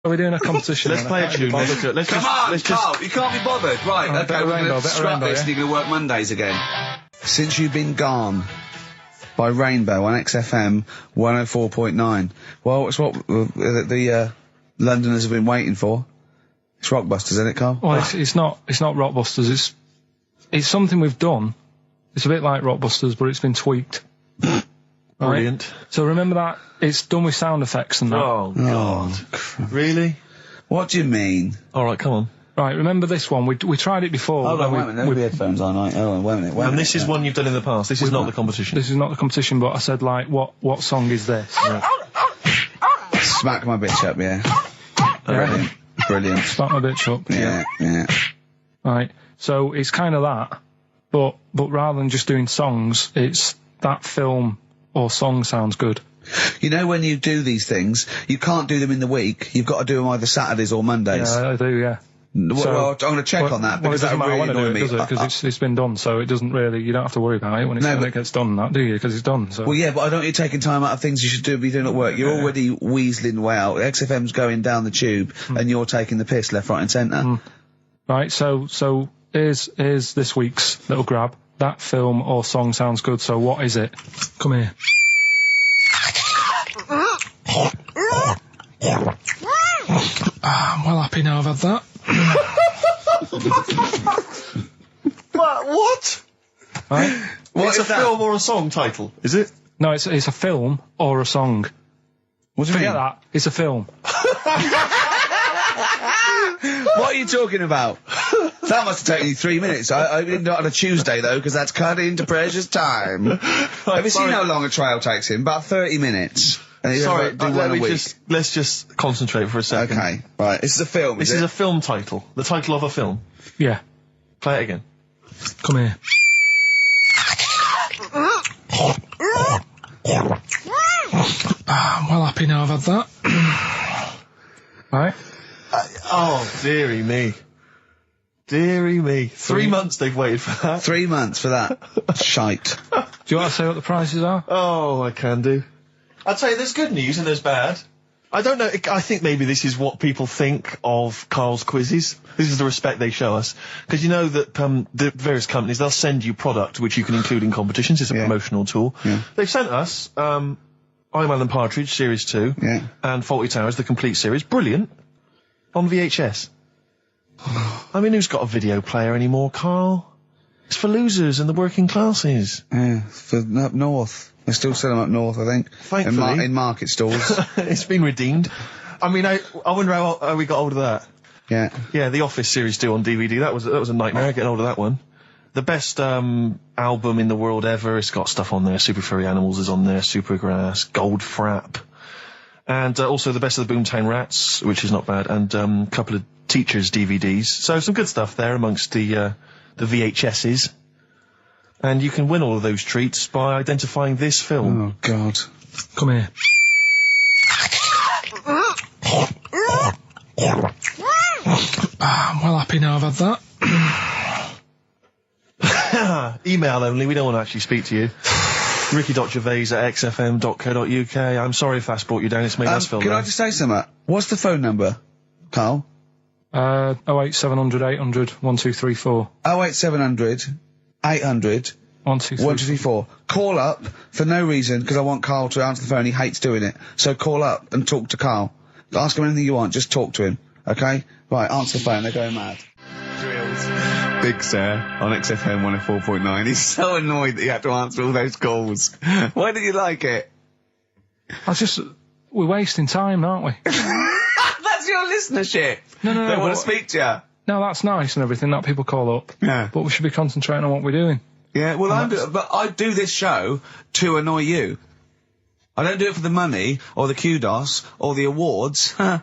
Are we doing a competition? Let's play a tune. Come on, Carl, you can't be bothered. Right, okay, we're going to scrap this and you're going to work Mondays again. Since You've Been Gone by Rainbow on XFM 104.9. Well, it's what the Londoners have been waiting for. It's Rockbusters, isn't it, Carl? Well, it's not Rockbusters. It's something we've done. It's a bit like Rockbusters, but it's been tweaked. Brilliant. Right? So remember that it's done with sound effects and that. Oh God! Really? What do you mean? All right, come on. Right, remember this one? We tried it before. Hold on, wait a minute. No headphones on, right? Hold on, wait a minute. And this is one you've done in the past. This is not the competition. This is not the competition, but I said, like, what song is this? Right. Smack my bitch up, yeah. Yeah. Brilliant. Smack my bitch up. Yeah. Right. So it's kind of that, but rather than just doing songs, it's that film or song sounds good. You know, when you do these things, you can't do them in the week. You've got to do them either Saturdays or Mondays. Yeah, I do, yeah. Well, I'm going to check on that, because that really annoys me. Because it's been done, so it doesn't really, you don't have to worry about it when it gets done, that, do you? Because it's done, so. Well, yeah, but I don't want you taking time out of things you should be doing at work. You're already weaseling way out. XFM's going down the tube, and you're taking the piss left, right and centre. Right, so here's this week's little grab. That film or song sounds good, so what is it? Come here. I'm well happy now I've had that. What? Right? It's a film or a song title, is it? No, it's a film or a song. What do you Forget mean? that. It's a film. What are you talking about? That must have taken you 3 minutes. I didn't do it on a Tuesday, though, because that's cut into precious time. Have you seen how long a trial takes him? About 30 minutes. And Sorry, do one a week. let's just concentrate for a second. Okay, right. This is a film, This is a film title. The title of a film. Yeah. Play it again. Come here. I'm well happy now I've had that. Right? Oh, dearie me. Dearie me. 3 months they've waited for that. 3 months for that. Shite. Do you want to say what the prices are? Oh, I can do. I'll tell you, there's good news and there's bad. I don't know, I think maybe this is what people think of Carl's quizzes. This is the respect they show us. Because you know that the various companies, they'll send you product which you can include in competitions. It's a promotional tool. Yeah. They've sent us I'm Alan Partridge, Series 2, and Fawlty Towers, the complete series. Brilliant. On VHS. I mean, who's got a video player anymore, Carl? It's for losers and the working classes. Yeah, for up north. They still sell them up north, I think. Thankfully. In market stalls. It's been redeemed. I mean, I wonder how we got hold of that. Yeah. Yeah, The Office Series 2 on DVD. That was a nightmare, getting hold of that one. The best album in the world ever. It's got stuff on there. Super Furry Animals is on there. Supergrass, Gold Frap. And also the best of the Boomtown Rats, which is not bad. And a couple of Teachers DVDs. So some good stuff there amongst the VHSs. And you can win all of those treats by identifying this film. Oh, God. Come here. I'm well happy now I've had that. Email only, we don't want to actually speak to you. ricky.gervais@xfm.co.uk. I'm sorry if that's brought you down, it's made us feel Can I bad. just say something? What's the phone number, Carl? 08700 800 1234. 08700 800 1234. Call up for no reason, because I want Carl to answer the phone. He hates doing it. So call up and talk to Carl. Ask him anything you want, just talk to him. Okay? Right, answer the phone, they're going mad. Big Sir on XFM 104.9. He's so annoyed that you have to answer all those calls. Why did you like it? We're wasting time, aren't we? That's your listenership. No. They want to speak to you. No, that's nice and everything that people call up. Yeah. But we should be concentrating on what we're doing. Yeah, well, I do this show to annoy you. I don't do it for the money, or the kudos, or the awards. Do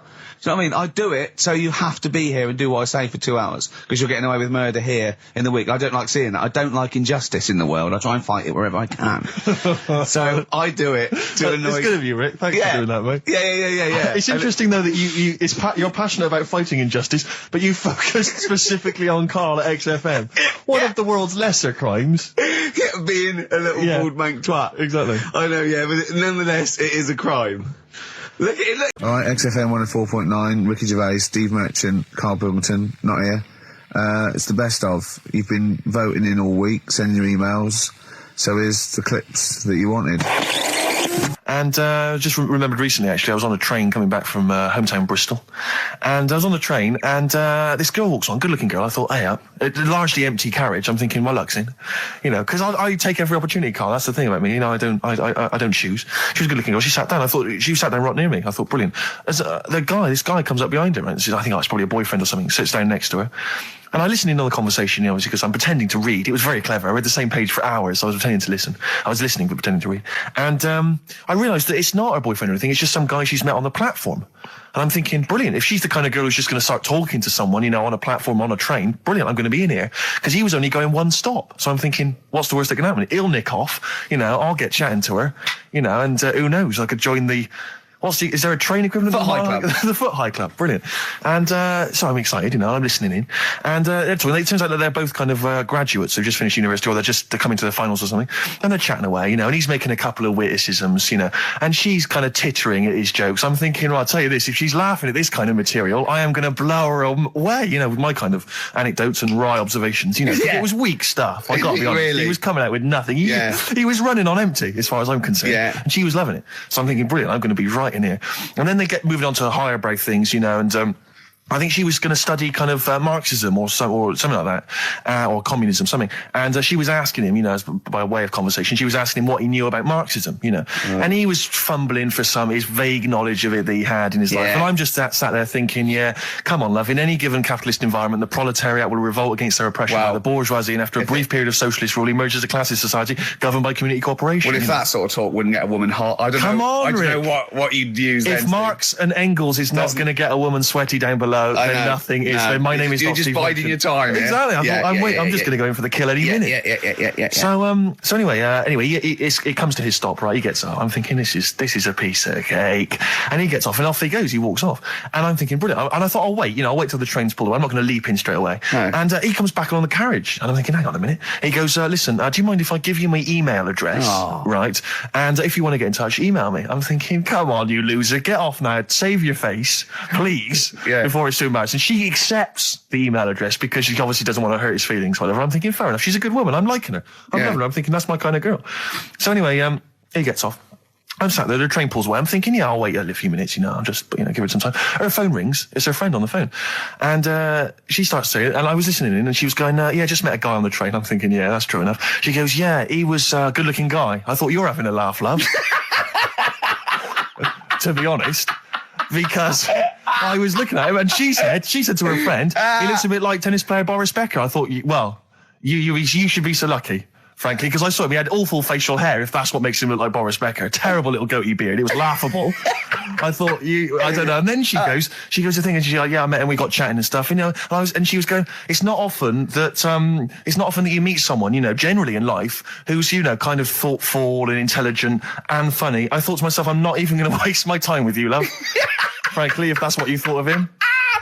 you know what I mean? I do it so you have to be here and do what I say for 2 hours, because you're getting away with murder here in the week. I don't like seeing that. I don't like injustice in the world. I try and fight it wherever I can. So I do it to annoy... It's good of you, Rick. Thanks for doing that, mate. Yeah. It's interesting, though, that you're passionate about fighting injustice, but you focus specifically on Carl at XFM. One of the world's lesser crimes. Being a little bald mank twat. Exactly. I know, yeah, but nonetheless, it is a crime. Look at it, look. Alright, XFM 104.9, Ricky Gervais, Steve Merchant, Karl Pilkington, not here. It's the best of. You've been voting in all week, sending your emails. So here's the clips that you wanted. And just remembered recently, actually, I was on a train coming back from hometown Bristol. And I was on the train, and this girl walks on, good-looking girl. I thought, hey, a largely empty carriage. I'm thinking, my luck's in. You know, because I take every opportunity, Carl. That's the thing about me. You know, I don't choose. She was a good-looking girl. She sat down. I thought, she sat down right near me. I thought, brilliant. As this guy comes up behind her, and says, I think it's probably a boyfriend or something, sits down next to her. And I listened in on the conversation, you know, obviously, because I'm pretending to read. It was very clever. I read the same page for hours. So I was pretending to listen. I was listening, but pretending to read. And I realised that it's not her boyfriend or anything. It's just some guy she's met on the platform. And I'm thinking, brilliant. If she's the kind of girl who's just going to start talking to someone, you know, on a platform, on a train, brilliant. I'm going to be in here. Because he was only going one stop. So I'm thinking, what's the worst that can happen? He'll nick off. You know, I'll get chatting to her. You know, and who knows? I could join the... is there a train equivalent? Foot High Club. The Foot High Club, brilliant. And so I'm excited, you know, I'm listening in. And it turns out that they're both kind of graduates who've just finished university, or they're coming to their finals or something. And they're chatting away, you know, and he's making a couple of witticisms, you know, and she's kind of tittering at his jokes. I'm thinking, well, I'll tell you this, if she's laughing at this kind of material, I am going to blow her away, you know, with my kind of anecdotes and wry observations, you know. Yeah. It was weak stuff, I got to be honest. Really? He was coming out with nothing. He was running on empty, as far as I'm concerned. Yeah. And she was loving it. So I'm thinking, brilliant, I'm going to be right in here. And then they get moving on to higher brow things, you know, and I think she was going to study kind of Marxism or something like that, or communism, something. And she was asking him, you know, by way of conversation, she was asking him what he knew about Marxism, you know. And he was fumbling for his vague knowledge of it that he had in his life. And I'm just sat there thinking, yeah, come on, love, in any given capitalist environment, the proletariat will revolt against their oppression by the bourgeoisie, and after a brief period of socialist rule, emerges a classist society governed by community cooperation. Well, if that sort of talk wouldn't get a woman hot, I don't know what you'd use. If Marx and Engels is not going to get a woman sweaty down below, then nothing is. No. My name is You're not just Steve biding your time. Exactly. I'm just going to go in for the kill any minute. Yeah. So anyway, it comes to his stop. Right, he gets up. I'm thinking this is a piece of cake, and he gets off, and off he goes. He walks off, and I'm thinking brilliant. And I thought, I'll wait. You know, I'll wait till the train's pulled away. I'm not going to leap in straight away. No. And he comes back along the carriage, and I'm thinking, hang on a minute. He goes, listen, do you mind if I give you my email address? Oh. Right, and if you want to get in touch, email me. I'm thinking, come on, you loser, get off now. Save your face, please, before it's too much. And she accepts the email address because she obviously doesn't want to hurt his feelings, whatever. I'm thinking, fair enough. She's a good woman. I'm liking her. I'm loving her. I'm thinking that's my kind of girl. So anyway, he gets off. I'm sat there, the train pulls away. I'm thinking, yeah, I'll wait a few minutes, you know, I'll just, you know, give it some time. Her phone rings. It's her friend on the phone. And she starts saying, and I was listening in, and she was going, yeah, just met a guy on the train. I'm thinking, yeah, that's true enough. She goes, yeah, he was a good-looking guy. I thought, you're having a laugh, love. To be honest. Because I was looking at him, and she said to her friend, he looks a bit like tennis player Boris Becker. I thought, you should be so lucky, frankly, because I saw him. He had awful facial hair, if that's what makes him look like Boris Becker. Terrible little goatee beard. It was laughable. I thought, I don't know. And then she goes the thing, and she's like, yeah, I met him, we got chatting and stuff, you know. And she was going, it's not often that you meet someone, you know, generally in life, who's, you know, kind of thoughtful and intelligent and funny. I thought to myself, I'm not even going to waste my time with you, love. Frankly, if that's what you thought of him.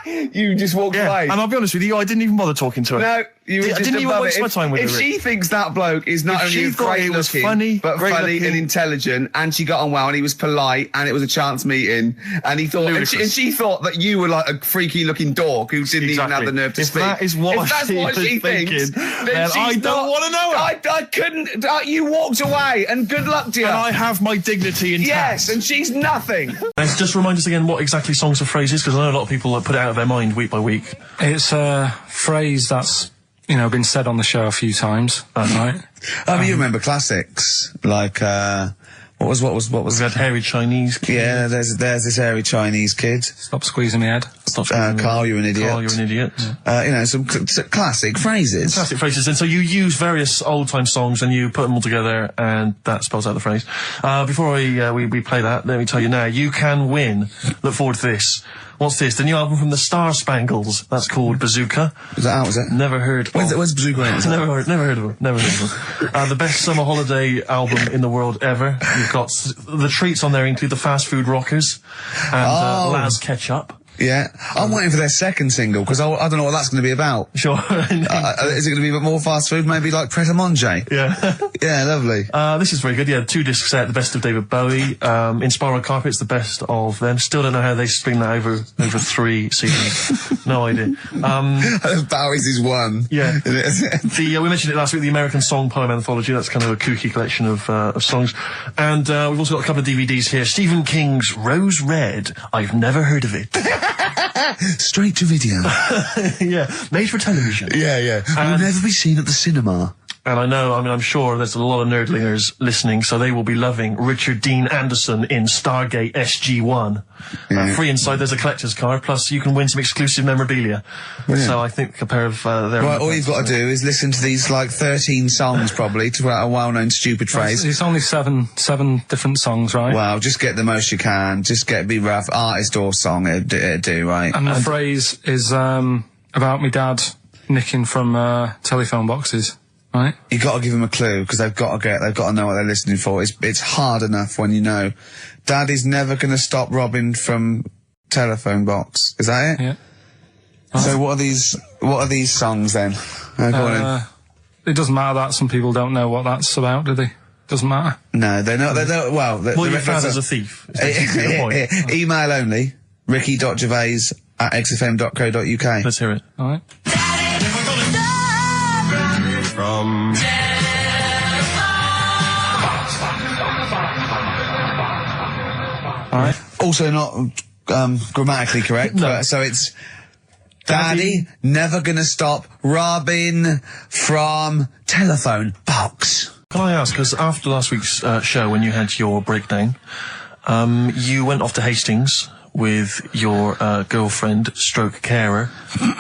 You just walked away. And I'll be honest with you, I didn't even bother talking to her. No, you were just didn't even waste my time with her. If she thinks that bloke is not only great looking, but funny and intelligent, and she got on well, and he was polite, and it was a chance meeting, and he thought, and she thought that you were like a freaky looking dork who didn't even have the nerve to speak. That is what she thinks, then I don't want to know her. I couldn't. You walked away, and good luck to you. And I have my dignity intact. Yes, and she's nothing. Let's just remind us again what exactly songs or phrases, because I know a lot of people put it out of their mind week by week. It's a phrase that's, you know, been said on the show a few times, right? You remember classics like what was we had hairy Chinese kid. Yeah, there's this hairy Chinese kid. Stop squeezing my head. Carl, you're an idiot. Carl, you're an idiot. You know, some classic phrases. Classic phrases. And so you use various old time songs and you put them all together, and that spells out the phrase. Before we play that, let me tell you now, you can win. Look forward to this. What's this? The new album from the Star Spangles. That's called Bazooka. Is that out, is it? Never heard. When's Bazooka out? Never heard of them. The best summer holiday album in the world ever. You've got the treats on there include the Fast Food Rockers and Laz Ketchup. Yeah. I'm waiting for their second single, because I don't know what that's going to be about. Sure. Is it going to be a bit more fast food, maybe like Pret a Manger? Yeah. Yeah, lovely. This is very good. Yeah, 2 disc set, the best of David Bowie. Inspiral Carpets, the best of them. Still don't know how they string that over 3 seasons. No idea. Bowie's is one. Yeah. We mentioned it last week, the American Song Poem Anthology. That's kind of a kooky collection of songs. And we've also got a couple of DVDs here. Stephen King's Rose Red. I've never heard of it. Straight to video. Yeah, made for television. Yeah. Will never be seen at the cinema. And I'm sure there's a lot of nerdlingers listening, so they will be loving Richard Dean Anderson in Stargate SG-1. Yeah. Free inside, there's a collector's card, plus you can win some exclusive memorabilia. Brilliant. So I think a pair of their... Right, all you've got to do is listen to these, 13 songs, probably, to a well-known stupid phrase. It's only seven different songs, right? Well, just get the most you can. Just be rough. Artist or song, it'd do, right? And the phrase is about me dad nicking from telephone boxes. Right. You got to give them a clue, because they've got to know what they're listening for. It's hard enough when you know. Daddy's never going to stop robbing from telephone box. Is that it? Yeah. So what are these songs then? Go on in. It doesn't matter that some people don't know what that's about, do they? Doesn't matter. No, they know. Well, your father's a thief. Email only. ricky.gervais@xfm.co.uk. Let's hear it. All right. From... All right. Also not grammatically correct. No. So it's Daddy never gonna stop robbing from telephone box. Can I ask, because after last week's show, when you had your breakdown, you went off to Hastings with your girlfriend, stroke carer,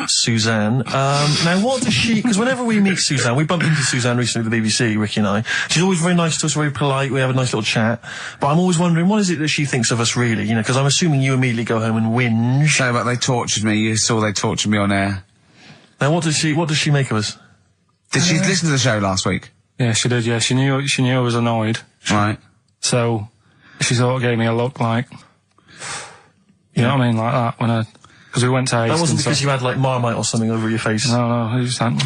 Suzanne. Now, what does she... Because whenever we meet Suzanne, we bumped into Suzanne recently at the BBC, Ricky and I. She's always very nice to us, very polite. We have a nice little chat. But I'm always wondering, what is it that she thinks of us, really? You know, because I'm assuming you immediately go home and whinge. No, but they tortured me. You saw they tortured me on air. Now, what does she make of us? Did she listen to the show last week? Yeah, she did, yeah. She knew I was annoyed. Right. So, she sort of gave me a look like... You know what I mean? Like that, because we went to Hastings. That wasn't because you had, Marmite or something over your face. No, it was like...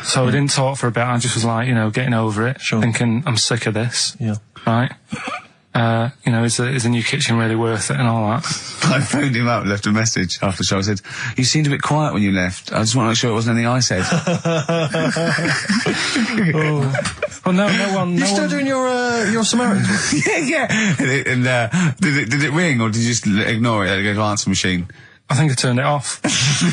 So we didn't talk for a bit, I just was getting over it. Sure. Thinking, I'm sick of this. Yeah. Right? Is the new kitchen really worth it and all that? I phoned him up, left a message after the show. I said, you seemed a bit quiet when you left. I just want to make sure it wasn't anything I said. Well, no one... You still doing your Samaritan work? Yeah. And did it ring, or did you just ignore it? Let it go to answer machine? I think I turned it off.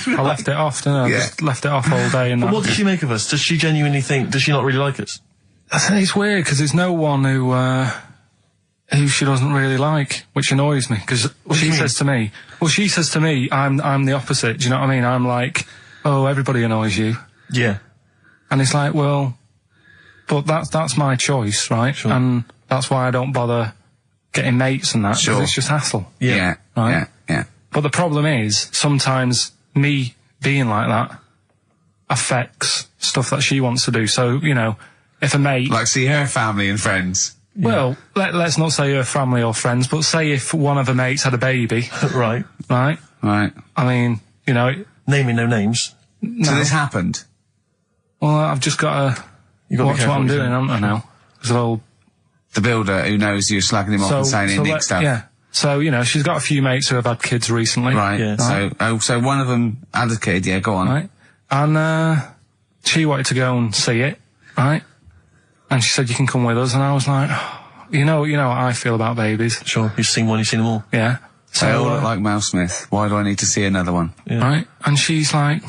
I left it off, didn't I? Yeah. Just left it off all day. And But what does she make of us? Does she genuinely think... Does she not really like us? I think it's weird, because there's no one who she doesn't really like, which annoys me, because she says to me, I'm the opposite, do you know what I mean? I'm like, oh, everybody annoys you. Yeah. And it's like, well, but that's my choice, right? Sure. And that's why I don't bother getting mates and that, because Sure. it's just hassle. Yeah. Right? Yeah. But the problem is, sometimes me being like that affects stuff that she wants to do. So, if a mate... Like see her family and friends. Well, let's not say her family or friends, but say if one of her mates had a baby. Right. Right. I mean, Naming no names. No. So this happened? Well, I've just got to watch what I'm doing, haven't I, now? So, The builder who knows you're slagging him off and saying he nicks stuff. Yeah. So, she's got a few mates who have had kids recently. Right. Yeah. So one of them had a kid, yeah, go on. Right. And, she wanted to go and see it, right? And she said, you can come with us. And I was like, you know what I feel about babies. Sure. You've seen one, you've seen them all. Yeah. So, They all look like Mel Smith. Why do I need to see another one? Yeah. Right. And she's like,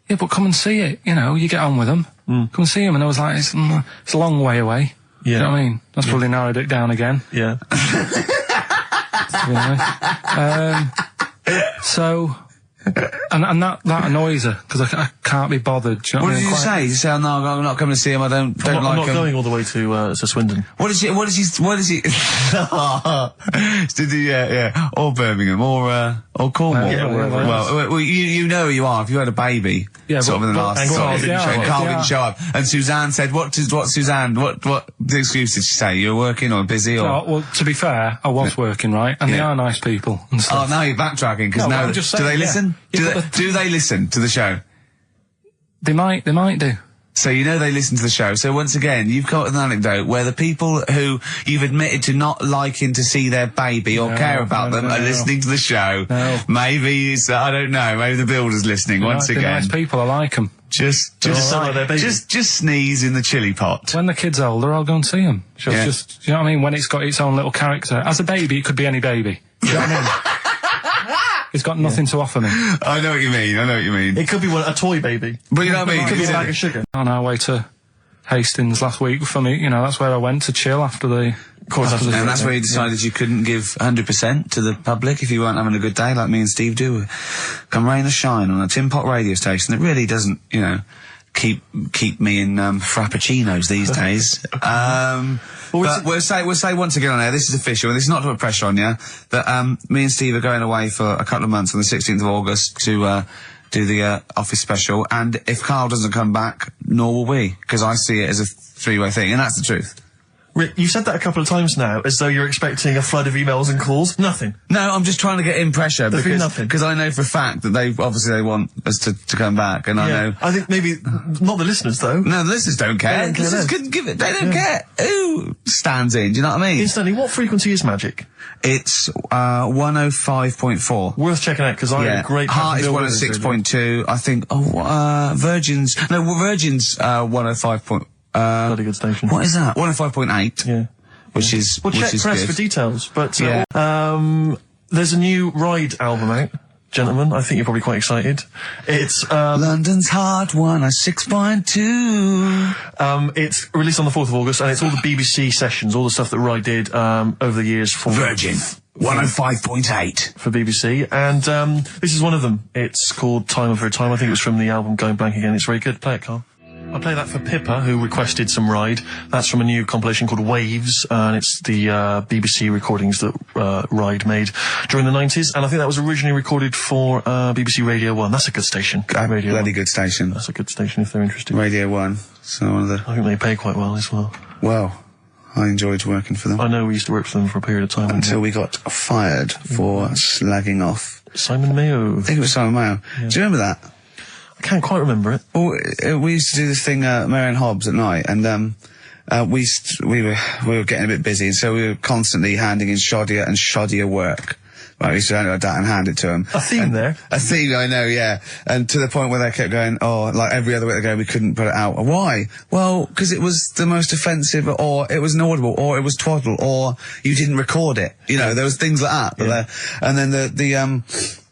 yeah, but come and see it. You get on with them. Come and see them. And I was like, it's a long way away. Yeah. You know what I mean? That's probably narrowed it down again. Yeah. So, and that annoys her, because I can't be bothered. Do you know what did you say? Did you say, oh, no, I'm not coming to see him, I don't like him? I'm not going all the way to Swindon. What is he, did he, or Birmingham, or Cornwall? Well, you know who you are, if you had a baby, sort of in the last, Carl didn't show up. And Suzanne said, what Suzanne, what the excuse did she say? You were working or busy or? No, well, to be fair, I was working, right? And they are nice people and stuff. Oh, now you're backtracking, because now, do they listen? Do they listen to the show? They might do. So you know they listen to the show. So once again, you've got an anecdote where the people who you've admitted to not liking to see their baby or care about them are listening to the show. No. Maybe I don't know. Maybe the builder's listening once again. Nice people. I like them. Just sneeze in the chili pot. When the kid's older, I'll go and see them. Just, you know what I mean? When it's got its own little character. As a baby, it could be any baby. You know what I mean? It's got nothing to offer me. I know what you mean. It could be a toy baby. But you know what I mean? It could be a bag of sugar. On our way to Hastings last week for me, you know, that's where I went to chill after the... And that's where you decided you couldn't give 100% to the public if you weren't having a good day, like me and Steve do. Come rain or shine on a tin pot radio station that really doesn't, you know, keep me in frappuccinos these days. But we'll say once again on air, this is official, and this is not to put pressure on you, that me and Steve are going away for a couple of months on the 16th of August to do the office special, and if Carl doesn't come back, nor will we, because I see it as a three-way thing, and that's the truth. Rick, you've said that a couple of times now, as though you're expecting a flood of emails and calls. Nothing. No, I'm just trying to get in pressure, because I know for a fact that they want us to come back, and I know... I think maybe, not the listeners, though. No, the listeners don't care. They don't care who stands in, do you know what I mean? Instantly, what frequency is Magic? It's 105.4. Worth checking out, because I had a great... Heart is 106.2, I think, Virgin's 105. Bloody good station. What is that? 105.8. Yeah. Which is check press good for details. But there's a new Ride album out, gentlemen. I think you're probably quite excited. It's London's Heart 106.2. It's released on the 4th of August, and it's all the BBC sessions, all the stuff that Ride did over the years for Virgin 105.8 for BBC, and this is one of them. It's called Time Over Time. I think it was from the album Going Blank Again. It's very good. Play it, Carl. I play that for Pippa, who requested some Ride. That's from a new compilation called Waves, and it's the BBC recordings that Ride made during the 90s, and I think that was originally recorded for BBC Radio 1. That's a good station. Bloody good station. That's a good station if they're interested. Radio 1. So one of the... I think they pay quite well as well. Well, I enjoyed working for them. I know we used to work for them for a period of time. Until we got fired for slagging off. Simon Mayo. I think it was Simon Mayo. Yeah. Do you remember that? I can't quite remember it. Well, we used to do this thing, Marion Hobbs at night, and we were getting a bit busy, and so we were constantly handing in shoddier work. Right, we used to like that and hand it to them. A theme there. A theme, I know, yeah. And to the point where they kept going, like every other week they go, we couldn't put it out. Why? Well, because it was the most offensive, or it was inaudible, or it was twaddle, or you didn't record it. You know, there was things like that. Yeah. And then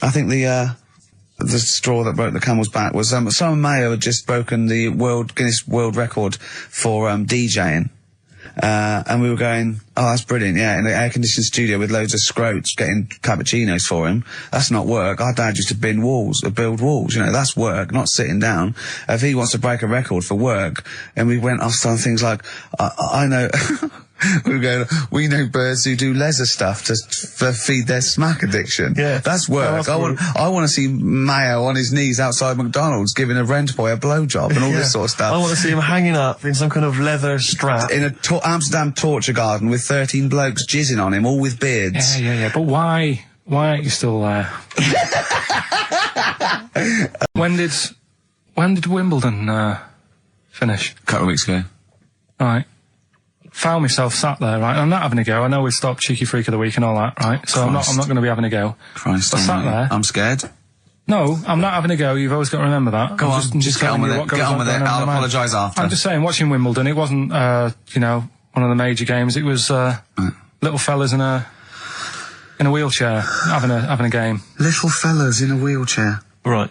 I think the straw that broke the camel's back was Simon Mayo had just broken the Guinness World Record for DJing, and we were going, oh, that's brilliant, yeah, in the air-conditioned studio with loads of scrotes getting cappuccinos for him. That's not work. Our dad used to build walls, you know, that's work, not sitting down. If he wants to break a record for work, and we went off on things like, I know... We were going, we know birds who do leisure stuff to feed their smack addiction. Yeah. That's work. I want to see Mayo on his knees outside McDonald's giving a rent boy a blowjob and all this sort of stuff. I want to see him hanging up in some kind of leather strap. In a Amsterdam torture garden with 13 blokes jizzing on him, all with beards. Yeah. But why aren't you still there? When did Wimbledon, finish? A couple of weeks ago. Right. Found myself sat there, right? I'm not having a go. I know we've stopped Cheeky Freak of the Week and all that, right? So Christ. I'm not going to be having a go. Christ, I sat there. I'm scared. No, I'm not having a go. You've always got to remember that. Go on, just get on with it. Get on with it. I'll apologise after. I'm just saying, watching Wimbledon, it wasn't, you know, one of the major games. It was little fellas in a wheelchair having a game. Little fellas in a wheelchair. Right.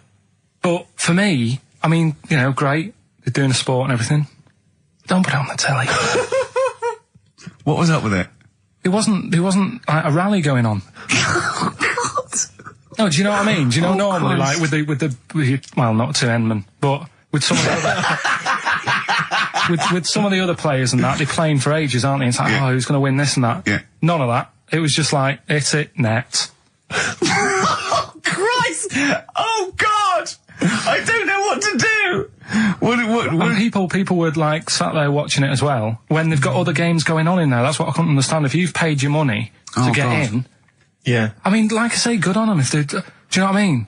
But for me, I mean, you know, great. They're doing a sport and everything. Don't put it on the telly. What was up with it? There wasn't like a rally going on. No, do you know what I mean? Do you know normally, like, with well, not to Enman, but with some of the other, with some of the other players and that, they're playing for ages, aren't they? It's like, who's going to win this and that? Yeah. None of that. It was just like, hit it, net. Oh, Christ! Oh, God! I don't know what to do! And people were, like, sat there watching it as well, when they've got other games going on in there. That's what I couldn't understand. If you've paid your money to get in... Yeah. I mean, like I say, good on them if they... Do you know what I mean?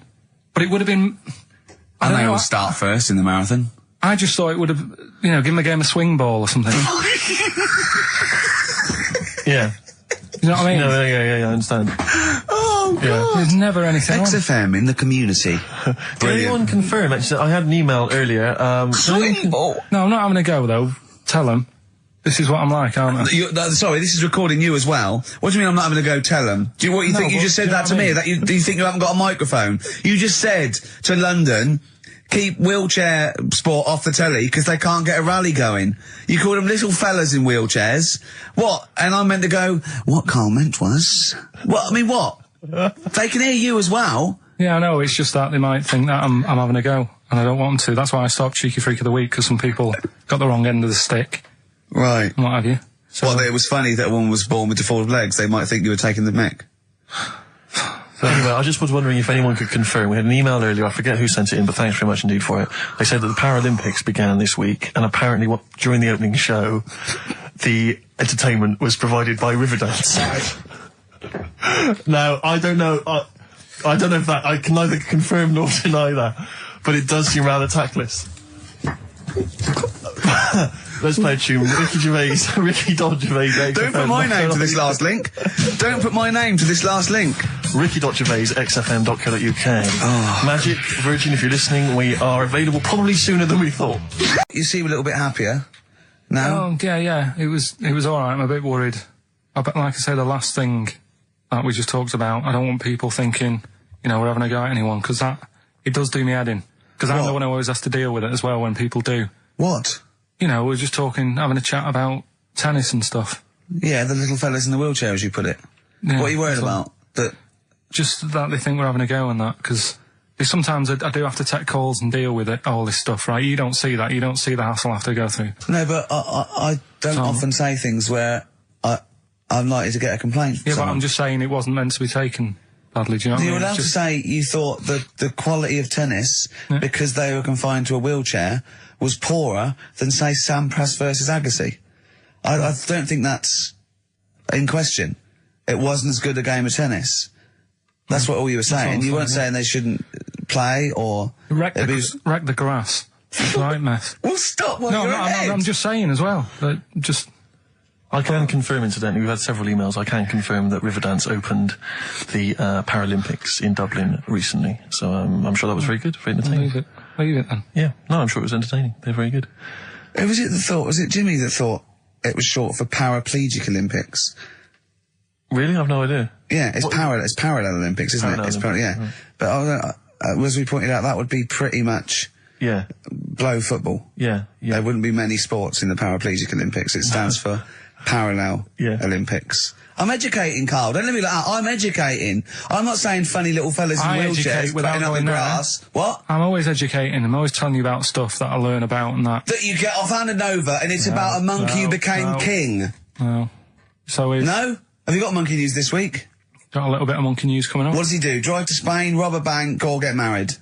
But it would have been... And they all start first in the marathon. I just thought it would have, you know, given the game a swing ball or something. Yeah. You know what I mean? No, yeah, I understand. Oh, God. Yeah. There's never anything XFM in the community. Did anyone confirm? Actually, I had an email earlier. Swing ball? No, I'm not having a go, though. Tell them. This is what I'm like, aren't I? Sorry, this is recording you as well. What do you mean I'm not having to go tell them? Do you think you just said that to me? Do you think you haven't got a microphone? You just said to London, keep wheelchair sport off the telly because they can't get a rally going. You called them little fellas in wheelchairs. What? And I meant to go, what Carl meant was... What? I mean, what? They can hear you as well. Yeah, I know. It's just that they might think that I'm having a go, and I don't want them to. That's why I stopped Cheeky Freak of the Week, because some people got the wrong end of the stick. Right. And what have you. So, well, it was funny that a woman was born with deformed legs. They might think you were taking the mick. So anyway, I just was wondering if anyone could confirm. We had an email earlier, I forget who sent it in, but thanks very much indeed for it. They said that the Paralympics began this week, and apparently during the opening show, the entertainment was provided by Riverdance. Now, I don't know if that, I can neither confirm nor deny that, but it does seem rather tactless. Let's play a tune. Ricky Gervais. Don't put my name to this last link. Don't put my name to this last link. Ricky.Gervais, xfm.co.uk. Oh. Magic, Virgin, if you're listening, we are available probably sooner than we thought. You seem a little bit happier now. Oh, yeah. It was alright. I'm a bit worried. Like I say, the last thing that we just talked about, I don't want people thinking, you know, we're having a go at anyone, because it does do me head in. Because I'm the one who always has to deal with it as well when people do. What? You know, we're just having a chat about tennis and stuff. Yeah, the little fellas in the wheelchair, as you put it. Yeah, what are you worried about? Just that they think we're having a go and that, because sometimes I do have to take calls and deal with it, all this stuff, right? You don't see that. You don't see the hassle I have to go through. No, but I don't often say things where I'm likely to get a complaint from someone. But I'm just saying it wasn't meant to be taken badly, do you know what I mean? You're allowed to say you thought that the quality of tennis, because they were confined to a wheelchair, was poorer than, say, Sampras versus Agassi. I don't think that's in question. It wasn't as good a game of tennis. That's what all you were saying. You weren't saying they shouldn't play or... Wreck the grass. Right mess. Well, stop while you're ahead. I'm just saying as well. I can confirm, incidentally, we've had several emails, I can confirm that Riverdance opened the Paralympics in Dublin recently. So I'm sure that was very good, very entertaining. Leave it then. Yeah, no, I'm sure it was entertaining. They're very good. Who was it that thought? Was it Jimmy that thought it was short for Paraplegic Olympics? Really? I've no idea. Yeah, it's Parallel Olympics, isn't it? It's yeah. But as we pointed out, that would be pretty much blow football. Yeah. There wouldn't be many sports in the Paraplegic Olympics. It stands for Parallel Olympics. I'm educating, Carl. Don't let me like that. I'm educating. I'm not saying funny little fellas in wheelchairs playing on the grass. What? I'm always educating. I'm always telling you about stuff that I learn about and that. That you get offhanded over, and it's about a monkey who became king. No. No? Have you got monkey news this week? Got a little bit of monkey news coming up. What does he do? Drive to Spain, rob a bank, or get married?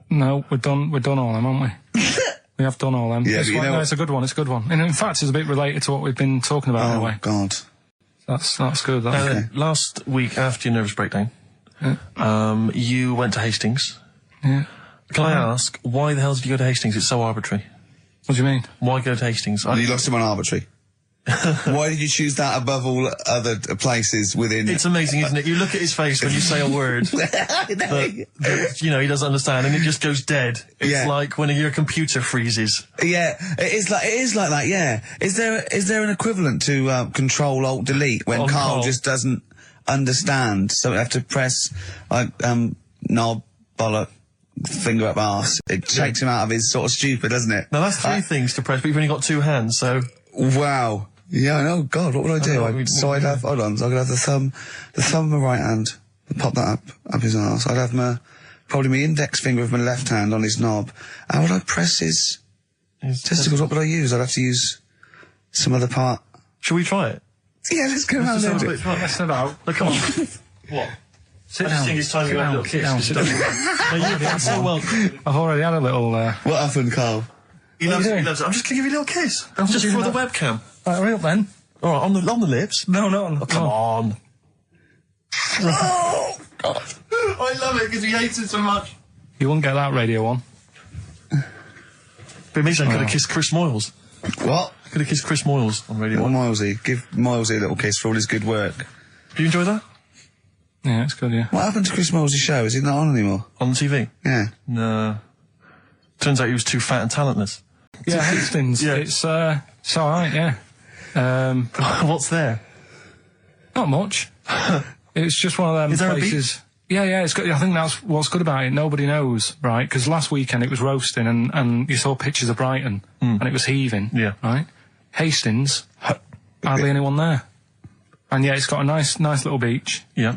No, we're done all them, aren't we? We have done all them. Yeah, but it's a good one. It's a good one. And in fact, it's a bit related to what we've been talking about anyway. Oh, God. That's good. Okay. Last week, after your nervous breakdown, you went to Hastings. Yeah. Can I ask, why the hell did you go to Hastings? It's so arbitrary. What do you mean? Why go to Hastings? You lost him on arbitrary. Why did you choose that above all other places within... It's amazing, isn't it? You look at his face when you say a word that, you know, he doesn't understand, and it just goes dead. It's like when your computer freezes. Yeah, it is like that, yeah. Is there an equivalent to Control-Alt-Delete when Carl just doesn't understand? So we have to press, like, knob, bollock, finger up arse. It takes him out of his sort of stupid, doesn't it? Now, that's three things to press, but you've only got two hands, so... Wow. Yeah, I know. God, what would I do? Hold on, so I could have the thumb of my right hand, the pop that up his arse. I'd have probably my index finger of my left hand on his knob. How would I press his testicles? What would I use? I'd have to use some other part. Shall we try it? Yeah, let's go around and do it. Messing about. Look, come on. What? I just think it's time you had a little kiss. No, you've done so well. I've already had a little... What happened, Carl? He loves it. I'm just going to give you a little kiss. Just for the webcam. Right, hurry up then. All right, on the lips. No. Oh, come on. Oh, God. I love it because he hates it so much. You wouldn't get that radio on. But it means I could have kissed Chris Moyles. What? I could have kissed Chris Moyles on Radio 1. Milesy. Give Milesy a little kiss for all his good work. Do you enjoy that? Yeah, it's good, yeah. What happened to Chris Moyles' show? Is he not on anymore? On the TV? Yeah. No. Turns out he was too fat and talentless. Yeah, Hastings. Yeah. It's alright, yeah. What's there? Not much. It's just one of them Is there places... Yeah, it's good. I think that's what's good about it. Nobody knows, right? Because last weekend it was roasting and you saw pictures of Brighton and it was heaving. Yeah. Right? Hastings, hardly anyone there. And yeah, it's got a nice little beach. Yeah.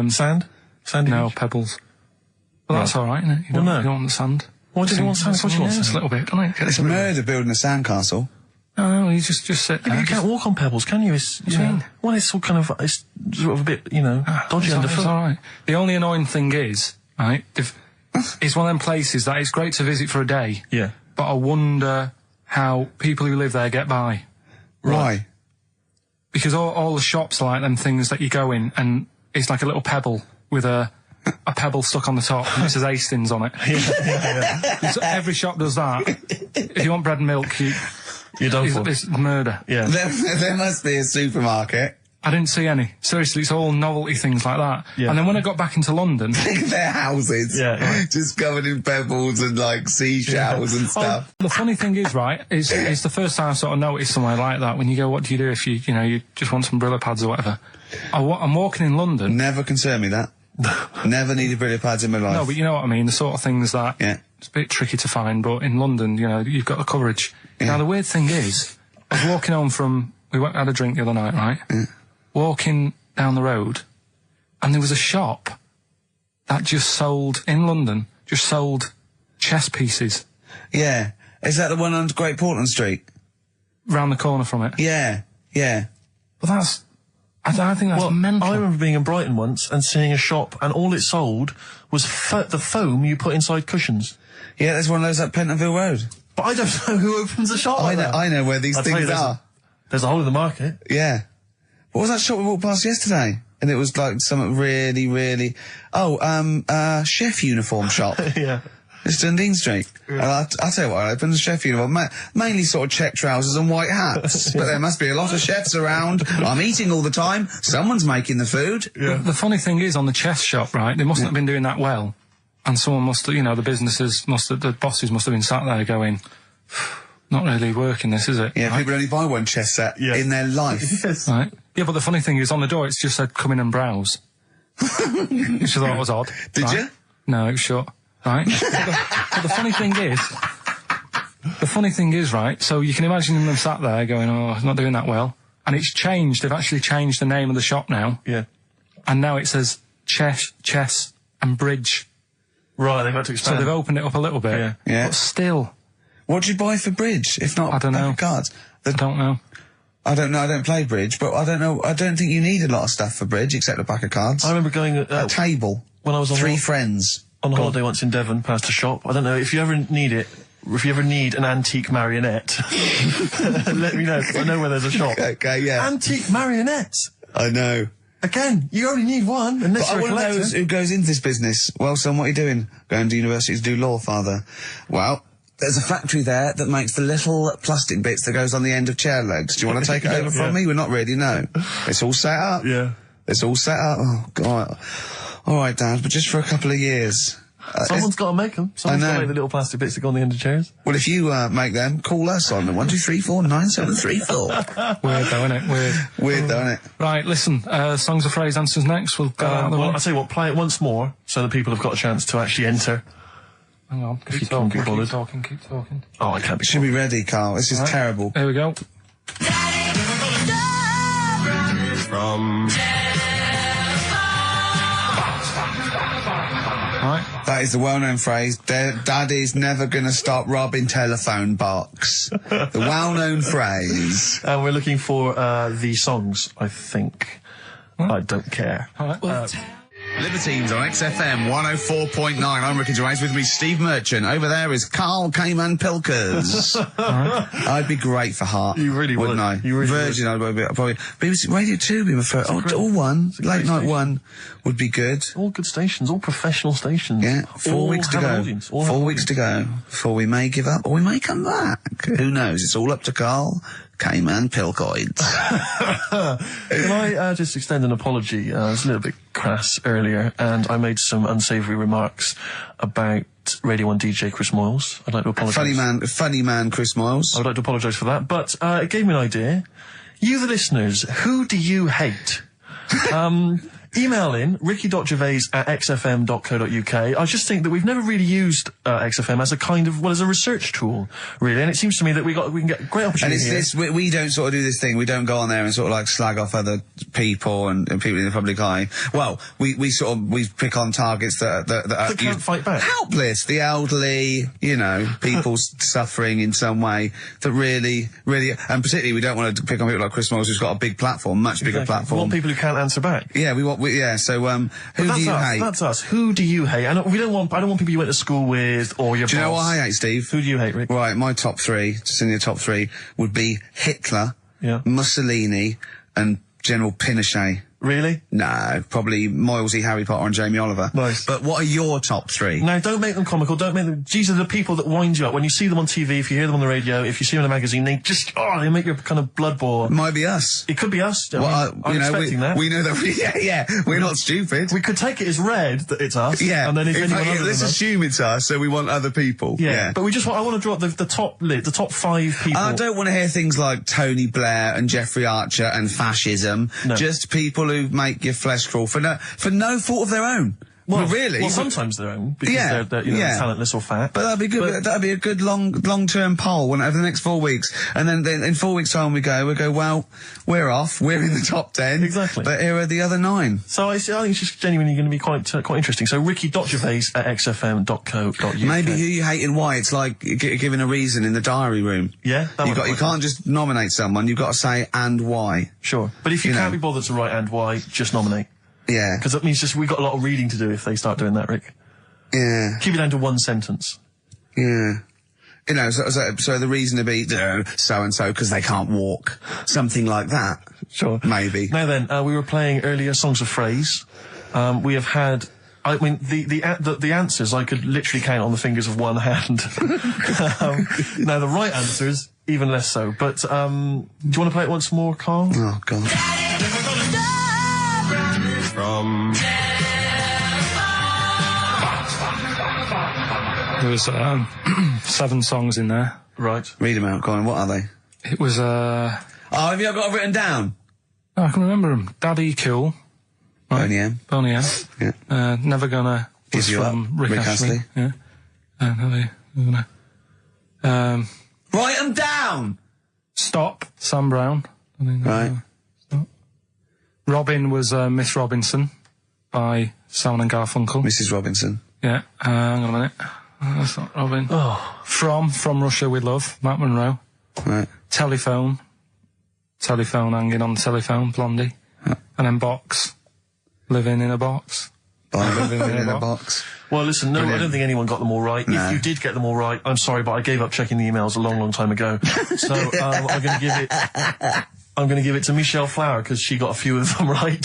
Sand? Sandy No, beach? pebbles. Well, that's alright, isn't it? You don't want the sand. Why does he want sand? What do you want sand? A little bit, don't it? It's murder building a sandcastle. No, you just sit there. You can't walk on pebbles, can you? It's, What do you mean? Well, it's all kind of, it's sort of a bit, dodgy underfoot. It's alright. The only annoying thing is, right, it's one of them places that it's great to visit for a day. Yeah. But I wonder how people who live there get by. Why? Because all the shops are like them things that you go in and it's like a little pebble with a pebble stuck on the top and it says Hastings on it. Yeah. So every shop does that. If you want bread and milk, You're done for. It's murder. Yeah. There must be a supermarket. I didn't see any. Seriously, it's all novelty things like that. Yeah. And then when I got back into London... Their houses. Yeah, right. Just covered in pebbles and, like, seashells and stuff. The funny thing is, right, it's the first time I sort of noticed somewhere like that. When you go, what do you do if you just want some Brillo pads or whatever? I'm walking in London... Never concerned me, that. Never needed Brillo pads in my life. No, but you know what I mean, the sort of things that... Yeah. It's a bit tricky to find, but in London, you've got the coverage. Yeah. Now, the weird thing is, I was walking home from... We had a drink the other night, right? Yeah. Walking down the road, and there was a shop that just sold, in London, chess pieces. Yeah. Is that the one on Great Portland Street? Round the corner from it. Yeah. Yeah. But that's... I think that's mental. I remember being in Brighton once and seeing a shop, and all it sold was the foam you put inside cushions. Yeah, there's one of those at Pentonville Road. But I don't know who opens a shop like that. I know where these things are. There's a hole in the market. Yeah. What was that shop we walked past yesterday? And it was like something really, really... chef uniform shop. Yeah. It's Dundee Street. Yeah. And I'll tell you what, I opened a chef uniform. Mainly sort of check trousers and white hats. But there must be a lot of chefs around. I'm eating all the time. Someone's making the food. Yeah. The funny thing is, on the chess shop, right, they mustn't have been doing that well. And someone must have, the bosses must have been sat there going... Not really working this, is it? Yeah, right? People only buy one chess set in their life. Yes. Right. Yeah, but the funny thing is, on the door, it's just said, come in and browse. Which I thought was odd. Did you? No, it was shut. Right? but the funny thing is, right, so you can imagine them sat there going, oh, it's not doing that well. And it's changed. They've actually changed the name of the shop now. Yeah. And now it says chess and bridge. Right, they've had to expand. So they've opened it up a little bit. Yeah. Yeah. But still... What do you buy for bridge, if not I don't know. cards? I don't know. I don't know, I don't play bridge, but I don't know, I don't think you need a lot of stuff for bridge, except a pack of cards. I remember going... a table. When I was on... 3 friends. On holiday once in Devon, past a shop. I don't know, if you ever need an antique marionette, let me know, 'cause I know where there's a shop. Okay, yeah. Antique marionettes! I know. Again, you only need one, unless you're a collector. I want to know who goes into this business. Well, son, what are you doing? Going to university to do law, father. Well... There's a factory there that makes the little plastic bits that goes on the end of chair legs. Do you want to take it over from me? We're not ready, no. It's all set up. Yeah. It's all set up. Oh, God. All right, Dad, but just for a couple of years. Someone's got to make them. Someone's got to make the little plastic bits that go on the end of chairs. Well, if you make them, call us on 123497734. Weird though, innit? Weird though, innit? Right, listen, songs of phrase answers next. We'll go out of the way. I'll tell you what, play it once more so that people have got a chance to actually enter. Hang on, keep talking. Oh, I can't be Should be ready, Carl. This is terrible. Here we go. That is the well-known phrase. Daddy's never gonna stop robbing telephone box. The well-known phrase. And we're looking for the songs, I think. I don't care. Libertines on XFM 104.9. I'm Ricky Gervais. With me, Steve Merchant. Over there is Karl Pilkington. I'd be great for Heart. You really would. Wouldn't I? You really Virgin, would. I'd probably. BBC Radio 2 would be my favourite. All one. Late night one would be good. All good stations. All professional stations. Yeah. 4 weeks to go. 4 weeks to go before we may give up or we may come back. Who knows? It's all up to Karl Pilkington. Can I just extend an apology? I was a little bit crass earlier, and I made some unsavoury remarks about Radio 1 DJ Chris Moyles. I'd like to apologise. Funny man Chris Moyles. I would like to apologise for that, but it gave me an idea. You, the listeners, who do you hate? Email in ricky.gervais@xfm.co.uk. I just think that we've never really used XFM as a kind of, as a research tool, really, and it seems to me that we can get great opportunity. And it's this, we don't sort of do this thing, we don't go on there and sort of like slag off other people and people in the public eye. Well, we pick on targets that can't fight back. Helpless, the elderly, people suffering in some way that really, and particularly we don't want to pick on people like Chris Moyles, who's got a big platform, much bigger platform. We want people who can't answer back. Yeah, so, who do you hate? That's us. Who do you hate? And I don't want people you went to school with or your boss. Do you know what I hate, Steve? Who do you hate, Rick? Right, my top three, just in the top three, would be Hitler, Mussolini, and General Pinochet. Really? No, probably Moylesy, Harry Potter and Jamie Oliver. Nice. But what are your top three? Now, don't make them comical, don't make them... These are the people that wind you up. When you see them on TV, if you hear them on the radio, if you see them in a magazine, they just... they make your kind of blood boil. It might be us. It could be us. I'm expecting that. We know that we're not stupid. We could take it as read that it's us. Yeah. And then let's assume it's us, so we want other people. Yeah. But I want to draw the top 5 people. I don't want to hear things like Tony Blair and Jeffrey Archer and fascism. No. Just people who make your flesh crawl for no fault of their own. Well, really? Well, sometimes their own, because they're talentless or fat. But that'd be good. That'd be a good long-term poll over the next 4 weeks. And then in 4 weeks' time we go, well, we're off. We're in the top 10. Exactly. But here are the other 9. So I think it's just genuinely going to be quite interesting. So ricky.gervais@xfm.co.uk. Maybe who you hate and why. It's like giving a reason in the diary room. Yeah. You can't just nominate someone. You've got to say and why. Sure. But if you can't be bothered to write and why, just nominate. Yeah. Because that means we've got a lot of reading to do if they start doing that, Rick. Yeah. Keep it down to one sentence. Yeah. So the reason to be so-and-so because they can't walk. Something like that. Sure. Maybe. Now then, we were playing earlier songs of phrase. We have had... I mean, the answers I could literally count on the fingers of one hand. Now, the right answers, even less so. But, do you want to play it once more, Karl? Oh, God. There was 7 songs in there. Right. Read them out, Colin. What are they? It was have you got it written down? Oh, I can remember them. Daddy Cool. Right. Boney M. Yeah. Never Gonna was from Rick Astley. Yeah. Never Gonna. Write them down. Stop. Sam Brown. Right. Stop. Robin was Miss Robinson by Simon and Garfunkel. Mrs. Robinson. Yeah. Hang on a minute. That's not Robin. Oh. From Russia with Love, Matt Monro. Right. Telephone, hanging on the telephone, Blondie. And then Box, living in a box. Living in a box. Well, listen, no, Brilliant. I don't think anyone got them all right. No. If you did get them all right, I'm sorry, but I gave up checking the emails a long time ago. So I'm going to give it to Michelle Flower because she got a few of them right.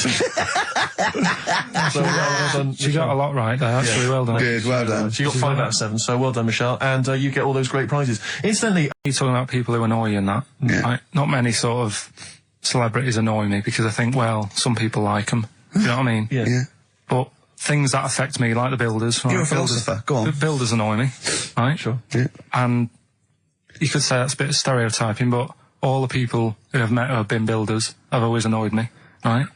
So well done. She got a lot right there, actually. Well done. Good, well done. She got 5 out of 7, so well done, Michelle. And you get all those great prizes. Incidentally, You're talking about people who annoy you and that. Yeah. Not many sort of celebrities annoy me because I think, well, some people like them. You know what I mean? Yeah. But things that affect me, like the builders. You're a philosopher. Go on. Builders annoy me, right? Sure. Yeah. And you could say that's a bit of stereotyping, but all the people who I've met who have been builders have always annoyed me, right?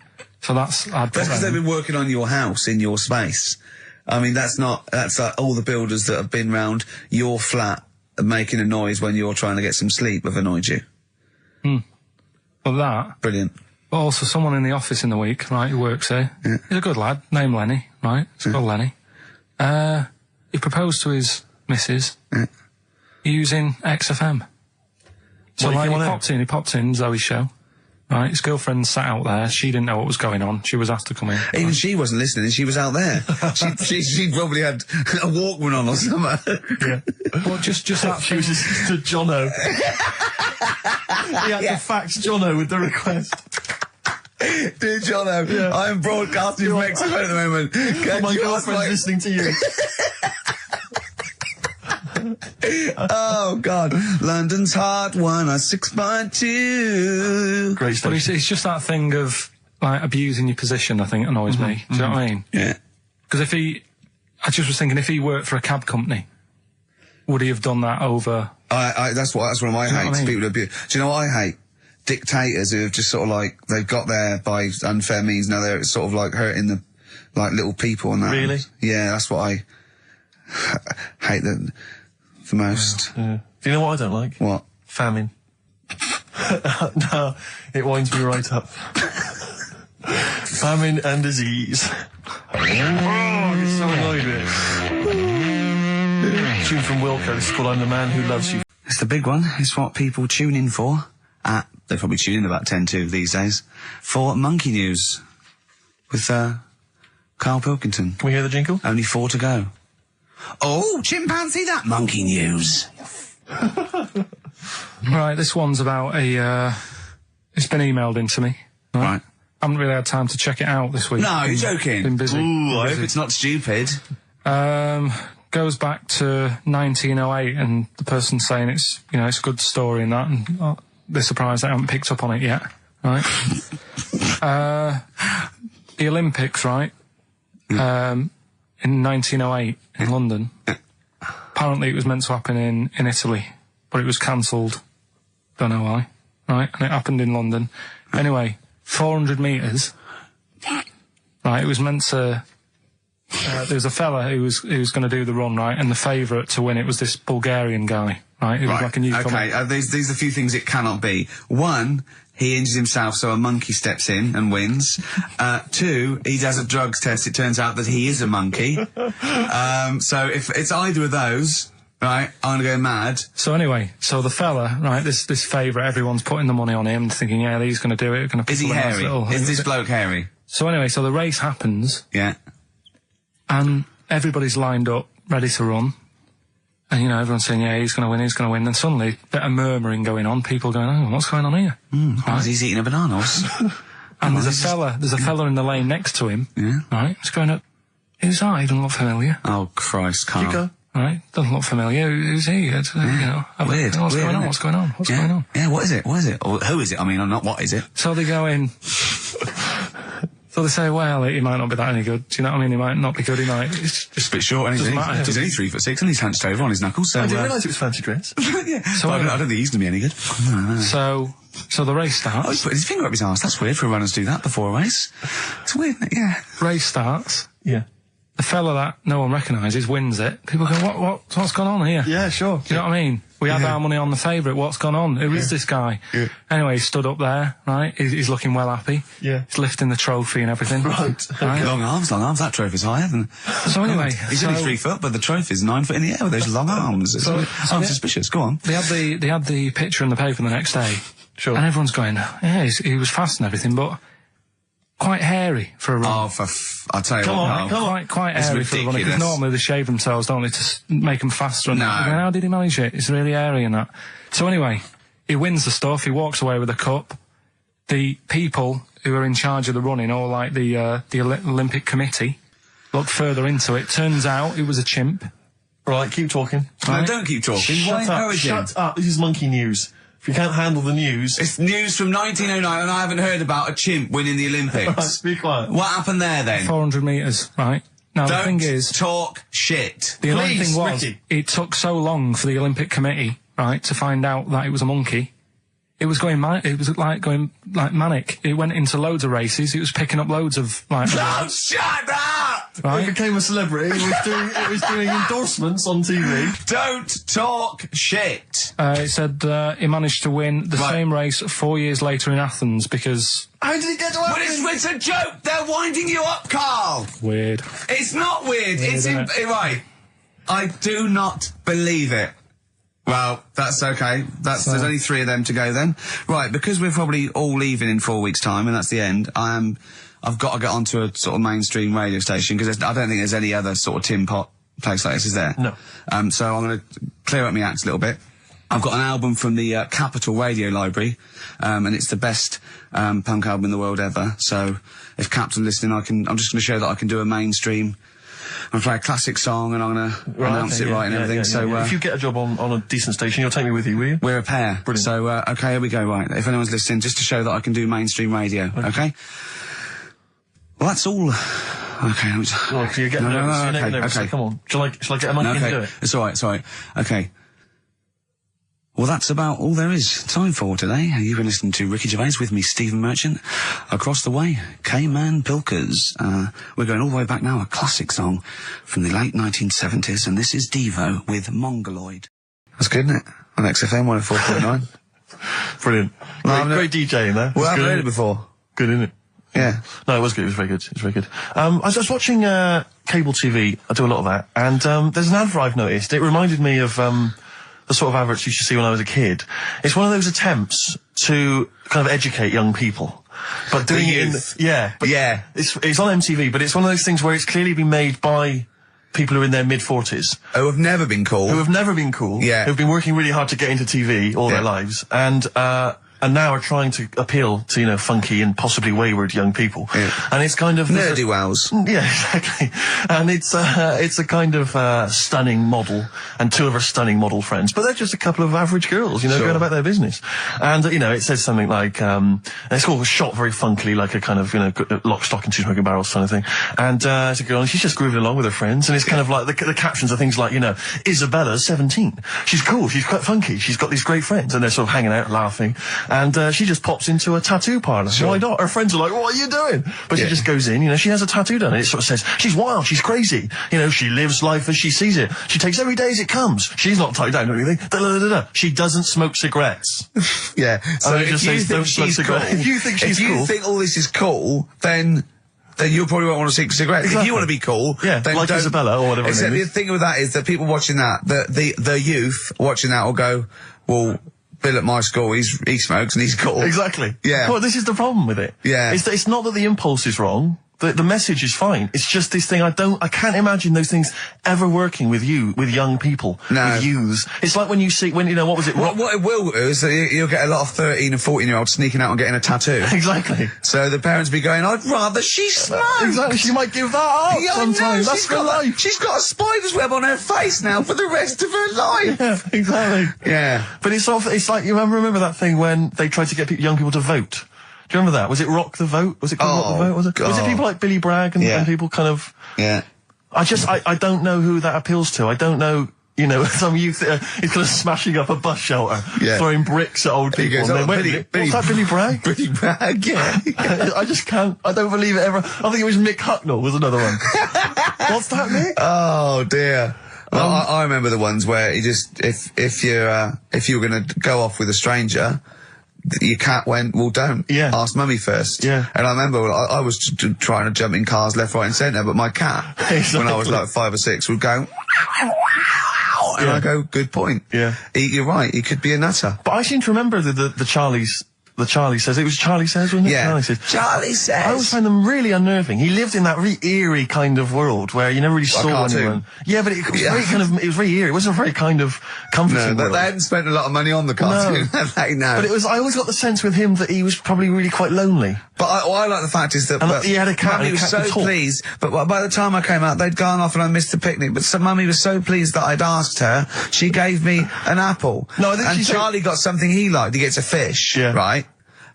So that's because they've been working on your house in your space. I mean, that's like all the builders that have been round your flat making a noise when you're trying to get some sleep have annoyed you. Well, that. Brilliant. But also someone in the office in the week, right, who works here. Yeah. He's a good lad, named Lenny, right? It's called Lenny. he proposed to his missus using XFM. So like he popped in Zoe's show. Right, his girlfriend sat out there. She didn't know what was going on. She was asked to come in. Even she wasn't listening. She was out there. she probably had a Walkman on or something. Yeah. Well, just that. She was just to Jono. He had to fax Jono with the request. Dear Jono, I am broadcasting from XFM at the moment. My girlfriend's listening to you. Oh God, London's Hot 106.2. Great stuff. But it's just that thing of like abusing your position. I think annoys me. Do you know what I mean? Yeah. Because I just was thinking, if he worked for a cab company, would he have done that over? That's one of my hates. People who abuse. Do you know what I hate? Dictators who have just sort of like they've got there by unfair means. Now they're sort of like hurting the like little people and that. Really? Yeah, that's what I hate the most. Yeah. Do you know what I don't like? What? Famine. No, it winds me right up. Famine and disease. Oh, I get so annoyed with it. Tune from Wilco. This is called I'm the Man Who Loves You. It's the big one. It's what people tune in for. They probably tune in about 10-2 these days. For Monkey News. With, Karl Pilkington. Can we hear the jingle? Only 4 to go. Oh, chimpanzee, that Monkey News. Right, this one's about it's been emailed into me. Right. I haven't really had time to check it out this week. No, you're joking. Been busy. Ooh, I hope it's not stupid. Goes back to 1908, and the person's saying it's a good story and that, and they're surprised I haven't picked up on it yet. Right. The Olympics, right? In 1908 in London. Apparently it was meant to happen in Italy, but it was cancelled. Don't know why. Right, and it happened in London. Anyway, 400 metres. Right, it was meant to. There was a fella who was going to do the run, right, and the favourite to win it was this Bulgarian guy, right? Who was like a newcomer. Okay, these are a few things it cannot be. One, he injures himself, so a monkey steps in and wins. 2, he does a drugs test. It turns out that he is a monkey. So if it's either of those, right, I'm gonna go mad. So anyway, the fella, right, this favourite, everyone's putting the money on him, thinking, yeah, he's going to do it. Is he hairy? Is this bloke hairy? So anyway, the race happens. Yeah. And everybody's lined up, ready to run. And, everyone's saying, yeah, he's going to win, he's going to win. Then suddenly, a bit of murmuring going on, people going, oh, what's going on here? Right. He's eating a banana. And there's a fella in the lane next to him. Yeah. Right, he's going up, who's that? He doesn't look familiar. Oh, Christ, Karl. You go. Right, doesn't look familiar. Who's he? Weird. What's going on? What's going on? What's going on? Yeah, what is it? What is it? Or who is it? I mean, not what is it? So they go in. So they say, well, he might not be that any good. Do you know what I mean? He might not be good. He might. It's just a bit short, isn't he? He's only 3'6", and he's hunched over on his knuckles. So I didn't realise it was fancy dress. Yeah. So I don't think he's going to be any good. No. So the race starts. Oh, he's put his finger up his arse. That's weird for runners to do that before a race. It's weird, isn't it? Yeah. Race starts. Yeah. The fella that no one recognises wins it. People go, what's gone on here? Yeah, sure. Do you know what I mean? We had our money on the favourite. What's gone on? Who is this guy? Yeah. Anyway, he stood up there, right? He's looking well happy. Yeah. He's lifting the trophy and everything. Right. Long arms. That trophy's higher than... So anyway... He's only 3 foot, but the trophy's 9 foot in the air with those long arms. I'm suspicious. Go on. They had the picture in the paper the next day. Sure. And everyone's going, yeah, he was fast and everything, but... quite hairy for a run. Oh, I'll tell you what. Come on. Quite hairy for a run. Because normally they shave themselves, don't they, to make them faster. And how did he manage it? It's really hairy and that. So anyway, he wins the stuff. He walks away with a cup. The people who are in charge of the running, or like the Olympic Committee, look further into it. Turns out it was a chimp. Right, keep talking. Right? No, don't keep talking. Shut up. This is Monkey News. If you can't handle the news... It's news from 1909 and I haven't heard about a chimp winning the Olympics. Right, be quiet. What happened there then? 400 metres, right? Now the thing is... talk shit. The only thing was, it took so long for the Olympic Committee, right, to find out that it was a monkey. It was going going manic. It went into loads of races. It was picking up loads of shut up! Right? It became a celebrity. It was doing endorsements on TV. Don't talk shit. It said he managed to win the same race 4 years later in Athens because... How did he get to Athens? Well, it's a joke. They're winding you up, Karl. Weird. It's not weird. It's right. I do not believe it. Well, that's okay. There's only 3 of them to go then. Right, because we're probably all leaving in 4 weeks' time, and that's the end, I've got to get onto a sort of mainstream radio station, because I don't think there's any other sort of tin pot place like this, is there? No. So I'm going to clear up my act a little bit. I've got an album from the Capital Radio Library, and it's the best punk album in the world ever. So if Cap's listening, I'm just going to show that I can do a mainstream. I'm going to play a classic song, and I'm going to announce it right and everything. So if you get a job on a decent station, you'll take me with you, will you? We're a pair. Brilliant. So okay, here we go. Right, if anyone's listening, just to show that I can do mainstream radio. Okay. Well, that's all. Okay. Well, you're getting nervous. Okay. Come on. Shall I get a mic and do it? It's all right. Okay. Well, that's about all there is time for today. You've been listening to Ricky Gervais with me, Stephen Merchant. Across the way, K-Man Pilkers. We're going all the way back now, a classic song from the late 1970s, and this is Devo with Mongoloid. That's good, isn't it? On XFM 104.9. Brilliant. Great DJ in there. Well, I've heard it before. Good, isn't it? Yeah. No, it was good. It was very good. It was very good. I was watching cable TV. I do a lot of that, and there's an advert I've noticed. It reminded me of the sort of adverts you used to see when I was a kid. It's one of those attempts to kind of educate young people. But doing it it's on MTV, but it's one of those things where it's clearly been made by people who are in their mid-40s. Who have never been cool. Yeah. Who've been working really hard to get into TV all their lives. And now are trying to appeal to, you know, funky and possibly wayward young people. Yeah. And it's kind of... Nerdy wells. Yeah, exactly. And it's a kind of stunning model, and 2 of her stunning model friends. But they're just a couple of average girls, you know, going about their business. And, you know, it says something like, it's all shot very funkily, like a kind of, you know, lock, stock and 2 smoking barrels kind of thing. And it's a girl, and she's just grooving along with her friends. And it's kind of like, the captions are things like, you know, Isabella's 17. She's cool, she's quite funky, she's got these great friends. And they're sort of hanging out, laughing. And she just pops into a tattoo parlour. Sure. Why not? Her friends are like, what are you doing? But she just goes in, you know, she has a tattoo done, and it sort of says, she's wild, she's crazy. You know, she lives life as she sees it. She takes every day as it comes. She's not tied down or anything. She doesn't smoke cigarettes. Yeah. So if you think she's cool, if you think all this is cool, then you probably won't want to smoke cigarettes. Exactly. If you want to be cool, then like Isabella or whatever. Except the thing with that is that people watching that, the youth watching that will go, well, Bill at my school, he smokes and he's cool. Exactly. Yeah. Well, this is the problem with it. Yeah. It's not that the impulse is wrong. The message is fine. It's just this thing I can't imagine those things ever working with young people. No. With youths. It's like when you know, what was it? What it will do is that you'll get a lot of 13 and 14-year-olds sneaking out and getting a tattoo. Exactly. So the parents be going, I'd rather she smoked. Exactly. She might give that up sometimes. That's her life. She's got a spider's web on her face now for the rest of her life. Yeah, exactly. Yeah. But it's like, you remember that thing when they tried to get young people to vote? Do you remember that? Was it Rock the Vote? Was it called Rock the Vote? Was it? God. Was it people like Billy Bragg and people kind of... Yeah. I don't know who that appeals to. I don't know, you know, some youth is kind of smashing up a bus shelter, throwing bricks at old people. Goes, what's that, Billy Bragg? Billy Bragg, yeah. I just can't, I don't believe it ever. I think it was Mick Hucknall was another one. What's that, Mick? Oh, dear. I remember the ones where you just, if you were going to go off with a stranger, your cat went, well, don't. Yeah. Ask mummy first. Yeah. And I remember I was trying to jump in cars left, right and centre, but my cat, when I was like 5 or 6, would go, and I go, good point. Yeah. You're right, he could be a nutter. But I seem to remember the Charlie's... The Charlie Says. It was Charlie Says, wasn't it? Yeah. Charlie Says. Charlie Says. I always find them really unnerving. He lived in that really eerie kind of world where you never really saw anyone. Yeah, but it was very kind of, it was very eerie. It wasn't a very kind of comforting world. They hadn't spent a lot of money on the cartoon. No. But I always got the sense with him that he was probably really quite lonely. But I like the fact is that he had a cat. Mummy was so pleased. But by the time I came out, they'd gone off and I missed the picnic. But Mummy was so pleased that I'd asked her. She gave me an apple. No, I think Charlie got something he liked. He gets a fish, right?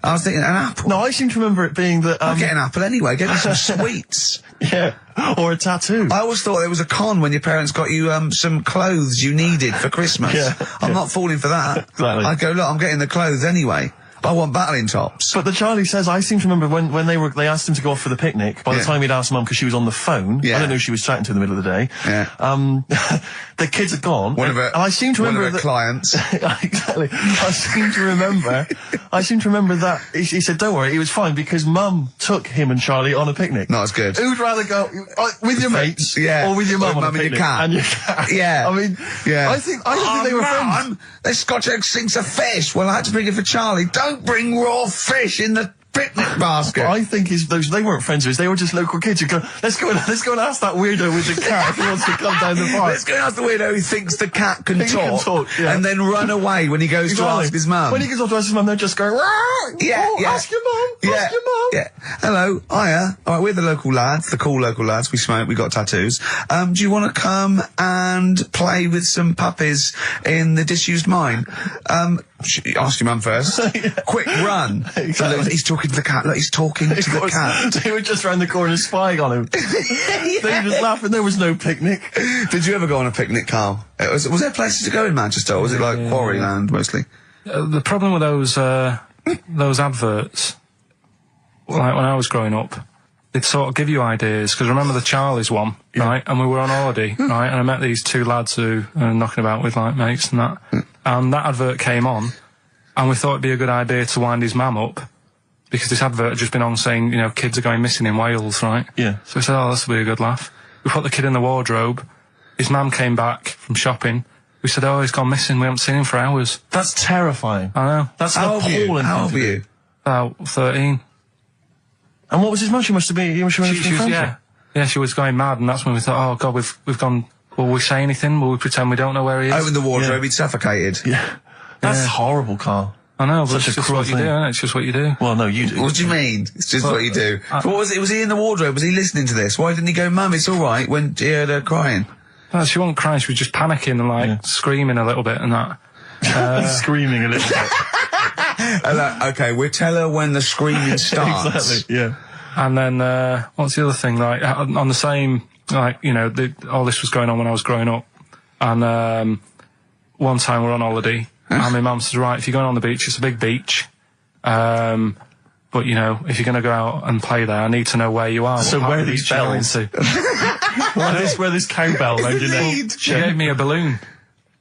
I was thinking, an apple? No, I seem to remember it being that... I'll get an apple anyway, get me some sweets. Yeah, or a tattoo. I always thought there was a con when your parents got you some clothes you needed for Christmas. I'm not falling for that. Exactly. I'd go, look, I'm getting the clothes anyway. I want battling tops. But the Charlie says, I seem to remember when they asked him to go off for the picnic, by the time he'd asked Mum, because she was on the phone, I don't know who she was chatting to in the middle of the day, the kids had gone, and I seem to remember one of her clients. Exactly. I seem to remember that he said, don't worry, it was fine, because Mum took him and Charlie on a picnic. Not as good. Who'd rather go with your mates, or with your mum on a picnic? And your cat. Yeah. I mean, I think they were friends. There's Scotch egg sinks of fish. Well, I had to bring it for Charlie. Don't bring raw fish in the picnic basket. I think they weren't friends of his. They were just local kids who go, let's go and ask that weirdo with the cat if he wants to come down the park. Let's go and ask the weirdo who thinks the cat can talk, and then run away when he goes to ask his mum. When he goes off to ask his mum, they're just going, ask your mum, ask your mum. Yeah. Hello, hiya. All right, we're the local lads, the cool local lads. We smoke, we got tattoos. Do you want to come and play with some puppies in the disused mine? Ask your mum first. Quick, run. Exactly. He's talking to the cat. Look, he's talking to the cat. They were just round the corner spying on him. They were just laughing. There was no picnic. Did you ever go on a picnic, Carl? Was there places to go in Manchester, or was it like Quarryland mostly? The problem with those adverts, like when I was growing up, they'd sort of give you ideas, because remember the Charlie's one, right? And we were on holiday, right? And I met these two lads who are knocking about with like mates and that. And that advert came on, and we thought it'd be a good idea to wind his mum up, because this advert had just been on saying, kids are going missing in Wales, right? Yeah. So we said, this will be a good laugh. We put the kid in the wardrobe. His mum came back from shopping. We said, he's gone missing. We haven't seen him for hours. That's terrifying. I know. That's appalling. How old were you? About 13. And what was his mum? She must have been. Yeah, she was going mad, and that's when we thought, oh God, we've gone. Will we say anything? Will we pretend we don't know where he is? Open the wardrobe, he'd suffocated. Yeah, that's horrible, Carl. I know, but Such it's just what you do, isn't it? It's just what you do. Well, no, you do. What do you mean? It's just what you do. But what was it? Was he in the wardrobe? Was he listening to this? Why didn't he go, Mum, it's all right, when he heard her crying? No, she wasn't crying. She was just panicking and screaming a little bit and that. Screaming a little bit. Okay, we'll tell her when the screaming starts. Exactly. Yeah. And then what's the other thing? Like on the same, all this was going on when I was growing up. And one time we're on holiday, and my mum says, right, if you're going on the beach, it's a big beach. But if you're going to go out and play there, I need to know where you are. So where are these bells? Where this cowbell around your neck? She gave me a balloon.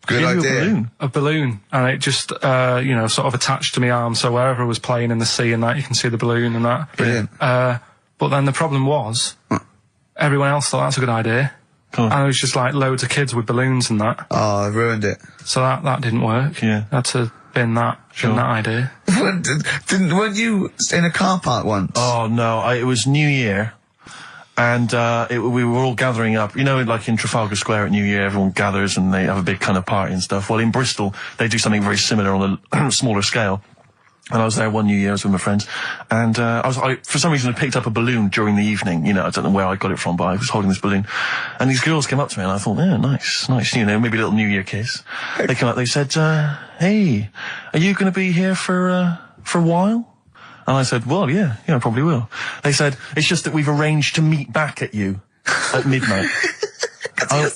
Good idea. A balloon, and it just, sort of attached to my arm, so wherever I was playing in the sea and that, you can see the balloon and that. Brilliant. But then the problem was, everyone else thought that's a good idea. And it was just like loads of kids with balloons and that. Oh, I ruined it. So that didn't work. Yeah. I had to bin that idea. Weren't you in a car park once? Oh, no, it was New Year. And we were all gathering up, like in Trafalgar Square at New Year, everyone gathers and they have a big kind of party and stuff. Well, in Bristol, they do something very similar on a smaller scale. And I was there one New Year, I was with my friends, and I for some reason I picked up a balloon during the evening. I don't know where I got it from, but I was holding this balloon, and these girls came up to me, and I thought, yeah, nice, maybe a little New Year kiss. They came up, they said, hey, are you going to be here for a while? And I said, well, yeah, I probably will. They said, it's just that we've arranged to meet back at you at midnight.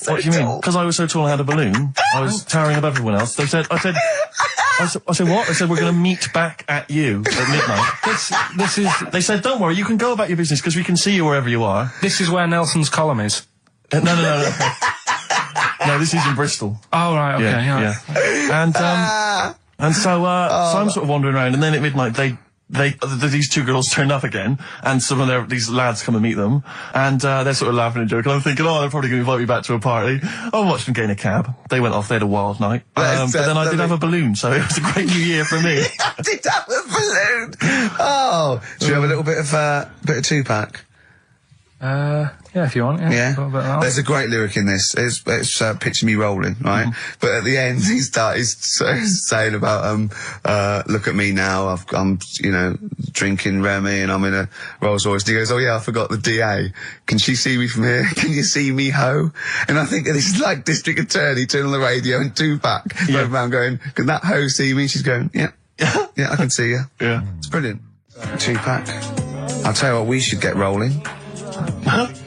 What do you mean? Because I was so tall I had a balloon. I was towering above everyone else. I said, what? They said, we're going to meet back at you at midnight. They said, don't worry, you can go about your business because we can see you wherever you are. This is where Nelson's column is. No. No, this is in Bristol. Oh, right, okay, yeah. And so I'm sort of wandering around, and then at midnight these two girls turn up again, and some of these lads come and meet them, and they're sort of laughing and joking. I'm thinking, they're probably going to invite me back to a party. I watched them get in a cab. They went off. They had a wild night. But then I did have a balloon, so it was a great New Year for me. I did have a balloon. Oh, should we have a little bit of Tupac? Yeah, if you want. Yeah. There's a great lyric in this. It's picture me rolling, right? Mm-hmm. But at the end, he's saying about look at me now. I'm drinking Remy and I'm in a Rolls Royce. And he goes, oh yeah, I forgot the DA. Can she see me from here? Can you see me, ho? And I think this is like District Attorney turning on the radio and Tupac going around going, can that ho see me? She's going, yeah, I can see you. Yeah, it's brilliant. Tupac. I'll tell you what, we should get rolling.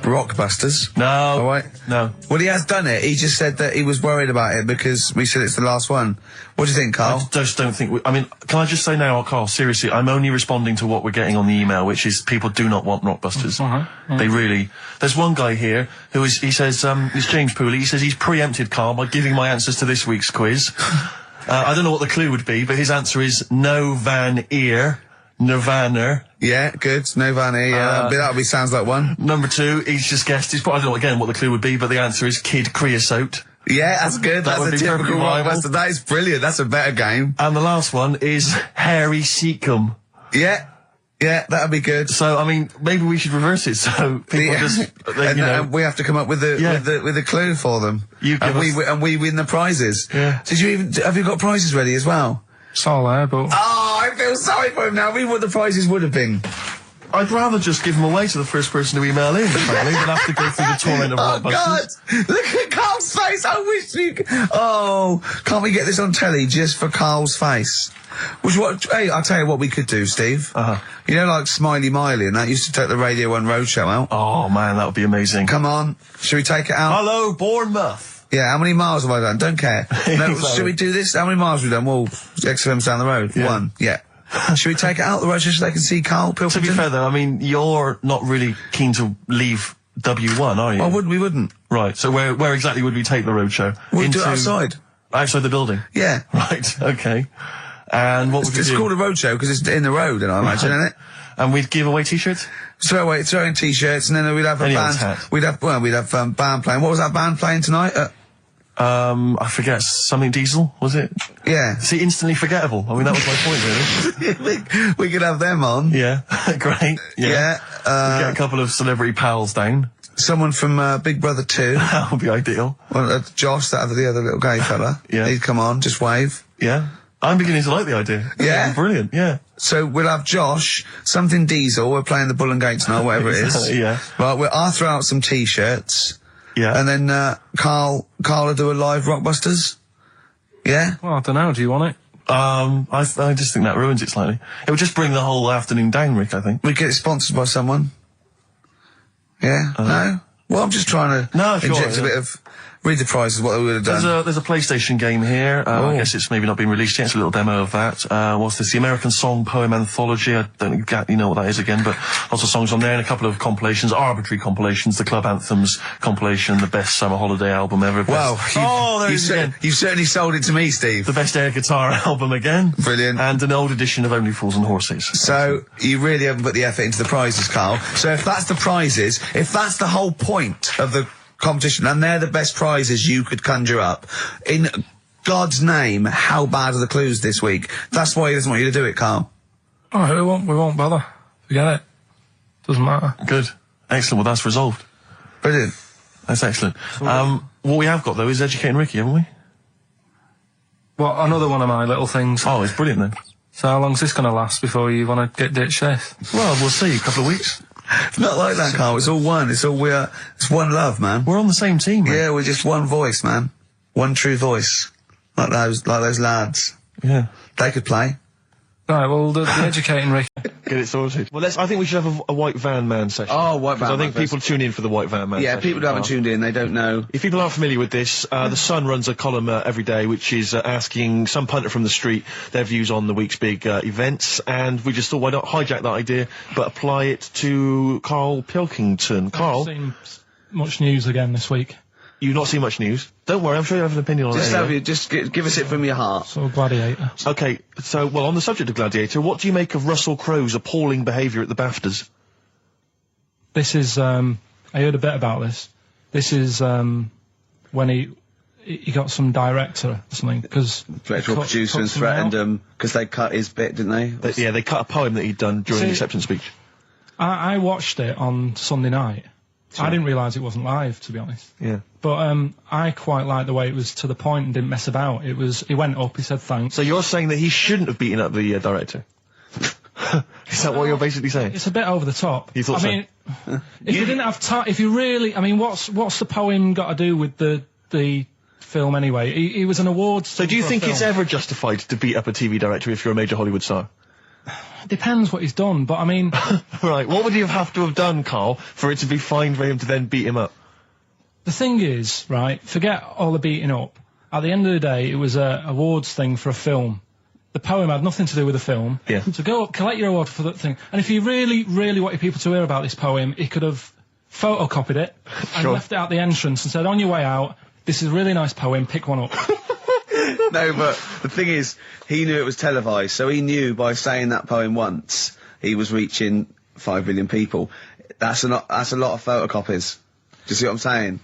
Rockbusters. No. All right. No. Well, he has done it. He just said that he was worried about it because we said it's the last one. What do you think, Carl? I just don't think I mean, can I just say now, Carl, seriously, I'm only responding to what we're getting on the email, which is people do not want Rockbusters. They really... There's one guy here who is, he says, it's James Pooley, he says he's preempted Carl by giving my answers to this week's quiz. I don't know what the clue would be, but his answer is no van ear. Nirvana. Yeah, good. Nirvana, yeah. That'll be sounds like one. Number 2, he's just guessed. I don't know again what the clue would be, but the answer is Kid Creosote. Yeah, that's good. That's a typical Rockbuster. That is brilliant. That's a better game. And the last one is Harry Seacombe. Yeah. Yeah, that'd be good. So, I mean, maybe we should reverse it so people just, and we have to come up with the clue for them. And we win the prizes. Yeah. Have you got prizes ready as well? It's all there, but... Oh, I feel sorry for him now. What the prizes would have been. I'd rather just give them away to the first person to email in, frankly, than have to go through the torrent of Rockbusters. Oh, God! Look at Carl's face! I wish you could... Oh, can't we get this on telly just for Carl's face? Hey, I'll tell you what we could do, Steve. You know, like Smiley Miley and that used to take the Radio 1 Roadshow out? Oh, man, that would be amazing. Come on. Should we take it out? Hello, Bournemouth. Yeah, how many miles have I done? Don't care. No, should we do this? How many miles have we done? Well, XFM's down the road. Yeah. 1. Yeah. Should we take it out the road just so they can see Karl Pilkington? To be fair, though, I mean, you're not really keen to leave W1, are you? Oh, we wouldn't. Right, so where exactly would we take the roadshow? We'd do it outside. Outside the building? Yeah. Right, okay. And what would we do? It's called a roadshow because it's in the road, and I imagine, isn't it? And we'd give away T-shirts? Throw in T-shirts, and then we'd have a band. We'd have band playing. What was that band playing tonight? I forget, something Diesel, was it? Yeah. See, instantly forgettable. I mean, that was my point, really. we could have them on. Yeah, great. Yeah. Get a couple of celebrity pals down. Someone from Big Brother 2. That would be ideal. Well, Josh, the other little gay fella. Yeah. He'd come on, just wave. Yeah. I'm beginning to like the idea. Yeah. Brilliant, yeah. So we'll have Josh, something Diesel, we're playing the Bull and Gates now, whatever it is. Yeah. Right, I'll throw out some T-shirts. Yeah. And then, Karl will do a live Rockbusters. Yeah? Well, I don't know. Do you want it? I just think that ruins it slightly. It would just bring the whole afternoon down, Rick, I think. We get it sponsored by someone. Yeah? No? Well, I'm just trying to inject a bit of... Read the prizes, what they would have done. There's a PlayStation game here. I guess it's maybe not been released yet. It's a little demo of that. What's this? The American Song Poem Anthology. I don't exactly know what that is again, but lots of songs on there and a couple of compilations, arbitrary compilations, the Club Anthems compilation, the best summer holiday album ever. Wow. You've certainly sold it to me, Steve. The best air guitar album again. Brilliant. And an old edition of Only Fools and Horses. So, you really haven't put the effort into the prizes, Karl. So if that's the prizes, if that's the whole point of the competition, and they're the best prizes you could conjure up, in God's name, how bad are the clues this week? That's why he doesn't want you to do it, Karl. Oh, we won't bother. Forget it. Doesn't matter. Good. Excellent. Well, that's resolved. Brilliant. That's excellent. What we have got, though, is Educating Ricky, haven't we? Well, another one of my little things. Oh, it's brilliant, then. So how long's this going to last before you want to get ditched? Well, we'll see. A couple of weeks. It's not like that, Karl. It's all one. It's one love, man. We're on the same team, man. Yeah, we're just one voice, man. One true voice. Like those lads. Yeah. They could play. Right, well, the Educating Ricky. Get it sorted. Well, I think we should have a White Van Man session. Oh, White Van Man. I think people tune in for the White Van Man session. session. People who haven't tuned in, they don't know. If people aren't familiar with this, The Sun runs a column every day which is asking some punter from the street their views on the week's big events, and we just thought, why not hijack that idea, but apply it to Karl Pilkington. Karl? I haven't seen much news again this week. You've not seen much news? Don't worry, I'm sure you have an opinion on it. Just give us it from your heart. So, Gladiator. Okay, so, well, on the subject of Gladiator, what do you make of Russell Crowe's appalling behaviour at the BAFTAs? This is, I heard a bit about this. This is, when he got some director or something, because... Director or producer and threatened him, because they cut his bit, didn't they? Yeah, they cut a poem that he'd done during the acceptance speech. I watched it on Sunday night. Sure. I didn't realise it wasn't live, to be honest. Yeah. But I quite liked the way it was to the point and didn't mess about. He went up, he said thanks. So you're saying that he shouldn't have beaten up the director? Is that what you're basically saying? It's a bit over the top. You thought I mean, if you didn't have time, if you really, I mean, what's the poem got to do with the film anyway? He was an awards. So do you think it's ever justified to beat up a TV director if you're a major Hollywood star? Depends what he's done, but I mean... Right, what would he have to have done, Carl, for it to be fine for him to then beat him up? The thing is, right, forget all the beating up. At the end of the day, it was a awards thing for a film. The poem had nothing to do with the film. Yeah. So go up, collect your award for that thing. And if he really, really wanted people to hear about this poem, he could have photocopied it and left it out the entrance and said, on your way out, this is a really nice poem, pick one up. No, but the thing is, he knew it was televised, so he knew by saying that poem once, he was reaching 5 billion people. That's a lot of photocopies. Do you see what I'm saying?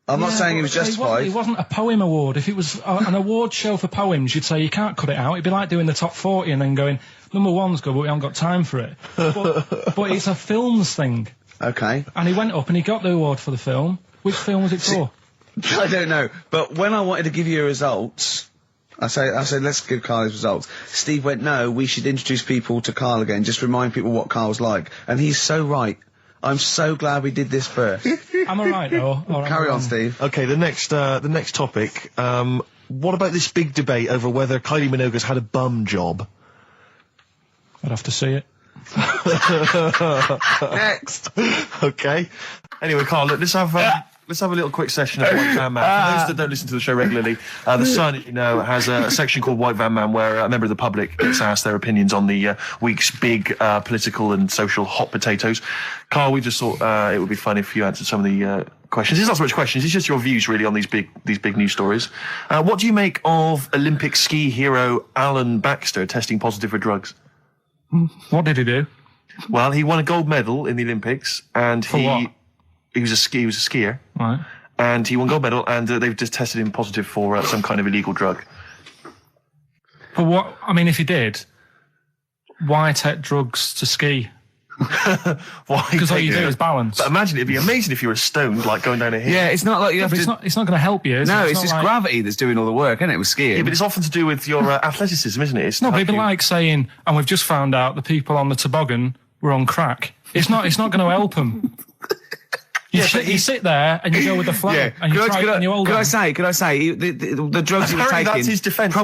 I'm not saying he was justified. It wasn't a poem award. If it was an award show for poems, you'd say you can't cut it out. It'd be like doing the top 40 and then going, number 1's good, but we haven't got time for it. But it's a films thing. Okay. And he went up and he got the award for the film. Which film was it for? I don't know. But when I wanted to give you results, I said, let's give Carl his results. Steve went, no, we should introduce people to Carl again, just remind people what Carl's like. And he's so right. I'm so glad we did this first. Am I right, though? Carry on, Steve. Okay, the next topic. What about this big debate over whether Kylie Minogue's had a bum job? I'd have to see it. Next. Okay. Anyway, Carl, look, let's have a little quick session of White Van Man. For those that don't listen to the show regularly, The Sun, as you know, has a section called White Van Man where a member of the public gets asked their opinions on the week's big political and social hot potatoes. Carl, we just thought it would be fun if you answered some of the questions. It's not so much questions, it's just your views really on these big news stories. What do you make of Olympic ski hero Alan Baxter testing positive for drugs? What did he do? Well, he won a gold medal in the Olympics, and he was a skier. Right. And he won gold medal, and they've just tested him positive for some kind of illegal drug. But what, I mean, if he did, why take drugs to ski? Why? Because all you do is balance. But imagine, it'd be amazing if you were stoned, like going down a hill. Yeah, it's not like you have to... It's not going to help you, is it? No, it's just like... gravity that's doing all the work, isn't it, with skiing? Yeah, but it's often to do with your athleticism, isn't it? No, but it'd be like saying, and we've just found out the people on the toboggan were on crack. It's not going to help them. You sit there and you go with the flow, and you try and you hold on. Could I say, the drugs he was taking... that's his defence,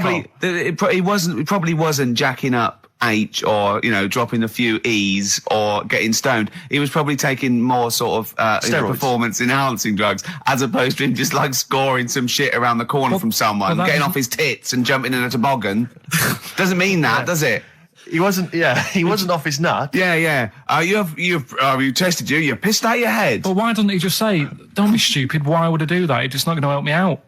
It probably wasn't jacking up H or, dropping a few E's or getting stoned. He was probably taking more sort of performance-enhancing drugs, as opposed to him just, like, scoring some shit around the corner from someone, getting off his tits and jumping in a toboggan. Doesn't mean that, does it? He wasn't off his nut. Yeah. You tested you pissed out your head. But why doesn't he just say, don't be stupid, why would I do that? It's just not going to help me out.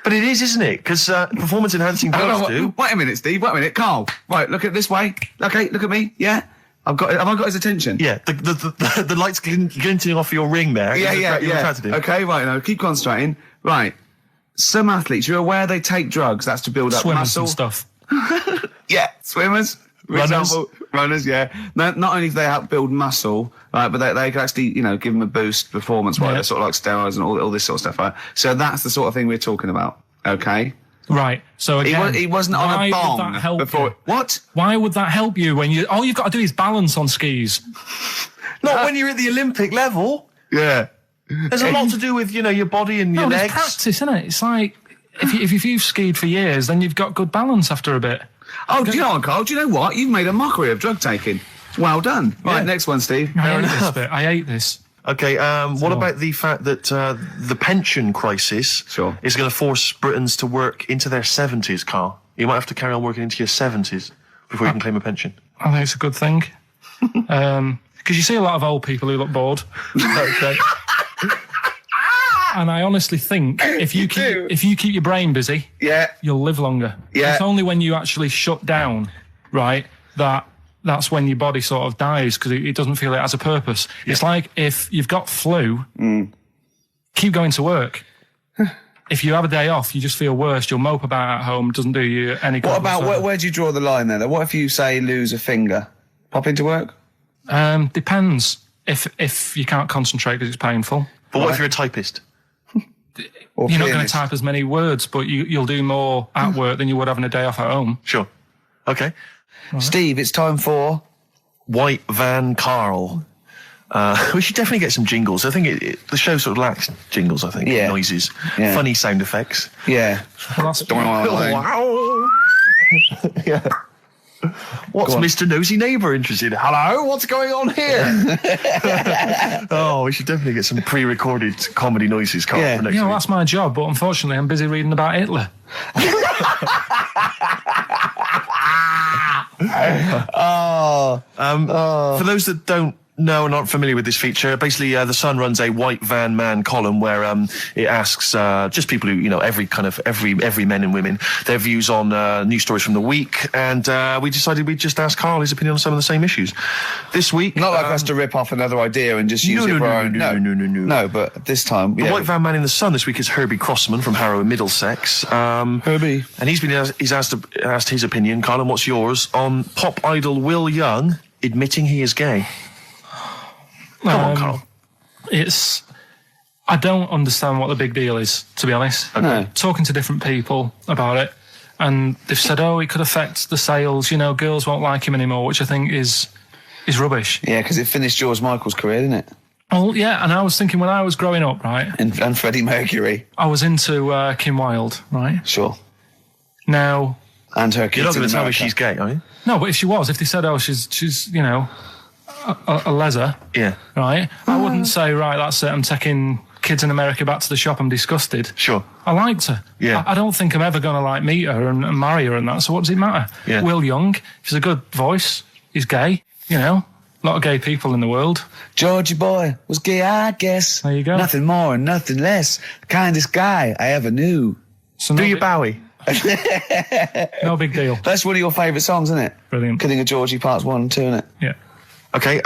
But it is, isn't it? Because performance-enhancing drugs do. Wait a minute, Steve, wait a minute. Carl, right, look at this way. Okay, look at me, yeah? Have I got his attention? Yeah, the light's glinting off your ring there. Yeah. Okay, right, now, keep concentrating. Right, some athletes, you're aware they take drugs, that's to build up muscle. And stuff. Yeah, swimmers. Runners, yeah. Not only do they help build muscle, right, but they can actually, give them a boost performance-wise, yeah. Sort of like steroids and all this sort of stuff, right? So that's the sort of thing we're talking about, okay? Right. So again, he wasn't on a bomb before. What? Why would that help you when all you've got to do is balance on skis? Not when you're at the Olympic level. Yeah. There's a lot to do with, your body and your legs. It's practice, isn't it? It's like, if you've skied for years, then you've got good balance after a bit. Oh, do you know what, Carl? Do you know what? You've made a mockery of drug taking. Well done. Yeah. Right, next one, Steve. I hate this. Okay, what about the fact that the pension crisis is going to force Britons to work into their 70s, Carl? You might have to carry on working into your 70s before you can claim a pension. I think it's a good thing. Because you see a lot of old people who look bored. Okay. And I honestly think if you keep your brain busy, you'll live longer. Yeah. It's only when you actually shut down, right, that's when your body sort of dies because it doesn't feel it has a purpose. Yeah. It's like if you've got flu, keep going to work. If you have a day off, you just feel worse. You'll mope about at home. Doesn't do you any good. What about where do you draw the line there? What if you say lose a finger, pop into work? Depends. If you can't concentrate because it's painful. But what if you're a typist? You're not going to type as many words, but you'll do more at work than you would having a day off at home. Sure. Okay. Right. Steve, it's time for... White Van Carl. We should definitely get some jingles. I think the show sort of lacks jingles, I think. Yeah. Noises. Yeah. Funny sound effects. Yeah. Well, that's... Wow. Yeah. What's Mr. Nosy Neighbour interested in? Hello, what's going on here? Oh, we should definitely get some pre-recorded comedy noises, Carl, for next week. That's my job, but unfortunately I'm busy reading about Hitler. For those that don't know and aren't familiar with this feature, basically The Sun runs a white van man column where it asks just people who, every men and women, their views on news stories from the week, and we decided we'd just ask Carl his opinion on some of the same issues. This week... Not like us to rip off another idea and just use it for our own... No, but this time... The white van man in The Sun this week is Herbie Crossman from Harrow in Middlesex. Herbie. And he's asked his opinion, Carl, and what's yours, on pop idol Will Young admitting he is gay. Come on, Carl. I don't understand what the big deal is, to be honest. Okay. No. Talking to different people about it, and they've said, it could affect the sales, girls won't like him anymore, which I think is rubbish. Yeah, because it finished George Michael's career, didn't it? Oh, yeah, and I was thinking when I was growing up, right? And Freddie Mercury. I was into Kim Wilde, right? Sure. Now... And her kids. You're not going to tell me she's gay, are you? No, but if they said, she's a leather, right? I wouldn't say, right, that's it, I'm taking kids in America back to the shop, I'm disgusted. Sure. I liked her. Yeah. I don't think I'm ever going to, meet her and marry her and that, so what does it matter? Yeah. Will Young, he's a good voice, he's gay, a lot of gay people in the world. Georgie boy was gay, I guess. There you go. Nothing more and nothing less. The kindest guy I ever knew. So Do you Bowie? No big deal. That's one of your favourite songs, isn't it? Brilliant. Kidding of Georgie Parts 1 and 2, isn't it? Yeah. Okay,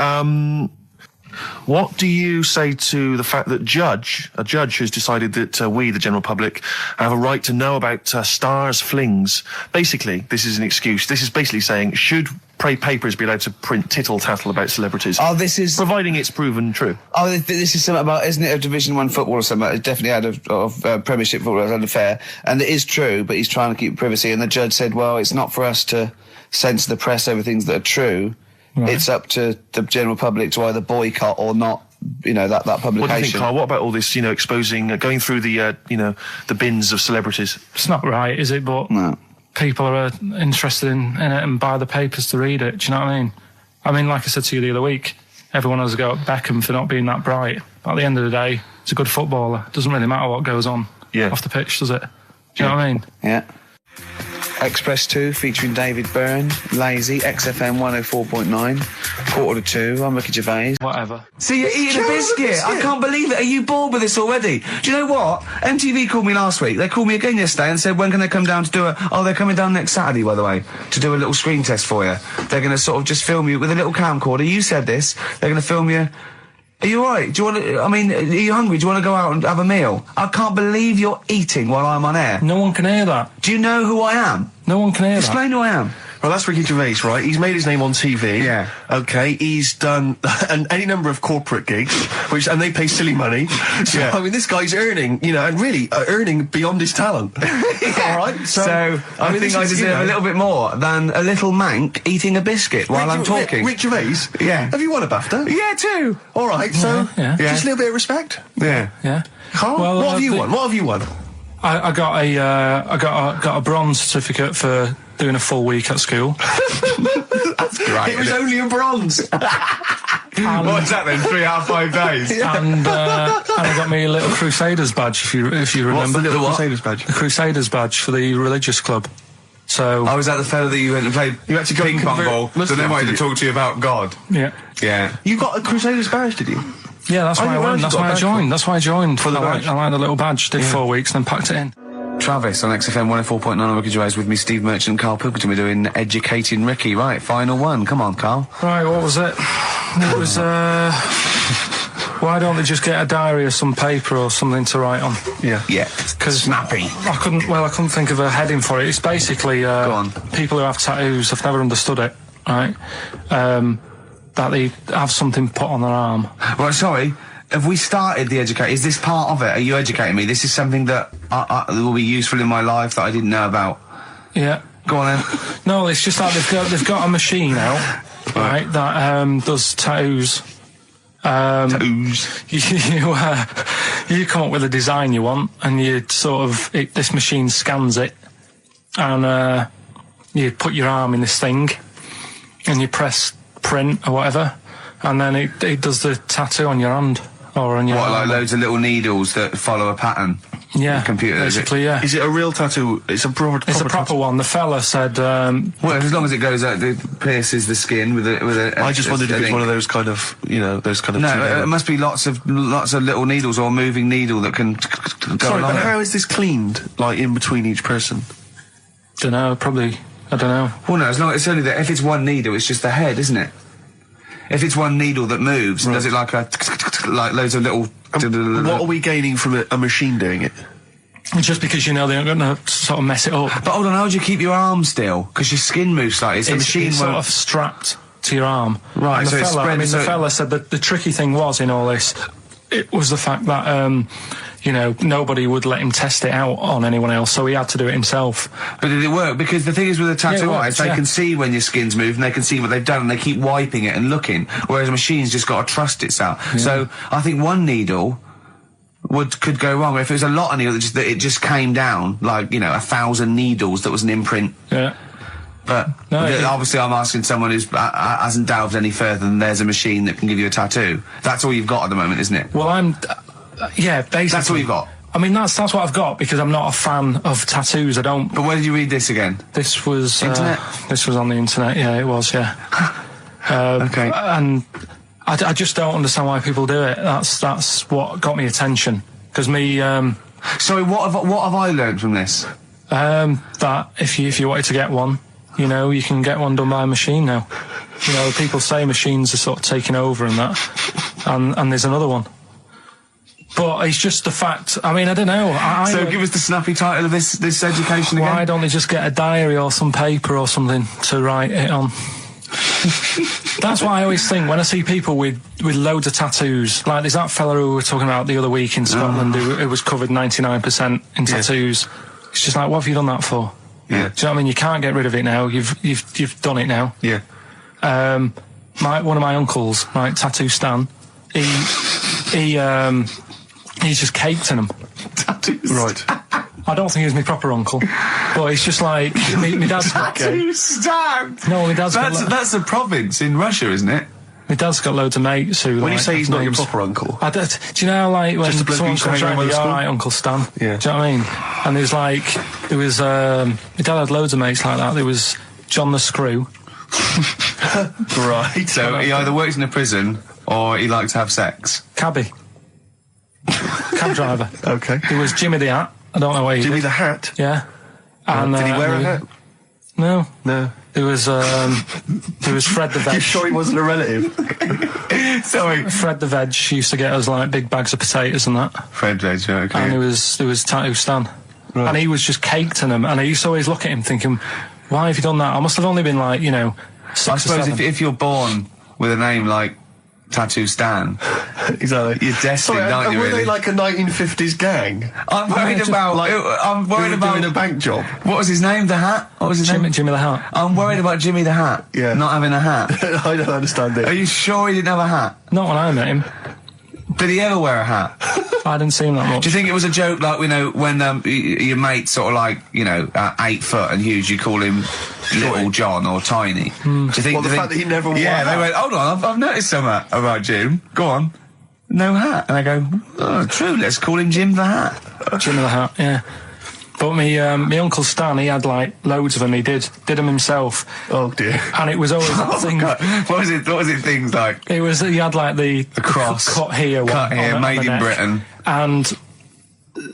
what do you say to the fact that a judge has decided that we, the general public, have a right to know about stars' flings? Basically, this is an excuse. This is basically saying, should papers be allowed to print tittle-tattle about celebrities? Oh, this is... Providing it's proven true. Oh, this is something about, isn't it, a Division 1 football or something? It definitely had Premiership football, had an affair. And it is true, but he's trying to keep privacy. And the judge said, well, it's not for us to censor the press over things that are true. Right. It's up to the general public to either boycott or not, that publication. What do you think, Carl? What about all this, exposing, going through the, the bins of celebrities? It's not right, is it? But no. People are interested in it and buy the papers to read it. Do you know what I mean? I mean, like I said to you the other week, everyone has a go at Beckham for not being that bright. But at the end of the day, he's a good footballer. It doesn't really matter what goes on off the pitch, does it? Do you know what I mean? Yeah. Express 2 featuring David Byrne, Lazy, XFM 104.9, 1:45. I'm Ricky Gervais. Whatever. See, you're eating a biscuit. I can't believe it. Are you bored with this already? Do you know what? MTV called me last week. They called me again yesterday and said, when can they come down to do they're coming down next Saturday, by the way, to do a little screen test for you. They're going to sort of just film you with a little camcorder. You said this. They're going to film you. Are you alright? Do you want to, are you hungry? Do you want to go out and have a meal? I can't believe you're eating while I'm on air. No one can hear that. Do you know who I am? No one can hear that. Explain who I am. Well, that's Ricky Gervais, right? He's made his name on TV. Yeah. Okay, he's done any number of corporate gigs, and they pay silly money. So, I mean, this guy's earning, and really earning beyond his talent. All right? So I think I deserve a little bit more than a little mank eating a biscuit while I'm talking. Rick Gervais? Yeah. Have you won a BAFTA? Yeah, too. All right, so yeah. Just a little bit of respect. Yeah. Yeah. Carl, well, what have you won? What have you won? I got a bronze certificate for doing a full week at school. That's great. It was only a bronze. What's that then? 3 out of 5 days. And I got me a little Crusaders badge, if you remember. What's the little what? Crusaders badge? The Crusaders badge for the religious club. So was that the fella that you went and played you had to go ping pong ball? So then wanted to talk to you about God. Yeah. Yeah. You got a Crusaders badge, did you? Yeah, that's why I went. That's why I joined. That's why I joined. For the badge. I like the little badge. Did 4 weeks and then packed it in. Travis on XFM 104.9 on Ricky Gervais with me, Steve Merchant and Karl Pilkington. We're doing Educating Ricky. Right, final one. Come on, Karl. Right, what was it? It was, why don't they just get a diary or some paper or something to write on? Yeah. Because snappy. I couldn't think of a heading for it. It's basically, Go on. people who have tattoos, I've never understood it, right? That they have something put on their arm. Right, sorry. Have we started the educate? Is this part of it? Are you educating me? This is something that will be useful in my life that I didn't know about. Yeah. Go on then. No, it's just that they've got a machine out, right, that does tattoos. Tattoos. You come up with a design you want, and you sort of this machine scans it, and you put your arm in this thing, and you press print or whatever, and then it does the tattoo on your hand or on your arm. Like loads of little needles that follow a pattern? Yeah, the computer, basically, yeah. Is it a real tattoo? It's a proper proper one. The fella said... well, as long as it goes out, it pierces the skin with a I just wondered if it's one of those kind of, those kind of... No, it must be lots of little needles or a moving needle that can go Sorry, along but it. how is this cleaned, like, in between each person? Dunno, probably... I don't know. Well, no, as long it's only that if it's one needle, it's just the head, isn't it? If it's one needle that moves, and does it like loads of little... What are we gaining from a machine doing it? Just because they're not going to sort of mess it up. But hold on, how do you keep your arm still? Because your skin moves slightly. So the machine it's won't... sort of strapped to your arm. Right, and so it's spread... the fella said that the tricky thing was in all this, it was the fact that, nobody would let him test it out on anyone else, so he had to do it himself. But did it work? Because the thing is with a tattoo artist, they can see when your skin's moved and they can see what they've done and they keep wiping it and looking, whereas a machine's just got to trust itself. Yeah. So I think one needle could go wrong. If it was a lot of needles, that it just came down, like, 1,000 needles that was an imprint. Yeah. But obviously I'm asking someone who hasn't delved any further than there's a machine that can give you a tattoo. That's all you've got at the moment, isn't it? Well, yeah, basically. That's all you've got? I mean, that's what I've got, because I'm not a fan of tattoos. I don't... But where did you read this again? This was... Internet? This was on the internet, yeah, it was, yeah. Okay. And I just don't understand why people do it. That's what got me attention. Because me... Sorry, what have I learned from this? That if you wanted to get one, you can get one done by a machine now. People say machines are sort of taking over and that, and there's another one. But it's just the fact. I mean, I don't know. So give us the snappy title of this education again. Why don't they just get a diary or some paper or something to write it on? That's what I always think when I see people with loads of tattoos. Like there's that fella who we were talking about the other week in Scotland who was covered 99% in tattoos. It's just like, what have you done that for? Yeah. Do you know what I mean? You can't get rid of it now. You've done it now. Yeah. One of my uncles, like Tattoo Stan, he's just caked in them. Tattoos. Right. I don't think he's my proper uncle, but it's just like my dad's got... Tattoo Stan! No, my dad's got... That's a province in Russia, isn't it? My dad's got loads of mates who... When you say he's not your proper uncle... do you know, like, when someone comes around with, all right, Uncle Stan? Yeah. Do you know what I mean? And there was, my dad had loads of mates like that. There was John the Screw. Right. So he either works in a prison or he likes to have sex. Cabbie. Cab driver. Okay. There was Jimmy the Hat. I don't know what he Jimmy did. the Hat? Yeah. And, did he wear a hat? No. No. There was Fred the Veg. You sure he wasn't a relative? Sorry. Fred the Veg used to get us like big bags of potatoes and that. Fred Veg, okay. And there was Tattoo Stan. Right. And he was just caked in them. And I used to always look at him thinking, why have you done that? I must have only been like, 6 I or suppose 7. if you're born with a name like Tattoo Stan, exactly. you're destined, aren't you, were really? they like a 1950s gang? I'm worried about... I'm worried about... doing a bank job. What was his name, the Hat? What was his name? Jimmy the Hat. I'm worried about Jimmy the Hat. Yeah. Not having a hat. I don't understand it. Are you sure he didn't have a hat? Not when I met him. Did he ever wear a hat? I didn't see him that much. Do you think it was a joke, like, when your mate's sort of like, 8 foot and huge, you call him Little John or Tiny? Do you think... the fact that he never wore a Yeah, hat. they went, hold on, I've noticed something about Jim. Go on. No hat. And I go, oh, true, let's call him Jim the Hat. Jimmy the Hat, yeah. But my Uncle Stan, he had like loads of them. He did them himself. Oh dear. And it was always that thing. God. What was it things like? He had like the cross. cut here, made in Britain. And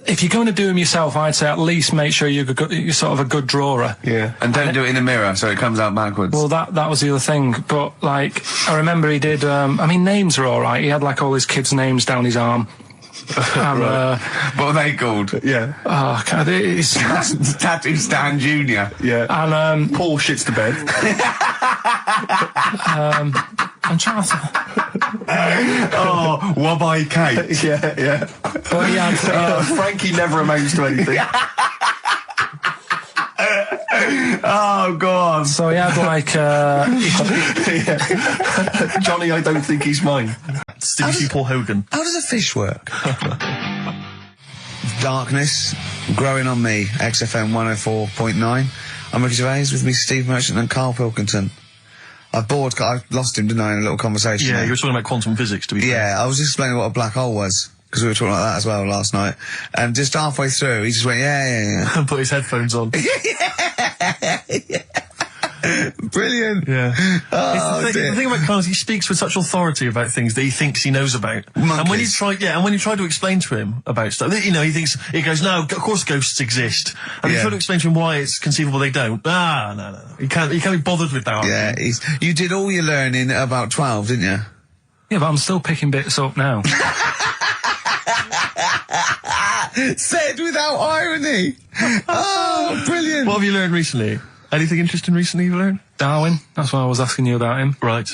if you're going to do them yourself, I'd say at least make sure you're sort of a good drawer. Yeah. And don't do it in a mirror so it comes out backwards. Well, that was the other thing. But like, I remember he did. Names are all right. He had like all his kids' names down his arm. And, what are they called? Yeah. Oh, God, it's Tattoo Stan Jr. Yeah. And Paul shits to bed. I'm trying to. Oh, Wabbai Kate. Yeah. But he had, Frankie never amounts to anything. Oh, God. So he had like. Johnny, I don't think he's mine. Did you see Paul Hogan? How does a fish work? Darkness growing on me. XFM 104.9. I'm Ricky Gervais, with me Steve Merchant and Karl Pilkington. I lost him, didn't I, in a little conversation. Yeah, you were talking about quantum physics, to be fair. Yeah, I was explaining what a black hole was, because we were talking like that as well last night. And just halfway through, he just went, yeah. And put his headphones on. Yeah. Brilliant. Yeah. Oh, the thing about Karl is he speaks with such authority about things that he thinks he knows about. Monkeys. And when you try to explain to him about stuff, he goes, no, of course ghosts exist. And you try to explain to him why it's conceivable they don't. No. He can't be bothered with that. Yeah, you did all your learning at about 12, didn't you? Yeah, but I'm still picking bits up now. Said without irony. Oh, brilliant. What have you learned recently? Anything interesting recently you've learned? Darwin, that's why I was asking you about him. Right.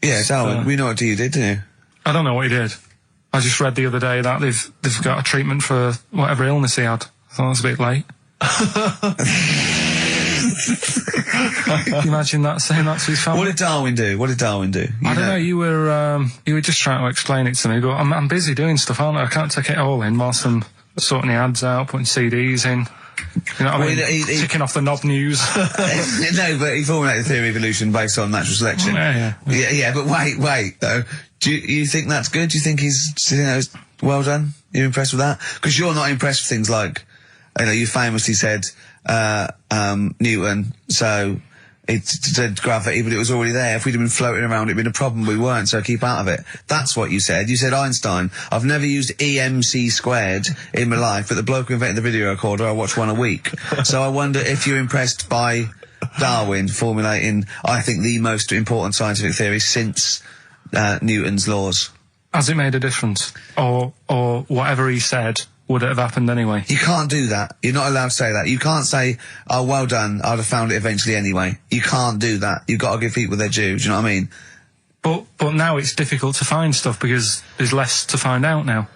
Yeah, Darwin, we know what you did, didn't you? I don't know what he did. I just read the other day that they've got a treatment for whatever illness he had. I thought it was a bit late. Can you imagine that, saying that to his family? What did Darwin do? I don't know, you were just trying to explain it to me, but I'm busy doing stuff, aren't I? I can't take it all in whilst I'm sorting the ads out, putting CDs in. You know what I mean? Ticking off the knob news. No, but he formulated the theory of evolution based on natural selection. Yeah, but wait, though. Do you think that's good? Do you think he's well done? You're impressed with that? Because you're not impressed with things like, you famously said, Newton, so it said gravity, but it was already there. If we'd have been floating around, it'd been a problem. We weren't, so keep out of it. That's what you said. You said Einstein. I've never used EMC squared in my life, but the bloke who invented the video recorder, I watch one a week. So I wonder if you're impressed by Darwin formulating, I think, the most important scientific theory since Newton's laws. Has it made a difference? Or whatever he said, would it have happened anyway? You can't do that. You're not allowed to say that. You can't say, oh, well done, I'd have found it eventually anyway. You can't do that. You've got to give people their due, do you know what I mean? But now it's difficult to find stuff because there's less to find out now.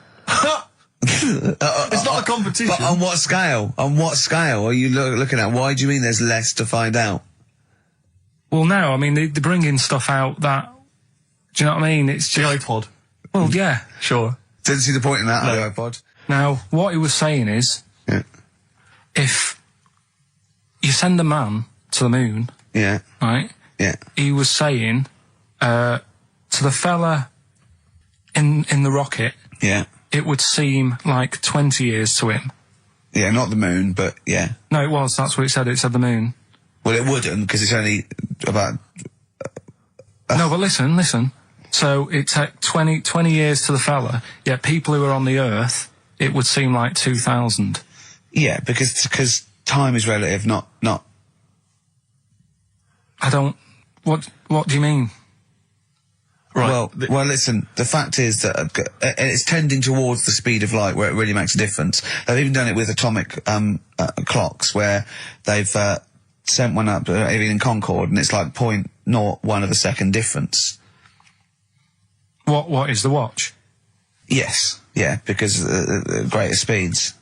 It's not a competition. But on what scale? On what scale are you looking at? Why do you mean there's less to find out? Well, now, I mean, they're bringing stuff out that... Do you know what I mean? It's just... The iPod. Well, yeah. Sure. Didn't see the point in that, the iPod. Now, what he was saying is, if you send a man to the moon, right? Yeah. He was saying to the fella in the rocket, it would seem like 20 years to him. Yeah, not the moon, but yeah. No, it was. That's what it said. It said the moon. Well, it wouldn't, because it's only about... No, but listen. So it took 20 years to the fella, yet people who are on the Earth, it would seem like 2000. Yeah, because time is relative, not... I don't... What do you mean? Right. Well, listen, the fact is that it's tending towards the speed of light where it really makes a difference. They've even done it with atomic clocks, where they've sent one up, even in Concorde, and it's like 0.01 of a second difference. What is the watch? Yes, yeah, because greater speeds.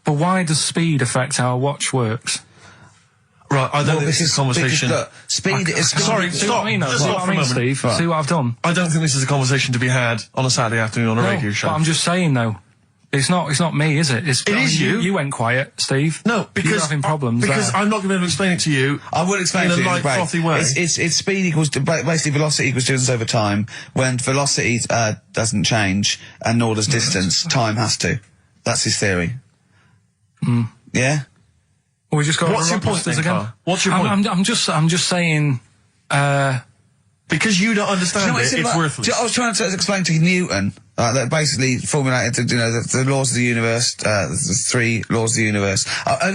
But why does speed affect how a watch works? Right, I don't think this is a conversation... Look, speed is... Sorry, stop. Stop for a moment, Steve. Right. See what I've done? I don't think this is a conversation to be had on a Saturday afternoon on a radio show. But I'm just saying, though. It's not me, is it? It is you. You went quiet, Steve. No, because... You're having problems Because I'm not going to be able to explain it to you. I will explain it to you in a light, frothy way. It's speed equals... Basically, velocity equals distance over time. When velocity doesn't change, and nor does distance, time has to. That's his theory. Yeah? Well, we just got... What's your point then, Karl? What's your point? I'm just saying... Because you don't understand it's worthless. I was trying to explain to Newton that basically formulated, the laws of the universe, the 3 laws of the universe.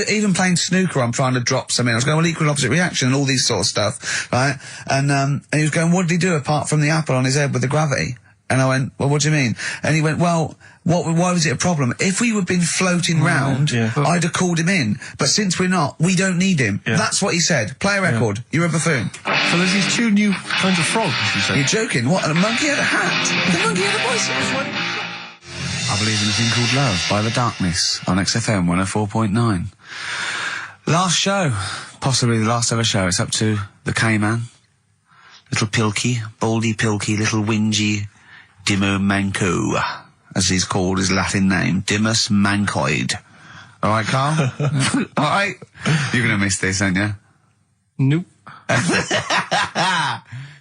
Even playing snooker, I'm trying to drop something. I was going, well, equal and opposite reaction and all these sort of stuff, right? And he was going, what did he do apart from the apple on his head with the gravity? And I went, well, what do you mean? And he went, well, why was it a problem? If we had been floating round, I'd have called him in. But since we're not, we don't need him. Yeah. That's what he said. Play a record. Yeah. You're a buffoon. So there's these 2 new kinds of frogs, you said? You're joking. What? A monkey had a hat? The monkey had a bicycle. I Believe in a Thing Called Love by The Darkness on XFM 104.9. Last show. Possibly the last ever show. It's up to the K-Man. Little Pilky. Baldy Pilky. Little whingy Dimmu Manco, as he's called his Latin name, Dimmus Mancoid. All right, Carl? All right? You're going to miss this, aren't you? Nope.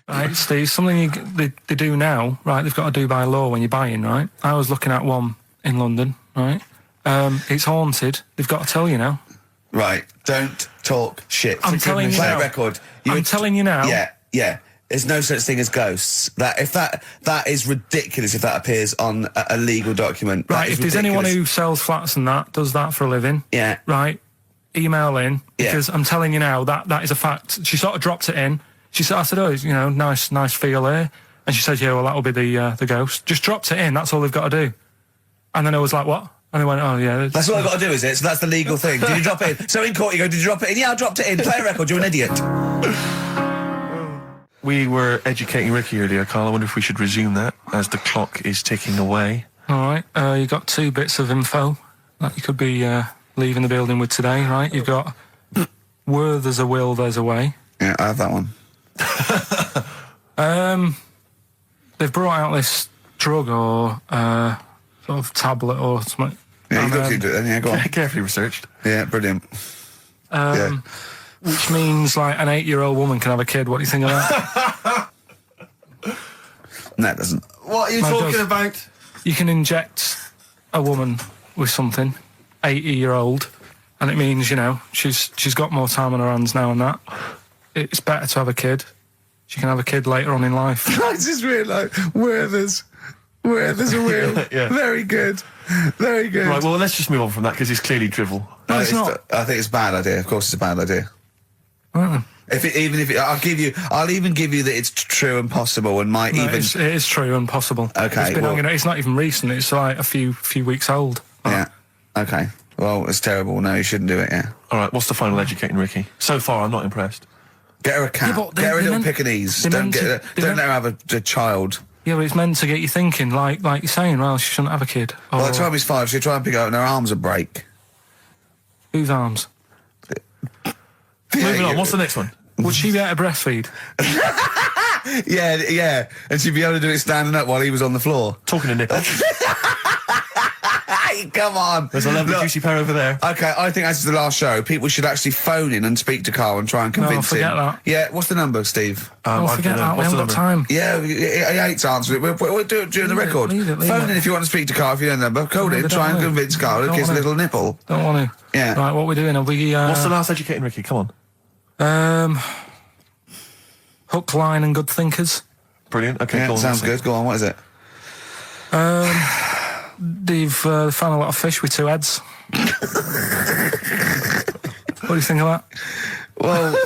Right, Steve, something they do now, right, they've got to do by law when you're buying, right? I was looking at one in London, right? It's haunted. They've got to tell you now. Right, don't talk shit. I'm telling you now. Play a record. I'm telling you now. Yeah. There's no such thing as ghosts. That is ridiculous if that appears on a legal document. Right, if there's anyone who sells flats and does that for a living. Yeah. Right, email in, because I'm telling you now, that is a fact. She sort of dropped it in. I said, oh, nice feel here. And she said, yeah, well, that'll be the ghost. Just dropped it in, that's all they've got to do. And then I was like, what? And they went, oh, yeah. That's all I've got to do, is it? So that's the legal thing. Did you drop it in? So in court you go, did you drop it in? Yeah, I dropped it in. Play a record, you're an idiot. We were educating Ricky earlier, Carl. I wonder if we should resume that as the clock is ticking away. All right. You got 2 bits of info that you could be leaving the building with today, right? You've got where there's a will, there's a way. Yeah, I have that one. They've brought out this drug or sort of tablet or something. Yeah, you've got to do it then. Yeah, go on. Carefully researched. Yeah, brilliant. Which means, like, an 8-year-old woman can have a kid. What do you think of that? No, it doesn't. What are you talking about? You can inject a woman with something, 80-year-old, and it means, she's got more time on her hands now and that. It's better to have a kid. She can have a kid later on in life. I just realised, where there's a will. Yeah. Very good. Very good. Right, well, let's just move on from that, because it's clearly drivel. No, it's not. I think it's a bad idea. Of course it's a bad idea. Right. I'll even give you that it's true and possible, and it is true and possible. Okay, it's not even recent. It's like a few weeks old. Yeah. Okay. Well, it's terrible. No, you shouldn't do it. Yeah. All right. What's the final educating Ricky? So far, I'm not impressed. Get her a cat. Yeah, get her a little Pekingese. Don't let her have a child. Yeah, but it's meant to get you thinking, like you're saying. Well, she shouldn't have a kid. By the time he's 5, she'll try and pick it up, and her arms will break. Whose arms? Moving on. What's the next one? Would she be able to breastfeed? Yeah. And she'd be able to do it standing up while he was on the floor. Talking to Nick. Come on. There's a lovely juicy pair over there. Okay, I think that's the last show. People should actually phone in and speak to Carl and try and convince him. Forget that. Yeah, what's the number, Steve? Forget that. We haven't got time. Yeah, he hates answering it. We'll do it during the record. Phone in if you want to speak to Carl, if you know the number. Call in, try and convince Carl to kiss a little nipple. Don't want to. Yeah. Right, what are we doing? Are we... What's the last educating Ricky? Come on. Hook, line and good thinkers. Brilliant. Okay, yeah, go on. Sounds good. Go on, what is it? They've found a lot of fish with 2 heads. What do you think of that? Well,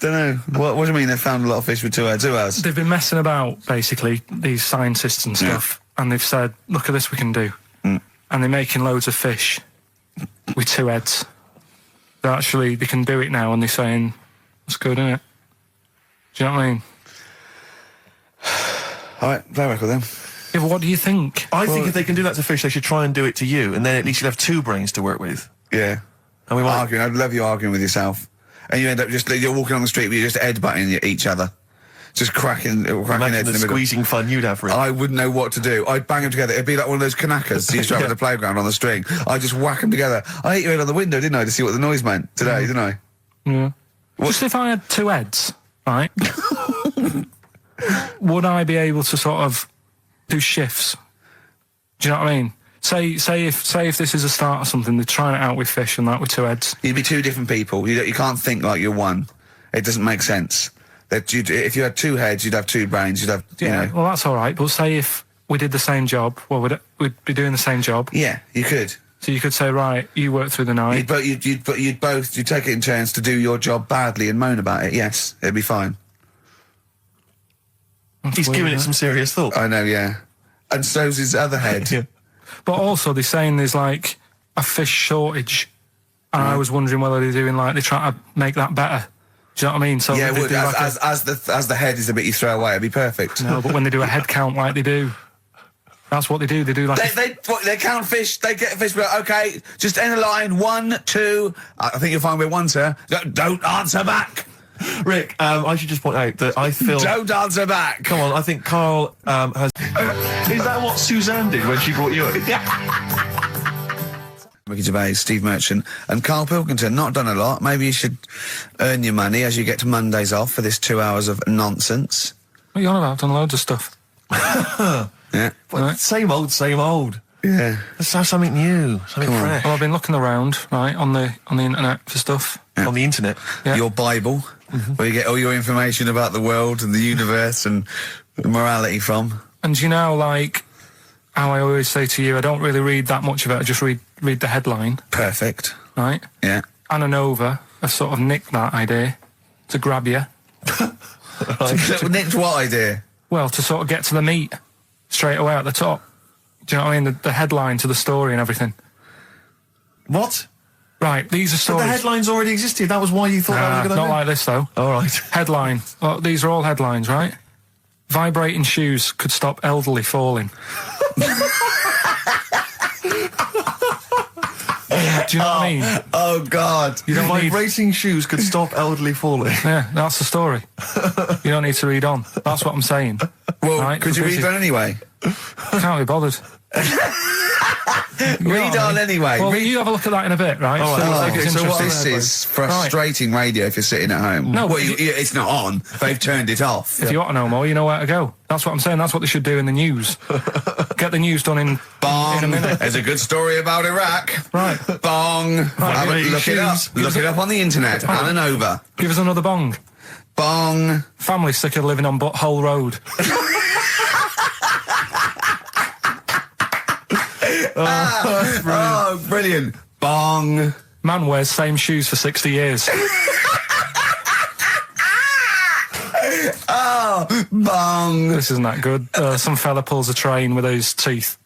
don't know. What do you mean they found a lot of fish with 2 heads? Who has? They've been messing about, basically, these scientists and stuff, and they've said, look at this we can do. And they're making loads of fish with 2 heads. So actually, they can do it now, and they're saying, that's good, isn't it? Do you know what I mean? All right, play a record then. Yeah, but what do you think? I think if they can do that to fish, they should try and do it to you, and then at least you'll have 2 brains to work with. Yeah. And we might... Arguing. I'd love you arguing with yourself. And you end up you're walking on the street, but you're just headbutting each other. Just cracking heads in the middle. Squeezing fun you'd have for it. I wouldn't know what to do. I'd bang them together. It'd be like one of those knackers you used to have at the playground on the string. I'd just whack them together. I hit you in on the window, didn't I, to see what the noise meant today, didn't I? Yeah. Just if I had 2 heads, right, would I be able to sort of do shifts? Do you know what I mean? Say if this is a start or something, they're trying it out with fish and that with 2 heads. You'd be 2 different people. You can't think like you're one. It doesn't make sense. If you had 2 heads, you'd have 2 brains. You'd have, you know. Well, that's all right. But say if we did the same job, well, we'd be doing the same job. Yeah, you could. So you could say, right, you work through the night. You'd take it in turns to do your job badly and moan about it. Yes, it'd be fine. He's giving it some serious thought. I know, yeah. And so's his other head. Yeah. But also, they're saying there's, like, a fish shortage. And I was wondering whether they're trying to make that better. Do you know what I mean? So yeah, it would. As the head is the bit you throw away, it'd be perfect. No, but when they do a head count like they do, that's what they do. They do like... They count fish, they get fish, but okay, just end a line, 1, 2... I think you'll find we're 1, sir. Don't answer back! Rick, I should just point out that I feel... Don't answer back! Come on, I think Carl has... Is that what Suzanne did when she brought you in? Ricky Gervais, Steve Merchant, and Karl Pilkington. Not done a lot. Maybe you should earn your money as you get to Mondays off for this 2 hours of nonsense. What are you on about? I've done loads of stuff. Yeah. Right. Same old, same old. Yeah. Let's have something new, something fresh. Well, I've been looking around, right, on the internet for stuff. Yeah. On the internet? Yeah. Your Bible, where you get all your information about the world and the universe and morality from. And you know, like, how I always say to you, I don't really read that much of it, I just read the headline. Perfect. Right? Yeah. Anna Nova have sort of nicked that idea to grab you. Nicked what idea? Well, to sort of get to the meat straight away at the top. Do you know what I mean? The headline to the story and everything. What? Right, these are But stories. the headlines already existed. That was why you thought that was a good not idea? like this, though. All right. Headline. Well, these are all headlines, right? Vibrating shoes could stop elderly falling. Do you know what I mean? Oh, God. You don't need... Vibrating shoes could stop elderly falling. Yeah, that's the story. You don't need to read on. That's what I'm saying. Well, right? could you read on anyway? Can't be bothered. Read on anyway. Well, you have a look at that in a bit, right? All right. Okay, so interesting. this is frustrating radio if you're sitting at home. No, well, but it's not on. They've turned it off. If you want to know more, you know where to go. That's what I'm saying. That's what they should do in the news. Get the news done in a minute. There's a good story about Iraq. Right. Bong. Look it up. Look it up on the internet. Anna Nova. Give us another bong. Bong. Family sick of living on Butthole Road. Oh, brilliant. Bong. Man wears same shoes for 60 years. Oh, bong. This isn't that good. Some fella pulls a train with his teeth.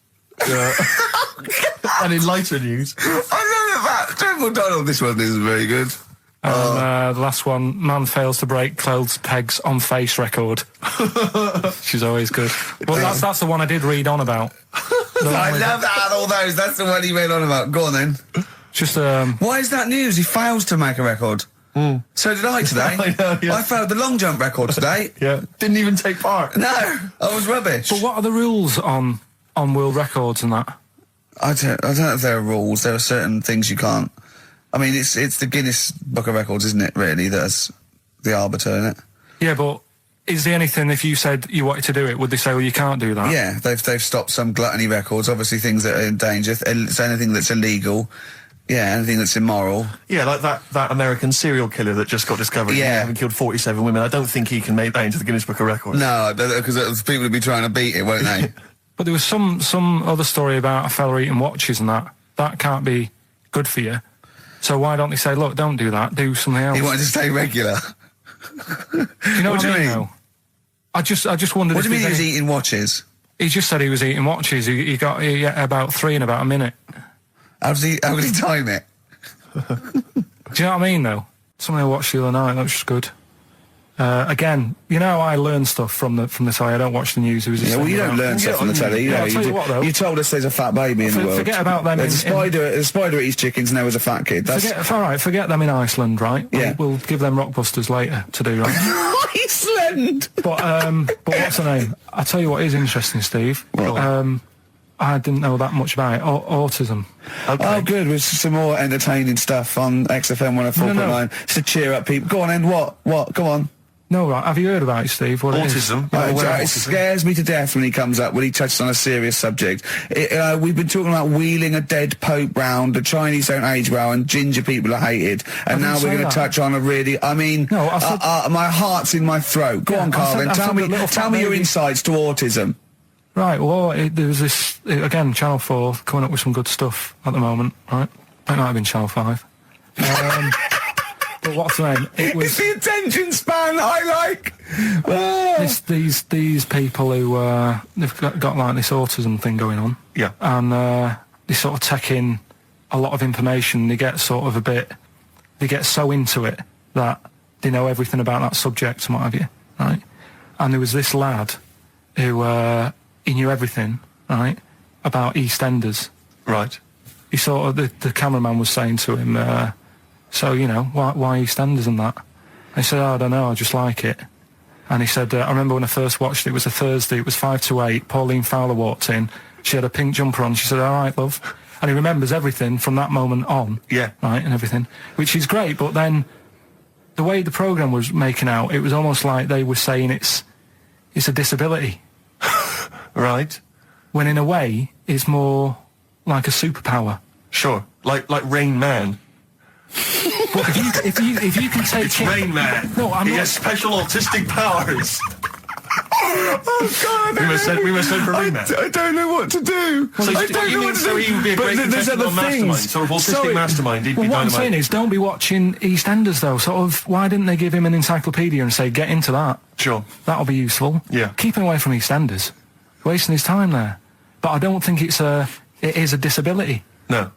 And in lighter news. I love that. General Donald, this one isn't very good. And the last one, man fails to break clothes pegs on face record. She's always good. Well, that's the one I did read on about. I love that out of all those. That's the one he read on about. Go on then. Just Why is that news? He fails to make a record. So did I today. I know, yeah. I failed the long jump record today. Yeah. Didn't even take part. No, I was rubbish. But what are the rules on world records and that? I don't know if there are rules. There are certain things you can't. I mean, it's the Guinness Book of Records, isn't it? Really, that's the arbiter, isn't it? Yeah, but is there anything, if you said you wanted to do it, would they say, well, you can't do that? Yeah, they've stopped some gluttony records. Obviously, things that are in danger. It's anything that's illegal. Yeah, anything that's immoral. Yeah, like that American serial killer that just got discovered. Yeah. Having killed 47 women. I don't think he can make that into the Guinness Book of Records. No, because people would be trying to beat it, won't they? But there was some other story about a fella eating watches and that. That can't be good for you. So why don't they say, look, don't do that, do something else? He wanted to stay regular. Do you know what do you mean? Though? I just wondered. What do you mean he was any... eating watches? He just said he was eating watches. He got about 3 in about a minute. How did he time it? Do you know what I mean, though? Something I watched the other night, that was just good. Again, you know, I learn stuff from the telly. I don't watch the news. Yeah, well, you don't learn stuff from the telly. You know, I'll tell you what, though. You told us there's a fat baby in the world. Forget about them. There's a spider eats chickens, and there was a fat kid. Forget them in Iceland, right? Yeah. We'll give them Rockbusters later to do, right? Iceland! But what's the name? I tell you what is interesting, Steve. I didn't know that much about it. Autism. Okay. Oh, good. With some more entertaining stuff on XFM 104.9 to cheer up people. Go on, then. What? Go on. No, right. Have you heard about it, Steve? What autism. It scares me to death when he comes up, when he touches on a serious subject. We've been talking about wheeling a dead pope round, the Chinese don't age well, and ginger people are hated. And now we're going to touch on a really, I mean, my heart's in my throat. Go on, Carl, then. Tell me your insights to autism. Right, well, there was this, again, Channel 4 coming up with some good stuff at the moment, right? It might have been Channel 5. But what's the name? It's the attention span I like! These people who, they've got like this autism thing going on. Yeah. And they sort of take in a lot of information. They get sort of they get so into it that they know everything about that subject and what have you, right? And there was this lad who, he knew everything, right, about EastEnders. Right. He sort of, the cameraman was saying to him, so, you know, why EastEnders and that? And he said, I don't know, I just like it. And he said, I remember when I first watched it was a Thursday, it was 7:55, Pauline Fowler walked in, she had a pink jumper on, she said, all right, love. and he remembers everything from that moment on. Yeah. Right, and everything, which is great. But then, the way the programme was making out, it was almost like they were saying it's a disability. Right. When in a way, it's more like a superpower. Sure. Like Rain Man. But if you can take it's Rain Man. No, he has special autistic powers. Oh God! We must send for Rain Man. I don't know what to do. So I don't know what to do. So he would be a great contestant mastermind. So an autistic mastermind, he'd be what dynamite. I'm saying is, don't be watching EastEnders though. Sort of, why didn't they give him an encyclopedia and say, get into that? Sure. That'll be useful. Yeah. Keep him away from EastEnders. Wasting his time there. But I don't think it is a disability. No.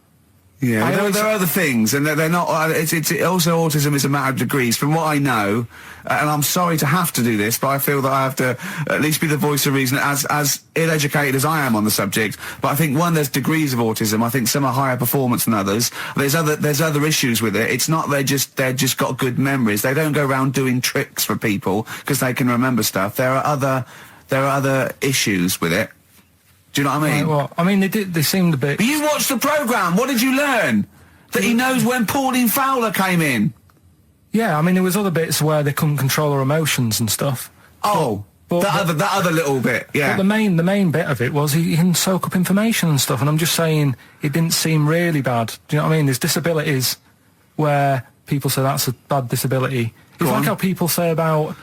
Yeah, there are other things, and they're not. It's also autism is a matter of degrees. From what I know, and I'm sorry to have to do this, but I feel that I have to at least be the voice of reason, as ill-educated as I am on the subject. But I think there's degrees of autism. I think some are higher performance than others. There's other issues with it. It's not they're just got good memories. They don't go around doing tricks for people because they can remember stuff. There are other issues with it. Do you know what I mean? Right, well, I mean, they seemed a bit... But you watched the programme, what did you learn? That he knows when Pauline Fowler came in? Yeah, I mean, there was other bits where they couldn't control their emotions and stuff. Oh, that other little bit, yeah. But the main bit of it was he can soak up information and stuff, and I'm just saying, it didn't seem really bad. Do you know what I mean? There's disabilities where people say that's a bad disability. It's like how people say about...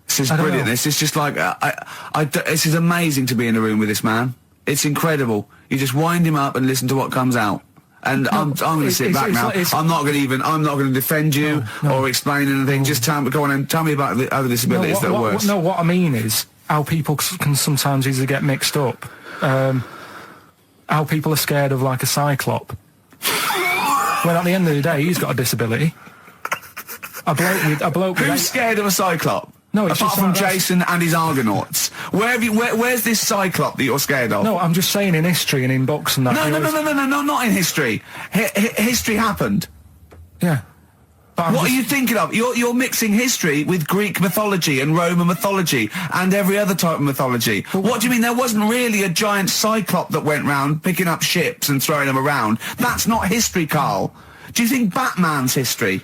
This is brilliant. This is just like this is amazing to be in a room with this man. It's incredible. You just wind him up and listen to what comes out. And I'm going to sit back now. I'm not going to defend you or explain anything. Just go on and tell me about the other disabilities that are worse. No, what I mean is how people can sometimes easily get mixed up. How people are scared of like a cyclop. When at the end of the day, he's got a disability. A bloke with Who's scared of a cyclop? No, it's apart just from like Jason and his Argonauts. Where's this cyclop that you're scared of? No, I'm just saying in history and in books and that. No, not in history. History happened. Yeah. What are you thinking of? You're mixing history with Greek mythology and Roman mythology and every other type of mythology. What do you mean there wasn't really a giant cyclop that went round picking up ships and throwing them around? That's not history, Carl. Do you think Batman's history?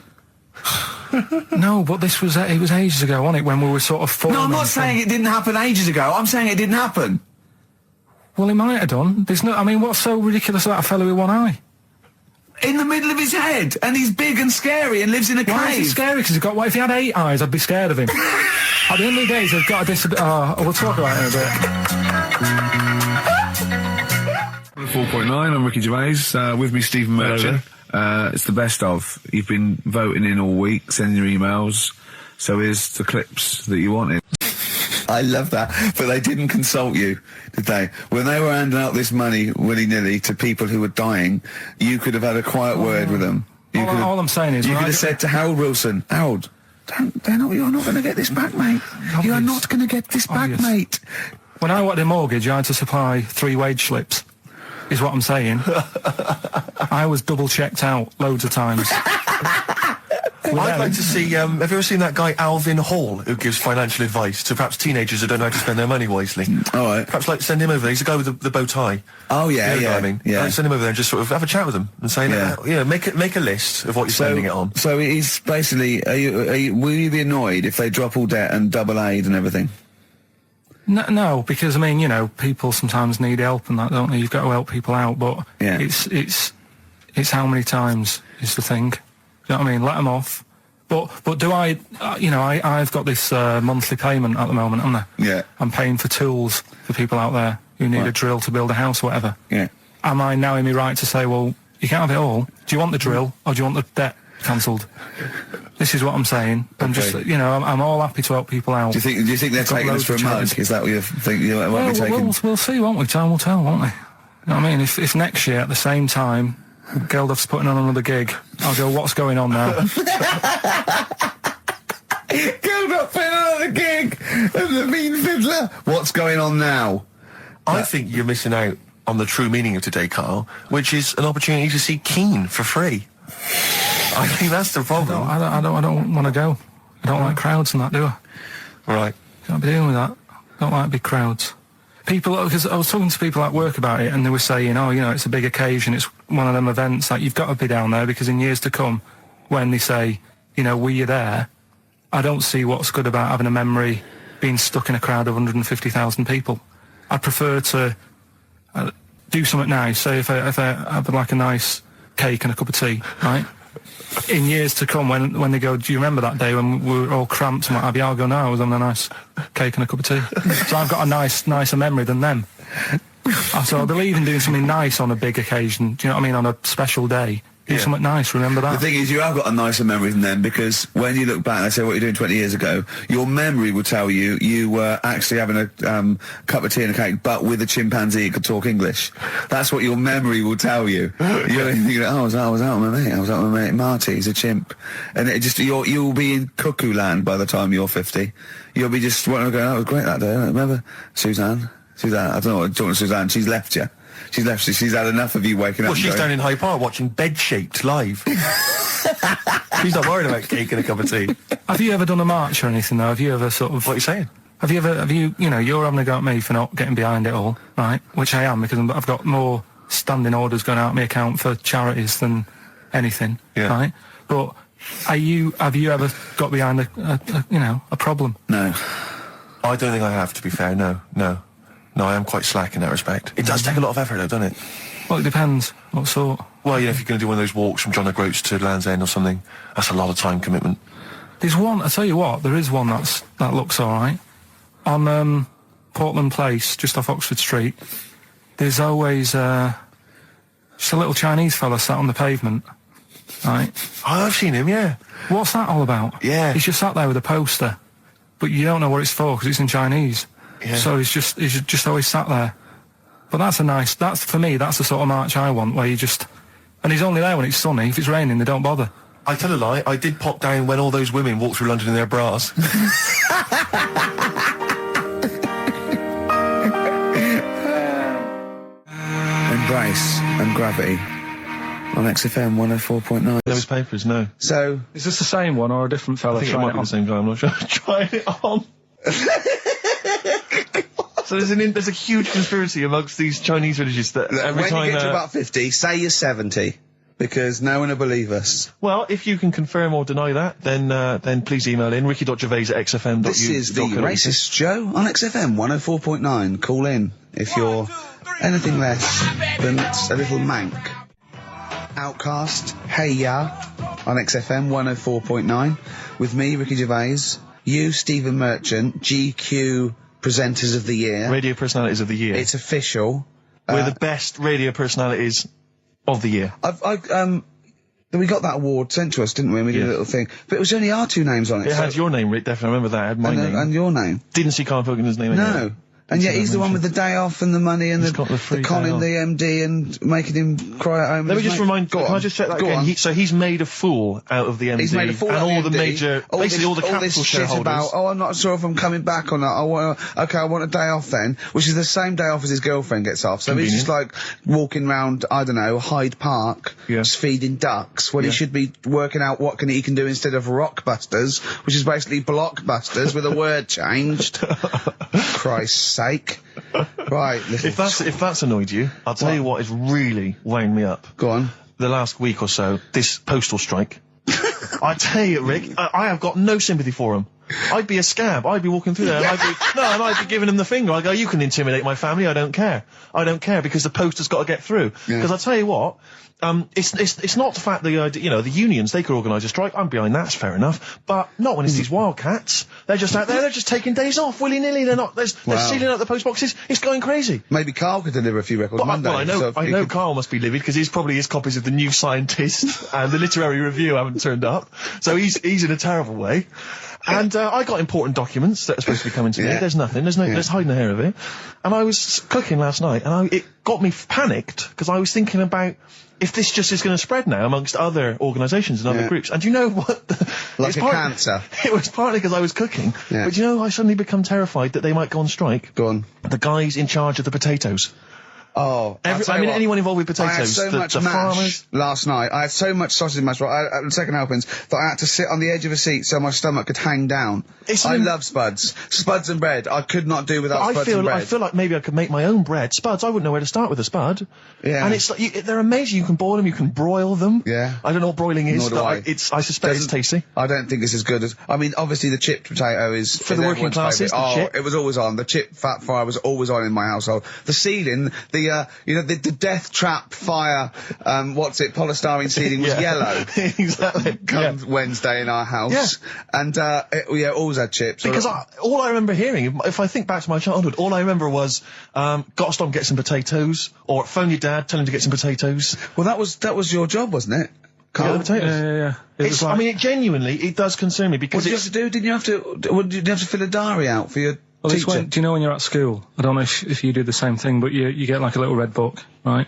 No, but this was it was ages ago, wasn't it? When we were sort of No, I'm not saying it didn't happen ages ago. I'm saying it didn't happen. Well, it might have done. There's no. I mean, what's so ridiculous about a fellow with one eye? In the middle of his head, and he's big and scary and lives in a cave. Why is he scary? Because he's got. What if he had 8 eyes? I'd be scared of him. At the end of the day, he's got a disability. We'll talk about it in a bit. 4.9. I'm Ricky Gervais. With me, Stephen Merchant. It's the best of. You've been voting in all week, sending your emails. So here's the clips that you wanted. I love that. But they didn't consult you, did they? When they were handing out this money willy-nilly to people who were dying, you could have had a quiet word with them. All I'm saying is... You could have said to Harold Wilson, Harold, you're not going to get this back, mate. You are not going to get this back, mate. When I wanted a mortgage, I had to supply 3 wage slips. Is what I'm saying. I was double checked out loads of times. I'd like to see, have you ever seen that guy Alvin Hall, who gives financial advice to perhaps teenagers who don't know how to spend their money wisely? All right. Perhaps like send him over there. He's the guy with the bow tie. Oh, yeah, you know what I mean? Yeah. Send him over there and just sort of have a chat with him and say, make a list of what you're spending it on. So he's basically, will you be annoyed if they drop all debt and double aid and everything? No, because I mean, you know, people sometimes need help and that, don't they? You've got to help people out, but yeah. it's how many times is the thing. Do you know what I mean? Let them off. But do I? I've got this monthly payment at the moment, haven't I? Yeah. I'm paying for tools for people out there who need a drill to build a house or whatever. Yeah. Am I now in my right to say, well, you can't have it all? Do you want the drill or do you want the debt cancelled? This is what I'm saying. I'm just, I'm all happy to help people out. Do you think they're taking us for a mug? Is that what you think? We'll see, won't we? Time will tell, won't we? You know what I mean? If next year at the same time Geldof's putting on another gig, I'll go, what's going on now? Geldof putting on another gig and the mean fiddler. What's going on now? I think you're missing out on the true meaning of today, Carl, which is an opportunity to see Keane for free. I think that's the problem. I don't want to go. I don't like crowds and that, do I? Right. Can't be dealing with that. Don't like big crowds. people, because I was talking to people at work about it, and they were saying, oh, you know, it's a big occasion, it's one of them events, like, you've got to be down there, because in years to come, when they say, you know, were you there, I don't see what's good about having a memory being stuck in a crowd of 150,000 people. I prefer to do something nice. Say if I have like a nice cake and a cup of tea, right? In years to come, when they go, do you remember that day when we were all cramped and what have you? I'll go, no, I was on a nice cake and a cup of tea. So I've got a nicer memory than them. So I believe in doing something nice on a big occasion. Do you know what I mean? On a special day. Do something nice, remember that? The thing is, you have got a nicer memory than them, because when you look back and they say what you're doing 20 years ago, your memory will tell you you were actually having a cup of tea and a cake, but with a chimpanzee that could talk English. That's what your memory will tell you. You're thinking, oh, I was out with my mate. I was out with my mate Marty. He's a chimp. And it just, you'll be in cuckoo land by the time you're 50. You'll be just going, oh, it was great that day. Remember Suzanne, I don't know what, talking to Suzanne, she's left you. She's left. She's had enough of you waking up. Well, she's down in Hyde Park watching Bed-Shaped live. She's not worried about cake and a cup of tea. Have you ever done a march or anything, though? Have you ever sort of... What are you saying? Have you, you know, you're having a go at me for not getting behind it all, right? Which I am, because I've got more standing orders going out of my account for charities than anything, right? But have you ever got behind a problem? No. I don't think I have, to be fair, no. No, I am quite slack in that respect. It does take a lot of effort, though, doesn't it? Well, it depends. What sort? Well, you know, if you're going to do one of those walks from John O'Groats to Land's End or something, that's a lot of time commitment. There's one, I tell you what, there is one that looks alright. On Portland Place, just off Oxford Street, there's always just a little Chinese fella sat on the pavement, right? Oh, I've seen him, yeah. What's that all about? Yeah. He's just sat there with a poster, but you don't know what it's for because it's in Chinese. Yeah. So he's just always sat there. But that's for me, that's the sort of march I want, where you just... And he's only there when it's sunny. If it's raining, they don't bother. I tell a lie, I did pop down when all those women walked through London in their bras. Embrace and Gravity on XFM 104.9. Those papers, no. So... Is this the same one or a different fella? I think it might be the same guy, I'm not sure. Trying it on. So there's a huge conspiracy amongst these Chinese villages that every time... When you get to about 50, say you're 70, because no one will believe us. Well, if you can confirm or deny that, then please email in, ricky.gervais@xfm.uk. This is the Racist Show on XFM 104.9. Call in if you're anything less than a little mank. Outcast, Hey Ya, on XFM 104.9, with me, Ricky Gervais, you, Stephen Merchant, GQ Presenters of the Year. Radio Personalities of the Year. It's official. We're the best radio personalities of the year. We got that award sent to us, didn't we? And we did a little thing. But it was only our two names on it. It had your name, Rick, definitely. I remember that. It had my name. And your name. Didn't see Karl Pilkington's name anyway. No. And yet he's the one with the day off and the money and the conning the MD and making him cry at home. Let me just remind... Can I just check that again? So he's made a fool out of the MD. He's made a fool out of the MD. And all the major... Basically all the capital shareholders. About, I'm not sure if I'm coming back or not. I want a day off then. Which is the same day off as his girlfriend gets off. So he's just like walking round, I don't know, Hyde Park, just feeding ducks, when he should be working out what he can do instead of Rockbusters, which is basically Blockbusters with a word changed. Christ's sake. Right. If that's annoyed you, I'll tell you what has really wound me up. Go on. The last week or so, this postal strike. I tell you, Rick, I have got no sympathy for him. I'd be a scab. I'd be walking through there and I'd be giving him the finger. I'd go, you can intimidate my family, I don't care. I don't care because the post has got to get through. Because I'll tell you what, it's not the fact that, the unions, they could organise a strike. I'm behind that, it's fair enough. But not when it's these wildcats. They're just out there, they're just taking days off willy-nilly. They're sealing up the post boxes. It's going crazy. Maybe Karl could deliver a few records Monday. Well, I know Karl must be livid because probably his copies of The New Scientist and the Literary Review haven't turned up. So he's in a terrible way. And I got important documents that are supposed to be coming to me. There's nothing. There's hiding a hair of it. And I was cooking last night, and it got me panicked because I was thinking about if this just is going to spread now amongst other organisations and other groups. And you know what? Like cancer. It was partly because I was cooking. Yeah. But I suddenly become terrified that they might go on strike. Go on. The guys in charge of the potatoes. Oh, anyone involved with potatoes. I had so much mash farmers. last night. I had so much sausage mash. I had second helpings that I had to sit on the edge of a seat so my stomach could hang down. I love spuds. Spuds and bread. I could not do without spuds and bread. I feel like maybe I could make my own bread. Spuds, I wouldn't know where to start with a spud. Yeah. And it's like, they're amazing. You can boil them, you can broil them. Yeah. I don't know what broiling is, but I suspect it's tasty. I don't think it's as good as, obviously the chipped potato is for the working classes. It was always on. The chip fat fire was always on in my household. The ceiling, the death trap fire, polystyrene ceiling was yellow. Exactly. Come Wednesday in our house. Yeah. And, always had chips. Because all I remember hearing, if I think back to my childhood, all I remember was, gotta stop and get some potatoes, or phone your dad, tell him to get some potatoes. Well, that was your job, wasn't it? Carl? Yeah. Genuinely, it does concern me because what did you have to do? Didn't you have to fill a diary out for your teacher? Do you know when you're at school? I don't know if you do the same thing, but you get like a little red book, right?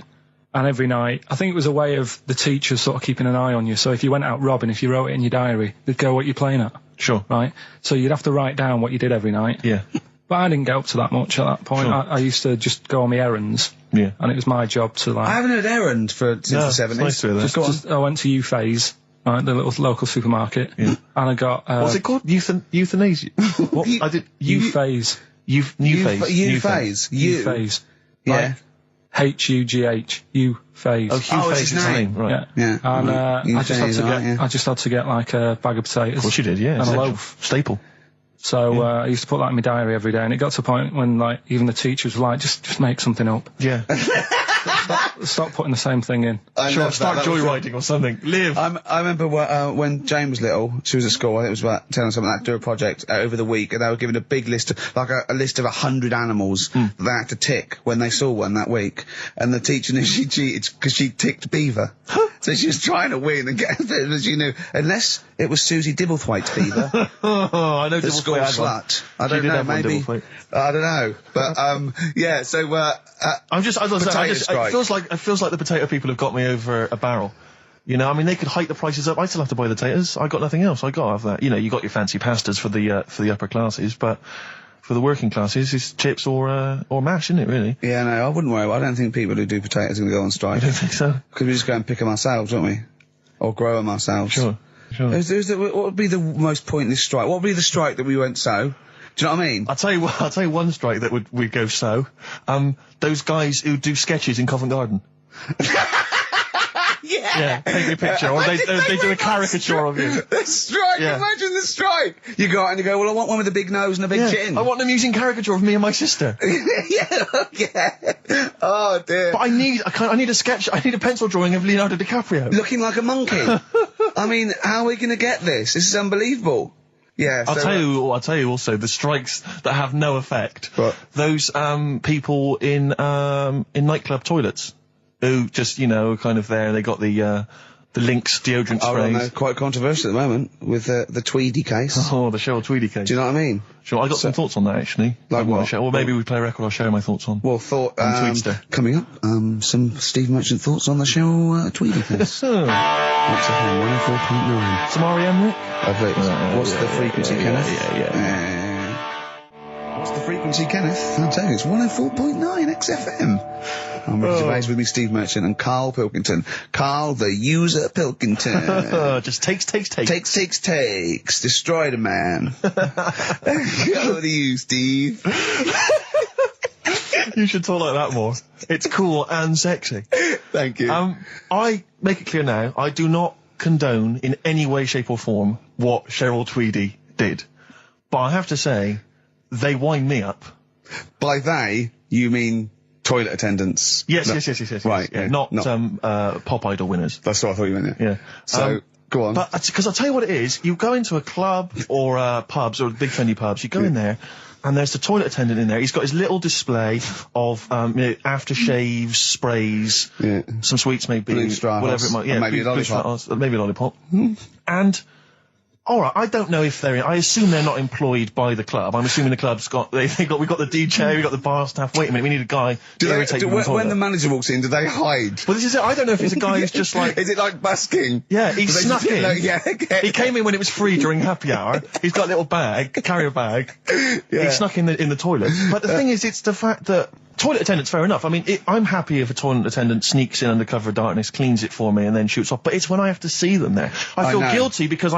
And every night, I think it was a way of the teachers sort of keeping an eye on you. So if you went out robbing, if you wrote it in your diary, they'd go, what you're playing at. Sure. Right? So you'd have to write down what you did every night. Yeah. But I didn't get up to that much at that point. Sure. I used to just go on my errands. Yeah. And it was my job to I haven't heard errand since the 70s. Nice to hear that. I went to Euphase, right, the little local supermarket. Yeah. And I got... what's it called? Euthanasia? What? I did... Euphase. Euphase. Euphase. Yeah. H-U-G-H. Euphase. Oh, Euphase is his name, right. Yeah. And I just had to get like a bag of potatoes. Of course you did, yeah. And a loaf. Staple. So I used to put that in my diary every day, and it got to a point when like even the teachers were like, just make something up. Yeah. Stop putting the same thing in. Start joyriding or something. Live. I remember when Jane was little, she was at school, I think it was about 10 or something like that, do a project over the week, and they were given a big list of, like a list of 100 animals that they had to tick when they saw one that week. And the teacher knew she cheated because she ticked beaver. So she was trying to win and get it, as you knew, unless it was Susie Dibblethwaite's beaver. I know the school slut. I don't know, maybe. I don't know. But, yeah, so, it feels like the potato people have got me over a barrel. You know, I mean, they could hike the prices up. I still have to buy the potatoes. I got nothing else. I got to have that. You know, you got your fancy pastas for the upper classes, but for the working classes, it's chips or mash, isn't it, really? Yeah, no, I wouldn't worry. I don't think people who do potatoes are going to go on strike. I don't think so. Because we just go and pick them ourselves, don't we? Or grow them ourselves. Sure. What would be the most pointless strike? What would be the strike that we went so? Do you know what I mean? I'll tell you one strike that would go so. Those guys who do sketches in Covent Garden. Yeah, take a picture, or they do a caricature of you. The strike, imagine the strike! You go out and you go, well, I want one with a big nose and a big chin. I want them using caricature of me and my sister. Yeah. Oh, dear. But I need a sketch, I need a pencil drawing of Leonardo DiCaprio. Looking like a monkey. I mean, how are we going to get this? This is unbelievable. Yeah. I'll tell you also, the strikes that have no effect. What? Those, people in nightclub toilets. Who just, you know, kind of there, they got the Lynx deodorant sprays. Oh, no, quite controversial at the moment, with the Tweedy case. Oh, the Cheryl Tweedy case. Do you know what I mean? Sure, I got some thoughts on that, actually. Like what? Well, maybe we play a record, I'll share my thoughts on. Well, coming up, some Steve Merchant thoughts on the Cheryl Tweedy case. XFM 104.9. Some R.E.M., Rick? What's the frequency, Kenneth? Yeah. What's the frequency, Kenneth? I'll tell you, it's 104.9 XFM. I'm Ricky Gervais, with me, Steve Merchant and Karl Pilkington. Karl, the user Pilkington. Just takes. Takes. Destroy the man. Go to you, Steve. You should talk like that more. It's cool and sexy. Thank you. I make it clear now, I do not condone in any way, shape or form what Cheryl Tweedy did. But I have to say, they wind me up. By they, you mean toilet attendants? Yes. Right. Yeah, not Pop Idol winners. That's what I thought you meant, yeah. So, go on. But, because I'll tell you what it is, you go into a club or pubs or big trendy pubs, you go in there, and there's the toilet attendant in there. He's got his little display of, aftershaves, sprays, some sweets maybe, whatever it might, maybe a lollipop. Maybe a lollipop. And, alright, I don't know if I assume they're not employed by the club. I'm assuming the club's we've got the DJ, we've got the bar staff. Wait a minute, we need a guy to irritate you. When the manager walks in, do they hide? Well, this is it. I don't know if it's a guy who's just like... Is it like busking? Yeah, he snuck in. He came in when it was free during happy hour. He's got a little carrier bag. He snuck in the toilet. But the thing is, it's the fact that toilet attendants, fair enough. I mean, I'm happy if a toilet attendant sneaks in under cover of darkness, cleans it for me, and then shoots off. But it's when I have to see them there. I feel guilty because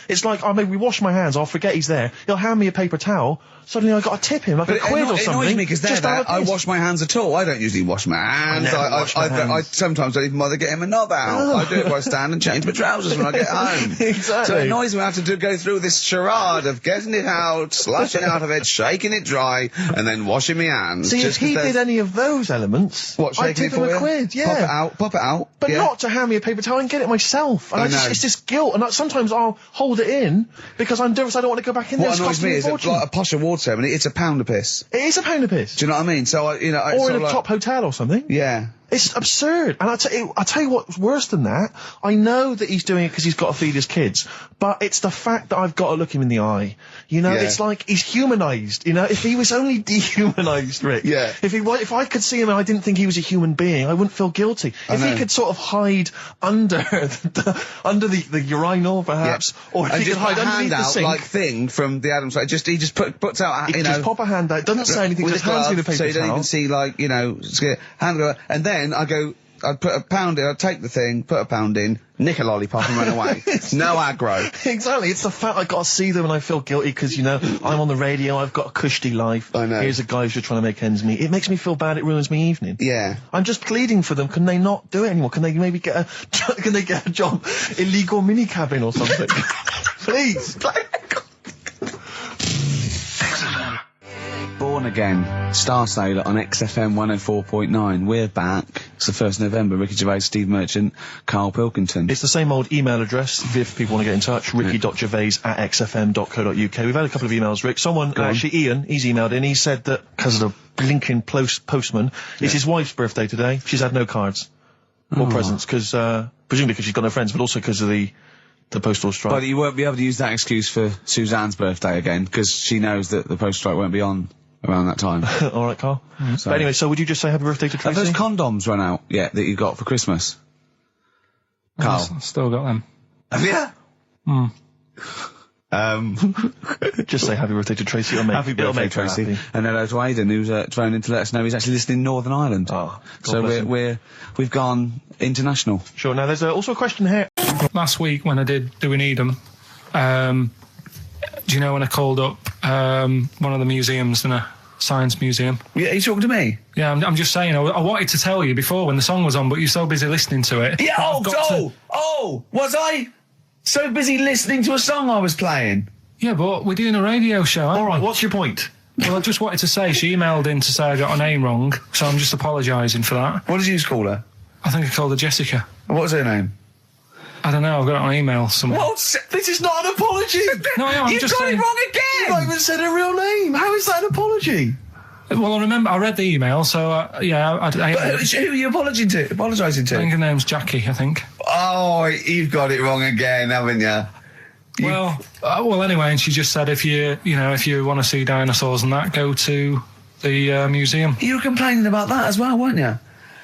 it's like I maybe wash my hands, I'll forget he's there. He'll hand me a paper towel. Suddenly I've got to tip him like a quid or something. It annoys me because I wash my hands at all. I don't usually wash my hands. I sometimes don't even bother getting my knob out. I do it by stand and change my trousers when I get home. Exactly. So it annoys me I have to go through this charade of getting it out, slushing out of it, shaking it dry, and then washing my hands. See, if he did any of those elements, I'd tip him a quid, yeah. Pop it out. But not to hand me a paper towel and get it myself. And it's just guilt. And sometimes I'll hold it in because I'm nervous I don't want to go back in there. What annoys me is like a posh award ceremony, it's a pound a piss. It is a pound a piss. Do you know what I mean? So, or in a top hotel or something. Yeah. It's absurd. And I'll tell you what's worse than that. I know that he's doing it because he's got to feed his kids, but it's the fact that I've got to look him in the eye. You know, it's like he's humanised. You know, if he was only dehumanised, Rick. Yeah. If I could see him and I didn't think he was a human being, I wouldn't feel guilty. If he could sort of hide under the urinal, perhaps, or if he could hide underneath the sink. Like thing from the Adams side. He just puts out, just pop a hand out. Doesn't say anything. Just hands me the paper so you don't even see, like, you know, hand go, and then I'd put a pound in, I'd take the thing, put a pound in, nick a lollipop and run away. No aggro. Exactly. It's the fact I've got to see them and I feel guilty because, you know, I'm on the radio, I've got a cushy life. I know. Here's a guy who's just trying to make ends meet. It makes me feel bad, it ruins my evening. Yeah. I'm just pleading for them. Can they not do it anymore? Can they maybe get a job? Illegal mini cabin or something? Please. Born Again, Star Sailor on XFM 104.9. We're back. It's the 1st of November. Ricky Gervais, Steve Merchant, Karl Pilkington. It's the same old email address if people want to get in touch. ricky.gervais@xfm.co.uk. We've had a couple of emails, Rick. Someone, actually Ian, he's emailed in. He said that because of the blinking postman, it's his wife's birthday today. She's had no cards or presents because, presumably because she's got no friends, but also because of the postal strike. But you won't be able to use that excuse for Suzanne's birthday again because she knows that the postal strike won't be on around that time. All right, Carl. So. But anyway, so would you just say happy birthday to Tracy? Have those condoms run out yet that you got for Christmas? Carl? I've still got them. Have you? Just say happy birthday to Tracy. Happy birthday, Tracy. Happy. And hello to Aidan, who's phoned in to let us know he's actually listening in Northern Ireland. Oh, so we've gone international. Sure. Now there's also a question here. Last week when I did Do We Need 'Em, do you know when I called up one of the museums in a science museum? Yeah, you talking to me? Yeah, I'm just saying, I wanted to tell you before when the song was on, but you're so busy listening to it. Yeah, was I so busy listening to a song I was playing? Yeah, but we're doing a radio show, aren't we? All right, what's your point? Well, I just wanted to say, she emailed in to say I got her name wrong, so I'm just apologising for that. What did you call her? I think I called her Jessica. What was her name? I don't know, I've got it on email somewhere. Well, this is not an apology! No, I'm You've just got saying... it wrong again! You've not even said her real name! How is that an apology? Well, I remember, I read the email, so, yeah, But who are you apologising to? I think her name's Jackie, I think. Oh, you've got it wrong again, haven't you? Well, anyway, and she just said if you want to see dinosaurs and that, go to the museum. You were complaining about that as well, weren't you?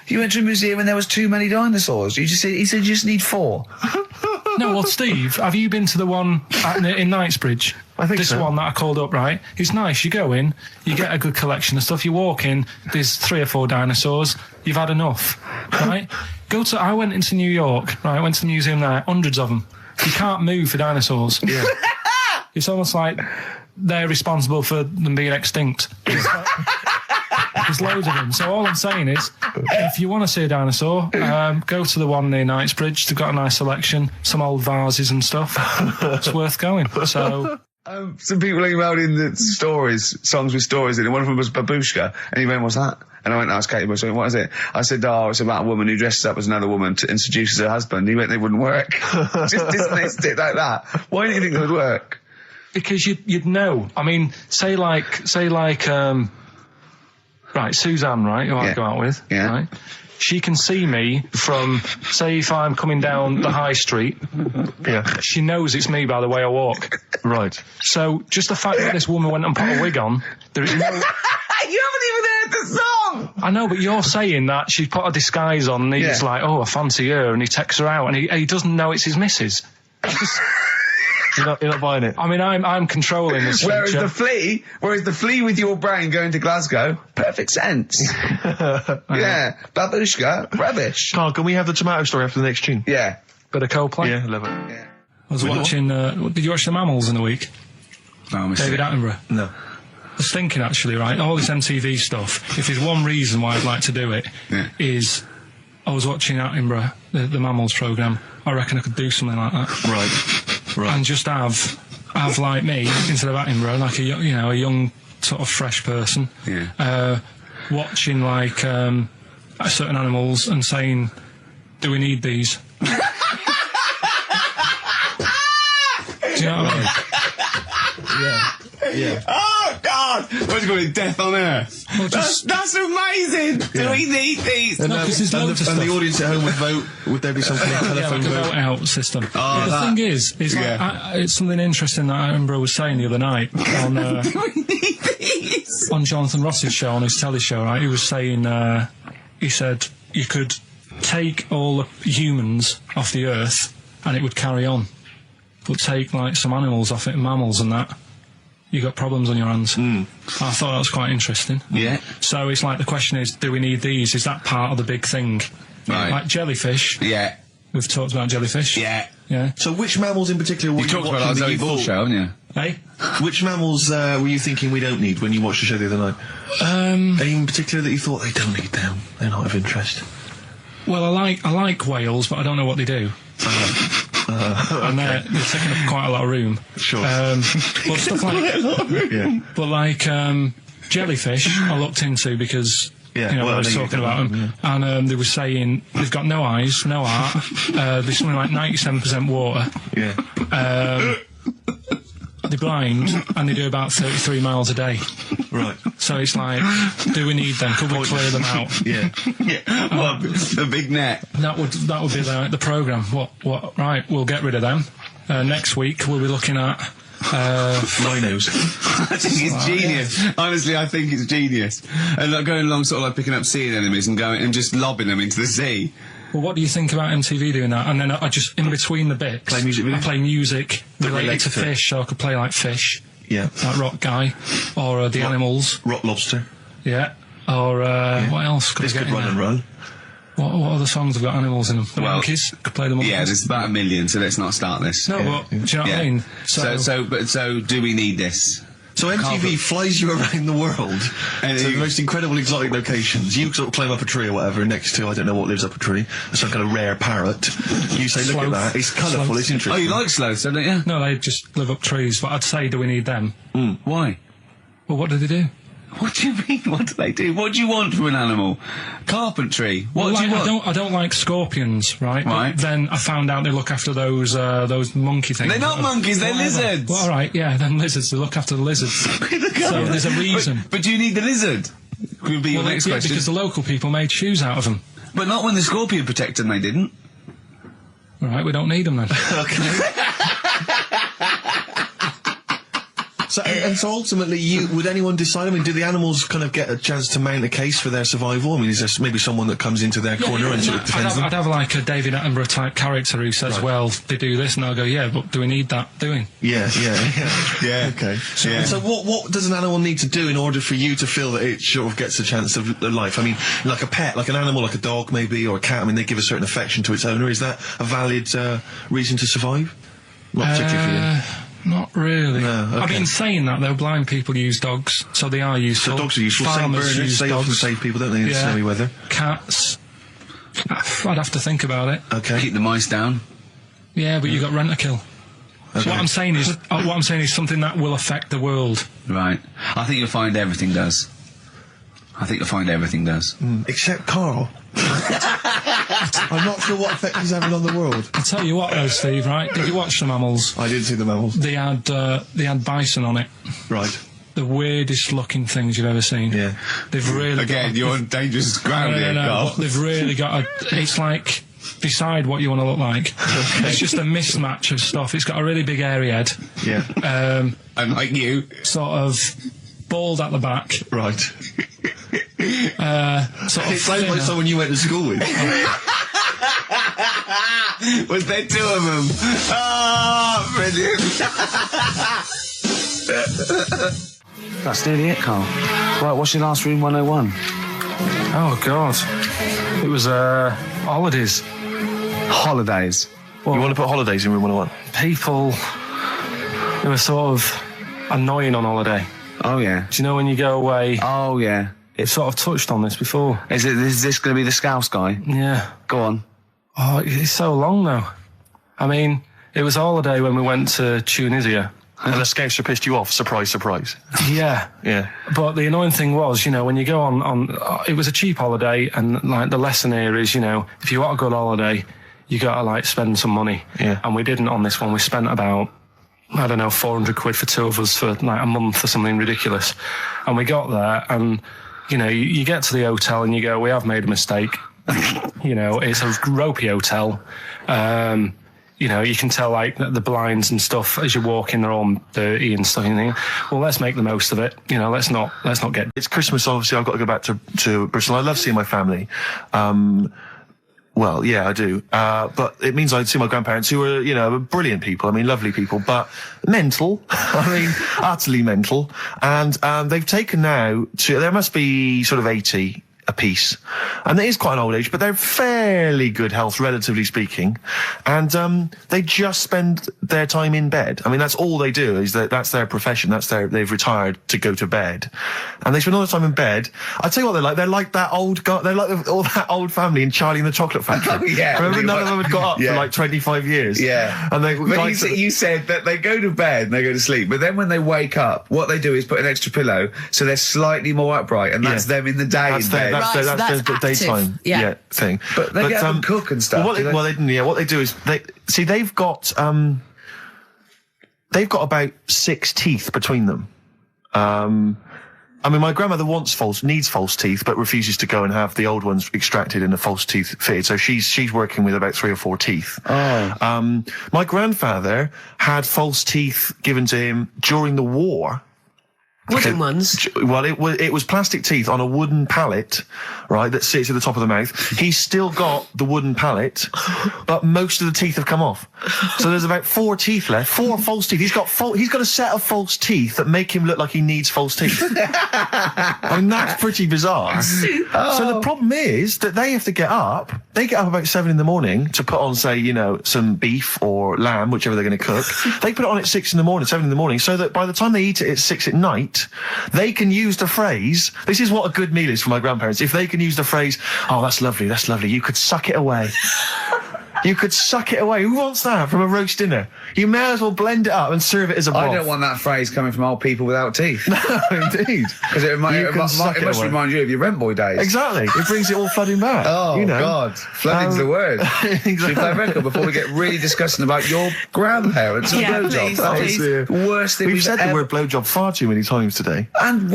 You went to a museum and there was too many dinosaurs. He said you just need 4. No, well, Steve, have you been to the one in Knightsbridge? I think this so. one that I called up, right? It's nice. You go in, you get a good collection of stuff. You walk in, there's 3 or 4 dinosaurs. You've had enough, right? I went into New York, right? I went to the museum there, hundreds of them. You can't move for dinosaurs. Yeah. It's almost like they're responsible for them being extinct. There's loads of them. So all I'm saying is, if you want to see a dinosaur, go to the one near Knightsbridge. They've got a nice selection, some old vases and stuff. It's worth going. So. Some people emailed in the songs with stories in it. One of them was Babushka, and he went, "What's that?" And I went to ask Katie, "What is it?" I said, "Oh, it's about a woman who dresses up as another woman and seduces her husband." He went, "They wouldn't work." Just dismissed it like that. Why do you think it would work? Because you'd know. I mean, say like, right, Suzanne, right, who I go out with, right? She can see me from, say, if I'm coming down the high street. Yeah. She knows it's me by the way I walk. Right. So, just the fact that this woman went and put a wig on, there is no... You haven't even heard the song! I know, but you're saying that she put a disguise on and he's like, oh, I fancy her, and he takes her out, and he doesn't know it's his missus. You're not buying it. I mean, I'm controlling this. Whereas the flea with your brain going to Glasgow, perfect sense. Yeah, babushka, rubbish. Carl, can we have the tomato story after the next tune? Yeah. Bit of Coldplay. Yeah, love it. Yeah. I was watching. Did you watch The Mammals in the week? Oh, David Attenborough. No. I was thinking actually, right, all this MTV stuff, if there's one reason why I'd like to do it, is I was watching Attenborough, the Mammals programme. I reckon I could do something like that. Right. And just have like me, instead of Attenborough, like a young sort of fresh person, watching like certain animals and saying, do we need these? Do you know what I mean? Yeah. Oh, God! What's going to be Death on Earth? Well, that's amazing! Do we need these? And, No, 'cause there's loads of and stuff. the audience at home would vote. Would there be some kind of telephone like a vote? vote-out system. Oh, But the thing is like, it's something interesting that Attenborough was saying the other night on Do we need these? on Jonathan Ross's show, on his telly show, right? He was saying, he said, you could take all the humans off the earth and it would carry on. But take, like, some animals off it, mammals and that, you got problems on your hands. I thought that was quite interesting. Yeah. So it's like, the question is, do we need these? Is that part of the big thing? Right. Like jellyfish. Yeah. We've talked about jellyfish. Yeah. Yeah. So which mammals in particular were You you talked about watching that that you Zoe Ball thought- show, haven't you? Hey? Which mammals were you thinking we don't need when you watched the show the other night? Any in particular that you thought they don't need them? They're not of interest. Well, I like whales, but I don't know what they do. And they're taking up quite a lot of room. Sure. But stuff like, Yeah. but like jellyfish, I looked into because Yeah, you know well, I was I know talking you about don't, them, and they were saying they've got no eyes, no heart. There's something like 97% water. Yeah. They're blind and they do about 33 miles a day. Right. So it's like, do we need them? Could we clear them out? Yeah. Well, the big net. That would be the programme. What? Right, we'll get rid of them. Next week we'll be looking at Rhinos. I think it's genius. Honestly, I think it's genius. And like going along, sort of like picking up sea anemones and going and just lobbing them into the sea. Well, what do you think about MTV doing that? And then I just, in between the bits, Play music videos? I play music related relates to to it. fish, so I could play like Fish, Yeah. that rock guy, or the animals, Rock Lobster. yeah, or what else could This I get could in run there? and run. What other songs have got animals in them? The Well, Monkeys, could play the Monkeys. Yeah, there's about 1 million, so let's not start this. No, but do you know what I mean? So do we need this? So MTV flies you around the world And to you- the most incredible exotic locations. You sort of climb up a tree or whatever next to, I don't know what lives up a tree, some kind of rare parrot. You say, look at Sloth. that, it's colourful, Sloth. it's Oh, interesting. you like sloths, don't you? No, they just live up trees, but I'd say, do we need them? Why? Well, what do they do? What do you mean? What do they do? What do you want from an animal? Carpentry. What do you want? I don't like scorpions, right? Right. But then I found out they look after those monkey things. They're not monkeys, they're Whatever. lizards. Well, all right, yeah, then lizards. They look after the lizards. So there's a reason. But do you need the lizard? Would be your Well, next yeah, question. because the local people made shoes out of them. But not when the scorpion protected them, they didn't. All right, we don't need them then. So, and so ultimately, would anyone decide? I mean, do the animals kind of get a chance to mount a case for their survival? I mean, is there maybe someone that comes into their corner and sort of defends them? I'd have like a David Attenborough type character who says, Right. well, they do this, and I'll go, yeah, but do we need that doing? Yeah. Okay. So, Yeah. so what does an animal need to do in order for you to feel that it sort of gets a chance of life? I mean, like a pet, like an animal, like a dog maybe, or a cat. I mean, they give a certain affection to its owner. Is that a valid reason to survive? Not particularly for you. Not really. No, okay. I mean, saying that, though, blind people use dogs, so they are useful. So dogs are useful. St. Farmers Bernards, use they often dogs. save people, don't they, in Yeah. snowy weather? Cats. I'd have to think about it. Okay. Keep the mice down. Yeah, but you got rent-a-kill. So Okay. what I'm saying is something that will affect the world. Right. I think you'll find everything does. Except Carl. I'm not sure what effect he's having on the world. I'll tell you what, though, Steve. Right? Did you watch the mammals? I did see the mammals. They had bison on it. Right. The weirdest looking things you've ever seen. Yeah. They've really Again, you're on dangerous ground here, no, Carl. but they've really got it's like, decide what you want to look like. It's just a mismatch of stuff. It's got a really big airy head. Yeah. And like you. Sort of bald at the back. Right. Sort of It sounds like thinner. someone you went to school with. Was there 2 of them? Oh, brilliant. That's nearly it, Carl. Right, what's your last room 101? Oh, God. It was, holidays. Holidays. Well, you want to put holidays in room 101? People who are sort of annoying on holiday. Oh, yeah. Do you know when you go away? Oh, yeah. It's sort of touched on this before. Is this going to be the Scouse guy? Yeah. Go on. Oh, it's so long, though. I mean, it was a holiday when we went to Tunisia. And the Scouser pissed you off. Surprise, surprise. Yeah. Yeah. But the annoying thing was, when you go on it was a cheap holiday, and, like, the lesson here is, if you want a good holiday, you gotta, like, spend some money. Yeah. And we didn't on this one. We spent about, I don't know, 400 quid for 2 of us for, like, a month or something ridiculous. And we got there, and, you get to the hotel and you go, we have made a mistake. It's a ropey hotel. You can tell, like, the blinds and stuff as you walk in, they're all dirty and stuff. And you think, well, let's make the most of it. Let's not get. It's Christmas, obviously. I've got to go back to Bristol. I love seeing my family. Well, yeah, I do. But it means I'd see my grandparents, who are, brilliant people. I mean, lovely people, but mental. I mean, utterly mental. And they've taken now there must be sort of 80 apiece. And it is quite an old age, but they're fairly good health, relatively speaking. And they just spend their time in bed. I mean, that's all they do, is that's their profession. They've retired to go to bed. And they spend all the time in bed. I tell you what they're like. They're like that old guy. They're like all that old family in Charlie and the Chocolate Factory. Oh, yeah. Remember, none of them had got up for like 25 years. Yeah. And you said that they go to bed and they go to sleep, but then when they wake up, what they do is put an extra pillow so they're slightly more upright, and that's them in the day in bed. That's the daytime thing. But they get up and cook and stuff. What they do is they've got about 6 teeth between them. I mean, my grandmother needs false teeth, but refuses to go and have the old ones extracted and the false teeth fitted. So she's working with about 3 or 4 teeth. Oh. My grandfather had false teeth given to him during the war. Wooden ones? Well, it was plastic teeth on a wooden pallet, right, that sits at the top of the mouth. He's still got the wooden pallet, but most of the teeth have come off. So there's about 4 teeth left, 4 false teeth. He's got a set of false teeth that make him look like he needs false teeth. I mean, that's pretty bizarre. So the problem is that they have to get up. They get up about 7 in the morning to put on, say, some beef or lamb, whichever they're going to cook. They put it on at 6 in the morning, 7 in the morning, so that by the time they eat it at 6 at night, they can use the phrase, this is what a good meal is for my grandparents, if they can use the phrase, oh, that's lovely, you could suck it away. You could suck it away. Who wants that from a roast dinner? You may as well blend it up and serve it as a broth. I don't want that phrase coming from old people without teeth. No, indeed. Because it must remind you of your rent boy days. Exactly. It brings it all flooding back. Oh, God. Flooding's the word. Exactly. Should we play a record before we get really disgusting about your grandparents and blowjob? Please. Worst thing we've said the word blowjob far too many times today. And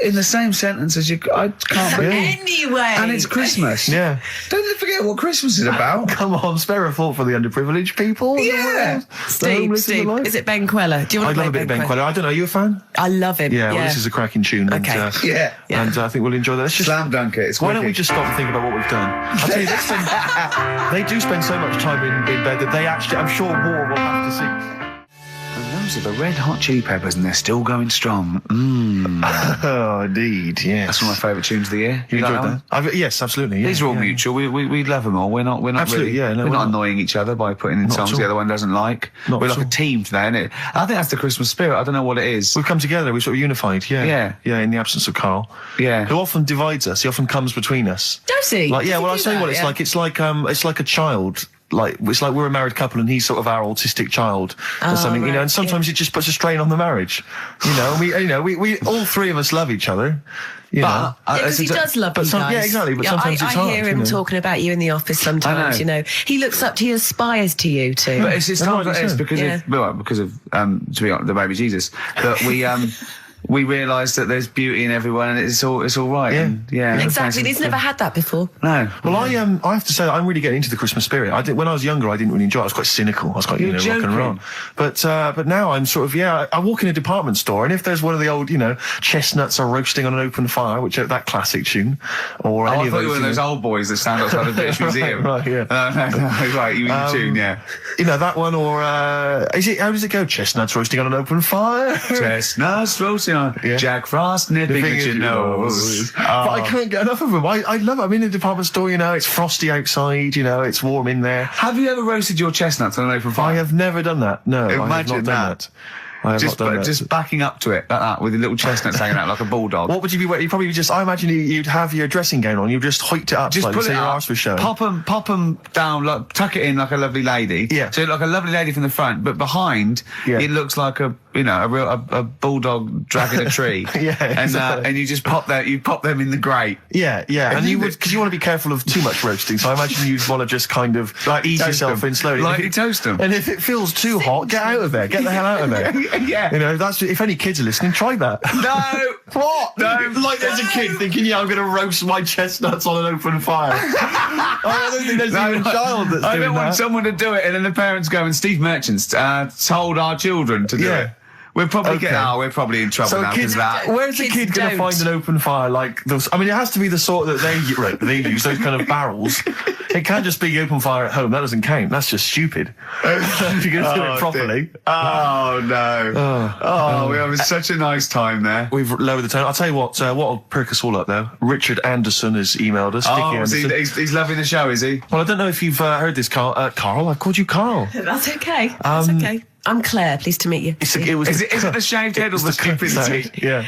in the same sentence as I can't believe. Anyway. And it's Christmas. Yeah. Don't forget what Christmas is about. Come on, spare a thought for the underprivileged people. Yeah. Steve, is it Ben Queller? Do you want to play I love a bit of Ben Queller. I don't know, are you a fan? I love him. Yeah, well, this is a cracking tune. Okay. And I think we'll enjoy that. Let's just slam dunk it. Why don't we just stop and think about what we've done? I'll tell you, they do spend so much time in bed that they actually, I'm sure, war will have to see. Those are the Red Hot Chili Peppers, and they're still going strong. Oh, indeed, yes. That's one of my favourite tunes of the year. You enjoyed that? Yes, absolutely. Yeah, these are all mutual. We love them all. We're not absolutely, really, we're not annoying each other by putting in songs the other one doesn't like. We're like a team today, isn't it? I think that's the Christmas spirit. I don't know what it is. We've come together. We're sort of unified. Yeah, in the absence of Carl. Yeah, who often divides us. He often comes between us. Does he? Like, I'll tell you what it's like. It's like a child. It's like we're a married couple and he's sort of our autistic child or something, right, and sometimes it just puts a strain on the marriage, and we all 3 of us love each other, because he does love you guys. Yeah, exactly, but sometimes it's hard. I hear him talking about you in the office sometimes, He looks up to you, aspires to you too. But it's times like this because of to be honest, the baby Jesus, that we realise that there's beauty in everyone and it's all right. Exactly. He's never had that before. No. Well, I have to say that I'm really getting into the Christmas spirit. When I was younger, I didn't really enjoy it. I was quite cynical. I was quite, rock and roll. But now I'm sort of, I walk in a department store, and if there's one of the old, chestnuts are roasting on an open fire, which that classic tune, or any of those. I thought you were one of those old boys that stand outside the British Museum. Right, yeah. Right, you mean the tune, yeah. That one, or how does it go? Chestnuts roasting on an open fire. Chestnuts roasting on Jack Frost nipping at your nose. But I can't get enough of them. I love it. I'm in the department store, it's frosty outside, it's warm in there. Have you ever roasted your chestnuts on an open fire? I have never done that. No, imagine I have not done that. Just backing up to it like that with the little chestnuts hanging out like a bulldog. What would you be wearing? You'd probably I imagine you'd have your dressing gown on. You'd just hiked it up, just slightly, pull it so your up, arse was showing. Pop them down, tuck it in like a lovely lady. Yeah. So like a lovely lady from the front, but behind it looks like a bulldog dragging a tree. And you just pop them in the grate. Yeah. And you would, because you want to be careful of too much roasting. So I imagine you'd want to just kind of ease yourself in slowly. Lightly toast them. And if it feels too hot, get out of there. Get the hell out of there. Yeah. If any kids are listening, try that. No! What? No. Like there's a kid thinking, I'm going to roast my chestnuts on an open fire. I don't think there's even a child that's doing that. I don't want someone to do it and then the parents go, and Steve Merchant's told our children to do it. We're probably we're probably in trouble now because that. Where's the kid going to find an open fire like those? I mean, it has to be the sort that they use, those kind of barrels. It can't just be open fire at home. That doesn't count. That's just stupid. If you're going to do it properly. Dear. Oh, no. We're having such a nice time there. We've lowered the tone. I'll tell you what'll perk us all up, though. Richard Anderson has emailed us. He's loving the show, is he? Well, I don't know if you've heard this, Carl. Carl, I've called you Carl. That's okay. That's okay. I'm Claire. Pleased to meet you. Is it the shaved head or the skipping teeth? Yeah.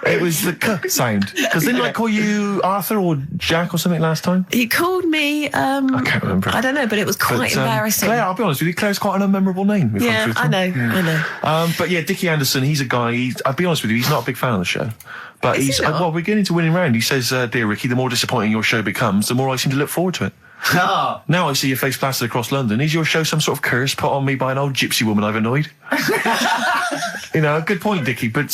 It was the k sound. Because didn't I call you Arthur or Jack or something last time? You called me, I can't remember. I don't know, but it was quite embarrassing. Claire, I'll be honest with you, Claire's quite an unmemorable name. Yeah, I know. But yeah, Dickie Anderson, he's a guy, I'll be honest with you, he's not a big fan of the show. But well, we're getting to winning round. He says, dear Ricky, the more disappointing your show becomes, the more I seem to look forward to it. Now I see your face plastered across London. Is your show some sort of curse put on me by an old gypsy woman I've annoyed? Good point, Dickie. But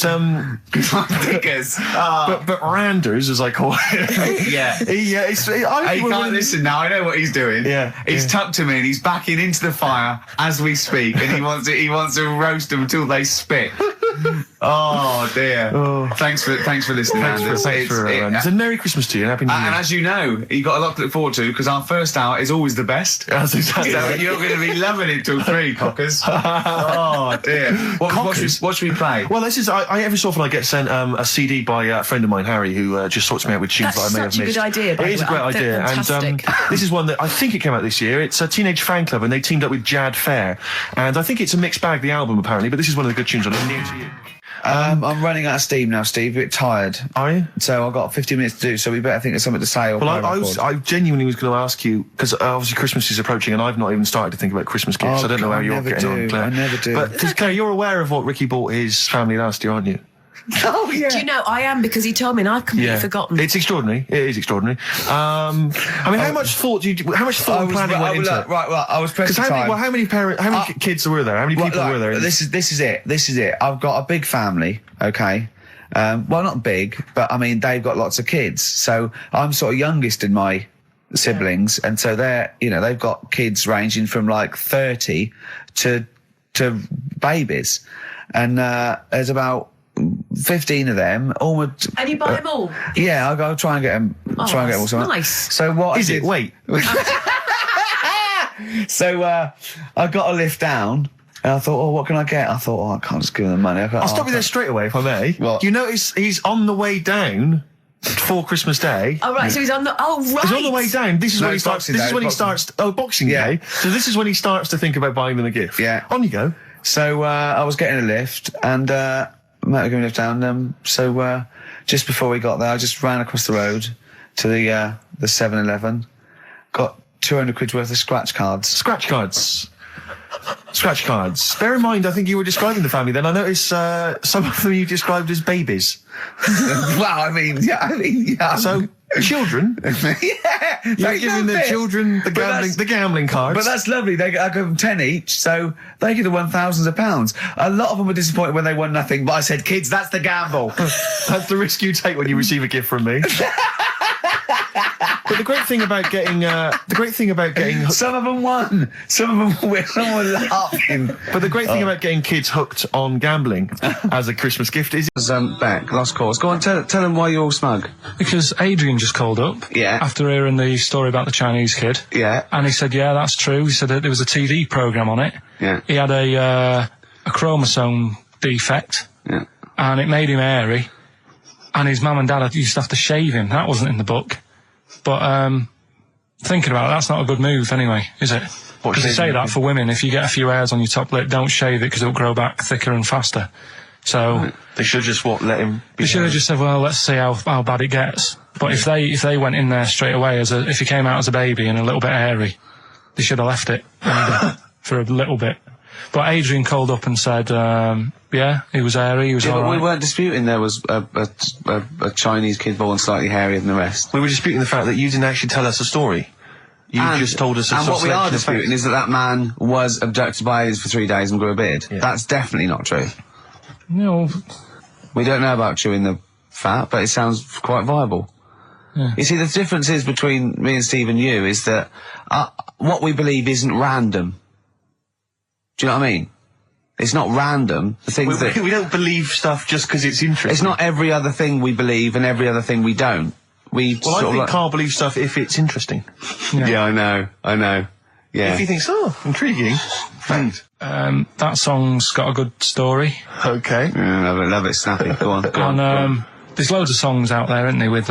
Dickers. But Randers, as I call it. Yeah. He can't listen now. I know what he's doing. Yeah. He's tucked him in. He's backing into the fire as we speak, and he wants to roast them until they spit. Oh dear. Thanks for listening. Thanks for Randers. And Merry Christmas to you and Happy New Year. And as you know, you've got a lot to look forward to because our first hour is always the best. That's exactly. So you're going to be loving it till 3, cockers. Oh dear. What should we play? Well, this is every so often I get sent a CD by a friend of mine, Harry, who just sorts me out with tunes that I may have missed. That's such a good idea. It is a great idea, and this is one that I think it came out this year. It's a Teenage Fan Club, and they teamed up with Jad Fair, and I think it's a mixed bag, the album apparently. But this is one of the good tunes on it. Near to you. I'm running out of steam now, Steve. A bit tired. Are you? So I've got 15 minutes to do, so we better think of something to say. Well, I genuinely was going to ask you, because obviously Christmas is approaching and I've not even started to think about Christmas gifts. I don't know how you're getting on, Claire. I never do. But, Claire, you're aware of what Ricky bought his family last year, aren't you? Oh, yeah. Do you know, I am, because he told me and I've completely forgotten. It's extraordinary. It is extraordinary. I mean, how much thought and planning went into it? Right, I was pressed for time. How many kids were there? How many people were there? This is it. I've got a big family, okay? Well, not big, but I mean, they've got lots of kids. So I'm sort of youngest in my siblings, and so they've got kids ranging from like 30 to babies. And there's about 15 of them. And you buy them all? Yeah, I'll try and get them. All. Nice. So what is it? Wait. So I got a lift down, and I thought, what can I get? I thought, I can't just give them the money. I'll stop you there straight away, if I may. What? You notice he's on the way down for Christmas Day. Oh, right. So he's on the. Oh, right. He's on the way down. This is when he starts. Oh, Boxing Day. So this is when he starts to think about buying them a gift. Yeah. On you go. So I was getting a lift, and Matt was going to lift down. So just before we got there, I just ran across the road to the 7-Eleven, got 200 quid worth of scratch cards. Scratch cards. Bear in mind, I think you were describing the family then. I noticed some of them you described as babies. Well, I mean, yeah. So Children? Yeah. You're giving the children the gambling cards. But that's lovely. I give them 10 each, so they could have won thousands of pounds. A lot of them were disappointed when they won nothing, but I said, kids, that's the gamble. That's the risk you take when you receive a gift from me. But the great thing about getting some of them won. Some of them were laughing. But the great thing about getting kids hooked on gambling as a Christmas gift is Beck, last cause. Go on, tell them why you're all smug. Because Adrian just called up. Yeah. After hearing the story about the Chinese kid. Yeah. And he said, yeah, that's true. He said that there was a TV programme on it. Yeah. He had a chromosome defect. Yeah. And it made him hairy. And his mum and dad used to have to shave him. That wasn't in the book. But thinking about it, that's not a good move anyway, is it? Because they say that for women, if you get a few hairs on your top lip, don't shave it because it'll grow back thicker and faster. So they should just let him. They should have just said, well, let's see how bad it gets. But if they went in there straight away if he came out as a baby and a little bit hairy, they should have left it for a little bit. But Adrian called up and said, yeah, he was hairy, he was all right. We weren't disputing there was a Chinese kid born slightly hairier than the rest. We were disputing the fact that you didn't actually tell us a story. You just told us a And what we are disputing is that man was abducted by aliens for 3 days and grew a beard. Yeah. That's definitely not true. No. We don't know about chewing the fat, but it sounds quite viable. Yeah. You see, the difference is between me and Steve and you is that what we believe isn't random. Do you know what I mean? It's not random. The things we don't believe stuff just because it's interesting. It's not every other thing we believe and every other thing we don't. I think Karl believes stuff if it's interesting. Yeah, I know. Yeah. If he thinks, intriguing. Fact. That song's got a good story. Okay. Yeah, love it, snappy. Go on. There's loads of songs out there, isn't there, with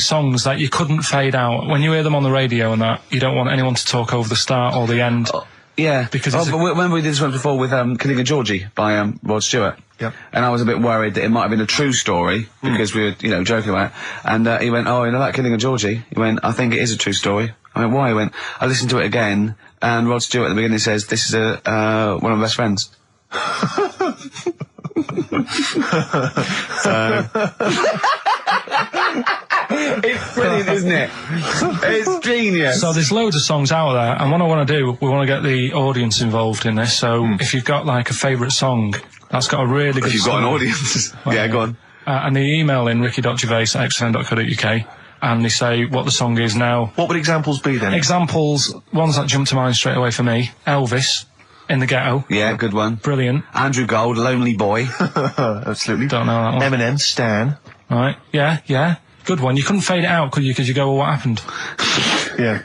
songs that you couldn't fade out. When you hear them on the radio and that, you don't want anyone to talk over the start or the end. Yeah. Because but remember we did this one before with Killing a Georgie by Rod Stewart. Yep. And I was a bit worried that it might have been a true story because we were, joking about it. And he went, that Killing a Georgie? He went, I think it is a true story. I went, why? He went, I listened to it again, and Rod Stewart at the beginning says, this is one of my best friends. It's brilliant, isn't it? It's genius. So there's loads of songs out there, and what I want to do, we want to get the audience involved in this. So if you've got like a favourite song that's got a really good If you've got an audience. Yeah, go on. And they email in ricky.gervais@xfm.co.uk and they say what the song is now. What would examples be then? Examples, ones that jump to mind straight away for me. Elvis, In the Ghetto. Yeah, good one. Brilliant. Andrew Gold, Lonely Boy. Absolutely. Don't know that one. Eminem, Stan. Right, yeah. Good one. You couldn't fade it out, could you? Because you go, well, what happened? Yeah,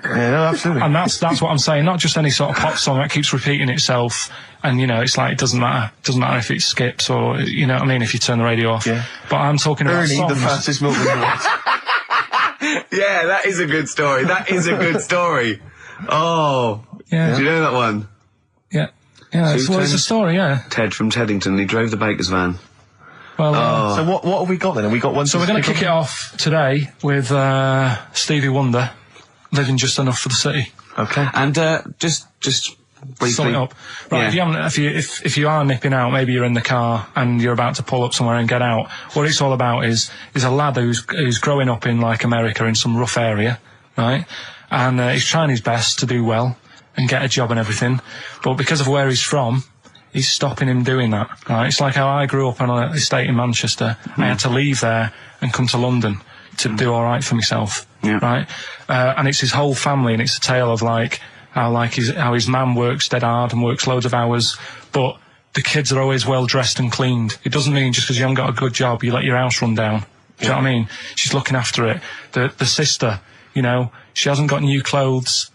no, absolutely. And that's what I'm saying. Not just any sort of pop song that keeps repeating itself. And, it's like, it doesn't matter. It doesn't matter if it skips or, you know what I mean, if you turn the radio off. Yeah. But I'm talking about Ernie, songs. the fastest milkman. Yeah, that is a good story. Oh. Yeah. Do you know that one? Yeah. Yeah, it's a story, yeah. Ted from Teddington, he drove the baker's van. Well, So what have we got then? Have we got one? So we're going to kick it off today with Stevie Wonder, Living Just Enough for the City. Okay. And just briefly sum it up. Right, yeah. if you are nipping out, maybe you're in the car and you're about to pull up somewhere and get out. What it's all about is a lad who's growing up in like America in some rough area, right? And he's trying his best to do well and get a job and everything, but because of where he's from, he's stopping him doing that, right? It's like how I grew up on an estate in Manchester. I had to leave there and come to London to do all right for myself, right? And it's his whole family, and it's a tale of how his mum works dead hard and works loads of hours, but the kids are always well dressed and cleaned. It doesn't mean just because you haven't got a good job, you let your house run down. Do you know what I mean? She's looking after it. The sister, she hasn't got new clothes,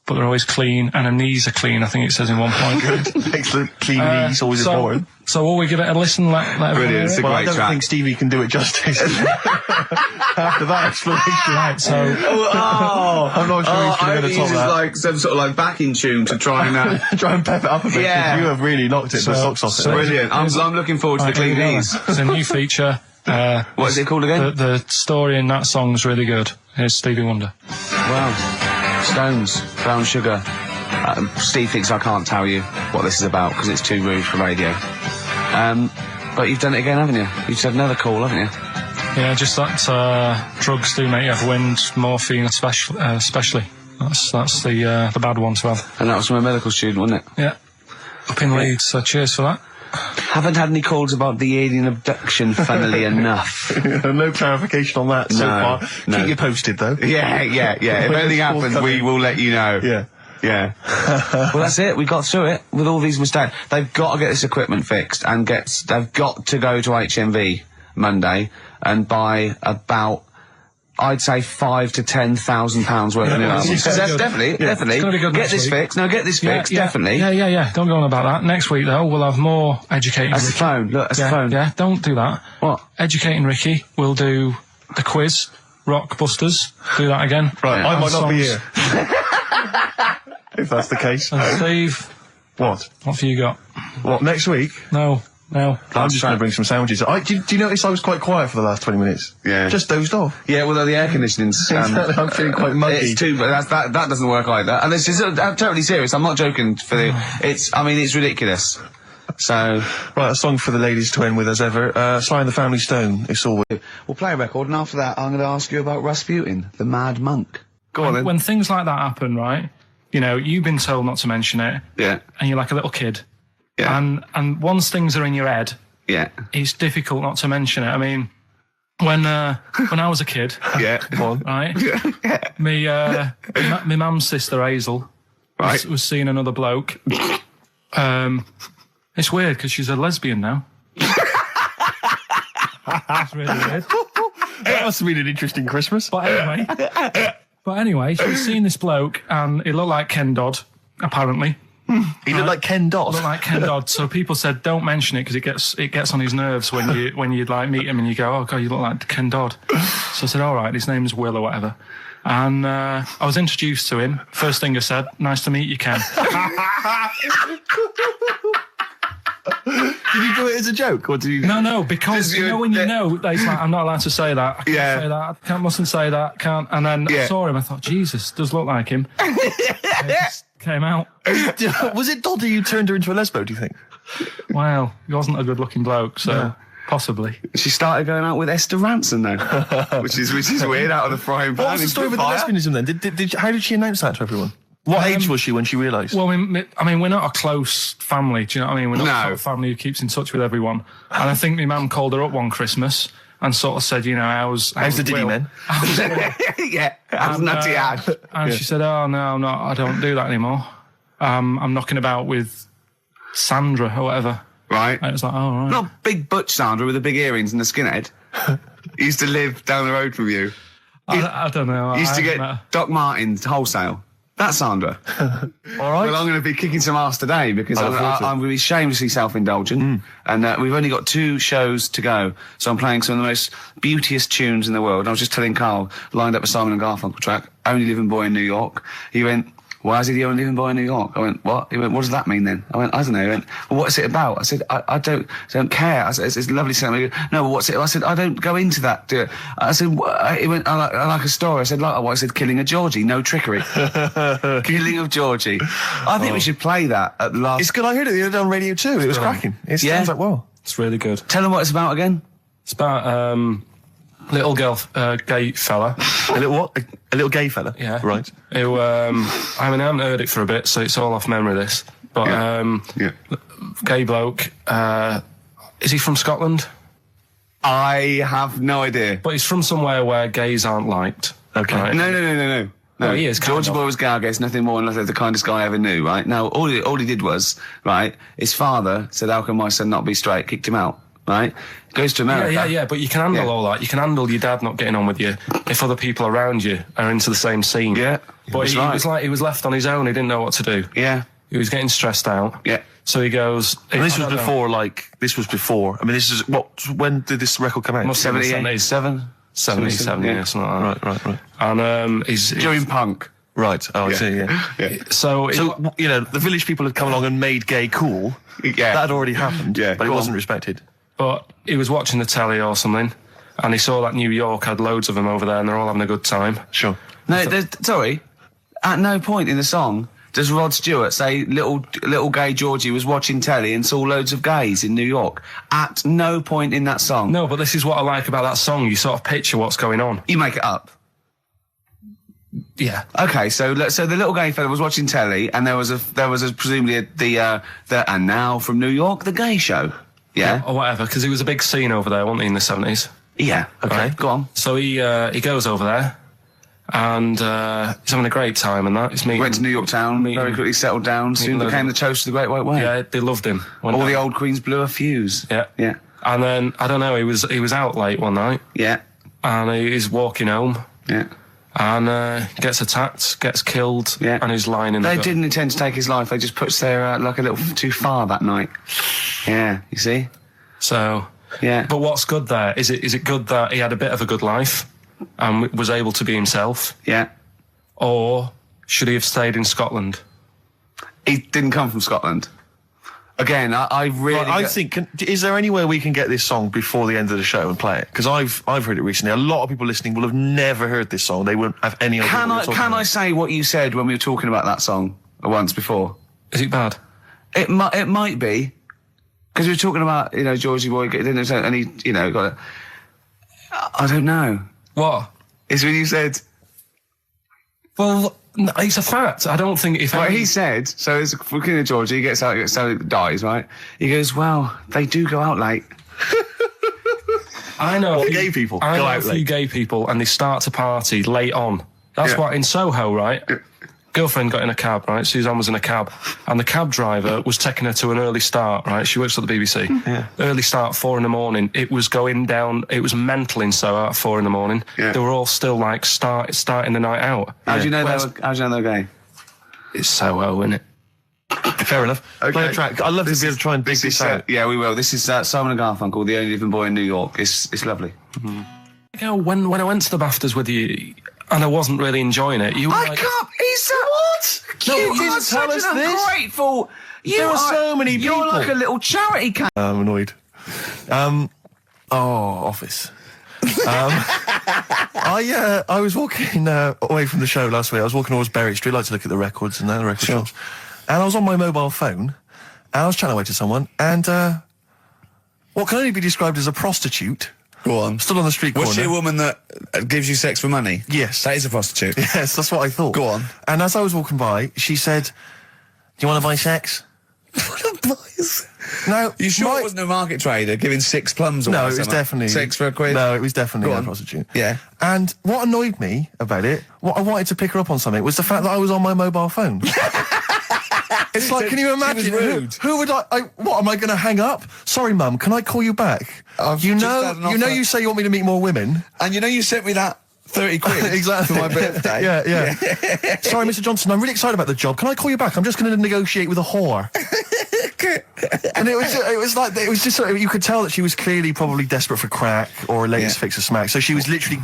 but they're always clean, and her knees are clean, I think it says in one point. Good. Excellent. Clean knees, always important. So will we give it a listen? Let Brilliant, it's a great I don't track. think Stevie can do it justice. After that explanation. Right, so... I'm not sure he's going to top that. like some sort of like backing tune to try and... try and pep it up a bit. Yeah. You have really knocked the socks off it. Brilliant. I'm looking forward to the clean knees. It's a new feature. What is it called again? The story in that song's really good. Here's Stevie Wonder. Wow. Stones, Brown Sugar. Steve thinks I can't tell you what this is about because it's too rude for radio. But you've done it again, haven't you? You've said another call, haven't you? Yeah, just that drugs do make you have wind, morphine especially. That's the bad one to have. And that was from a medical student, wasn't it? Yeah. Up in Leeds, so cheers for that. Haven't had any calls about the alien abduction, funnily enough. No clarification on that so far. No. Keep you posted, though. Yeah. If anything happens, we will let you know. Yeah. Well, that's it. We got through it with all these mistakes. They've got to get this equipment fixed and they've got to go to HMV Monday and buy about, I'd say, £5,000 to £10,000 worth of new albums. Definitely. It's gonna be good Get next this week. fixed. No, get this fixed. Definitely. Yeah. Don't go on about that. Next week, though, we'll have more educating. That's the phone. Look, that's the phone. Yeah, don't do that. What? Educating Ricky. We'll do the quiz. Rockbusters. Do that again. Right, I might not be songs. here. If that's the case. And Steve, What have you got? What, next week? No. I'm just going to bring some sandwiches. Do you notice I was quite quiet for the last 20 minutes? Yeah. Just dozed off. Yeah, well, the air conditioning's... I'm feeling quite muggy. It's too, but that doesn't work either. And this is, I'm totally serious. I'm not joking. It's ridiculous. So... Right, a song for the ladies to end with as ever. Sly and the Family Stone. It's all... We'll play a record, and after that, I'm going to ask you about Rasputin, the Mad Monk. Go on, then. When things like that happen, right, you know, you've been told not to mention it. Yeah. And you're like a little kid. Yeah. And once things are in your head, it's difficult not to mention it. I mean, when I was a kid, Come on. right, my mum's sister Hazel was seeing another bloke. It's weird because she's a lesbian now. It's really weird. That must have been an interesting Christmas. But anyway, she was seeing this bloke, and it looked like Ken Dodd, apparently. He looked like Ken Dodd. Looked like Ken Dodd. So people said, don't mention it because it gets on his nerves when you like meet him and you go, oh god, you look like Ken Dodd. So I said, all right, his name's Will or whatever. And I was introduced to him. First thing I said, nice to meet you, Ken. Did you do it as a joke, or did you? No, because you know when you know, it's like, I'm not allowed to say that. I can't say that. I mustn't say that. Can't. And then I saw him. I thought, Jesus, does look like him. It just came out. Was it Dodd you turned her into a lesbo? Do you think? Well, he wasn't a good-looking bloke, so possibly. She started going out with Esther Ranson though, which is weird, out of the frying pan. What was the story with the lesbianism then? How did she announce that to everyone? What age was she when she realised? Well, I mean, we're not a close family. Do you know what I mean? We're not the sort of family who keeps in touch with everyone. And I think my mum called her up one Christmas and sort of said, you know, how's the Diddy men? How's nutty ad. And she said, oh no, I'm not. I don't do that anymore. I'm knocking about with Sandra or whatever. Right. And it was like, oh right. Not big butch Sandra with the big earrings and the skinhead. He used to live down the road from you. I don't know. He used to get Doc Martens wholesale. That's Sandra. All right. Well, I'm going to be kicking some ass today because I'm going to be shamelessly self-indulgent. And we've only got 2 shows to go. So I'm playing some of the most beauteous tunes in the world. And I was just telling Carl, lined up a Simon & Garfunkel track, Only Living Boy in New York. He went, why is he the only living boy in New York? I went, what? He went, what does that mean then? I went, I don't know. He went, well, what's it about? I said, I don't care. I said, it's lovely song. He goes, no, well, what's it? I said, I don't go into that. I said, he went, I like a story. I said, like what? I said, killing of Georgie, no trickery. Killing of Georgie. I think we should play that at the last. It's good. I heard it the other day on Radio 2. It was cracking. It sounds like, well. It's really good. Tell them what it's about again. It's about little girl, gay fella. A little what? A little gay fella? Yeah. Right. Who, I mean, I haven't heard it for a bit, so it's all off memory, this. But, gay bloke, is he from Scotland? I have no idea. But he's from somewhere where gays aren't liked. Okay. Right? No. No, he is. Georgie Boy was gay, I guess, nothing more than the kindest guy I ever knew, right? Now, all he did was, right, his father said, how can my son not be straight? Kicked him out. Right? Goes to America. Yeah, but you can handle all that. You can handle your dad not getting on with you if other people around you are into the same scene. Yeah. But he was like, he was left on his own. He didn't know what to do. Yeah. He was getting stressed out. Yeah. So he goes... And this was before. I mean, this is... when did this record come out? Must have been 77, yeah, something like that. Right. And he's... During punk. Right. Oh, I see, yeah. So, you know, the village people had come along and made gay cool. Yeah. That had already happened. Yeah. But it wasn't respected. But he was watching the telly or something, and he saw that New York had loads of them over there, and they're all having a good time. Sure. No, sorry. At no point in the song does Rod Stewart say little gay Georgie was watching telly and saw loads of gays in New York? At no point in that song. No, but this is what I like about that song. You sort of picture what's going on. You make it up. Yeah. Okay, so the little gay fella was watching telly, and there was presumably the and now from New York, the gay show. Yeah. Or whatever, because he was a big scene over there, wasn't he, in the 70s? Yeah. Okay. Right. Go on. So he goes over there, and he's having a great time, and that. He's meeting. Went to New York town, very quickly settled down, soon became the toast of the Great White Way. Yeah, they loved him. All the old queens blew a fuse. Yeah. Yeah. And then I don't know, he was out late one night. Yeah. And he's walking home. Yeah. And gets attacked, gets killed, and he's lying in the gut. They didn't intend to take his life. They just pushed their luck a little too far that night. Yeah, you see. So. Yeah. But what's good there? Is it good that he had a bit of a good life and was able to be himself? Yeah. Or should he have stayed in Scotland? He didn't come from Scotland. Again, I really... I think, is there any way we can get this song before the end of the show and play it? Because I've heard it recently. A lot of people listening will have never heard this song. They wouldn't have any idea what we're talking about. Can I say what you said when we were talking about that song once before? Is it bad? It might be. Because we were talking about, Georgie Boy, and he, got it. I don't know. What? It's when you said... Well, no, it's a fact. I don't think if... Well, he said, so it's looking at Georgie, he gets out, so he dies, right? He goes, well, they do go out late. I know. Gay people I go know out a few late. gay people, and they start to party late on. That's what, in Soho, right? Girlfriend got in a cab, right? Suzanne was in a cab, and the cab driver was taking her to an early start, right? She works at the BBC. Yeah. Early start, 4 a.m. It was going down. It was mental in Soho at 4 a.m. Yeah. They were all still like starting the night out. How do you know they're gay? It's Soho, isn't it? Fair enough. Okay. Play a track. I'd love to be able to try and dig this out. Yeah, we will. This is Simon and Garfunkel, The Only Living Boy in New York. It's lovely. You know, when I went to the BAFTAs with you, and I wasn't really enjoying it, you were like... He's what? No, You you are didn't tell such us an this. ungrateful... There are so many You're people. like a little charity cat. I'm annoyed. Office. I was walking away from the show last week. I was walking towards Berwick Street. I like to look at the records and the record shops. And I was on my mobile phone, and I was chatting away to someone, and what can only be described as a prostitute. Go on. Stood on the street corner. Was she a woman that gives you sex for money? Yes. That is a prostitute. Yes, that's what I thought. Go on. And as I was walking by, she said, "Do you want to buy sex?" No, You sure it wasn't a market trader giving 6 plums or No, something? it was definitely... 6 for a quid? No, it was definitely Go a on. prostitute. Yeah. And what annoyed me about it, what I wanted to pick her up on something, was the fact that I was on my mobile phone. It's like, So can you imagine? she was rude. Who would what, am I going to hang up? Sorry, Mum, can I call you back? I've You just know, had an offer. you say you want me to meet more women. And you sent me that 30 quid Exactly. for my birthday. Yeah. Sorry, Mr. Johnson, I'm really excited about the job. Can I call you back? I'm just going to negotiate with a whore. And it was just sort of, you could tell that she was clearly probably desperate for crack or a latest fix of smack. So she was literally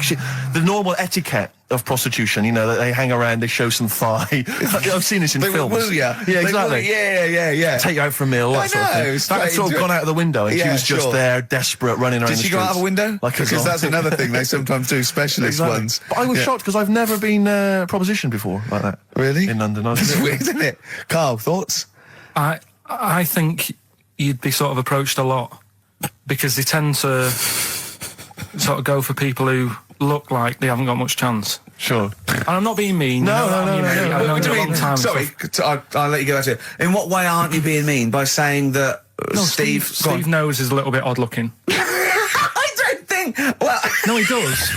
the normal etiquette of prostitution. That they hang around, they show some thigh. I've seen this in They films. will ya. Yeah, exactly. Yeah. Take you out for a meal. That sort of thing. it's That had sort of gone out of the window, and she Yeah, was just sure. there, desperate, running around. Did the she go out streets of a window? Like a Because that's zombie. another thing they sometimes do, specialist ones. But I was shocked because I've never been propositioned before like that. Really? In London. That's weird, isn't it? Carl, thoughts? I think you'd be sort of approached a lot because they tend to sort of go for people who look like they haven't got much chance. Sure. And I'm not being mean. No. I've known What do you you a long mean? time. Sorry, I'll let you go back to it. In what way aren't you being mean? By saying that No, Steve Nose is a little bit odd looking. I don't think... Well... No, he does.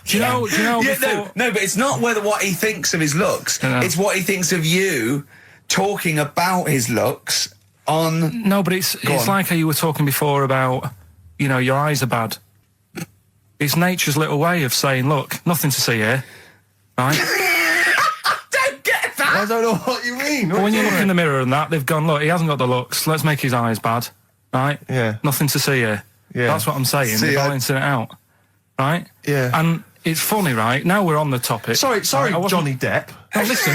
Do you know Yeah, before... no, but it's not what he thinks of his looks. No. It's what he thinks of you talking about his looks on... No, but it's like how you were talking before about, your eyes are bad. It's nature's little way of saying, look, nothing to see here, right? I don't get that! I don't know what you mean. But when you look in the mirror and that, they've gone, look, he hasn't got the looks, let's make his eyes bad, right? Yeah. Nothing to see here. Yeah. That's what I'm saying, See, they're balancing it out, right? Yeah. And it's funny, right? Now we're on the topic. Sorry, Right, I wasn't- Johnny Depp. Now listen,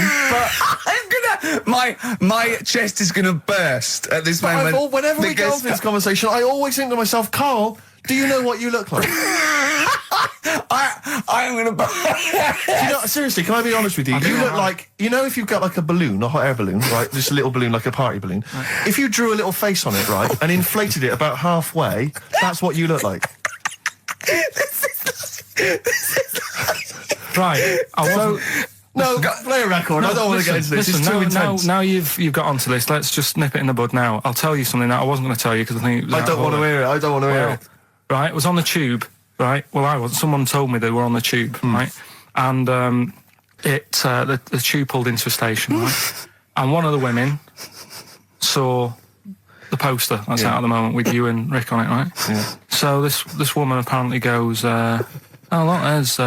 my chest is gonna burst at this moment. Whenever we go because- into this conversation, I always think to myself, Carl, do you know what you look like? I'm gonna. You know, seriously, can I be honest with you? You look like, you know, if you've got like a balloon, a hot air balloon, right? Just a little balloon, like a party balloon. Right. If you drew a little face on it, right, and inflated it about halfway, that's what you look like. Right. No, play a record. I don't want to get into this. It's too intense. Now you've got onto this. Let's just nip it in the bud now. I'll tell you something that I wasn't going to tell you because I think I don't want to hear it. I don't want to hear it. Right, it was on the tube. Right. Well, I was. Someone told me they were on the tube. Right, and the tube pulled into a station. Right, and one of the women saw the poster that's out at the moment with you and Rick on it. Right. Yeah. So this woman apparently goes, "Oh look, there's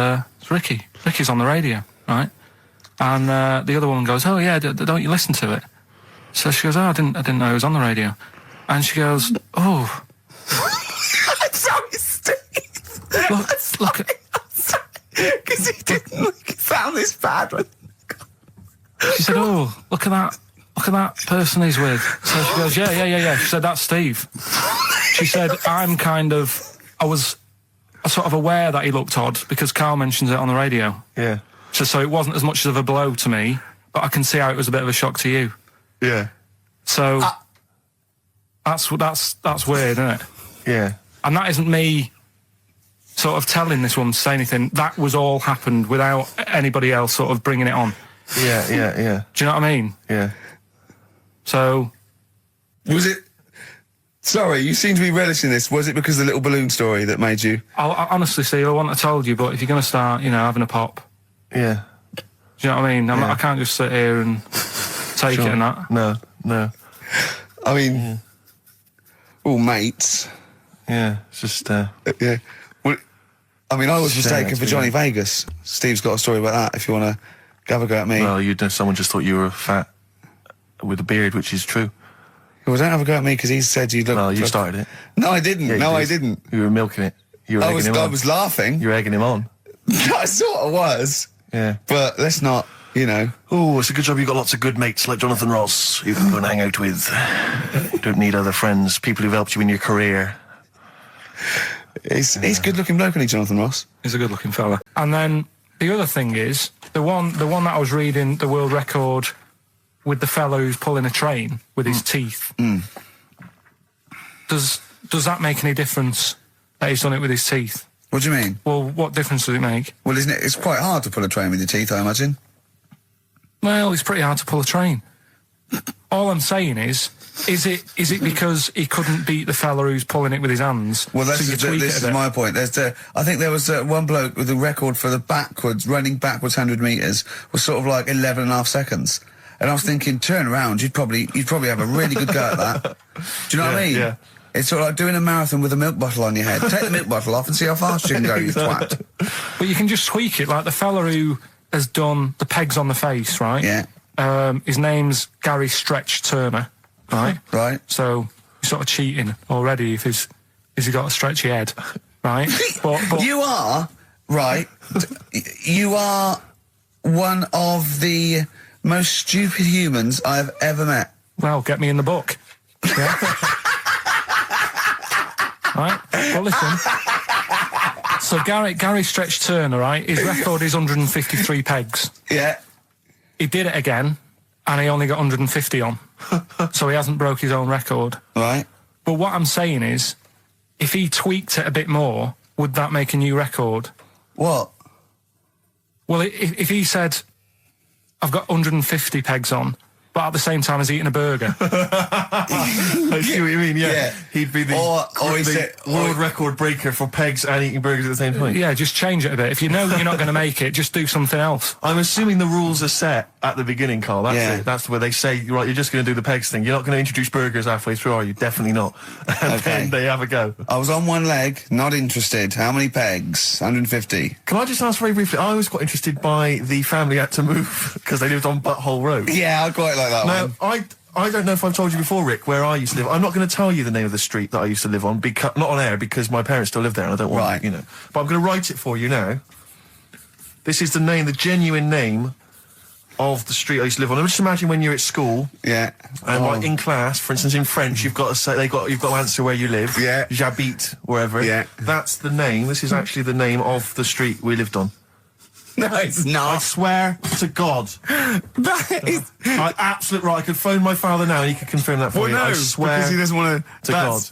Ricky. Ricky's on the radio." Right. And the other woman goes, "Oh yeah, don't you listen to it?" So she goes, "Oh, I didn't know it was on the radio." And she goes, "Oh, I'm sorry, Steve. look, Because he didn't sound this bad. She said, "Oh, look at that person he's with." So she goes, "Yeah." She said, "That's Steve." She said, I was sort of aware that he looked odd because Karl mentions it on the radio. Yeah. So it wasn't as much of a blow to me, but I can see how it was a bit of a shock to you. Yeah. So that's weird, isn't it? Yeah. And that isn't me sort of telling this woman to say anything. That was all happened without anybody else sort of bringing it on. Yeah. Do you know what I mean? Yeah. So... Was it... Sorry, you seem to be relishing this. Was it because of the little balloon story that made you... I honestly, Steve, I wouldn't have told you, but if you're going to start, having a pop... Yeah. Do you know what I mean? I can't just sit here and take it and that. No. I mean... all mates. Yeah, it's just... Yeah. Well, I mean, I was mistaken for Johnny Vegas. Steve's got a story about that, if you want to have a go at me. Well, someone just thought you were fat with a beard, which is true. Well, don't have a go at me, because he said you looked... Well, you started it. No, I didn't. Yeah, I didn't. You were milking it. You were egging him on. I was laughing. You were egging him on. I sort of was. Yeah. But let's not, Oh, it's a good job you've got lots of good mates like Jonathan Ross you can go and hang out with. You don't need other friends, people who've helped you in your career. He's good-looking bloke, isn't he, Jonathan Ross? He's a good-looking fella. And then the other thing is, the one that I was reading, the world record with the fellow who's pulling a train with his teeth. Does that make any difference that he's done it with his teeth? What do you mean? Well, what difference does it make? Well, isn't it? It's quite hard to pull a train with your teeth, I imagine. Well, it's pretty hard to pull a train. All I'm saying is it because he couldn't beat the fella who's pulling it with his hands? Well, this is my point. I think there was one bloke with the record for the running backwards 100 metres was sort of like 11.5 seconds. And I was thinking, turn around, you'd probably have a really good go at that. Do you know what I mean? Yeah. It's sort of like doing a marathon with a milk bottle on your head. Take the milk bottle off and see how fast you can go, you twat. But you can just tweak it, like the fella who has done the pegs on the face, right? Yeah. His name's Gary Stretch Turner, right? Right. So you're sort of cheating already if has he got a stretchy head, right? But you are, right, you are one of the most stupid humans I've ever met. Well, get me in the book. Yeah. Right? Well, listen. So Gary Stretch Turner, right? His record is 153 pegs. Yeah. He did it again, and he only got 150 on. So he hasn't broke his own record. Right. But what I'm saying is, if he tweaked it a bit more, would that make a new record? What? Well, if he said, I've got 150 pegs on, but at the same time as eating a burger. I see what you mean, yeah. He'd be the world record breaker for pegs and eating burgers at the same time. Yeah, just change it a bit. If you know you're not going to make it, just do something else. I'm assuming the rules are set at the beginning, Carl. That's it. That's where they say, right, you're just going to do the pegs thing. You're not going to introduce burgers halfway through, are you? Definitely not. And then they have a go. I was on one leg, not interested. How many pegs? 150. Can I just ask very briefly, I was quite interested by the family had to move because they lived on Butthole Road. Yeah, I quite like that one. No, I don't know if I've told you before, Rick, where I used to live. I'm not going to tell you the name of the street that I used to live on, not on air, because my parents still live there and I don't want, But I'm going to write it for you now. This is the genuine name of the street I used to live on. Just imagine when you're at school. Yeah. And like in class, for instance, in French, you've got to say you've got to answer where you live. Yeah. J'habite wherever. Yeah. That's the name. This is actually the name of the street we lived on. No, it's I not. swear to God. That is... Absolute right. I could phone my father now and he could confirm that for you. I swear because he doesn't want to God.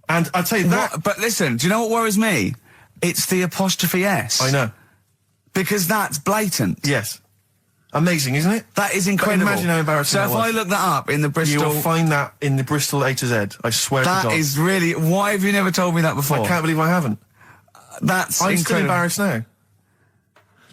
And I'd tell you that. But listen, do you know what worries me? It's the apostrophe S. I know. Because that's blatant. Yes. Amazing, isn't it? That is incredible. Imagine how embarrassing So that if was. I look that up in the Bristol... You'll find that in the Bristol A to Z. I swear to God. That is really... Why have you never told me that before? I can't believe I haven't. That's I'm still incredible. embarrassed now.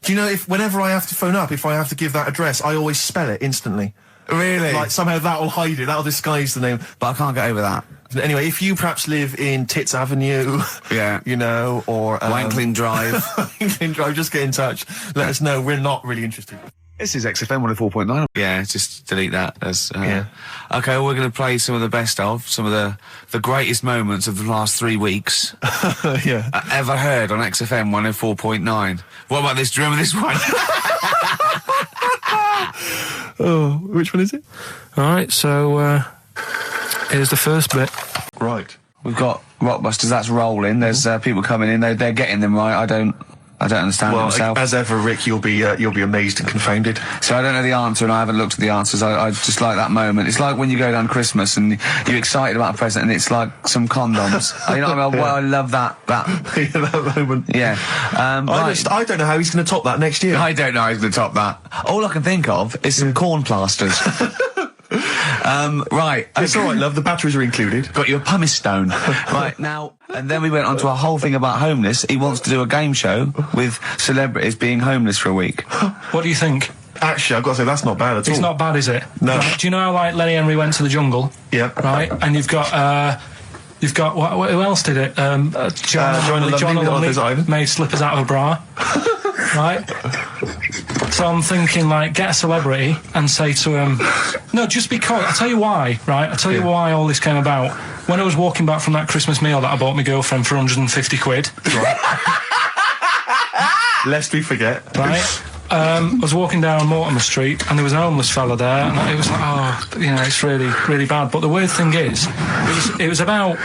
Do you know, whenever I have to phone up, if I have to give that address, I always spell it instantly. Really? Like, somehow that'll hide it, that'll disguise the name. But I can't get over that. Anyway, if you perhaps live in Tits Avenue, Yeah. you know, or... Wankling Drive. Wankling Drive, just get in touch. Let us know, we're not really interested. This is XFM 104.9. Yeah, just delete that as... Yeah. Okay, well, we're going to play some of the best of, some of the greatest moments of the last 3 weeks Yeah. ever heard on XFM 104.9. What about this? Do you remember this one? Oh, which one is it? Alright, so, here's the first bit. Right. We've got Rockbusters, that's rolling. There's people coming in, they're getting them right. I don't understand it myself. As ever, Rick, you'll be amazed and confounded. So I don't know the answer and I haven't looked at the answers. I just like that moment. It's like when you go down Christmas and you're excited about a present and it's like some condoms. You know what I mean? Well, I love that. Yeah, that moment. Yeah. Right. I don't know how he's going to top that next year. I don't know how he's going to top that. All I can think of is some corn plasters. Right. It's all right, love. The batteries are included. Got you a pumice stone. Right, now, and then we went on to a whole thing about homeless. He wants to do a game show with celebrities being homeless for a week. What do you think? Actually, I've got to say, that's not bad at all. It's not bad, is it? No. Right, do you know how, like, Lenny Henry went to the jungle? Yeah. Right? And you've got, who else did it? John Lumley made slippers out of a bra. Right? So I'm thinking, like, get a celebrity and say to him, no, just because, I'll tell you why, right? I'll tell you why all this came about. When I was walking back from that Christmas meal that I bought my girlfriend for 150 quid. Right. Lest we forget. Right? I was walking down Mortimer Street and there was an homeless fella there and it was like, oh, you know, it's really, really bad. But the weird thing is, it was about,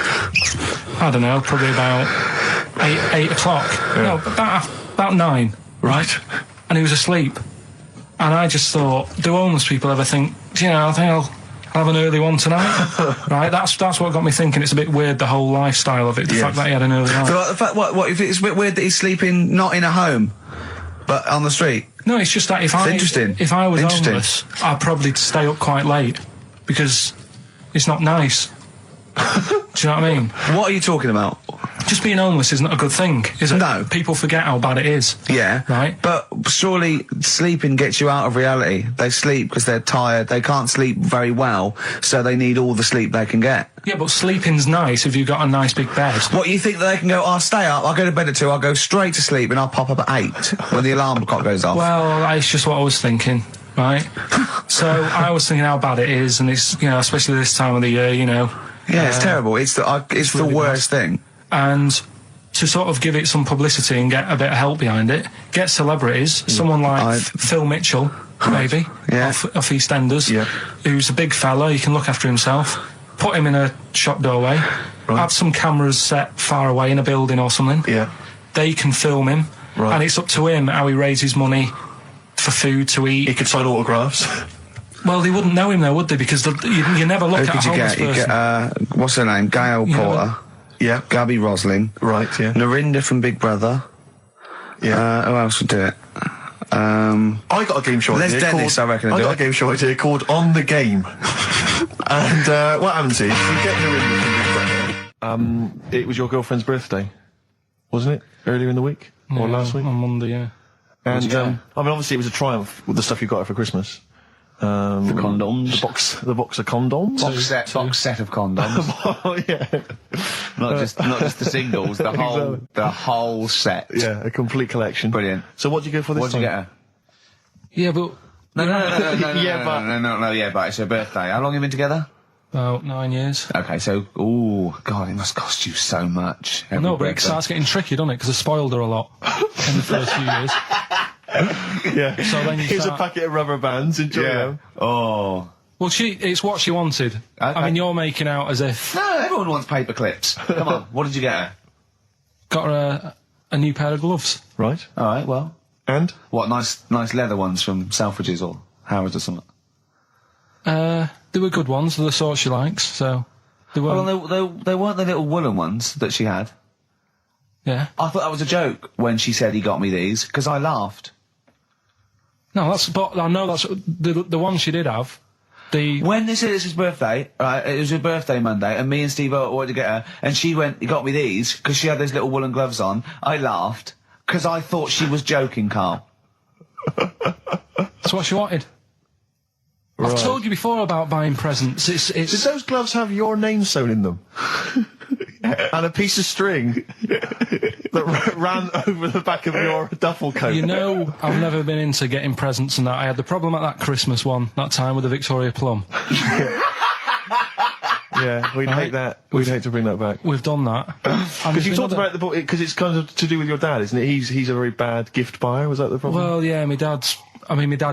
I don't know, probably about 8 o'clock. Yeah. No, about 9. Right? And he was asleep. And I just thought, do homeless people ever think, you know, I think I'll have an early one tonight? Right? That's what got me thinking. It's a bit weird, the whole lifestyle of it, the fact that he had an early night. So, the fact, what if it's a bit weird that he's sleeping not in a home, but on the street? No, it's just that if I was homeless, I'd probably stay up quite late, because it's not nice. Do you know what I mean? What are you talking about? Just being homeless isn't a good thing, is it? No. People forget how bad it is. Yeah. Right? But surely sleeping gets you out of reality. They sleep because they're tired. They can't sleep very well, so they need all the sleep they can get. Yeah, but sleeping's nice if you've got a nice big bed. What, you think that they can go, I'll stay up, I'll go to bed at 2, I'll go straight to sleep and I'll pop up at 8 when the alarm clock goes off? Well, that's just what I was thinking, right? So I was thinking how bad it is, and it's, you know, especially this time of the year, you know. Yeah, it's terrible. It's the really worst thing. And to sort of give it some publicity and get a bit of help behind it, get celebrities, someone like Phil Mitchell, maybe, off EastEnders, who's a big fella, he can look after himself, put him in a shop doorway, have some cameras set far away in a building or something, they can film him, and it's up to him how he raises money for food to eat. He could sign autographs. Well, they wouldn't know him though, would they? Because you never look at a homeless person. You get, what's her name? Gail Porter. Yeah. Gabby Roslin. Right, yeah. Narinda from Big Brother. Yeah. Who else would do it? I got a game show idea. Les Dennis, I reckon. I got a game show idea called On the Game. And what happens is, you get Narinda from Big Brother. It was your girlfriend's birthday, wasn't it? Earlier in the week? Or last week? On Monday, yeah. And, I mean, obviously it was a triumph with the stuff you got her for Christmas. The condoms. The box of condoms. Box set of condoms. Oh, yeah. Not just the singles, the whole set. Yeah, a complete collection. Brilliant. So what did you go for this time? What did you get her? Yeah, but... No, but it's her birthday. How long have you been together? About 9 years. Okay, so, God, it must cost you so much. No, but it starts getting tricky, doesn't it? Because I spoiled her a lot in the first few years. Yeah. So then Here's a packet of rubber bands, enjoy them. Oh. Well, it's what she wanted. Okay. I mean, you're making out as if... No, everyone wants paper clips. Come on, what did you get her? Got her a new pair of gloves. Right. Alright, well. And? What, nice leather ones from Selfridges or Harrods or something? They were good ones, they're the sort she likes, so... They weren't... Well, they weren't the little woolen ones that she had. Yeah. I thought that was a joke when she said he got me these, because I laughed. No, but I know that's... The one she did have... When they said it's his birthday, right, it was her birthday Monday, and me and Steve wanted to get her, and she went, he got me these, because she had those little woolen gloves on, I laughed, because I thought she was joking, Carl. That's what she wanted. Right. I've told you before about buying presents. Did those gloves have your name sewn in them? And a piece of string that ran over the back of your duffel coat? You know, I've never been into getting presents and that. I had the problem at that Christmas one, that time with the Victoria Plum. Yeah, we'd hate that. We'd hate to bring that back. We've done that. Because you talked about the book, because it's kind of to do with your dad, isn't it? He's a very bad gift buyer, was that the problem? Well, yeah, my dad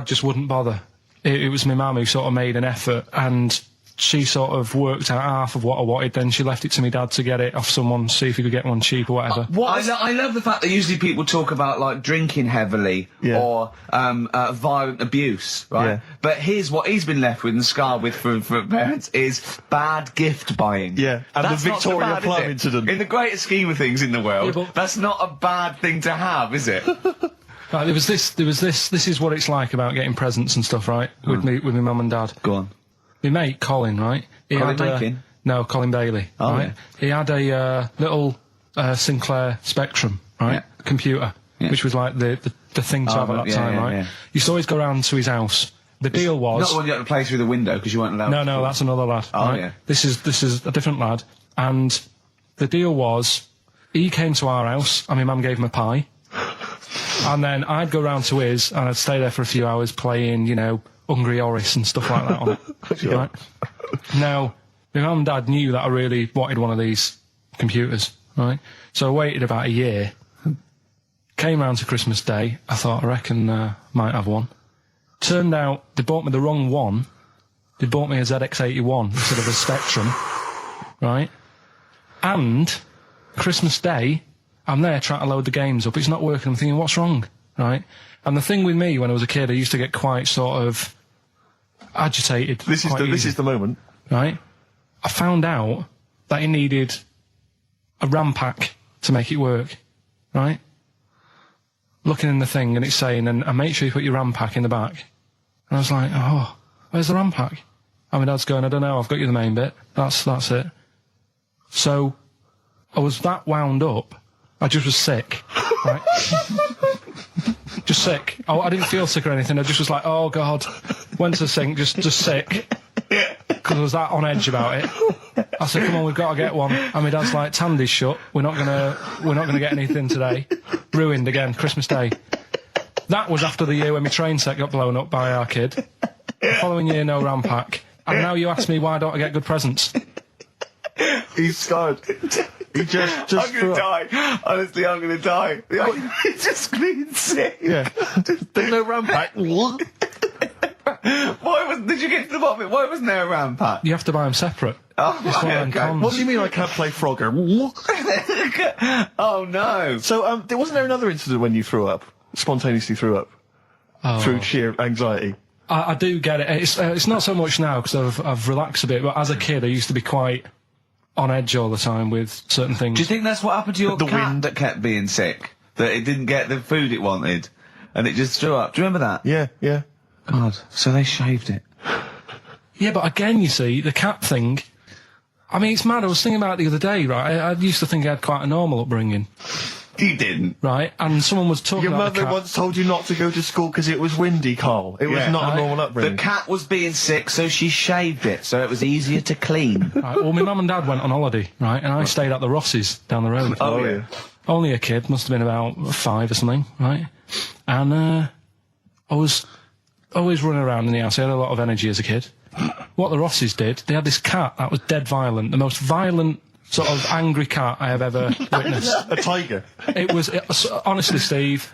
just wouldn't bother. It was my mum who sort of made an effort, and she sort of worked out half of what I wanted, then she left it to me dad to get it off someone, see if he could get one cheap or whatever. I love the fact that usually people talk about, like, drinking heavily or violent abuse, right? Yeah. But here's what he's been left with and scarred with from parents is bad gift buying. Yeah, and that's the Victoria Plum incident. In the greater scheme of things in the world, that's not a bad thing to have, is it? Right, there was this, this is what it's like about getting presents and stuff, right? With my mum and dad. Go on. My mate, Colin, right? Colin Bacon? No, Colin Bailey, right? Yeah. He had a little Sinclair Spectrum, right? Computer, which was like the thing to have at that time, right? Yeah. You used to always go round to his house. The deal was... Not the one you had to play through the window because you weren't allowed No, that's another lad. Oh, right? yeah. This is a different lad. And the deal was, he came to our house and my mum gave him a pie. And then I'd go round to his and I'd stay there for a few hours playing, you know, Hungry Horace and stuff like that on it. Right? Now, my mum and dad knew that I really wanted one of these computers, right? So I waited about a year. Came round to Christmas Day. I thought, I reckon might have one. Turned out they bought me the wrong one. They bought me a ZX81 instead of a Spectrum, right? And Christmas Day, I'm there trying to load the games up. It's not working. I'm thinking, what's wrong, right? And the thing with me when I was a kid, I used to get quite sort of agitated. This is the moment, right? I found out that it needed a RAM pack to make it work, right? Looking in the thing and it's saying, and make sure you put your RAM pack in the back. And I was like, oh, where's the RAM pack? And my dad's going, I don't know, I've got you the main bit. That's it. So I was that wound up, I just was sick, right? Just sick. I didn't feel sick or anything, I just was like, oh God. Went to the sink, just sick. Because I was that on edge about it. I said, come on, we've got to get one. And my dad's like, Tandy's shut, we're not gonna get anything today. Ruined again, Christmas Day. That was after the year when my train set got blown up by our kid. The following year, no RAM pack. And now you ask me why don't I get good presents? He's scarred. He just I'm gonna die. Honestly, I'm gonna die. He's just clean sick. Yeah. There's no RAM pack. Did you get to the bottom of it? Why wasn't there a RAM pack? You have to buy them separate. Oh, okay. What do you mean I can't play Frogger? Oh no. So, wasn't there another incident when you threw up? Spontaneously threw up? Through sheer anxiety? I do get it. It's not so much now because I've relaxed a bit, but as a kid I used to be quite on edge all the time with certain things. Do you think that's what happened to your cat that kept being sick? That it didn't get the food it wanted and it just threw up? Do you remember that? Yeah. God, so they shaved it. Yeah, but again, you see, the cat thing, I mean, it's mad. I was thinking about it the other day, right? I used to think I had quite a normal upbringing. You didn't. Right? And someone was talking Your about mother once told you not to go to school because it was windy, Carl. It was not a normal upbringing. The cat was being sick, so she shaved it, so it was easier to clean. Right, well, my mum and dad went on holiday, right? And I stayed at the Rosses down the road. Oh, yeah. Only a kid, must have been about 5 or something, right? And I was always running around in the house. I had a lot of energy as a kid. What the Rosses did, they had this cat that was dead violent, the most violent sort of angry cat I have ever witnessed. A tiger. It was honestly, Steve,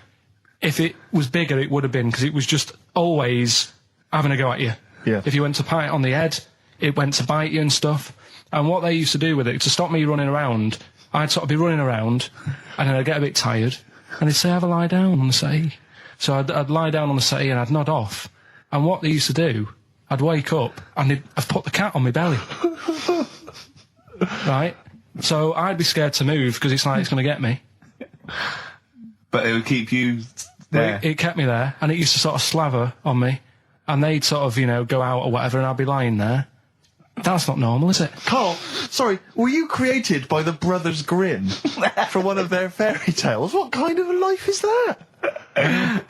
if it was bigger, it would have been, because it was just always having a go at you. Yeah. If you went to pat it on the head, it went to bite you and stuff. And what they used to do with it, to stop me running around, I'd sort of be running around, and then I'd get a bit tired, and they'd say, have a lie down on the settee. So I'd lie down on the settee and I'd nod off. And what they used to do, I'd wake up and I'd put the cat on my belly. Right? So I'd be scared to move because it's like it's going to get me. But it would keep you there. It kept me there, and it used to sort of slaver on me, and they'd sort of, go out or whatever, and I'd be lying there. That's not normal, is it? Carl, sorry, were you created by the Brothers Grimm from one of their fairy tales? What kind of a life is that? A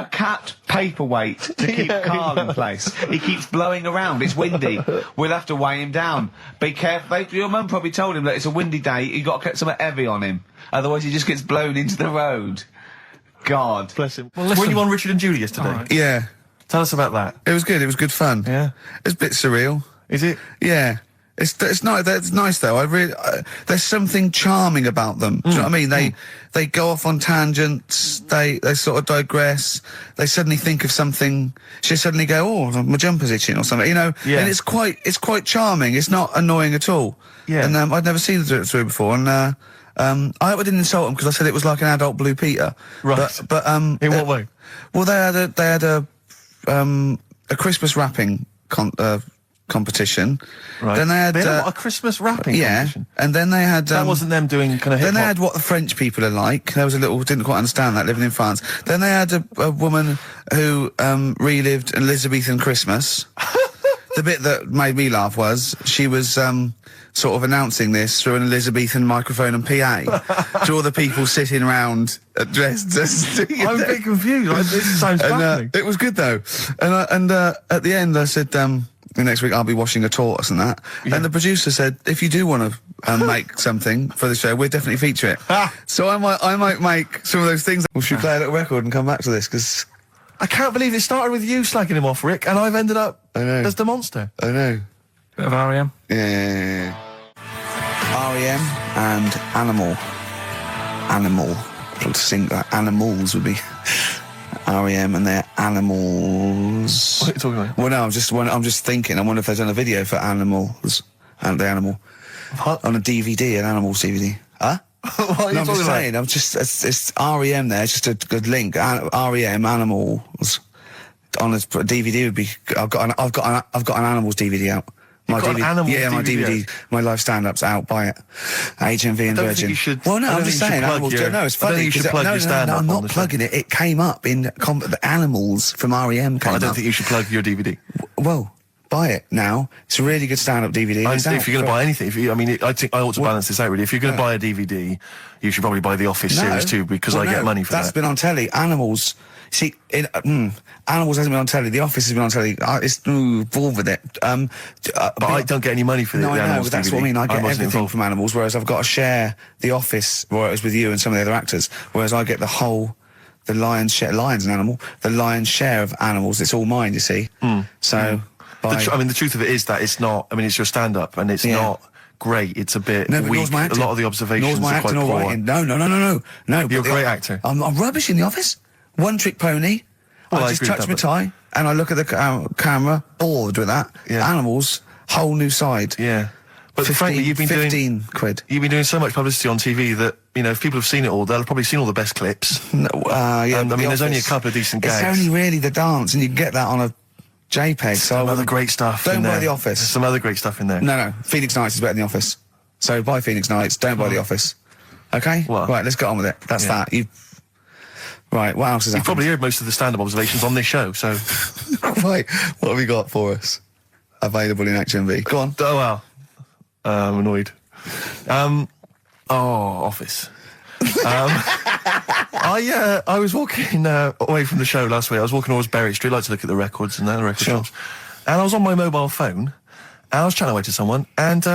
cat paperweight to keep Carl in place. He keeps blowing around. It's windy. We'll have to weigh him down. Be careful. Your mum probably told him that it's a windy day. You got to get something heavy on him, otherwise he just gets blown into the road. God bless him. Well, were you on Richard and Judy yesterday? Right. Yeah. Tell us about that. It was good. It was good fun. Yeah. It's a bit surreal. Is it? Yeah. It's nice. It's nice though. There's something charming about them. Do you know what I mean? They go off on tangents. They sort of digress. They suddenly think of something. She suddenly go, oh, my jumper's itching or something. Yeah. And it's quite charming. It's not annoying at all. Yeah. And I'd never seen them do it through before. And I hope I didn't insult them because I said it was like an adult Blue Peter. Right. But in what way? Well, they had a Christmas wrapping competition. Right. Then they had a Christmas wrapping competition. And then they had that wasn't them doing kind of hip-hop. Then they had what the French people are like. There was didn't quite understand that, living in France. Then they had a woman who relived an Elizabethan Christmas. The bit that made me laugh was she was sort of announcing this through an Elizabethan microphone and PA to all the people sitting around dressed. I'm a bit confused. This sounds fascinating. It was good though. And at the end I said, next week I'll be washing a tortoise and that. Yeah. And the producer said, if you do want to make something for the show, we'll definitely feature it. So I might make some of those things. We should play a little record and come back to this, because I can't believe it started with you slagging him off, Rick, and I've ended up as the monster. I know. Bit of R.E.M. Yeah. R.E.M. and Animal. To sing that. Animals would be R.E.M. and their Animals. What are you talking about? Well, no, I'm just thinking. I wonder if they've done a video for Animals and the Animal on a DVD, an Animals DVD. Huh? What are you I'm just saying. I'm just it's R.E.M. there. It's just a good link. R.E.M. Animals on a DVD would be. I've got an Animals DVD out. My DVD. My live stand-up's out. Buy it. HMV and Virgin. I don't think you should. Well, no, I'm just saying. Animals. No, it's funny. I don't think you should plug your stand-up. I'm not plugging it. It came up in the Animals from R.E.M. I don't think you should plug your DVD. Well, buy it now. It's a really good stand-up DVD. If you're going to buy anything, I think I ought to balance this out really. If you're going to buy a DVD, you should probably buy the Office series too, because I get money for that. That's been on telly. Animals. See, Animals hasn't been on telly. The Office has been on telly. It's bored with it. But I don't get any money for the Animals but that's DVD. what I mean. I get everything from Animals, whereas I've got to share The Office, where it was with you and some of the other actors, whereas I get the lion's share. Lion's an animal. The lion's share of Animals. It's all mine, you see. So. The truth of it is that it's not. It's your stand-up, and it's not great. It's a bit weak. A lot of the observations are quite poor. No. You're a great actor. I'm rubbish in The Office. One trick pony. Well, I just touch my tie and I look at the camera, bored with that. Yeah. Animals, whole new side. Yeah. But frankly, you've been 15 quid. You've been doing so much publicity on TV that, if people have seen it all, they'll have probably seen all the best clips. There's only a couple of decent gags. It's only really the dance, and you can get that on a JPEG. Some other great stuff Don't in there. buy The Office. There's some other great stuff in there. No. Phoenix Nights is better than The Office. So buy Phoenix Nights, don't buy The Office. Okay? Well, right, let's get on with it. That's that. Right, what else is happening? You've probably heard most of the stand-up observations on this show, so... Right, what have we got for us? Available in HMV. Go on. Oh, well. I'm annoyed. Office. I was walking away from the show last week. I was walking towards Berry Street, like to look at the records and the record shops. And I was on my mobile phone, and I was chatting away to someone, and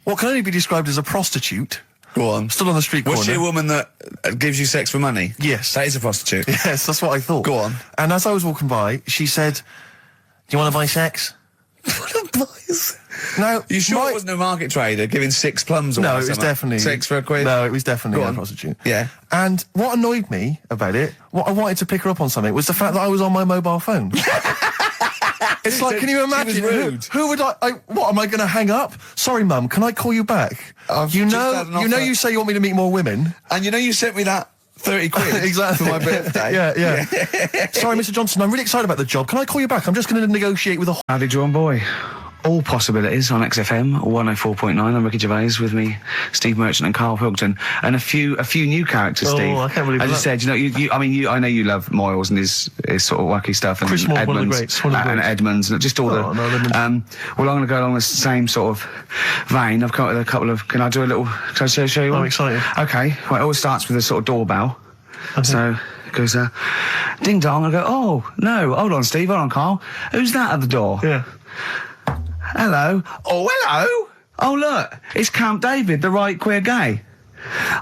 what can only be described as a prostitute... Go on. Stood on the street corner. Was she a woman that gives you sex for money? Yes. That is a prostitute. Yes, that's what I thought. Go on. And as I was walking by, she said, "Do you want to buy sex?" Now, You sure it wasn't a market trader giving 6 plums away? No, it was definitely 6 for a quid. No, it was definitely Go a on. prostitute. Yeah. And what annoyed me about it, what I wanted to pick her up on something, was the fact that I was on my mobile phone. It's like, can you imagine? She was rude. Who would what, am I going to hang up? Sorry, Mum, can I call you back? You know you say you want me to meet more women. And you sent me that 30 quid exactly. for my birthday. Yeah. Sorry, Mr. Johnson, I'm really excited about the job. Can I call you back? I'm just going to negotiate with a... Howdy, John Boy. All possibilities on XFM 104.9. I'm Ricky Gervais, with me Steve Merchant and Karl Pilkington, and a few new characters. Steve, I can't believe as you that. said, I know you love Moyles and his sort of wacky stuff, and Chris Moyles, Edmonds, one of the greats, one of the and greats. Edmonds, and just all Well, I'm going to go along the same sort of vein. I've got a couple of. Can I show you one? I'm excited. Okay, well, it always starts with a sort of doorbell. So it goes, ding dong. I go, oh no, hold on, Steve, hold on, Karl. Who's that at the door? Yeah. Hello. Oh, hello. Oh, look, it's Camp David, the right queer gay.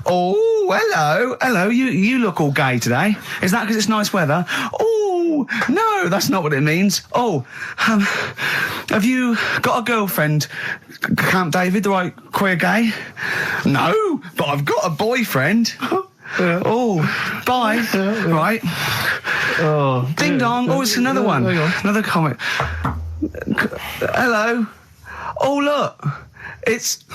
Oh, hello. Hello, you look all gay today. Is that because it's nice weather? Oh, no, that's not what it means. Oh, have you got a girlfriend, Camp David, the right queer gay? No, but I've got a boyfriend. Yeah. Oh, bye. Right. Oh. Ding dong. Oh, it's another one. Hang on. Another comment. Hello. Oh, look. It's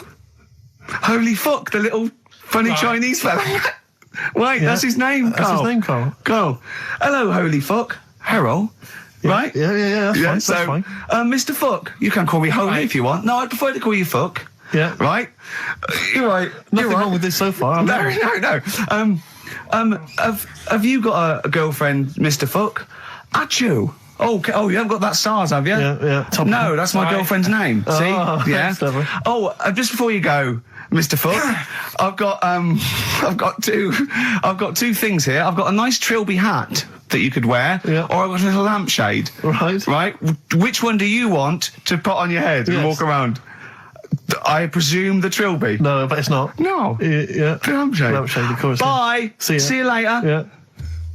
Holy Fuck, the little funny Chinese fella. Wait, that's his name, Karl. That's his name, Karl. Karl. Hello, Holy Fuck. Harold. Right? Yeah, that's fine. Mr. Fuck, you can call me Holy if you want. No, I'd prefer to call you Fuck. Yeah. Right? You're right. Nothing wrong with this so far. No. Have you got a girlfriend, Mr. Fuck? Achoo. Oh, you haven't got that SARS, have you? Yeah. No, that's my girlfriend's name. See? Yeah. That's lovely. Oh, just before you go, Mr. Fuck, I've got two things here. I've got a nice trilby hat that you could wear, or I've got a little lampshade. Right. Which one do you want to put on your head and walk around? I presume the trilby. No, but it's not. No. Yeah. The lampshade. Lampshade, of course. Bye. See you later. Yeah.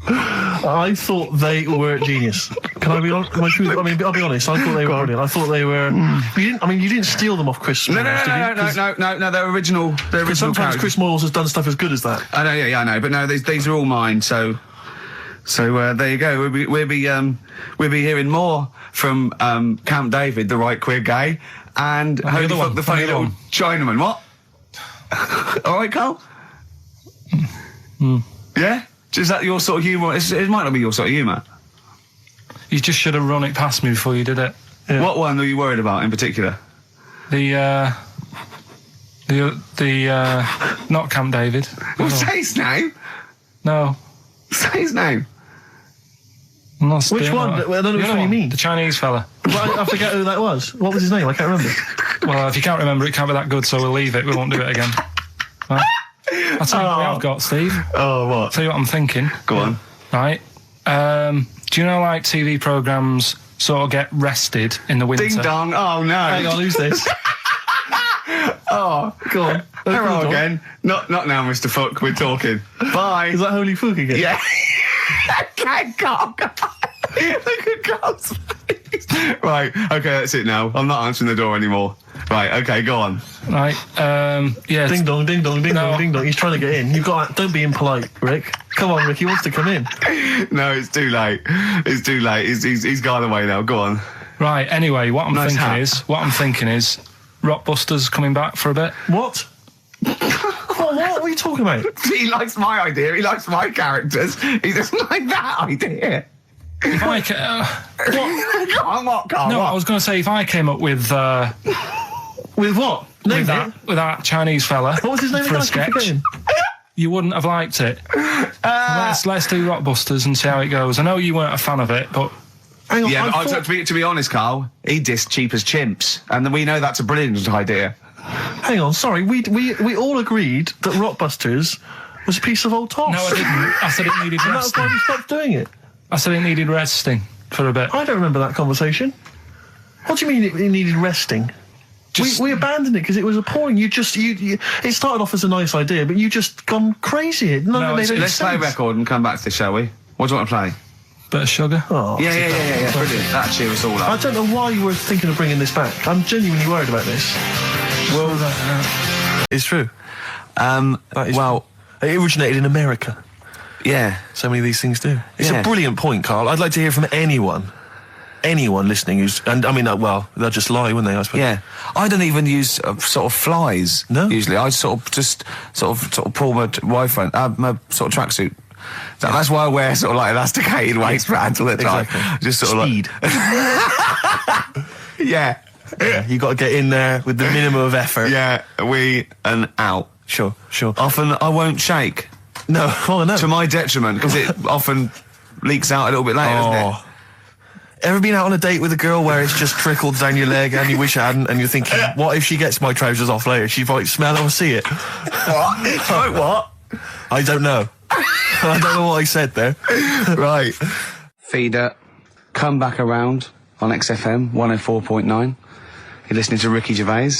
I thought they were genius. Can I be honest? I'll be honest. I thought they were brilliant. I thought they were. You didn't steal them off Chris Moyles, did you? No. They're original. Sometimes characters. Chris Moyles has done stuff as good as that. I know. Yeah, I know. But no, these are all mine. So there you go. We'll be hearing more from Camp David, the right queer gay, and Holy Fuck, the funny little Chinaman. What? All right, Karl. Yeah. Is that your sort of humour? It might not be your sort of humour. You just should have run it past me before you did it. Yeah. What one are you worried about in particular? The not Camp David. Well, say his name. No. Say his name. I'm not Which doing one? that. I don't know which one you mean. The Chinese fella. Well, I forget who that was. What was his name? I can't remember. Well, if you can't remember, it can't be that good, so we'll leave it. We won't do it again. Right? I'll tell you what I've got, Steve. Oh, what? I'll tell you what I'm thinking. Go on. Right. Do you know, like, TV programmes sort of get rested in the winter? Ding dong. Oh, no. Hang on, who's this? Oh, go on. Hello again. Not now, Mr. Fuck. We're talking. Bye. Is that Holy Fuck again? Yeah. Okay, Karl. Look at Karl's face. Right. Okay, that's it now. I'm not answering the door anymore. Right. Okay, go on. Right. Yeah. Ding dong, ding dong, ding dong, ding dong. He's trying to get in. Don't be impolite, Rick. Come on, Rick. He wants to come in. No, it's too late. It's too late. He's gone away now. Go on. Right. Anyway, what I'm thinking is, Rockbusters coming back for a bit. What? What are you talking about? He likes my idea. He likes my characters. He doesn't like that idea. If I Go on, what, Karl? No, what? I was going to say, if I came up with With what? Name with that Chinese fella What was his name for again? a I keep sketch, forgetting. you wouldn't have liked it. Let's do Rockbusters and see how it goes. I know you weren't a fan of it, but Hang on, Yeah, I but thought- to be honest, Karl, he dissed cheap as chimps, and we know that's a brilliant idea. Hang on, sorry. We all agreed that Rockbusters was a piece of old toss. no, I didn't. I said it needed And that's why resting. we stopped doing it. I said it needed resting for a bit. I don't remember that conversation. What do you mean it needed resting? We abandoned it because it was appalling. You it started off as a nice idea, but you just gone crazy. None of it made any Let's play a sense. record and come back to this, shall we? What do you want to play? bit of sugar. Oh, Yeah. Brilliant. That cheer us all up. I don't know why you were thinking of bringing this back. I'm genuinely worried about this. Well, It's true. Well, it originated in America. yeah. So many of these things do. It's Yeah. a brilliant point, Carl. I'd like to hear from anyone listening and I mean, well, they'll just lie, wouldn't they, I suppose? Yeah, I don't even use sort of flies. No? Usually, I sort of pull my wife my sort of tracksuit. That's why I wear sort of like elasticated waistbands all the time. Exactly. Just sort Speed. of like, yeah, You got to get in there with the minimum of effort. yeah, and out. Sure. Often I won't shake. No, no. To my detriment, because it often leaks out a little bit later, doesn't it? Ever been out on a date with a girl where it's just trickled down your leg and you wish it hadn't, and you're thinking, what if she gets my trousers off later? She might smell it or see it. What? What? I don't know. I don't know what I said there. Right. Feeder, come back around on XFM 104.9. You're listening to Ricky Gervais.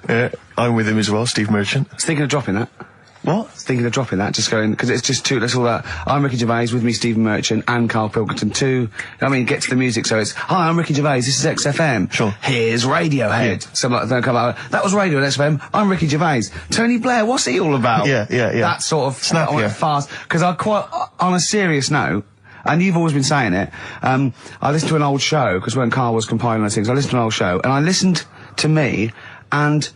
Yeah, I'm with him as well, Steve Merchant. I was thinking of dropping that. What? Thinking of dropping that, just going, because it's just too, that's all that. I'm Ricky Gervais, with me Stephen Merchant and Karl Pilkington too. I mean, get to the music, so it's, hi, I'm Ricky Gervais, this is XFM. Sure. Here's Radiohead. Yeah. Something like that, come out, that was Radio on XFM, I'm Ricky Gervais. Tony Blair, what's he all about? Yeah. That sort of, Snappier. fast, because I quite, on a serious note, and you've always been saying it, I listened to an old show, because when Karl was compiling those things, I listened to an old show, and I listened to me, and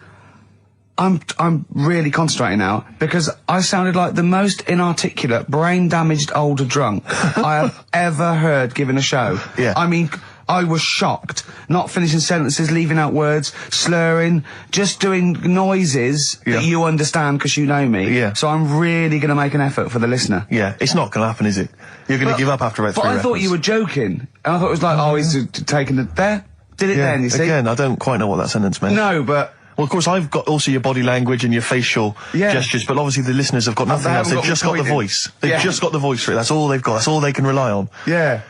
I'm really concentrating now because I sounded like the most inarticulate, brain-damaged older drunk I have ever heard given a show. Yeah. I mean, I was shocked. Not finishing sentences, leaving out words, slurring, just doing noises that you understand because you know me. Yeah. So I'm really going to make an effort for the listener. Yeah, it's not going to happen, is it? You're going to give up after about 3 But I thought records. you were joking. And I thought it was like, oh, he's taking it there. Did it then, you see? Again, I don't quite know what that sentence meant. No, but... Well, of course, I've got also your body language and your facial gestures, but obviously the listeners have got nothing else. They've just got the voice. They've just got the voice for it. That's all they've got. That's all they can rely on. Yeah.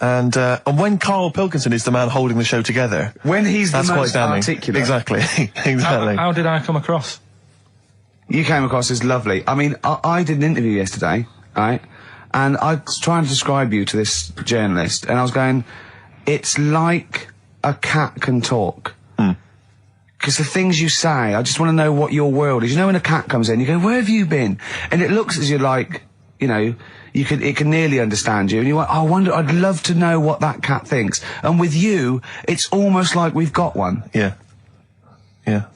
And when Karl Pilkington is the man holding the show together, When he's the that's quite most damning. articulate. Exactly. Exactly. How did I come across? You came across as lovely. I mean, I did an interview yesterday, right? And I was trying to describe you to this journalist, and I was going, it's like a cat can talk. Because the things you say, I just want to know what your world is. You know when a cat comes in, you go, where have you been? And it looks as you're like, you know, it can nearly understand you. And you're like, I wonder, I'd love to know what that cat thinks. And with you, it's almost like we've got one. Yeah. Yeah.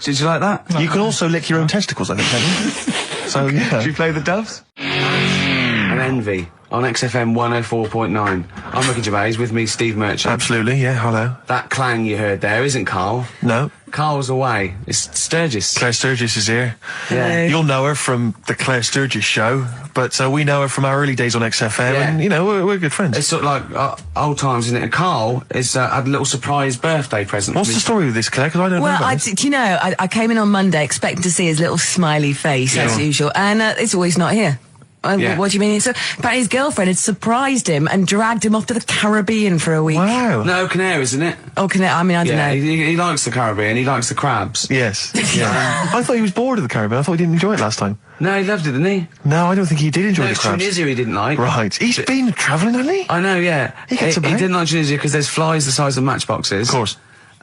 Did you like that? You can also lick your own testicles, I think, can you? So, yeah. Did you play the doves? And Envy on XFM 104.9. I'm Ricky Gervais, with me Steve Merchant. Absolutely, yeah, hello. That clang you heard there isn't Karl. No. Karl's away. It's Sturgis. Claire Sturgis is here. Yeah. You'll know her from the Claire Sturgis show, but we know her from our early days on XFM, Yeah. and, you know, we're good friends. It's sort of like old times, isn't it? And Karl has had a little surprise birthday present. What's the story with this, Claire? Because I don't know Well, about this. do you know, I came in on Monday expecting to see his little smiley face, as usual, and it's always not here. What do you mean? So apparently his girlfriend had surprised him and dragged him off to the Caribbean for a week. Wow. No, Canaries, isn't it? Oh, I mean, I don't know. He likes the Caribbean. He likes the crabs. Yes. Yeah. I thought he was bored of the Caribbean. I thought he didn't enjoy it last time. No, he loved it, didn't he? No, I don't think he did enjoy the it's crabs. Tunisia he didn't like. Right. He's been travelling, hasn't he? I know, yeah. He gets He about. didn't like Tunisia because there's flies the size of matchboxes. Of course.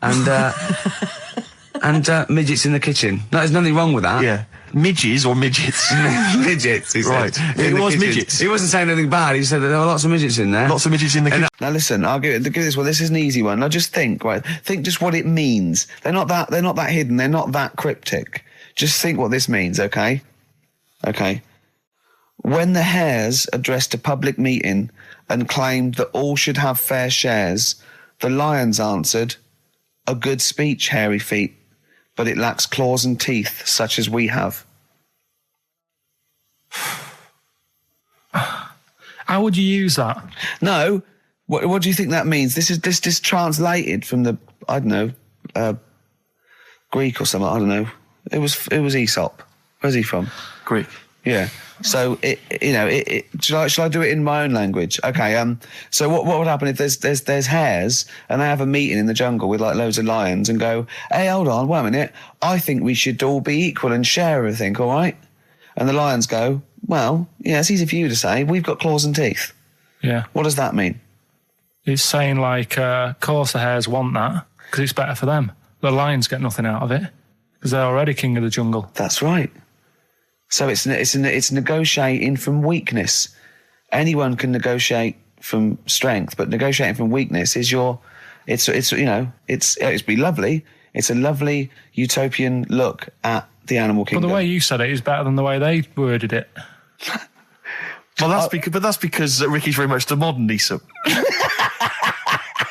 And, and midgets in the kitchen. No, there's nothing wrong with that. Yeah. Midges or midgets? Midgets, he said. Right. In It the was kitchen. midgets. He wasn't saying anything bad. He said that there were lots of midgets in there. Lots of midgets in the kitchen. Now listen, I'll give this one. This is an easy one. Now just think, right? Think just what it means. They're not that hidden. They're not that cryptic. Just think what this means, okay? Okay. When the Hares addressed a public meeting and claimed that all should have fair shares, the Lions answered, "A good speech, hairy feet, but it lacks claws and teeth such as we have." How would you use that? No, what do you think that means? This is translated from the, I don't know, Greek or something. I don't know. It was Aesop. Where's he from? Greek. Yeah. So shall I do it in my own language? Okay. So what would happen if there's hares and they have a meeting in the jungle with like loads of lions and go, hey, hold on, wait a minute. I think we should all be equal and share everything. All right. And the lions go, well, yeah, it's easy for you to say. We've got claws and teeth. Yeah. What does that mean? It's saying, like, of course the hares want that, because it's better for them. The lions get nothing out of it, because they're already king of the jungle. That's right. So it's negotiating from weakness. Anyone can negotiate from strength, but negotiating from weakness is it's be lovely. It's a lovely utopian look at the animal kingdom. But the way you said it is better than the way they worded it. Well, that's because Ricky's very much the modern Nisa.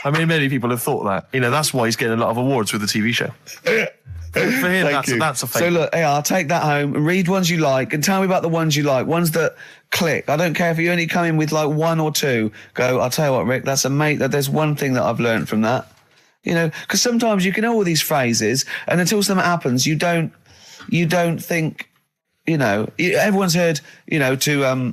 I mean, many people have thought that. You know, that's why he's getting a lot of awards with the TV show. For him, that's a fake. So look, I'll take that home and read ones you like and tell me about the ones you like, ones that click. I don't care if you only come in with like one or two. Go, I'll tell you what, Rick, there's one thing that I've learned from that. You know, because sometimes you can know all these phrases and until something happens, you don't think, you know, everyone's heard, you know, to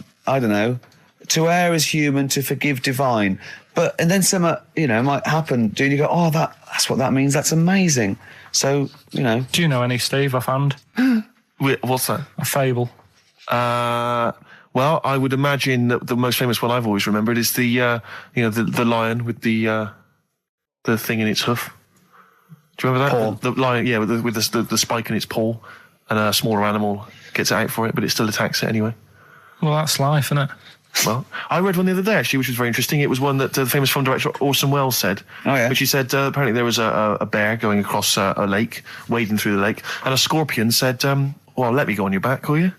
err is human, to forgive divine. And then something, you know, might happen. You go, oh, that's what that means. That's amazing. So, you know. Do you know any, Steve, offhand? What's that? A fable. Well, I would imagine that the most famous one I've always remembered is the lion with the thing in its hoof. Do you remember that? The lion, yeah, with the spike in its paw, and a smaller animal gets out for it, but it still attacks it anyway. Well, that's life, isn't it? Well, I read one the other day, actually, which was very interesting. It was one that the famous film director Orson Welles said. Oh, yeah. Which he said, apparently there was a bear going across a lake, wading through the lake, and a scorpion said, well, let me go on your back, will you?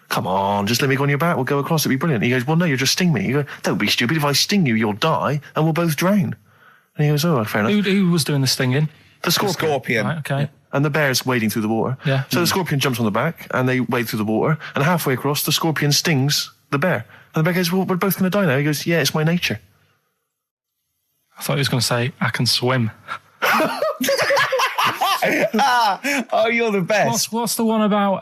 Come on, just let me go on your back, we'll go across, it'll be brilliant. He goes, well, no, you'll just sting me. You go, don't be stupid, if I sting you, you'll die, and we'll both drown. And he goes, oh, fair enough. Who was doing the stinging? The scorpion. Right, okay. Yeah. And the bear's wading through the water. Yeah. So the scorpion jumps on the back, and they wade through the water, and halfway across, the scorpion stings the bear. And the bear goes, well, we're both going to die now. He goes, yeah, it's my nature. I thought he was going to say, I can swim. Oh, you're the best. What's the one about...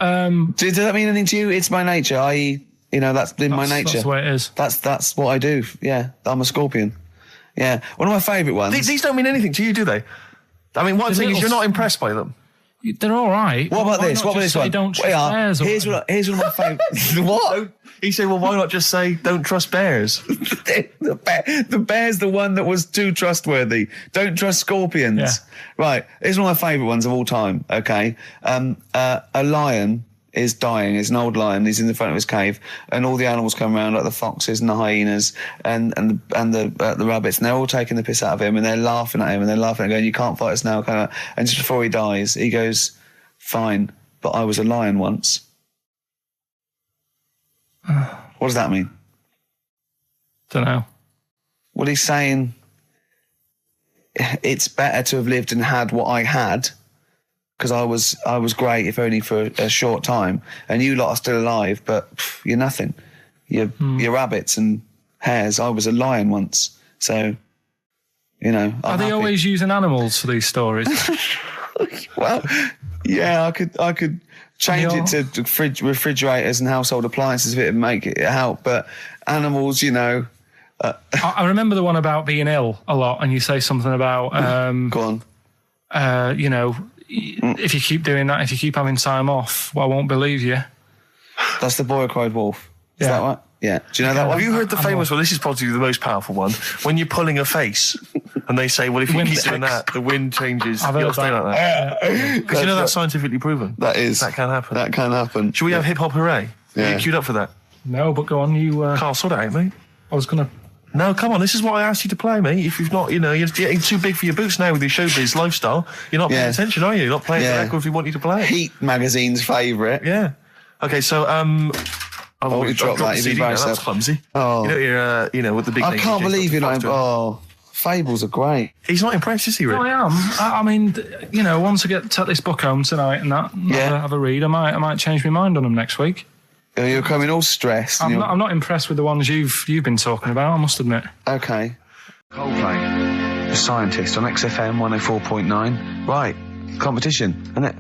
Does that mean anything to you? It's my nature, i.e., you know, that's in my nature. That's the way it is. That's what I do. Yeah, I'm a scorpion. Yeah. One of my favourite ones. These don't mean anything to you, do they? I mean, one thing is you're not impressed by them. They're all right. What about this? What about this one? Don't trust bears. Here's one of my favourites. What? He said, well, why not just say, don't trust bears? The bear's the one that was too trustworthy. Don't trust scorpions. Yeah. Right. Here's one of my favourite ones of all time, okay? A lion is dying. It's an old lion. He's in the front of his cave, and all the animals come around, like the foxes and the hyenas and the rabbits, and they're all taking the piss out of him, and they're laughing at him, and they're laughing and going, you can't fight us now, kind of. And just before he dies, he goes, fine, but I was a lion once. What does that mean? Don't know. Well, he's saying it's better to have lived and had what I had, because I was great, if only for a short time, and you lot are still alive, but you're nothing. You're rabbits and hares. I was a lion once, so, you know. Are they always using animals for these stories? Well, yeah, I could change it to refrigerators and household appliances if it would make it help, but animals, you know. I remember the one about being ill a lot, and you say something about go on. You know, if you keep doing that, if you keep having time off, well, I won't believe you. That's the boy who cried wolf. Is that right? Yeah. Do you know that one? Have you heard the famous one? This is probably the most powerful one. When you're pulling a face, and they say, well, if you keep doing that, the wind changes. I've heard that. Like that. Because you know that's scientifically proven. That is. That can happen. That can happen. Should we have hip hop hooray? Yeah. Are you queued up for that? No, but go on, you... Carl, sort it out, mate. I was going to... No, come on, this is what I asked you to play, mate. If you've not, you know, you're getting too big for your boots now with your showbiz lifestyle. You're not paying attention, are you? You're not playing the records we want you to play. Heat magazine's favourite. Yeah. Okay, so, you dropped that, CD now. That's clumsy. Oh. You know, you're, you know, with the big I can't believe you're not... Oh, fables are great. He's not impressed, is he, Rick? No, I am. I mean, you know, once I take this book home tonight and that, have a read, I might change my mind on them next week. You're coming all stressed. I'm not impressed with the ones you've been talking about, I must admit. Okay. Coldplay, The Scientist on XFM 104.9. Right, competition, isn't it?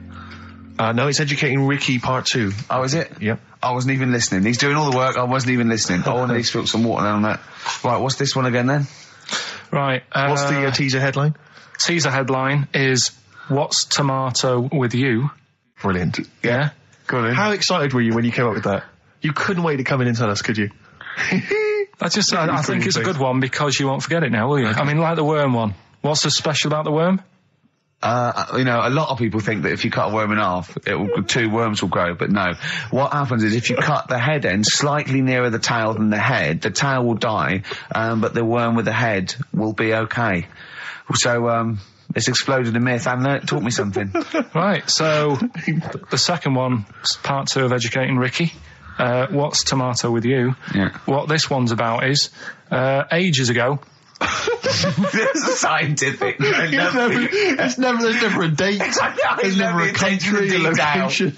No, it's Educating Ricky Part 2. Oh, is it? Yep. I wasn't even listening. He's doing all the work, I wasn't even listening. I want to spill some water down that. Right, what's this one again then? Right. What's the teaser headline? Teaser headline is, What's Tomato with You? Brilliant. Yeah? Go on. How excited were you when you came up with that? You couldn't wait to come in and tell us, could you? I think it's a good one because you won't forget it now, will you? Okay. I mean, like the worm one. What's so special about the worm? A lot of people think that if you cut a worm in half, 2 worms will grow, but no. What happens is if you cut the head end slightly nearer the tail than the head, the tail will die, but the worm with the head will be okay. So, it's exploded a myth, and it taught me something. Right, so the second one, part 2 of educating Ricky. What's tomato with you? Yeah. What this one's about is, ages ago... This is scientific. There's never a date. There's never a country, a location.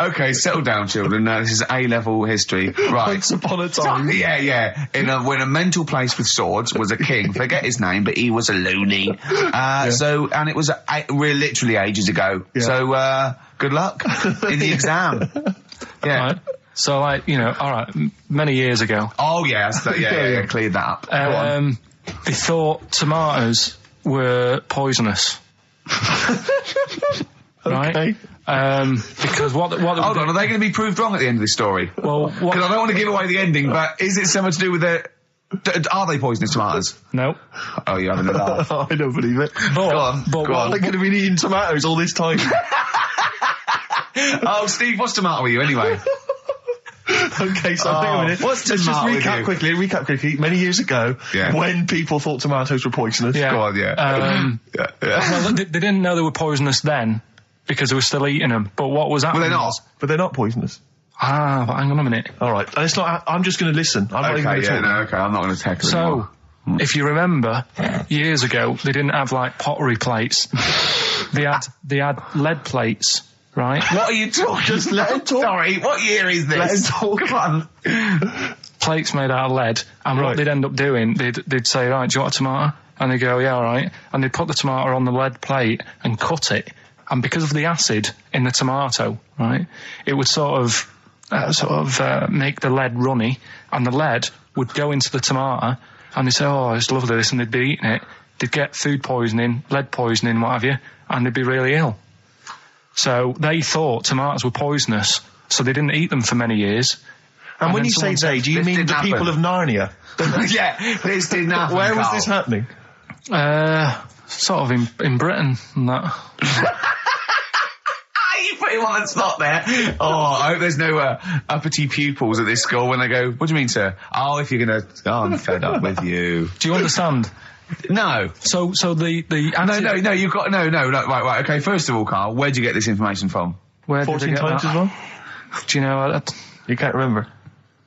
Okay, settle down, children. This is A-level history. Right. Once upon a time. Yeah. When a mental place with swords was a king. Forget his name, but he was a loony. And it was we're literally ages ago. Yeah. So, good luck in the exam. Yeah. Right. So, all right, many years ago. Oh, yeah, cleared that up. Go on. They thought tomatoes were poisonous. Right? Because what hold on, are they going to be proved wrong at the end of this story? Well, because I don't want to give away the ending, but is it something to do with are they poisonous tomatoes? No. Oh, you're having a laugh. I don't believe it. Go on. They could have been eating tomatoes all this time. Oh, Steve, what's tomato with you anyway? Okay, so think a minute. Let's just recap quickly. Many years ago, when people thought tomatoes were poisonous. Yeah. Go on, Well, they didn't know they were poisonous then because they were still eating them. But what was happening? But they're not poisonous. But hang on a minute. All right, and it's not. I'm just going to listen. I'm not even going to talk. Okay, I'm not going to tackle it. So, if you remember, years ago they didn't have like pottery plates. They had lead plates. Right? What are you talking? Just let him talk. Sorry, what year is this? Let him talk. Come on. Plates made out of lead, and what they'd end up doing, they'd say, right, do you want a tomato? And they'd go, yeah, all right. And they'd put the tomato on the lead plate and cut it. And because of the acid in the tomato, right, it would sort of make the lead runny, and the lead would go into the tomato, and they'd say, oh, it's lovely this, and they'd be eating it. They'd get food poisoning, lead poisoning, what have you, and they'd be really ill. So they thought tomatoes were poisonous, so they didn't eat them for many years. And when you say they, do you mean the people of Narnia? Yeah, this didn't happen. Where was this happening? Sort of in Britain and that. You put him on the spot there. Oh, I hope there's no uppity pupils at this school when they go, what do you mean, sir? Oh, if you're going to... Oh, I'm fed up with you. Do you understand? No. So the No, you've got... No, right, okay, first of all, Carl, where'd you get this information from? Where did 14 times as well? Do you know... You can't remember?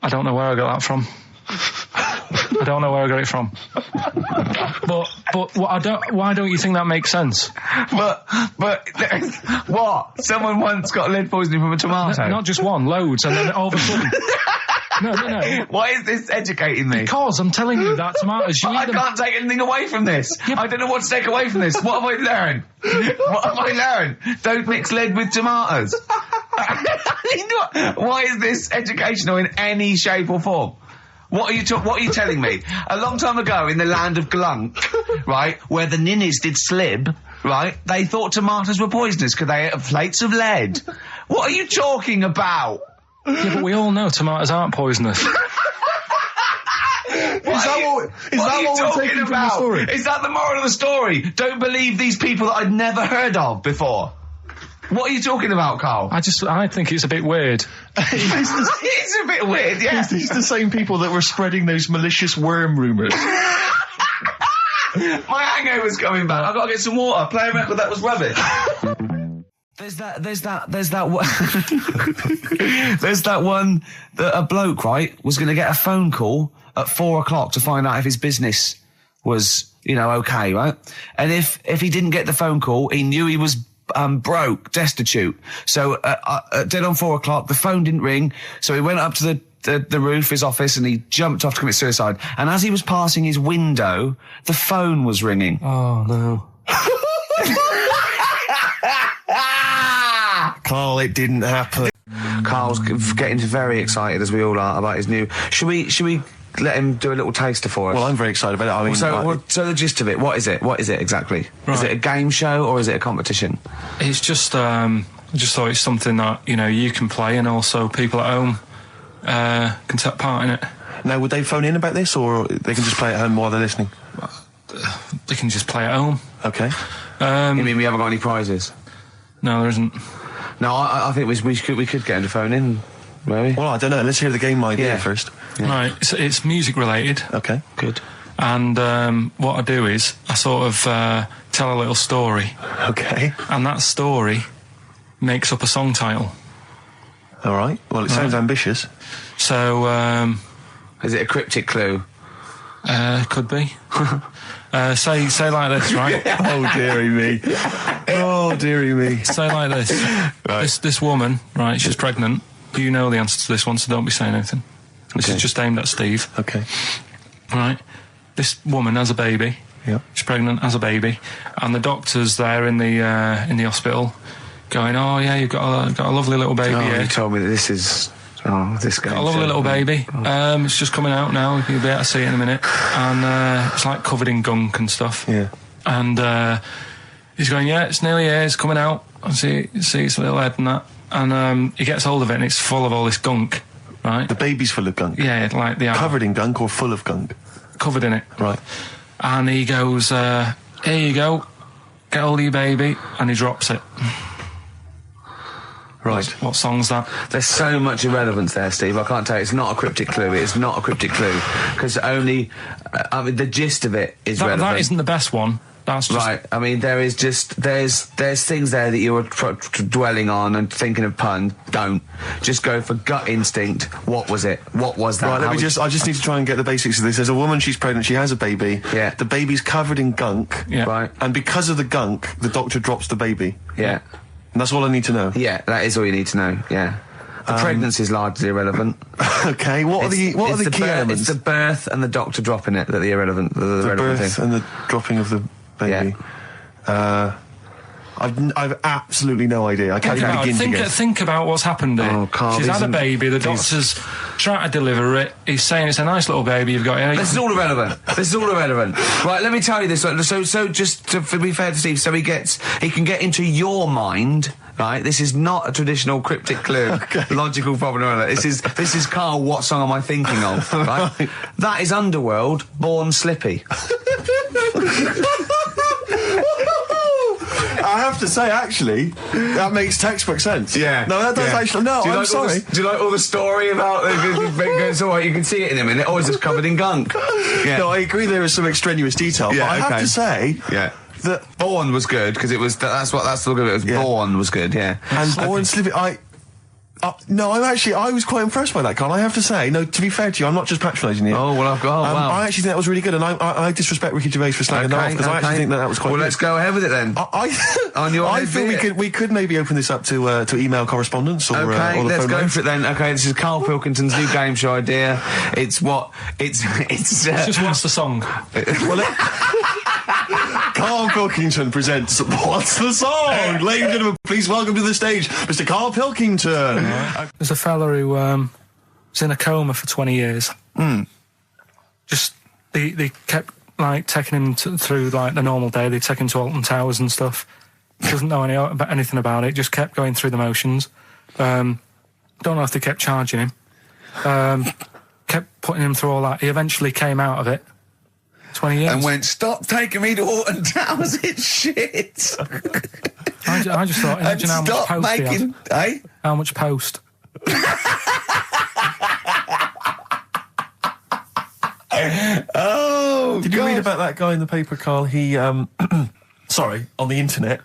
I don't know where I got that from. I don't know where I got it from. But why don't you think that makes sense? But what? Someone once got lead poisoning from a tomato? Not just one, loads, and then all of a sudden... No. Why is this educating me? Because I'm telling you that tomatoes... I can't take anything away from this. Yep. I don't know what to take away from this. What have I learned? What have I learned? Don't mix lead with tomatoes. Why is this educational in any shape or form? What are you telling me? A long time ago in the land of Glunk, right, where the ninnies did slib, right, they thought tomatoes were poisonous because they ate plates of lead. What are you talking about? Yeah, but we all know tomatoes aren't poisonous. Is that what we're taking from the story? Is that the moral of the story? Don't believe these people that I'd never heard of before. What are you talking about, Carl? I think it's a bit weird. It's a bit weird, yeah. It's the same people that were spreading those malicious worm rumours. My hangover's coming back. I've got to get some water. Play a record that was rubbish. There's that one that a bloke, right, was going to get a phone call at 4 o'clock to find out if his business was, okay, right? And if he didn't get the phone call, he knew he was broke, destitute. So dead on 4 o'clock, the phone didn't ring, so he went up to the roof, his office, and he jumped off to commit suicide. And as he was passing his window, the phone was ringing. Oh, no. Carl, it didn't happen. Carl's getting very excited, as we all are, about his new... Should we let him do a little taster for us? Well, I'm very excited about it. I mean, so the gist of it, what is it? What is it exactly? Right. Is it a game show or is it a competition? It's just, I just thought it's something that, you can play and also people at home can take part in it. Now, would they phone in about this, or they can just play at home while they're listening? They can just play at home. Okay. You mean we haven't got any prizes? No, there isn't. No, I think we could get him to phone in, maybe. Well, I don't know. Let's hear the game idea first. Yeah. Right, so it's music related. Okay, good. And what I do is I sort of tell a little story. Okay. And that story makes up a song title. All right. Well, it sounds ambitious. So, is it a cryptic clue? Could be. Say like this, right? Oh, dearie me. Oh, dearie me. Say like this. Right. This woman, right, she's pregnant. You know the answer to this one, so don't be saying anything. This is just aimed at Steve. Okay. Right. This woman has a baby. Yeah. She's pregnant, has a baby. And the doctor's there in the hospital going, oh, yeah, you've got a lovely little baby here. You told me that this is... Oh, this guy. Got a lovely little baby. It's just coming out now. You'll be able to see it in a minute. And it's like covered in gunk and stuff. Yeah. And he's going, yeah, it's nearly here. It's coming out. I see its little head and that. And he gets hold of it and it's full of all this gunk, right? The baby's full of gunk? Yeah, like the... Covered in gunk or full of gunk? Covered in it. Right. And he goes, here you go. Get hold of your baby. And he drops it. Right. What song's that? There's so much irrelevance there, Steve. I can't tell you. It's not a cryptic clue. It's not a cryptic clue. Because only... I mean, the gist of it is relevant. That isn't the best one. That's just... Right. I mean, there is just... There's things there that you were dwelling on and thinking of puns. Don't. Just go for gut instinct. What was it? What was that? Right, I just need to try and get the basics of this. There's a woman, she's pregnant, she has a baby. Yeah. The baby's covered in gunk. Yeah. Right. And because of the gunk, the doctor drops the baby. Yeah. And that's all I need to know. Yeah, that is all you need to know, yeah. The pregnancy is largely irrelevant. Okay, what are the key elements? It's the birth and the doctor dropping it that are the irrelevant. The birth thing. and the dropping of the baby. Yeah. I've absolutely no idea. I can't even begin to guess. Think about what's happened here. Oh, Carl, she's had a baby. The doctor's trying to deliver it. He's saying it's a nice little baby you've got here. This is all irrelevant. Right, let me tell you this. So just to be fair to Steve, so he can get into your mind. Right, this is not a traditional cryptic clue, logical problem. Or this is Carl. What song am I thinking of? Right, that is Underworld, Born Slippy. I have to say, actually, that makes textbook sense. Yeah. No, that does actually... No, I'm sorry. Do you like all the story about... It's all right, you can see it in a minute. Oh, it's just covered in gunk. Yeah. No, I agree there is some extremious detail, yeah, but I have to say... Yeah. That Born was good, because it was... That's the look of it. Born was good, yeah. And Born Slippy... no, I was quite impressed by that, Carl. I have to say, no, to be fair to you, I'm not just patronising you. Oh, well, wow. I actually think that was really good, and I disrespect Ricky Gervais for slagging that off, because I actually think that was quite good. Well, let's go ahead with it then. I feel we could maybe open this up to email correspondence or the phone let's go lines. for it then. Okay, this is Karl Pilkington's new game show idea. It's just what's the song? Karl Pilkington presents What's the Song? Ladies and gentlemen, please welcome to the stage Mr. Karl Pilkington. There's a fella who was in a coma for 20 years. Just they kept like taking him through like the normal day. They take him to Alton Towers and stuff. Doesn't know anything about it. Just kept going through the motions. Don't know if they kept charging him. Kept putting him through all that. He eventually came out of it. 20 years. And went, stop taking me to Alton Towers, it's shit. I just thought, imagine how much post he had. Eh? How much post? Oh, Did you read about that guy in the paper, Carl? He, sorry, on the internet.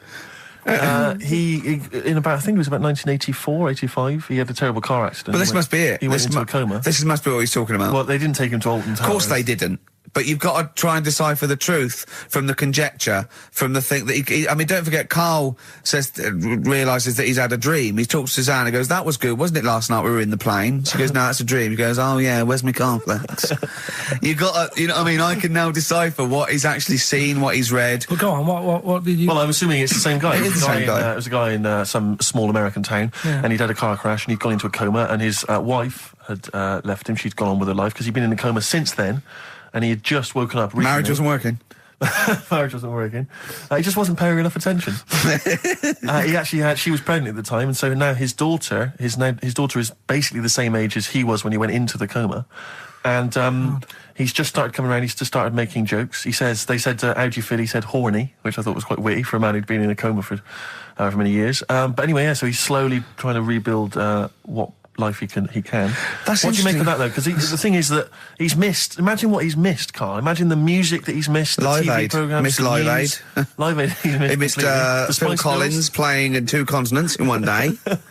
He in about, I think it was about 1984, 85, he had a terrible car accident. But this must be it. He went into a coma. This must be what he's talking about. Well, they didn't take him to Alton Towers. Of course they didn't. But you've got to try and decipher the truth from the conjecture, from the thing that I mean, don't forget, Carl realises that he's had a dream. He talks to Suzanne and goes, that was good, wasn't it, last night we were in the plane? She goes, no, it's a dream. He goes, oh yeah, where's my cornflakes? You've got to, you know what I mean? I can now decipher what he's actually seen, what he's read. Well, go on, what did you... Well, I'm assuming it's the same guy. It is the same guy. It was a guy in some small American town, and he'd had a car crash, and he'd gone into a coma, and his wife had left him. She'd gone on with her life, because he'd been in a coma since then. And he had just woken up recently. Marriage wasn't working. Marriage wasn't working. He just wasn't paying enough attention. She was pregnant at the time, and so now his daughter is basically the same age as he was when he went into the coma. And he's just started coming around. He's just started making jokes. They said, how do you feel? He said horny, which I thought was quite witty for a man who'd been in a coma for however many years. But anyway, yeah, so he's slowly trying to rebuild what life he can. That's what do you make of that, though? Because the thing is that he's missed. Imagine what he's missed, Carl. Imagine the music that he's missed. The Live TV Aid. programs. Missed Live Aid. Live Aid. He missed Phil Collins playing in 2 continents in one day. Which,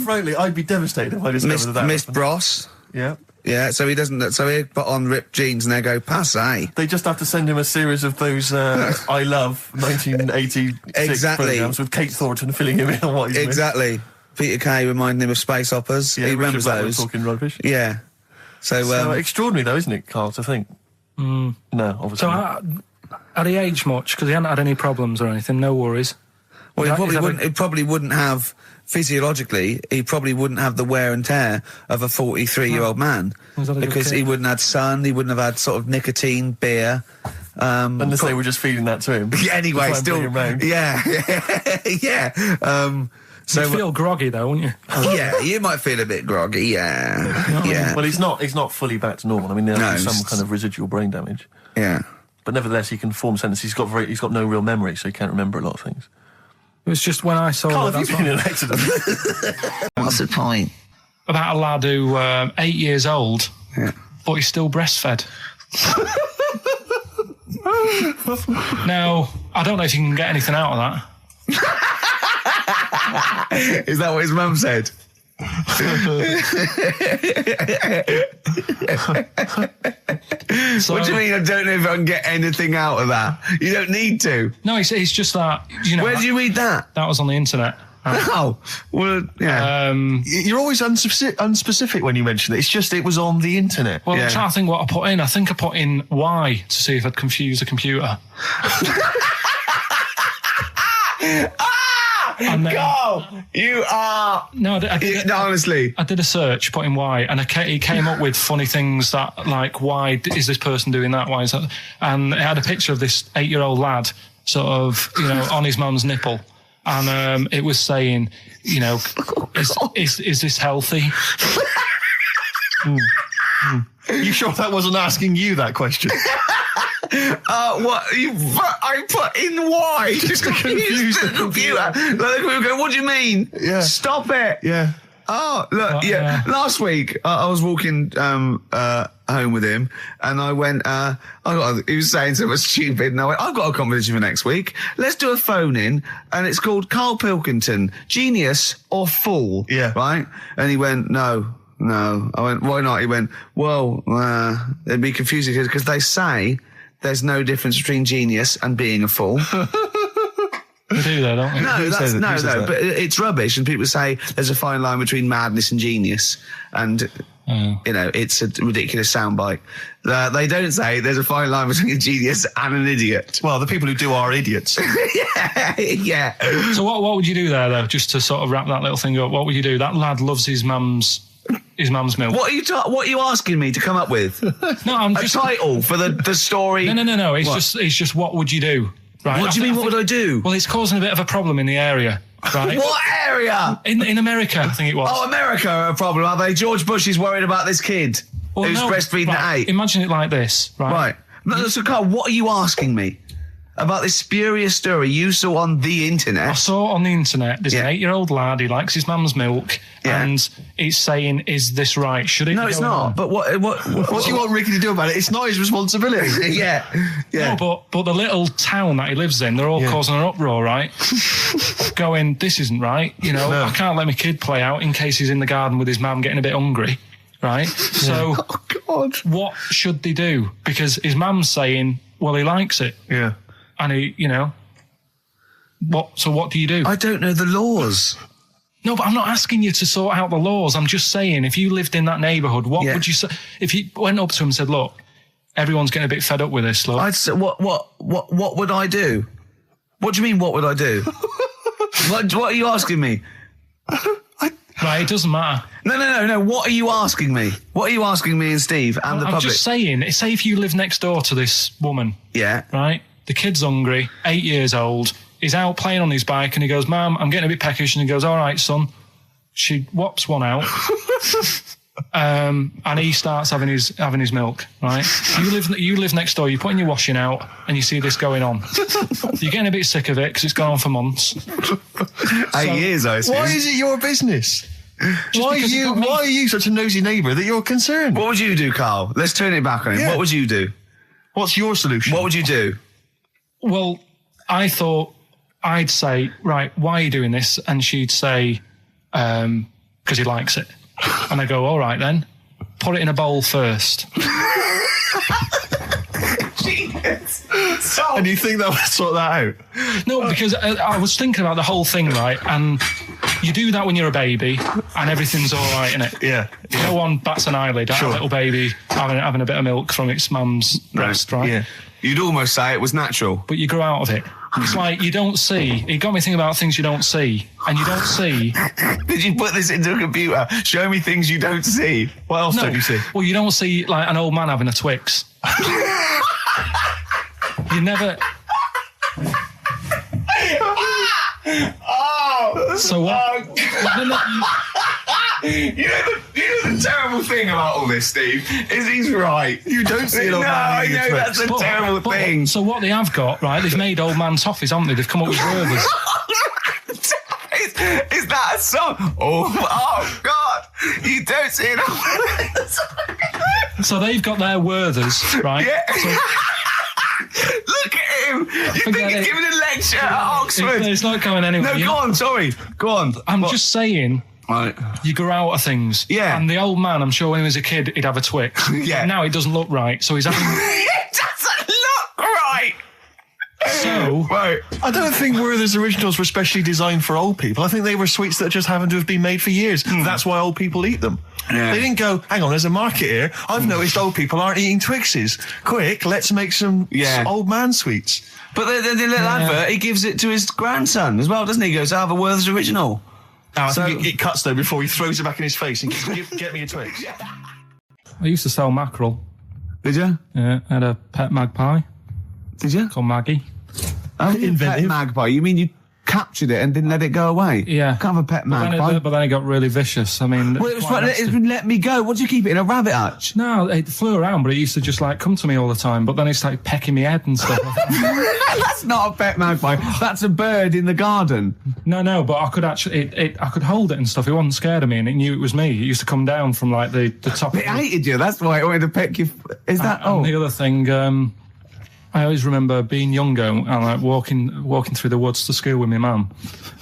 frankly, I'd be devastated if I discovered that. Missed Bros. Yeah. Yeah, so he doesn't. So he put on ripped jeans and they go passe. They just have to send him a series of those I Love 1986 programs with Kate Thornton filling him in on what he's exactly. missed. Peter Kay reminding him of space operas. Yeah, he remembers those. Talking rubbish. Yeah. So extraordinary, though, isn't it, Carl? To think. No, obviously. So had he aged much? Because he hadn't had any problems or anything. No worries. Well, he probably wouldn't have. Physiologically, he probably wouldn't have the wear and tear of a 43-year-old man because he wouldn't have had sun, he wouldn't have had sort of nicotine, beer. Unless they were just feeding that to him. Anyway, still, yeah. So you'd feel groggy though, wouldn't you? Yeah, you might feel a bit groggy. Yeah, yeah. Well, he's not fully back to normal. I mean, there's some kind of residual brain damage. Yeah, but nevertheless, he can form sentences. He's got no real memory, so he can't remember a lot of things. It was just when I saw Carl, have you been in an accident? What's the point? About a lad who 8 years old, but he's still breastfed. Now, I don't know if you can get anything out of that. Is that what his mum said? What do you mean? I don't know if I can get anything out of that. You don't need to. No, it's just that. You know, where did you read that? That was on the internet. Oh, well, yeah. You're always unspecific when you mention it. It's just it was on the internet. Well, I'm trying to think what I put in. I think I put in Y to see if I'd confuse a computer. And then, go! You are... No, honestly. I did a search, put in why, and he came up with funny things that, like, why is this person doing that? Why is that? And it had a picture of this 8-year-old lad, sort of, on his mum's nipple. And it was saying, is this healthy? You sure that wasn't asking you that question? What? I put in why? Just to confuse the computer. Like, the computer go, what do you mean? Yeah. Stop it. Yeah. Oh, look, last week, I was walking home with him, and I went, he was saying something stupid, and I went, I've got a competition for next week. Let's do a phone-in, and it's called Karl Pilkington, Genius or Fool. Yeah. Right? And he went, No. I went, why not? He went, well, it'd be confusing because they say there's no difference between genius and being a fool. We do that, don't we? No, but it's rubbish. And people say there's a fine line between madness and genius. And, it's a ridiculous soundbite. They don't say there's a fine line between a genius and an idiot. Well, the people who do are idiots. Yeah. So what would you do there, though, just to sort of wrap that little thing up? What would you do? That lad loves his mum's milk. What are you asking me to come up with? No, I'm just... A title for the story? No. It's just what would you do? Right? What do you mean, what would I do? Well, it's causing a bit of a problem in the area, right? What area? In America, I think it was. Oh, America are a problem, are they? George Bush is worried about this kid who's breastfeeding at 8. Imagine it like this, right? Right. So, Carl, what are you asking me? About this spurious story you saw on the internet? I saw it on the internet. There's an 8-year-old lad, he likes his mum's milk, and it's saying, is this right? Should it No, it's not. On? But what do you want Ricky to do about it? It's not his responsibility. Yeah. No, but the little town that he lives in, they're all causing an uproar, right? Going, this isn't right. I can't let my kid play out in case he's in the garden with his mum getting a bit hungry, right? So, oh, God. What should they do? Because his mum's saying, well, he likes it. Yeah. And he, what do you do? I don't know the laws. No, but I'm not asking you to sort out the laws. I'm just saying, if you lived in that neighbourhood, what would you say? If you went up to him and said, look, everyone's getting a bit fed up with this, look. I'd say, what would I do? What do you mean, what would I do? What are you asking me? Right, it doesn't matter. No. What are you asking me? What are you asking me and Steve and the public? I'm just saying, say if you live next door to this woman. Yeah. Right? The kid's hungry, 8 years old. He's out playing on his bike and he goes, Mum, I'm getting a bit peckish. And he goes, all right, son. She whops one out. and he starts having his milk, right? You live next door, you're putting your washing out, and you see this going on. You're getting a bit sick of it because it's gone on for months. 8 years, I assume. Why is it your business? Why are you such a nosy neighbour that you're concerned? What would you do, Carl? Let's turn it back on him. Yeah. What would you do? What's your solution? What would you do? Well, I thought I'd say, right, why are you doing this? And she'd say, because he likes it. And I go, all right then, put it in a bowl first. And you think that would sort that out? No, because I was thinking about the whole thing, right? And you do that when you're a baby, and everything's all right, innit? Yeah. No one bats an eyelid at a little baby having a bit of milk from its mum's breast, right? Yeah. You'd almost say it was natural. But you grow out of it. It's like you don't see. It got me thinking about things you don't see. And you don't see. Did you put this into a computer? Show me things you don't see. What else don't you see? Well, you don't see, like, an old man having a Twix. You never... So what? You know the terrible thing about all this, Steve, is he's right. You don't see an old man having a Twix. That's a terrible thing. So what they have got, right, they've made old man toffees, haven't they? They've come up with Werther's. Is that a song? Oh, God. You don't see an old man. So they've got their Werther's, right? Yeah. So, look at him. You think he's giving a lecture at Oxford? It's not going anywhere. No, go on, sorry. Go on. I'm just saying... Right. You grow out of things. Yeah. And the old man, I'm sure when he was a kid, he'd have a Twix. Yeah. Now it doesn't look right, so he's having... It doesn't look right! So... Right. I don't think Werther's originals were specially designed for old people. I think they were sweets that just happened to have been made for years. That's why old people eat them. Yeah. They didn't go, hang on, there's a market here. I've noticed old people aren't eating Twixes. Quick, let's make some old man sweets. But the little advert, he gives it to his grandson as well, doesn't he? He goes, I have a Werther's original. I think it cuts, though, before he throws it back in his face and get me a Twix. I used to sell mackerel. Did you? Yeah, I had a pet magpie. Did you? Called Maggie. Oh, pet magpie. You mean you captured it and didn't let it go away? Yeah. Can't have a pet magpie. But then it got really vicious. I mean... Well, it was right, let me go. What do you keep it in, a rabbit hutch? No, it flew around, but it used to just, like, come to me all the time. But then it started pecking me head and stuff. That's not a pet magpie. That's a bird in the garden. No, but I could actually... I could hold it and stuff. It wasn't scared of me, and it knew it was me. It used to come down from, like, the top... It hated you. That's why it wanted to peck you. Is that... And the other thing... I always remember being younger and like walking through the woods to school with my mum,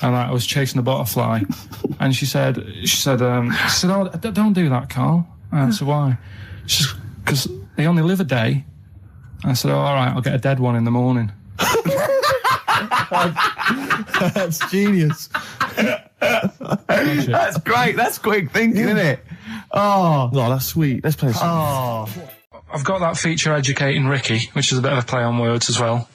and I was chasing a butterfly, and she said, "Oh, don't do that, Carl." And I said, "Why?" She said, "Because they only live a day." I said, "Oh, all right, I'll get a dead one in the morning." That's genius. That's great. That's quick thinking, isn't it? Oh, that's sweet. Let's play some. Oh. I've got that feature Educating Ricky, which is a bit of a play on words as well.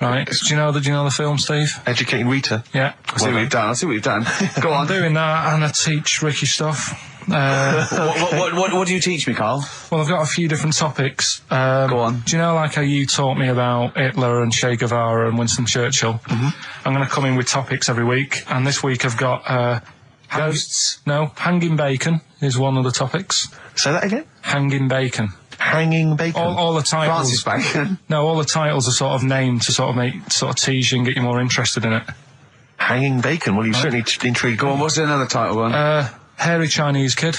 Right? Do you know the film, Steve? Educating Rita. Yeah. I see what you've done. Go on. I'm doing that, and I teach Ricky stuff. What do you teach me, Carl? Well, I've got a few different topics. Go on. Do you know, like, how you taught me about Hitler and Che Guevara and Winston Churchill? Mm-hmm. I'm going to come in with topics every week, and this week I've got... Ghosts? No, hanging bacon is one of the topics. Say that again? Hanging bacon. Hanging bacon? All the titles... Francis Bacon? No, all the titles are sort of named to sort of tease you and get you more interested in it. Hanging bacon? Well, you've certainly intrigued. Go on, what's another title one? Hairy Chinese Kid.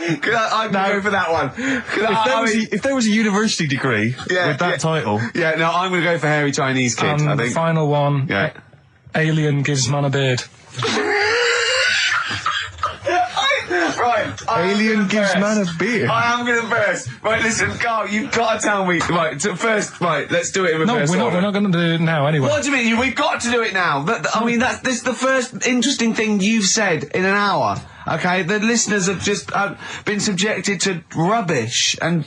I'm going to go for that one. If there was a university degree with that title... Yeah, no, I'm going to go for Hairy Chinese Kid, I think. The final one, Alien Gives Man a Beard. Right, Alien Gives Man a Beard. I am going to burst. Right, listen, Carl, you've got to tell me. Right, first, let's do it in reverse. No, we're not going to do it now anyway. What do you mean? We've got to do it now. I mean, this is the first interesting thing you've said in an hour. Okay, the listeners have just been subjected to rubbish and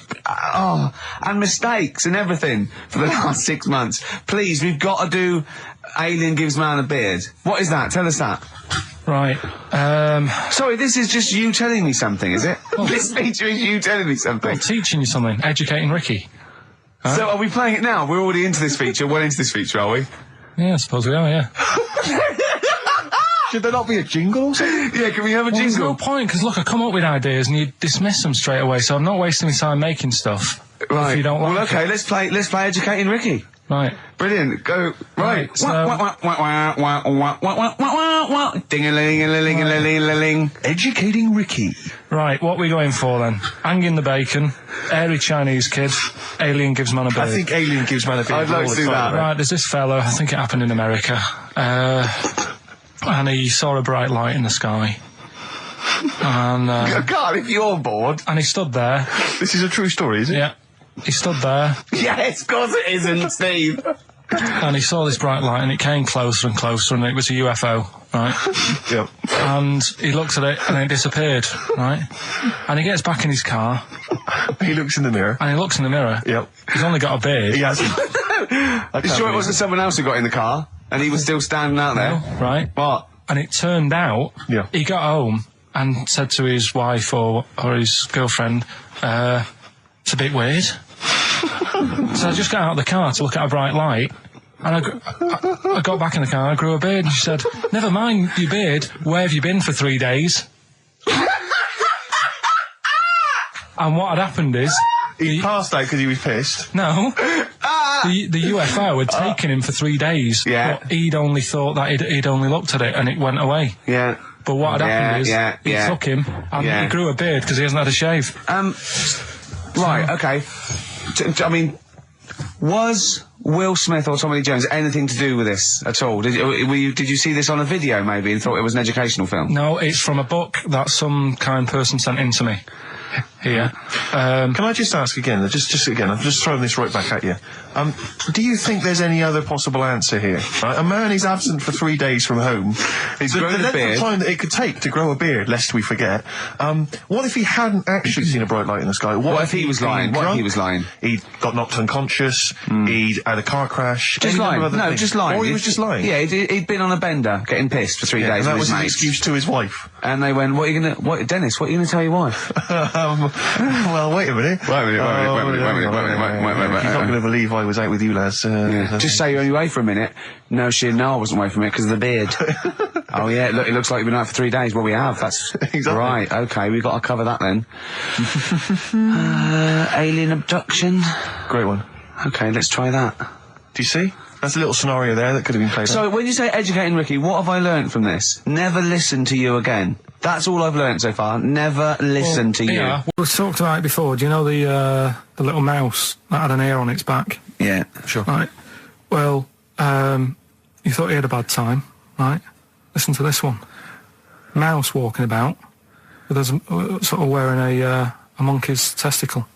mistakes and everything for the last 6 months. Please, we've got to do Alien Gives Man a Beard. What is that? Tell us that. Right. Sorry, this is just you telling me something, is it? This feature is you telling me something. I'm teaching you something. Educating Ricky. Huh? So are we playing it now? We're already into this feature. Well into this feature, are we? Yeah, I suppose we are, yeah. Should there not be a jingle or something? Yeah, can we have a jingle? There's no point, because look, I come up with ideas and you dismiss them straight away, so I'm not wasting my time making stuff. Right. If you don't like well, okay, it. let's play Educating Ricky. Right. Brilliant. Go. Right. So- Ding-a-ling-a-ling-a-ling-a-ling. Educating Ricky. Right, what are we going for then? Hanging the bacon, airy Chinese kid, alien gives man a beard. I think Alien gives man a beard. I'd like to do that. Right, there's this fellow, I think it happened in America, and he saw a bright light in the sky. And, God, if you're bored. and he stood there. This is a true story, is it? Yeah. He stood there, Yes, of course it isn't, Steve. and he saw this bright light, and it came closer and closer, and it was a UFO, right? Yep. And he looked at it, and it disappeared, right? And he gets back in his car, He looks in the mirror. and he looks in the mirror. Yep. He's only got a beard. He has. You sure it wasn't someone else who got in the car and he was still standing out there? Right? What? And it turned out, Yeah. he got home and said to his wife or his girlfriend, it's a bit weird. So I just got out of the car to look at a bright light, and I got back in the car and I grew a beard, and she said, never mind your beard, where have you been for 3 days? And what had happened is... He passed out because he was pissed. No. The UFO had taken him for 3 days. Yeah. But he'd only thought that he'd only looked at it and it went away. Yeah. But what had happened is he took him and he grew a beard because he hasn't had a shave. Right, okay. I mean, was Will Smith or Tommy Lee Jones anything to do with this at all? Did you see this on a video maybe and thought it was an educational film? No, it's from a book that some kind person sent in to me. Here. Can I just ask again, just again, I'm just throwing this right back at you. Do you think there's any other possible answer here? Right? A man is absent for 3 days from home. He's the grown a length beard. of time that it could take to grow a beard, lest we forget. What if he hadn't actually seen a bright light in the sky? What if he was he'd been lying? What if drunk? he was lying? He'd got knocked unconscious. He'd had a car crash. Just any lying. number of other No, things. just lying. Or he was just lying. Yeah, he'd been on a bender, getting pissed for 3 days and that with was his his mates. excuse to his wife. And they went, Dennis, what are you going to tell your wife? Well, wait a minute. Wait a minute. You're not going to believe I was out with you, lads. Just say you're only away for a minute. No, I wasn't away from it because of the beard. Oh yeah, look, it looks like you've been out for 3 days. Well, we have. That's Exactly. right. Okay, we've got to cover that then. Alien abduction. Great one. Okay, let's try that. Do you see? That's a little scenario there that could have been played out. So, when you say educating Ricky, what have I learnt from this? Never listen to you again. That's all I've learnt so far. Never listen to you. Yeah, we've talked about it before. Do you know the little mouse that had an ear on its back? Yeah. Sure. Right. Well, you thought he had a bad time, right? Listen to this one. Mouse walking about with us sort of wearing a monkey's testicle.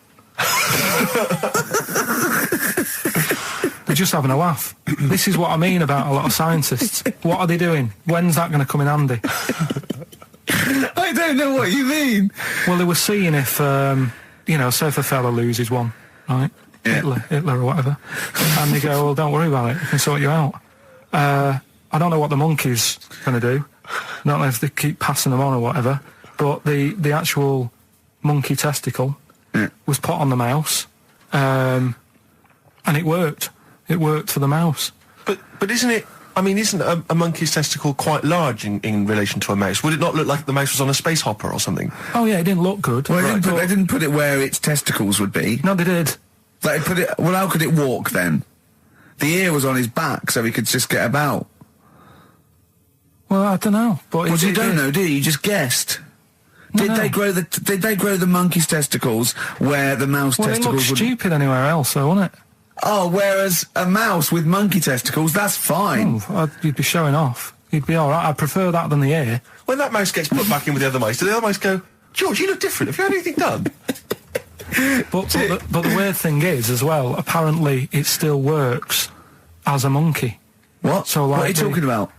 They're just having a laugh. This is what I mean about a lot of scientists. What are they doing? When's that going to come in handy? I don't know what you mean. Well, they were seeing if, say if a fella loses one, right? Yeah. Hitler or whatever. And they go, well, don't worry about it, we can sort you out. I don't know what the monkey's going to do. I don't know if they keep passing them on or whatever, but the actual monkey testicle was put on the mouse, and it worked. It worked for the mouse. But isn't it... I mean, isn't a monkey's testicle quite large in relation to a mouse? Would it not look like the mouse was on a space hopper or something? Oh, yeah, it didn't look good. Well, they didn't put it where its testicles would be. No, they did. They put it... Well, how could it walk, then? The ear was on his back, so he could just get about. Well, I don't know. But Well, you don't know, do you? You just guessed. Did they grow the monkey's testicles where the mouse testicles it looked would... stupid anywhere else, though, wouldn't it? Oh, whereas a mouse with monkey testicles, that's fine. You'd be showing off. You'd be all right. I prefer that than the ear. When that mouse gets put back in with the other mice, do the other mice go, George, you look different. Have you had anything done? But the weird thing is, as well, apparently it still works as a monkey. What? So, like, what are you talking about?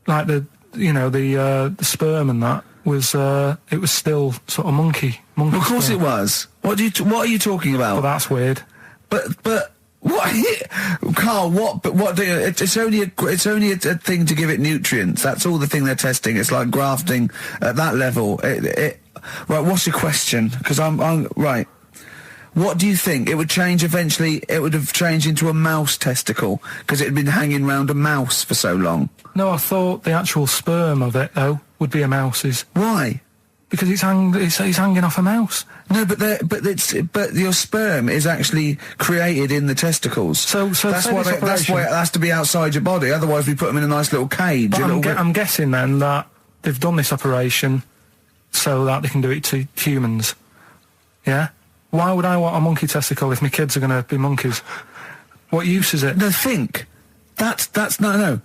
Like the sperm and that was it was still sort of monkey. Of course sperm. it was. What are you talking about? But that's weird. But what, Carl? What do you? It's only a thing to give it nutrients. That's all the thing they're testing. It's like grafting at that level. Right. What's your question? Because I'm right. What do you think? It would change eventually, it would have changed into a mouse testicle, because it had been hanging round a mouse for so long. No, I thought the actual sperm of it, though, would be a mouse's. Why? Because it's hanging off a mouse. No, but your sperm is actually created in the testicles. So that's why it has to be outside your body. Otherwise, we put them in a nice little cage. But I'm guessing then that they've done this operation so that they can do it to humans. Yeah. Why would I want a monkey testicle if my kids are going to be monkeys? What use is it? No, think. That's no.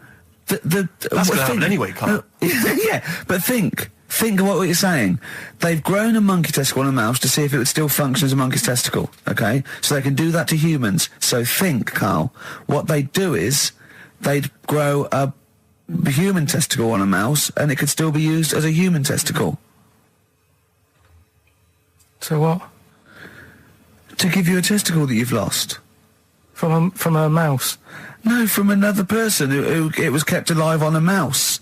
That's going to happen anyway, Carl. Yeah, but think. Think of what you're saying. They've grown a monkey testicle on a mouse to see if it would still function as a monkey's testicle, okay? So they can do that to humans. So think, Carl. What they'd do is they'd grow a human testicle on a mouse and it could still be used as a human testicle. So what? To give you a testicle that you've lost. From a mouse? No, from another person who it was kept alive on a mouse.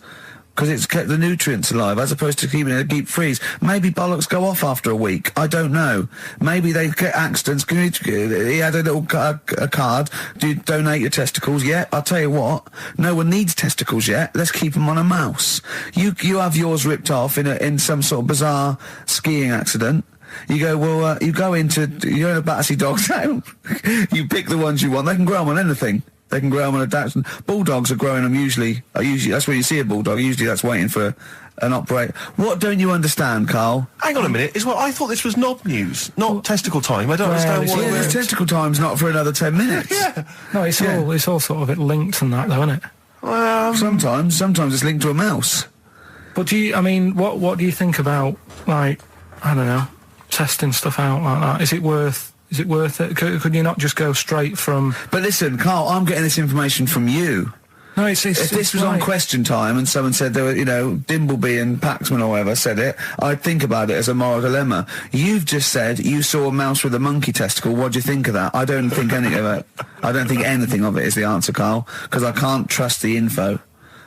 Because it's kept the nutrients alive, as opposed to keeping it deep freeze. Maybe bollocks go off after a week. I don't know. Maybe they get accidents. He had a little a card. Do you donate your testicles? Yeah, I'll tell you what. No one needs testicles yet. Let's keep them on a mouse. You have yours ripped off in some sort of bizarre skiing accident. You go, well, you're in a Battersea dog town. You pick the ones you want. They can grow them on anything. They can grow them on a Dachshund. Bulldogs are growing them usually, that's where you see a bulldog. Usually that's waiting for an operator. What don't you understand, Carl? Hang on a minute. I thought this was knob news, not testicle time. I don't understand what it is. Testicle time's not for another 10 minutes. Yeah. No, it's all sort of linked and that, though, isn't it? Sometimes it's linked to a mouse. But what do you think about, like, I don't know, testing stuff out like that? Is it worth it? Could you not just go straight from... But listen, Carl, I'm getting this information from you. No, if this was on Question Time and someone said there were, Dimbleby and Paxman or whatever said it, I'd think about it as a moral dilemma. You've just said you saw a mouse with a monkey testicle. What do you think of that? I don't think any of it. I don't think anything of it is the answer, Carl, because I can't trust the info.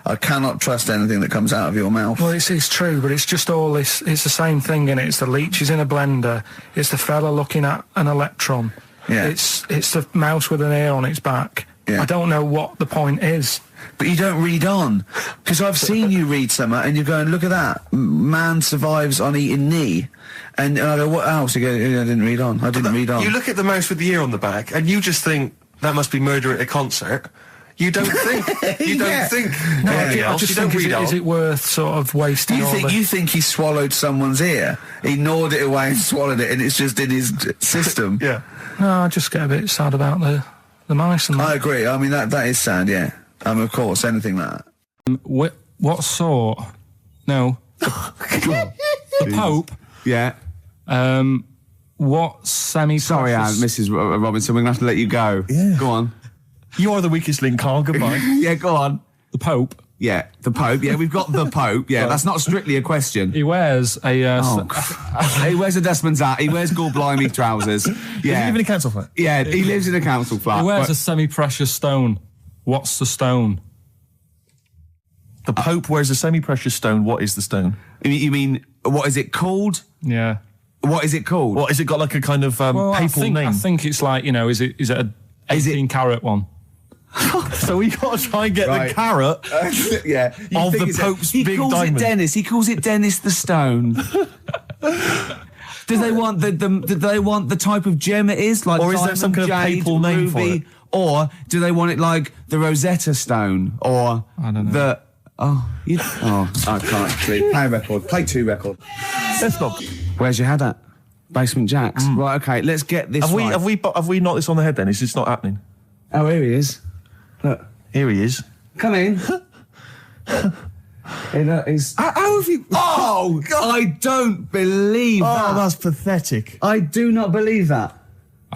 I cannot trust anything that comes out of your mouth. Well, it's true, but it's just all this... It's the same thing, innit? It's the leeches in a blender. It's the fella looking at an electron. Yeah. It's the mouse with an ear on its back. Yeah. I don't know what the point is. But you don't read on. Because I've seen you read something and you're going, look at that. Man survives on eating knee. And I go, what else? You go, I didn't read on. You look at the mouse with the ear on the back and you just think, that must be murder at a concert. You don't think. You don't think. No, I just think, is it worth sort of wasting You think he swallowed someone's ear? He gnawed it away and swallowed it, and it's just in his system. Yeah. No, I just get a bit sad about the mice and that. I agree. I mean, that is sad, yeah. Of course, anything like that. What sort? No. The Pope. Yeah. What semi-precious... Sorry, Mrs. Robinson, we're going to have to let you go. Yeah. Go on. You are the weakest link, Carl. Goodbye. Yeah, go on. The Pope. Yeah, the Pope. Yeah, we've got the Pope. Yeah, that's not strictly a question. He wears a... he wears a Desmond's hat. He wears gold-blimey trousers. Yeah. Does he live in a council flat? Yeah, he lives in a council flat. He wears a semi-precious stone. What's the stone? The Pope wears a semi-precious stone. What is the stone? You mean, what is it called? Yeah. What is it called? What, has it got like a kind of papal name? I think it's like, is it a 18-carat one? So we got to try and get the carat yeah, of the Pope's big diamond. He calls it Dennis. He calls it Dennis the Stone. Do they want the type of gem it is? Like, or is there some kind of papal name for it? Or do they want it like the Rosetta Stone? Or I don't know. I can't actually. Play a record. Play 2 record. Let's not. Where's your head at? Basement Jacks. Right, okay, let's get this right. Have we knocked this on the head then? Is this not happening? Oh, here he is. Look. Here he is. Come in. How have you... Oh, God. I don't believe that. Oh, that's pathetic. I do not believe that.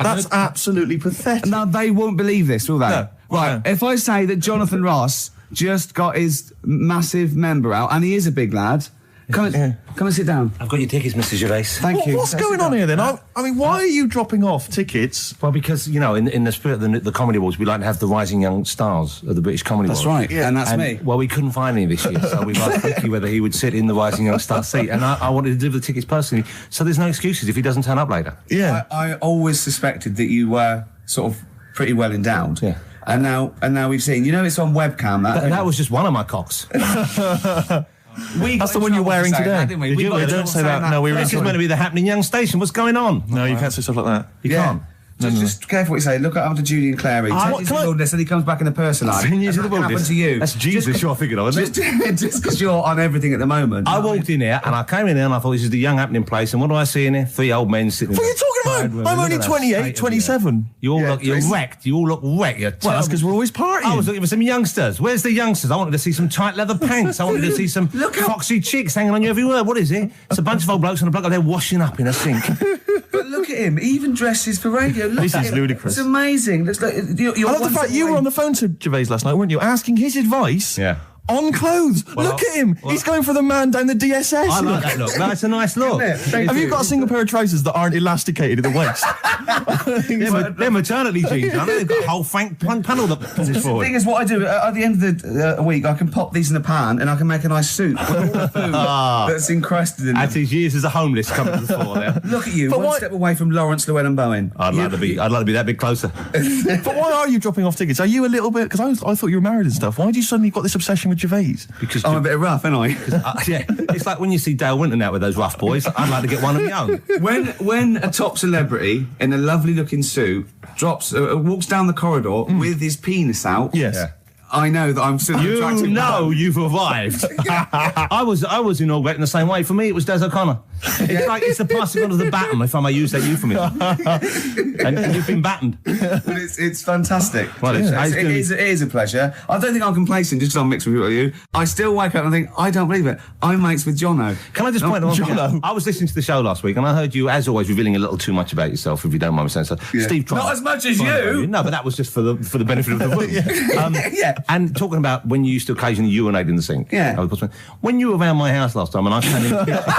That's absolutely pathetic. Now, they won't believe this, will they? No. Right, if I say that Jonathan Ross just got his massive member out, and he is a big lad, Come and sit down. I've got your tickets, Mr. Gervais. Thank you. What's going on here then? I mean, why are you dropping off tickets? Well, because, you know, in the spirit of the Comedy Awards, we like to have the rising young stars of the British Comedy Awards. That's right, and that's me. Well, we couldn't find any this year, so we've asked Ricky whether he would sit in the rising young star seat, and I wanted to deliver the tickets personally, so there's no excuses if he doesn't turn up later. Yeah. I always suspected that you were sort of pretty well endowed. Yeah. And now we've seen. You know, it's on webcam. That was just one of my cocks. That's the one you're wearing today. Didn't we? Don't say that. No, This is meant to be the happening young station. What's going on? No, you can't say stuff like that. You can't. Just careful what you say. Look up to Julie and Clary. 10 years in the wilderness, and he comes back in the person line. 10 years in the What happened wilderness. to you? That's Jesus you're thinking of, isn't it? Just because you're on everything at the moment. I walked in here, and I came in here, and I thought, this is the young happening place, and what do I see in here? 3 old men sitting What are you talking about? I'm only 28, 27. You're wrecked. You all look wrecked. Well, that's because we're always partying. I was looking for some youngsters. Where's the youngsters? I wanted to see some tight leather pants. I wanted to see some foxy chicks hanging on you everywhere. What is it? It's a bunch of old blokes on a bloke up there washing up in a sink. But look at him. He even dresses for radio. Look This at is him. ludicrous. It's amazing. It's like, you're I love the fact you were on the phone to Gervais last night, weren't you? Asking his advice. Yeah. On clothes. Look at him. He's going for the man down the DSS. I like that look. That's a nice look. Have you got a single pair of trousers that aren't elasticated at the waist? They're maternity jeans, aren't they? They've got a whole panel that pushes The forward. thing is, what I do at the end of the week, I can pop these in the pan and I can make a nice soup with all the food that's encrusted in As it. his years as a homeless coming to the fore there. Look at you, But one why- step away from Lawrence Llewellyn Bowen. I'd like to be that bit closer. But why are you dropping off tickets? Are you a little bit... Because I thought you were married and stuff. Why do you suddenly got this obsession with Gervais? Because I'm a bit rough, ain't I? yeah, it's like when you see Dale Winton out with those rough boys. I'd like to get one of my own. When a top celebrity in a lovely looking suit walks down the corridor with his penis out, Yes. Yeah. I know that I'm still You attractive. know you've arrived. I was inaugurated in the same way. For me, it was Des O'Connor. It's like it's the passing on of the baton, if I may use that euphemism. and you've been battened. But it's fantastic. Well, it is a pleasure. I don't think I'm complacent just 'cause I'm mixed with you. I still wake up and think, I don't believe it. I'm mates with Jono. Can I just point out one thing? I was listening to the show last week and I heard you, as always, revealing a little too much about yourself, if you don't mind me saying so. Yeah. Steve tried. Not as much as you. No, but that was just for the benefit of the room. Yeah. And talking about when you used to occasionally urinate in the sink. Yeah. When you were around my house last time and I came in the kitchen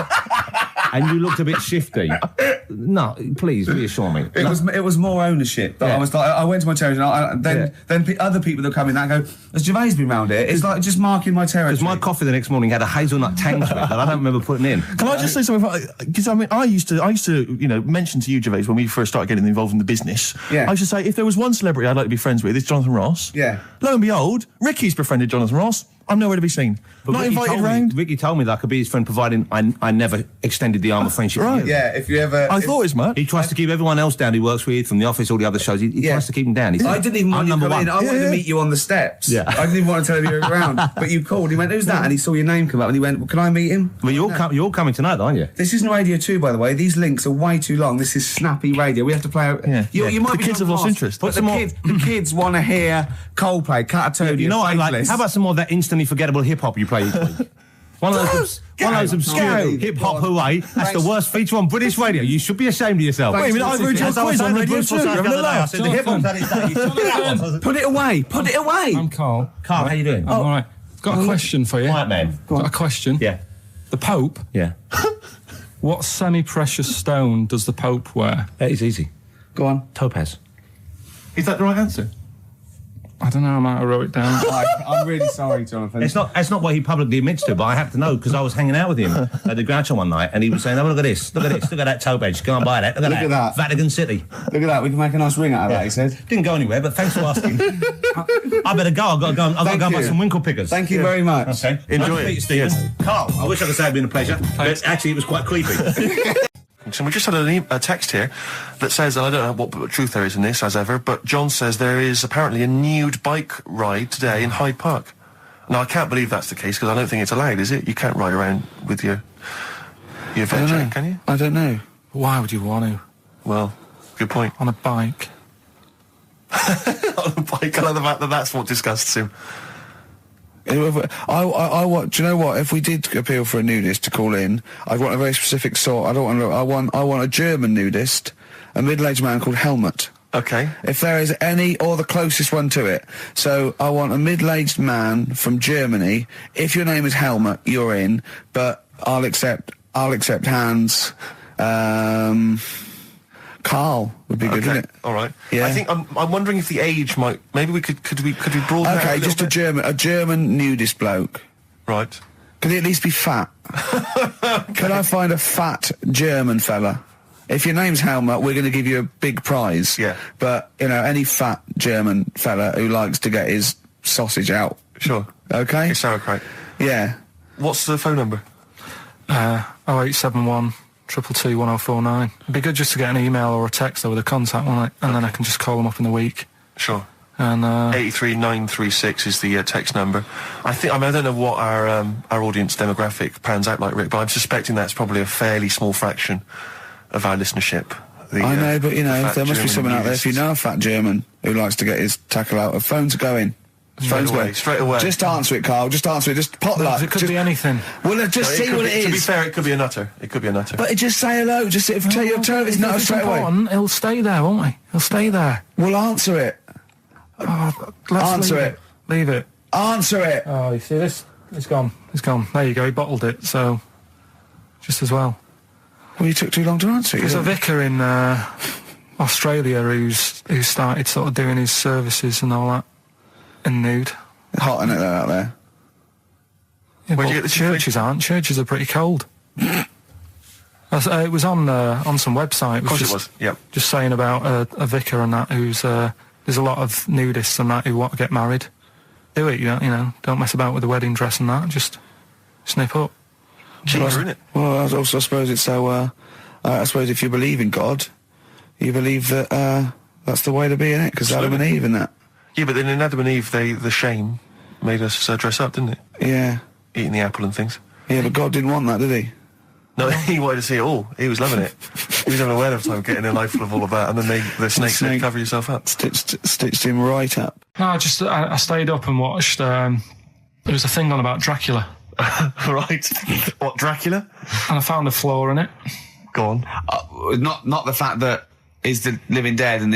and you looked a bit shifty. No, please reassure me. It was more ownership. But I was like, I went to my territory, and then other people that come in that go, has Gervais been round here? It's like just marking my territory. Because my coffee the next morning had a hazelnut tang to it that I don't remember putting in. Can I just say something? Because I mean, I used to, mention to you, Gervais, when we first started getting involved in the business. Yeah. I used to say, if there was one celebrity I'd like to be friends with, it's Jonathan Ross. Yeah. Lo and behold, Ricky's befriended Jonathan Ross. I'm nowhere to be seen. But Not Ricky invited round. Ricky told me that I could be his friend, providing I never extended the arm of friendship. Right. Yeah, if you ever... I thought it was mad. He tries to keep everyone else down he works with, from the office, all the other shows. He tries to keep them down. I didn't even want you to come in. I wanted to meet you on the steps. Yeah. I didn't even want to tell him you were around. But you called. He went, who's that? And he saw your name come up and he went, well, can I meet him? Well, you're coming tonight, aren't you? This isn't Radio 2, by the way. These links are way too long. This is snappy radio. We have to play... You might The be kids have lost lost, interest. But the kids want to hear Coldplay, Catatonia, You know what I like? Faithless. How about some more of that instantly forgettable hip-hop you play each week? One of those obscure hip-hop hooey. That's the worst feature on British radio. You should be ashamed of yourself. Wait a minute, I've heard your quiz on Radio 2. You're having a laugh. The hip-hop's had its day. You told me that one. Put it away. Put it away. I'm Carl. Carl, how you doing? I'm all right. Got a question for you. Right, man. Got a question. Yeah. The Pope. Yeah. What semi-precious stone does the Pope wear? That is easy. Go on. Topaz. Is that the right answer? I don't know. I might have wrote it down. I'm really sorry, Jonathan. It's not what he publicly admits to, but I have to know because I was hanging out with him at the Groucho one night and he was saying, oh, look at this, look at that topaz, go and buy that, look at that. Vatican City. Look at that. We can make a nice ring out of that, he said. Didn't go anywhere, but thanks for asking. I better go. I've got to go and buy some winkle pickers. Thank you very much. Okay. Enjoy Nice to meet it. you, Stephen. Yes. Carl, I wish I could say it'd been a pleasure, but actually it was quite creepy. And we just had a text here that says, and I don't know what truth there is in this, as ever, but John says there is apparently a nude bike ride today in Hyde Park. Now, I can't believe that's the case, because I don't think it's allowed, is it? You can't ride around with your veg out, can you? I don't know. Why would you want to? Well, good point. On a bike. On a bike, I like the fact that that's what disgusts him. I want. Do you know what? If we did appeal for a nudist to call in, I want a very specific sort. I want a German nudist, a middle-aged man called Helmut. Okay. If there is any, or the closest one to it. So I want a middle-aged man from Germany. If your name is Helmut, you're in. But I'll accept Hans. Carl would be good, wouldn't it? All right. Yeah. I think I'm wondering if the age might. Maybe we could broaden it out Okay, just a German nudist bloke. Right. Could he at least be fat? Can I find a fat German fella? If your name's Helmut, we're going to give you a big prize. Yeah. But, you know, any fat German fella who likes to get his sausage out. Sure. Okay? It's sauerkraut. Yeah. What's the phone number? 0871 222 1049. It'd be good just to get an email or a text over the contact, wouldn't it? And then I can just call them up in the week. Sure. And 83936 is the text number. I don't know what our audience demographic pans out like, Rick, but I'm suspecting that's probably a fairly small fraction of our listenership. I know, but you know, there must be someone out there. If you know a fat German who likes to get his tackle out, phones are going. Straight away. Just answer it, Carl. Just answer it. Just pot luck. It could be anything. Well, just see what it is. To be fair, it could be a nutter. But just say hello. Just tell your his nutter straight away. He'll stay there, won't he? He'll stay there. Well, answer it. Answer it. Leave it. Answer it. Oh, you see this? It's gone. It's gone. There you go. He bottled it. So, just as well. Well, you took too long to answer it. There's a vicar in Australia who started sort of doing his services and all that in nude. Hot, isn't it, out there? Yeah, but the churches aren't. Churches are pretty cold. It was on some website. Of course it was. Yep. Just saying about a vicar and that who's there's a lot of nudists and that who want to get married. Do it, you know. Don't mess about with the wedding dress and that. Just snip up. Cheaper, isn't it? Well, I suppose it's so. I suppose if you believe in God, you believe that that's the way to be, innit? Because Adam and Eve and that. Yeah, but then in Adam and Eve, the shame made us dress up, didn't it? Yeah. Eating the apple and things. Yeah, but God didn't want that, did he? No, he wanted to see it all. He was loving it. He was having a whale of time getting a life full of all of that, and then the snake said, cover yourself up. Stitched him right up. No, I stayed up and watched, there was a thing on about Dracula. Right. What, Dracula? And I found a flaw in it. Go on. Not the fact that he's the living dead and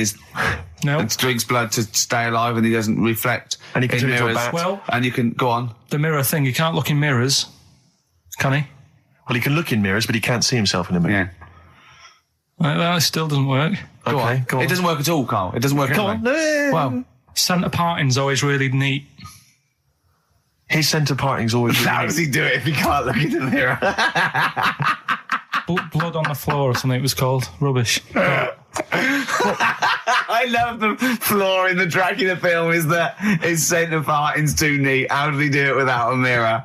and drinks blood to stay alive and he doesn't reflect and he can in turn into a mirrors. bat. Well, and you can go on. The mirror thing, you can't look in mirrors, can he? Well, he can look in mirrors, but he can't see himself in a mirror. Yeah. That still doesn't work. Go on. It doesn't work at all, Carl. It doesn't work. Go on. No. Well, centre parting's always really neat. His centre parting's always really How does he do it if he can't look in the mirror? Blood on the floor or something it was called. Rubbish. I love the flaw in the Dracula film is that his centre parting's too neat. How did he do it without a mirror?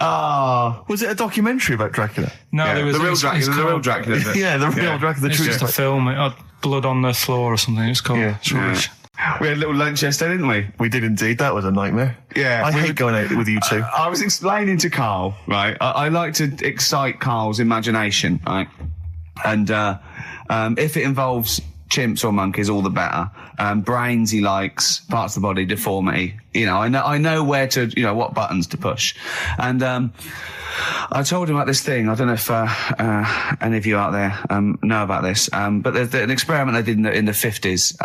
Oh. Was it a documentary about Dracula? No, Yeah, there was the real Dracula. Yeah, the real Dracula. The It's true just a film. It had blood on the floor or something. It's called. Yeah. It's rubbish. We had a little lunch yesterday, didn't we? We did indeed. That was a nightmare. Yeah. I hate going out with you two. I was explaining to Carl, right? I like to excite Carl's imagination, right? And if it involves chimps or monkeys, all the better. Brains he likes, parts of the body, deformity. You know, I know where to, what buttons to push. And I told him about this thing. I don't know if any of you out there know about this, but there's an experiment they did in the 50s,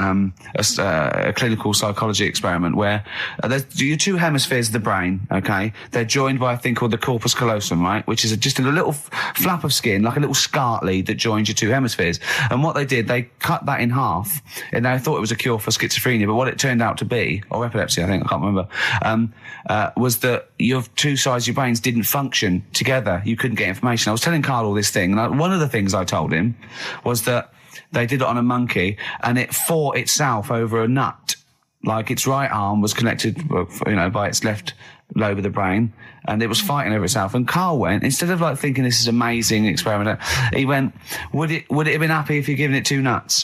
a clinical psychology experiment where there's your two hemispheres of the brain, okay? They're joined by a thing called the corpus callosum, right? Which is just a little flap of skin, like a little scarlet lead that joins your two hemispheres. And what they did, they cut that in half, and they thought it was a cure for schizophrenia, but what it turned out to be, or epilepsy, I think, I can't remember, was that your two sides of your brains didn't function together. You couldn't get information. I was telling Carl all this thing, and one of the things I told him was that they did it on a monkey, and it fought itself over a nut. Like its right arm was connected, by its left lobe of the brain, and it was fighting over itself. And Carl went, instead of like thinking this is amazing experiment, he went, would it have been happy if you'd given it two nuts?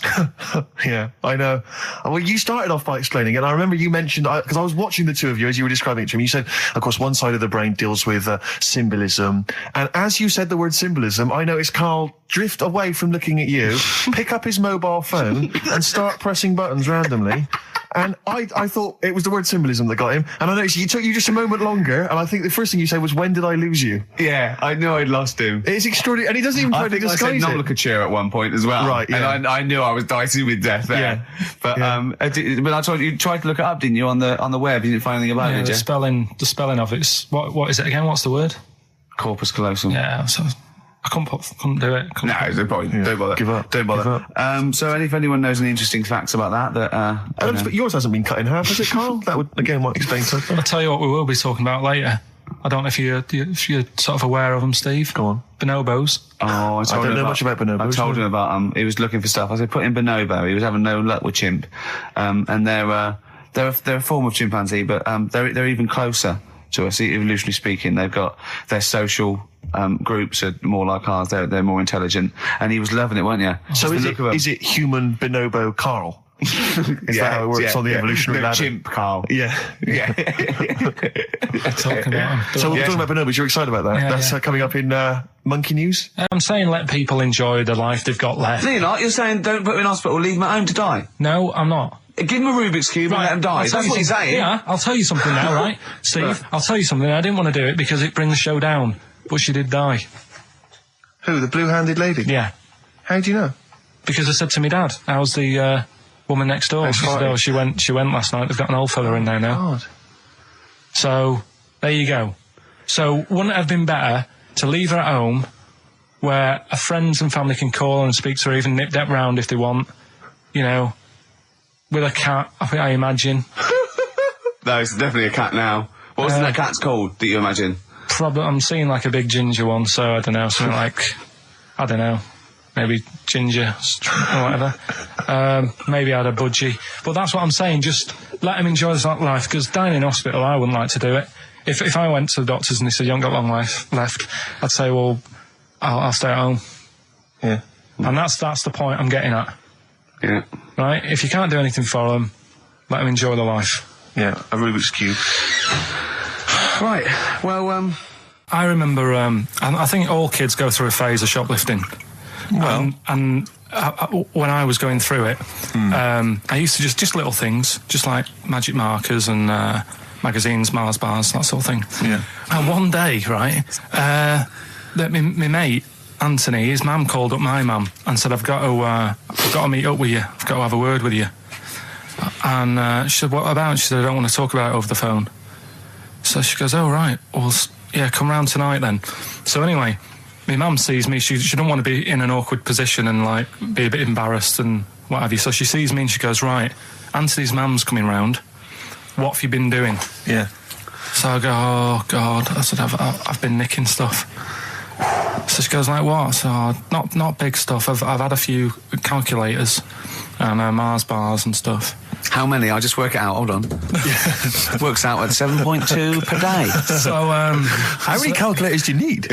Yeah, I know. Well, you started off by explaining it. I remember you mentioned, because I was watching the two of you as you were describing it to me, you said, of course, one side of the brain deals with symbolism. And as you said the word symbolism, I noticed Carl drift away from looking at you, pick up his mobile phone and start pressing buttons randomly. And I thought it was the word symbolism that got him. And I noticed it took you just a moment longer. And I think the first thing you said was, when did I lose you? Yeah, I knew I'd lost him. It's extraordinary. And he doesn't even try to disguise it. I said nomenclature at one point as well. Right, yeah. And I knew I was dicey with death there. Yeah. But, but I told you tried to look it up, didn't you, on the web? You didn't find anything about it, did you? The spelling of it's, what is it again? What's the word? Corpus callosum. Yeah, so I couldn't do it. No, don't bother. Give up. Don't bother. Give up. So if anyone knows any interesting facts about that, But yours hasn't been cut in half, has it, Carl? That would, again, might explain something. I'll tell you what we will be talking about later. I don't know if you're sort of aware of them, Steve. Go on. Bonobos. Oh, I don't know much about bonobos. I told him about he was looking for stuff. I said, put in bonobo. He was having no luck with chimp. And they're a form of chimpanzee, but they're even closer to us, evolutionarily speaking. They've got their social groups are more like ours. They're more intelligent. And he was loving it, weren't you? So is it human bonobo Carl? Is that how it works on the evolutionary ladder? Chimp Carl. Yeah. Talking about them. So we're talking about bonobos. You're excited about that? That's coming up in Monkey News? I'm saying let people enjoy the life they've got left. No, you're not. You're saying don't put them in hospital, leave them at home to die. No, I'm not. Give them a Rubik's Cube and let them die. That's what you're saying. Yeah, I'll tell you something now, right? Steve, I'll tell you something. I didn't want to do it because it brings the show down, but she did die. Who, the blue-handed lady? Yeah. How do you know? Because I said to my dad, how's the woman next door? She said, she went last night. They've got an old fella in there now. God. So, there you go. So, wouldn't it have been better to leave her at home where her friends and family can call and speak to her, even nip that round if they want, you know, with a cat, I imagine. No, it's definitely a cat now. What was that cat's called that you imagine? Probably, I'm seeing like a big ginger one, so I don't know, something like, I don't know, maybe ginger or whatever. Maybe I had a budgie. But that's what I'm saying, just let him enjoy his life, because dying in hospital, I wouldn't like to do it. If I went to the doctors and they said, you haven't got long life left, I'd say, well, I'll stay at home. Yeah. And that's the point I'm getting at. Yeah. Right? If you can't do anything for them, let them enjoy the life. Yeah, a Rubik's Cube. Right, well, I remember, I think all kids go through a phase of shoplifting. Well. And when I was going through it, I used to just little things, just like magic markers and magazines, Mars bars, that sort of thing. Yeah. And one day, right, my mate, Anthony, his mum called up my mum and said, I've got to meet up with you. I've got to have a word with you. And she said, what about? She said, I don't want to talk about it over the phone. So she goes, oh, right. Well, yeah, come round tonight then. So anyway, my mum sees me. She doesn't want to be in an awkward position and, like, be a bit embarrassed and what have you. So she sees me and she goes, right, Anthony's mum's coming round. What have you been doing? Yeah. So I go, oh, God. I said, I've been nicking stuff. So she goes, like, what? So, not big stuff. I've had a few calculators and Mars bars and stuff. How many? I'll just work it out. Hold on. Works out at 7.2 per day. So, how many calculators do you need?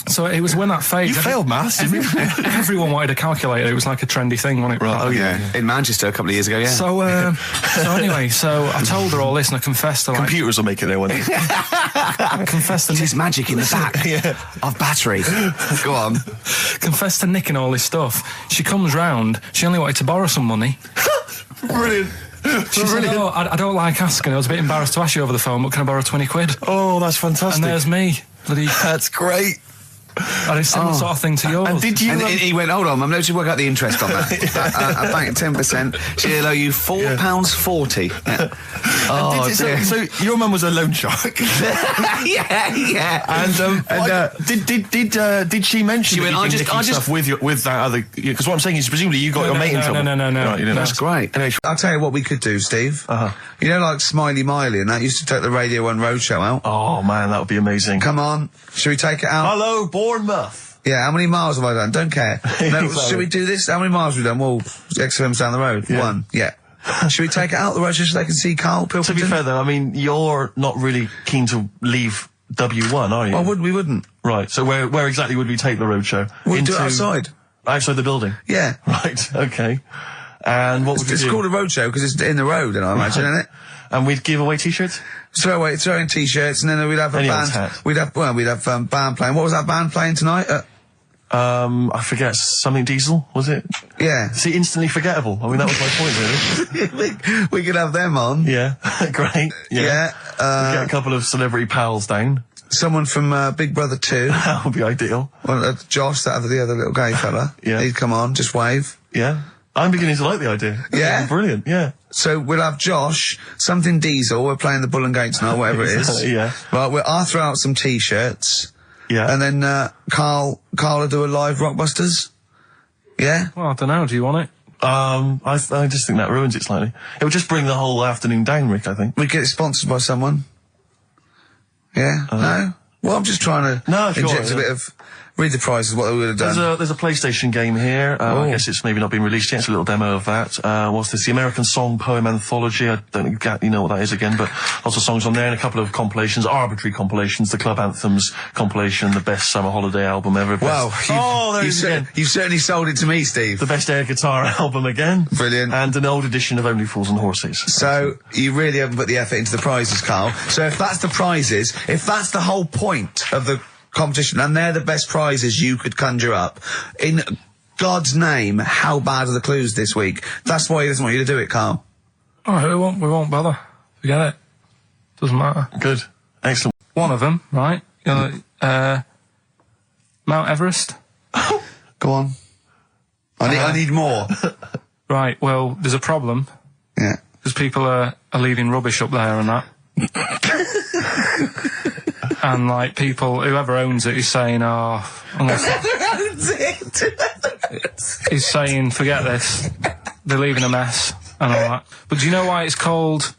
So it was when that phase. You failed maths. Everyone wanted a calculator. It was like a trendy thing, wasn't it? Right. Oh yeah. In Manchester a couple of years ago. Yeah. So anyway, so I told her all this and I confessed to, like, computers will make it there one day. I confessed to there's magic in the back of battery. Go on. Confessed to nicking all this stuff. She comes round. She only wanted to borrow some money. Brilliant. She said, oh, I don't like asking. I was a bit embarrassed to ask you over the phone, but can I borrow 20 quid? Oh, that's fantastic. And there's me. That's great. And it's similar sort of thing to yours. And did you? And he went, hold on, I'm going to work out the interest on that. I bank 10%. She'll owe you £4.40. Yeah. Oh, dear. So your mum was a loan shark. yeah. And did she mention? She went, I just with that other, because what I'm saying is presumably you got your mate in trouble. No. Right, that's great. Anyway, I'll tell you what we could do, Steve. You know, like Smiley Miley and that used to take the Radio 1 Roadshow out. Oh man, that would be amazing. Come on, should we take it out? Hello, Bournemouth. Yeah, how many miles have I done? Don't care. No, should we do this? How many miles have we done? Well, XFM's down the road. Yeah. 1. Yeah. Should we take it out the road just so they can see Karl Pilkington? To be fair though, I mean, you're not really keen to leave W1, are you? Well, we wouldn't. Right. So where exactly would we take the roadshow? We'll do it outside. Outside the building? Yeah. Right. Okay. And what would we do? It's called a roadshow because it's in the road, I imagine, isn't it? And we'd give away t-shirts? Throw in t-shirts, and then we'd have a band. We'd have band playing. What was that band playing tonight? I forget, something Diesel, was it? Yeah. See, instantly forgettable. I mean, that was my point, really. we could have them on. Yeah. Great. Yeah. We'd get a couple of celebrity pals down. Someone from Big Brother 2. That would be ideal. Well, Josh, the other little gay fella. Yeah. He'd come on, just wave. Yeah. I'm beginning to like the idea. Yeah? Brilliant, yeah. So we'll have Josh, something Diesel, we're playing the Bull and Gate tonight, whatever it is. Yeah. Right, I'll throw out some T-shirts. Yeah. And then, Carl will do a live Rockbusters. Yeah? Well, I don't know, do you want it? I just think that ruins it slightly. It would just bring the whole afternoon down, Rick, I think. We get it sponsored by someone. Yeah? No? Well, I'm just trying to inject a bit of... Read the prizes, what we would have done. There's a PlayStation game here. I guess it's maybe not been released yet. It's a little demo of that. What's this? The American Song Poem Anthology. I don't exactly know what that is again, but lots of songs on there and a couple of compilations, arbitrary compilations, the Club Anthems compilation, the best summer holiday album ever. Wow. You've certainly sold it to me, Steve. The best air guitar album again. Brilliant. And an old edition of Only Fools and Horses. So, you really haven't put the effort into the prizes, Carl. So if that's the prizes, if that's the whole point of the competition, and they're the best prizes you could conjure up, in God's name, how bad are the clues this week? That's why he doesn't want you to do it, Carl. Alright, we won't bother. Forget it. Doesn't matter. Good. Excellent. One of them, right? Mount Everest. Go on. I need more. Right, well, there's a problem. Yeah. Because people are leaving rubbish up there and that. And, like, people, whoever owns it is saying, he's saying, forget this. They're leaving a mess and all that. But do you know why it's called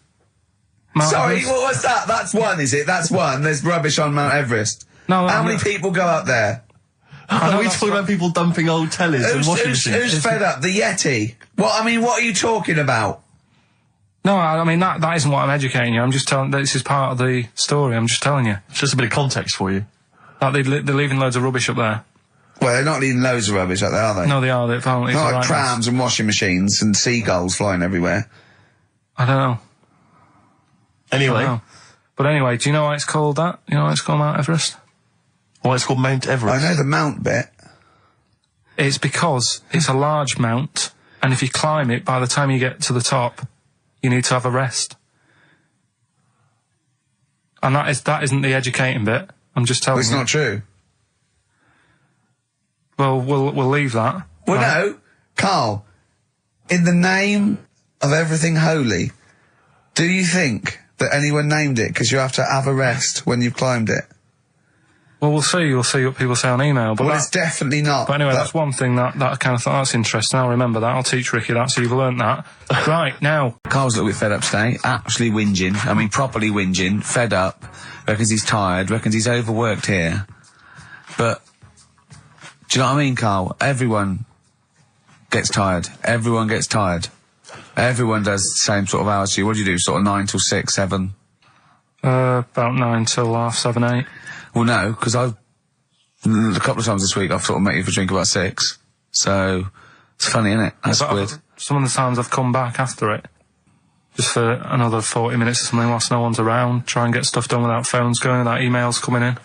Mount Everest? What was that? That's one, is it? That's one. There's rubbish on Mount Everest. No, How many people go up there? Are we talking about people dumping old tellies and washing machines? Who's fed up? The Yeti? What are you talking about? No, I mean, that isn't what I'm educating you. I'm just telling, this is part of the story. I'm just telling you. It's just a bit of context for you. Like, they're leaving loads of rubbish up there. Well, they're not leaving loads of rubbish up there, are they? No, they are. They're apparently not like prams and washing machines and seagulls flying everywhere. I don't know. Anyway. But anyway, do you know why it's called that? You know why it's called Mount Everest? Why it's called Mount Everest? I know the mount bit. It's because it's a large mount, and if you climb it, by the time you get to the top, you need to have a rest. And that isn't the educating bit. I'm just telling you. It's not true. Well, we'll leave that. Well, no, Carl, in the name of everything holy, do you think that anyone named it because you have to have a rest when you've climbed it? Well, we'll see. You'll see what people say on email. But it's definitely not. But anyway, that's one thing that I kind of thought, that's interesting. I'll remember that. I'll teach Ricky that, so you've learnt that. Right, now. Carl's a little bit fed up today. Actually whinging. I mean, properly whinging. Fed up. Reckons he's tired. Reckons he's overworked here. But, do you know what I mean, Carl? Everyone gets tired. Everyone gets tired. Everyone does the same sort of hours to you. What do you do? Sort of 9 till 6, 7? About 9 till 7:30, 8. Well, no, because a couple of times this week I've sort of met you for a drink about 6. So, it's funny, isn't it? That's weird. Some of the times I've come back after it, just for another 40 minutes or something whilst no one's around, try and get stuff done without phones going, without emails coming in.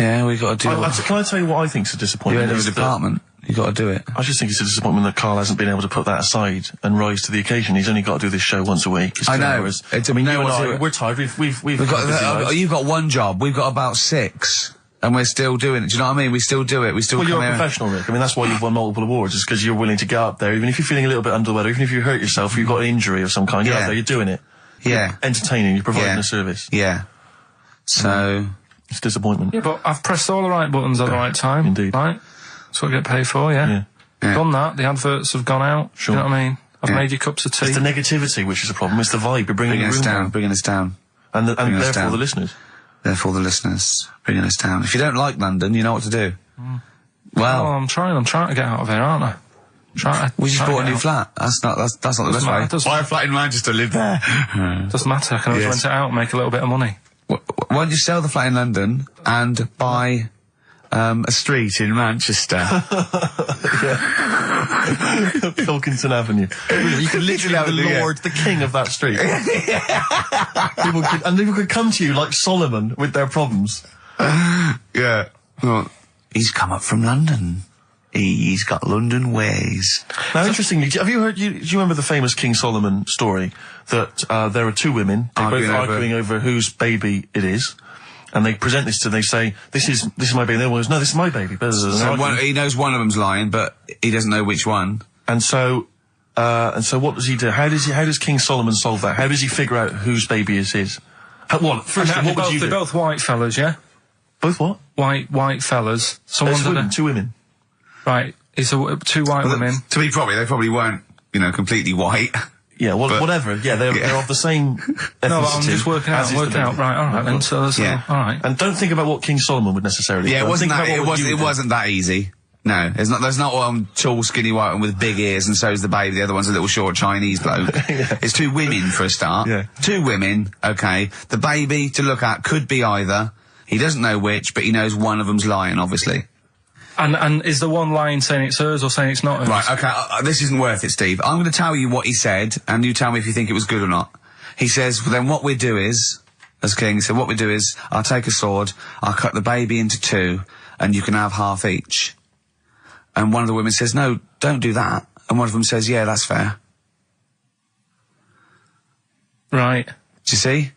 Yeah, we've got to do it. Can I tell you what I think's a disappointment? You're in a department. You've got to do it. I just think it's a disappointment that Carl hasn't been able to put that aside and rise to the occasion. He's only got to do this show once a week. I know. You and I, we're tired. We've got you've got one job. We've got about 6. And we're still doing it. Do you know what I mean? We still do it. We still Well, come you're a here professional, Rick. I mean, that's why you've won multiple awards, is because you're willing to get up there, even if you're feeling a little bit under the weather, even if you hurt yourself, or you've got an injury of some kind, you're up there, you're doing it. Yeah. You're entertaining, you're providing a service. Yeah. So... It's disappointment. Yeah, but I've pressed all the right buttons at the right time. Indeed. Right? That's what I get paid for, yeah. Done that. The adverts have gone out. Sure. Do you know what I mean? I've made you cups of tea. It's the negativity which is a problem. It's the vibe. You're bringing us down. Bringing us down. And therefore the listeners. Therefore the listeness, bringing us down. If you don't like London, you know what to do. Well, I'm trying to get out of here, aren't I? We just bought a new flat. That's not the best way. Buy a flat in Manchester, live there. Doesn't matter. I can always rent it out and make a little bit of money. Why don't you sell the flat in London and buy a street in Manchester? Pilkington Avenue. You could literally have the king of that street. People could come to you like Solomon with their problems. Yeah. Well, he's come up from London. He's got London ways. Now, interestingly, have you heard? Do you remember the famous King Solomon story that there are two women arguing over whose baby it is, and they present this to they say this is my baby. And the other one goes, no, this is my baby. So he knows one of them's lying, but he doesn't know which one. And so And so what does he do? How does King Solomon solve that? How does he figure out whose baby is his? First, what would you do? They're both white fellas, yeah? Both what? White fellas. Two women. Right. It's two white women. To be probably, they probably weren't, completely white. Yeah, whatever. Yeah, they're of the same ethnicity. No, but I'm just working out. Right, all right then. So that's all right. And don't think about what King Solomon would necessarily. Yeah, it wasn't that easy. No, there's not one tall, skinny white one with big ears, and so's the baby. The other one's a little short Chinese bloke. It's two women for a start. Yeah. Two women, okay. The baby to look at could be either. He doesn't know which, but he knows one of them's lying, obviously. And is the one lying saying it's hers or saying it's not hers? Right, okay, this isn't worth it, Steve. I'm going to tell you what he said, and you tell me if you think it was good or not. He says, well, then what we do is, as king, he said, what we do is, I'll take a sword, I'll cut the baby into two, and you can have half each. And one of the women says, no, don't do that. And one of them says, yeah, that's fair. Right. Do you see?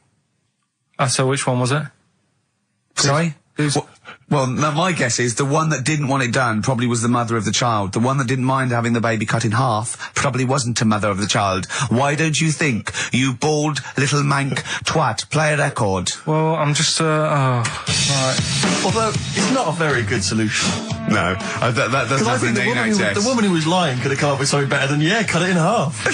So which one was it? Sorry? Well, no, my guess is the one that didn't want it done probably was the mother of the child. The one that didn't mind having the baby cut in half probably wasn't a mother of the child. Why don't you think, you bald little mank twat? Play a record. Well, I'm just, right. Although, it's not a very good solution. No, that doesn't happen in the NHS. The woman who was lying could have come up with something better than, cut it in half.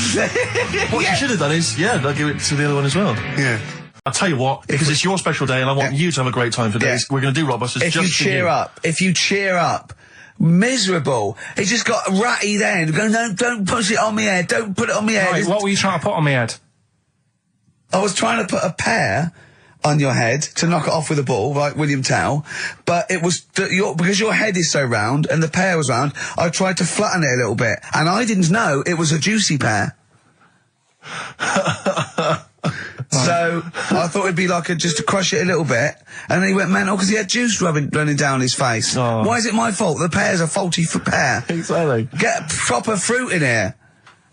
What you should have done is, I'll give it to the other one as well. Yeah. I'll tell you what, because it's your special day and I want you to have a great time today, we're going to do Rockbusters if you cheer up, miserable. He just got ratty then. Go, no, don't push it on me head. Don't put it on me head. Right, what were you trying to put on me head? I was trying to put a pear on your head to knock it off with a ball, like William Tell, but it was, because your head is so round and the pear was round, I tried to flatten it a little bit, and I didn't know it was a juicy pear. So I thought it'd be like just to crush it a little bit, and then he went mental because he had juice running down his face. Oh. Why is it my fault? The pear's a faulty pear. Exactly. Get proper fruit in here.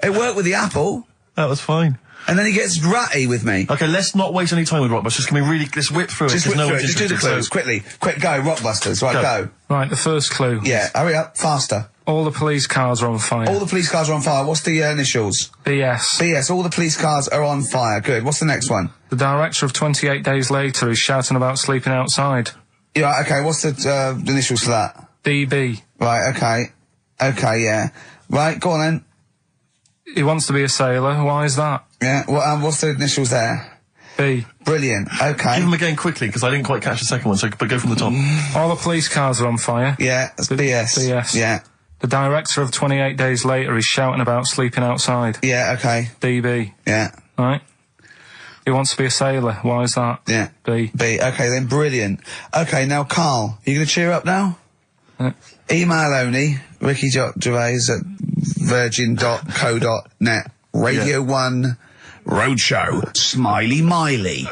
It worked with the apple. That was fine. And then he gets ratty with me. Okay, let's not waste any time with Rockbusters. let's whip through it. Just whip through it. Just do the clues quickly. Quick, go, Rockbusters. Right, go. Right, the first clue. Yeah, hurry up, faster. All the police cars are on fire. All the police cars are on fire. What's the initials? BS. BS. All the police cars are on fire. Good. What's the next one? The director of 28 Days Later is shouting about sleeping outside. Yeah, okay. What's the initials for that? DB. Right, okay. Okay, yeah. Right, go on then. He wants to be a sailor. Why is that? Yeah, well, what's the initials there? B. Brilliant. Okay. Give them again quickly, because I didn't quite catch the second one, but go from the top. All the police cars are on fire. Yeah, that's BS. BS. Yeah. The director of 28 Days Later is shouting about sleeping outside. Yeah, okay. DB. Yeah. Right? He wants to be a sailor. Why is that? Yeah. B. B. Okay, then, brilliant. Okay, now, Carl, you going to cheer up now? Email only, Ricky Gervais at virgin.co.net. Radio 1 Roadshow. Smiley Miley.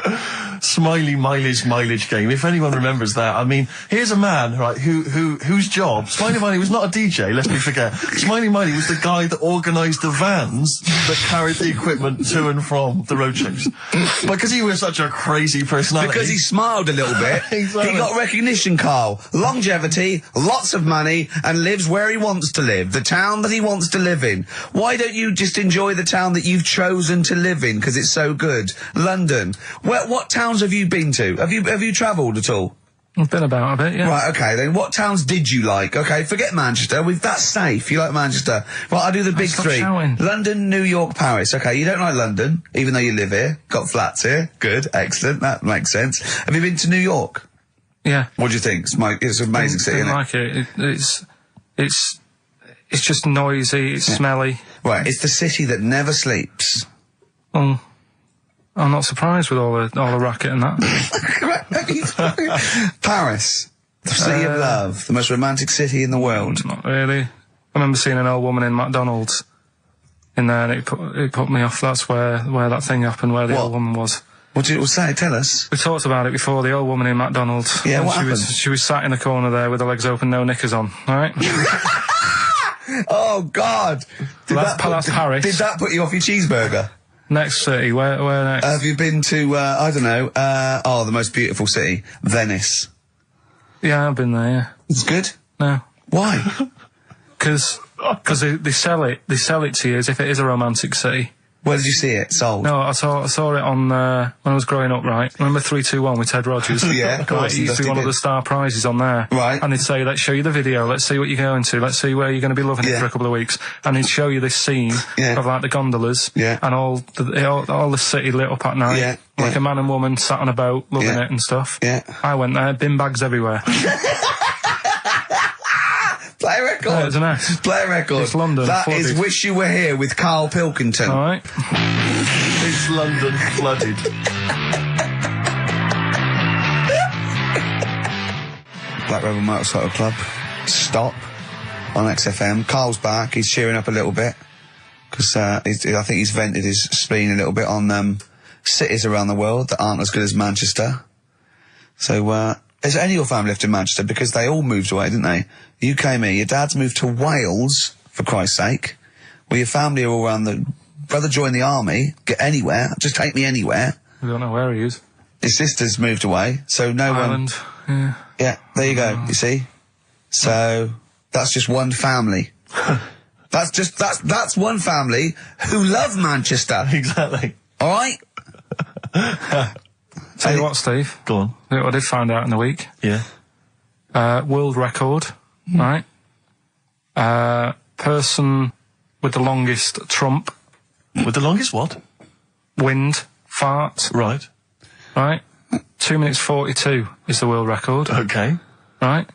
Smiley Miley's mileage game. If anyone remembers that, I mean, here's a man, right, whose job, Smiley Miley was not a DJ, lest me forget. Smiley Miley was the guy that organised the vans that carried the equipment to and from the roadshows. Because he was such a crazy personality. Because he smiled a little bit. Exactly. He got recognition, Carl. Longevity, lots of money, and lives where he wants to live. The town that he wants to live in. Why don't you just enjoy the town that you've chosen to live in, because it's so good? London. What towns have you been to? Have you travelled at all? I've been about a bit, yeah. Right, okay, then what towns did you like? Okay, forget Manchester. That's safe. You like Manchester. Right, I'll do the big three. Shouting. London, New York, Paris. Okay, you don't like London, even though you live here. Got flats here. Good, excellent. That makes sense. Have you been to New York? Yeah. What do you think? It's an amazing city, isn't it? I like it. It's just noisy, it's smelly. Right, it's the city that never sleeps. I'm not surprised with all the racket and that. Paris, the city of love, the most romantic city in the world. Not really. I remember seeing an old woman in McDonald's in there, and it put me off. That's where that thing happened, where the old woman was. What did it say? Tell us. We talked about it before. The old woman in McDonald's. Yeah, what happened? She was sat in the corner there with her legs open, no knickers on. All right. Oh God! That's Paris. Did that put you off your cheeseburger? Next city, where next? Have you been to, I don't know, the most beautiful city, Venice? Yeah, I've been there, yeah. It's good? No. Why? Because Because they sell it to you as if it is a romantic city. Where did you see it sold? No, I saw it on when I was growing up. Right, remember 3-2-1 with Ted Rogers? Yeah, of course. Right, it used to be one of the star prizes on there. Right. And they'd say, "Let's show you the video. Let's see what you're going to. Let's see where you're going to be loving it for a couple of weeks." And they'd show you this scene of like the gondolas and all the city lit up at night, like a man and woman sat on a boat loving it and stuff. Yeah. I went there, bin bags everywhere. Play a record. Yeah, it's a mess. Play a record. It's London. That flooded. is Wish You Were Here with Karl Pilkington. All right. It's London flooded. Black Rebel Motorcycle Club. Stop on XFM. Carl's back. He's cheering up a little bit because I think he's vented his spleen a little bit on cities around the world that aren't as good as Manchester. So, is any of your family left in Manchester? Because they all moved away, didn't they? You came here. Your dad's moved to Wales, for Christ's sake. Well, your family are all around the... Brother joined the army. Get anywhere. Just take me anywhere. We don't know where he is. His sister's moved away, so no Ireland. one... Yeah, there you go, you see? So, that's just one family. That's one family who love Manchester. Exactly. Alright? Tell you what, Steve. Go on. You know what I did find out in the week? Yeah. World record, right? Person with the longest trump. With the longest what? Wind. Fart. Right. Right? 2 minutes 42 is the world record. Okay. Right?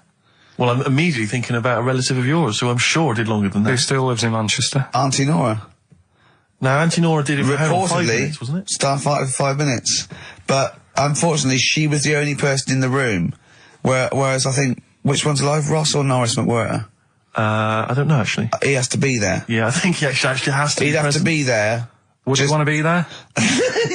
Well, I'm immediately thinking about a relative of yours who I'm sure did longer than that. Who still lives in Manchester. Auntie Nora. Now, Auntie Nora did it for 5 minutes, wasn't it? Star fight for 5 minutes. But, unfortunately, she was the only person in the room. Whereas I think, which one's alive, Ross or Norris McWhirter? I don't know, actually. He has to be there. Yeah, I think he actually has to be He'd have present. to be there. Would you want to be there?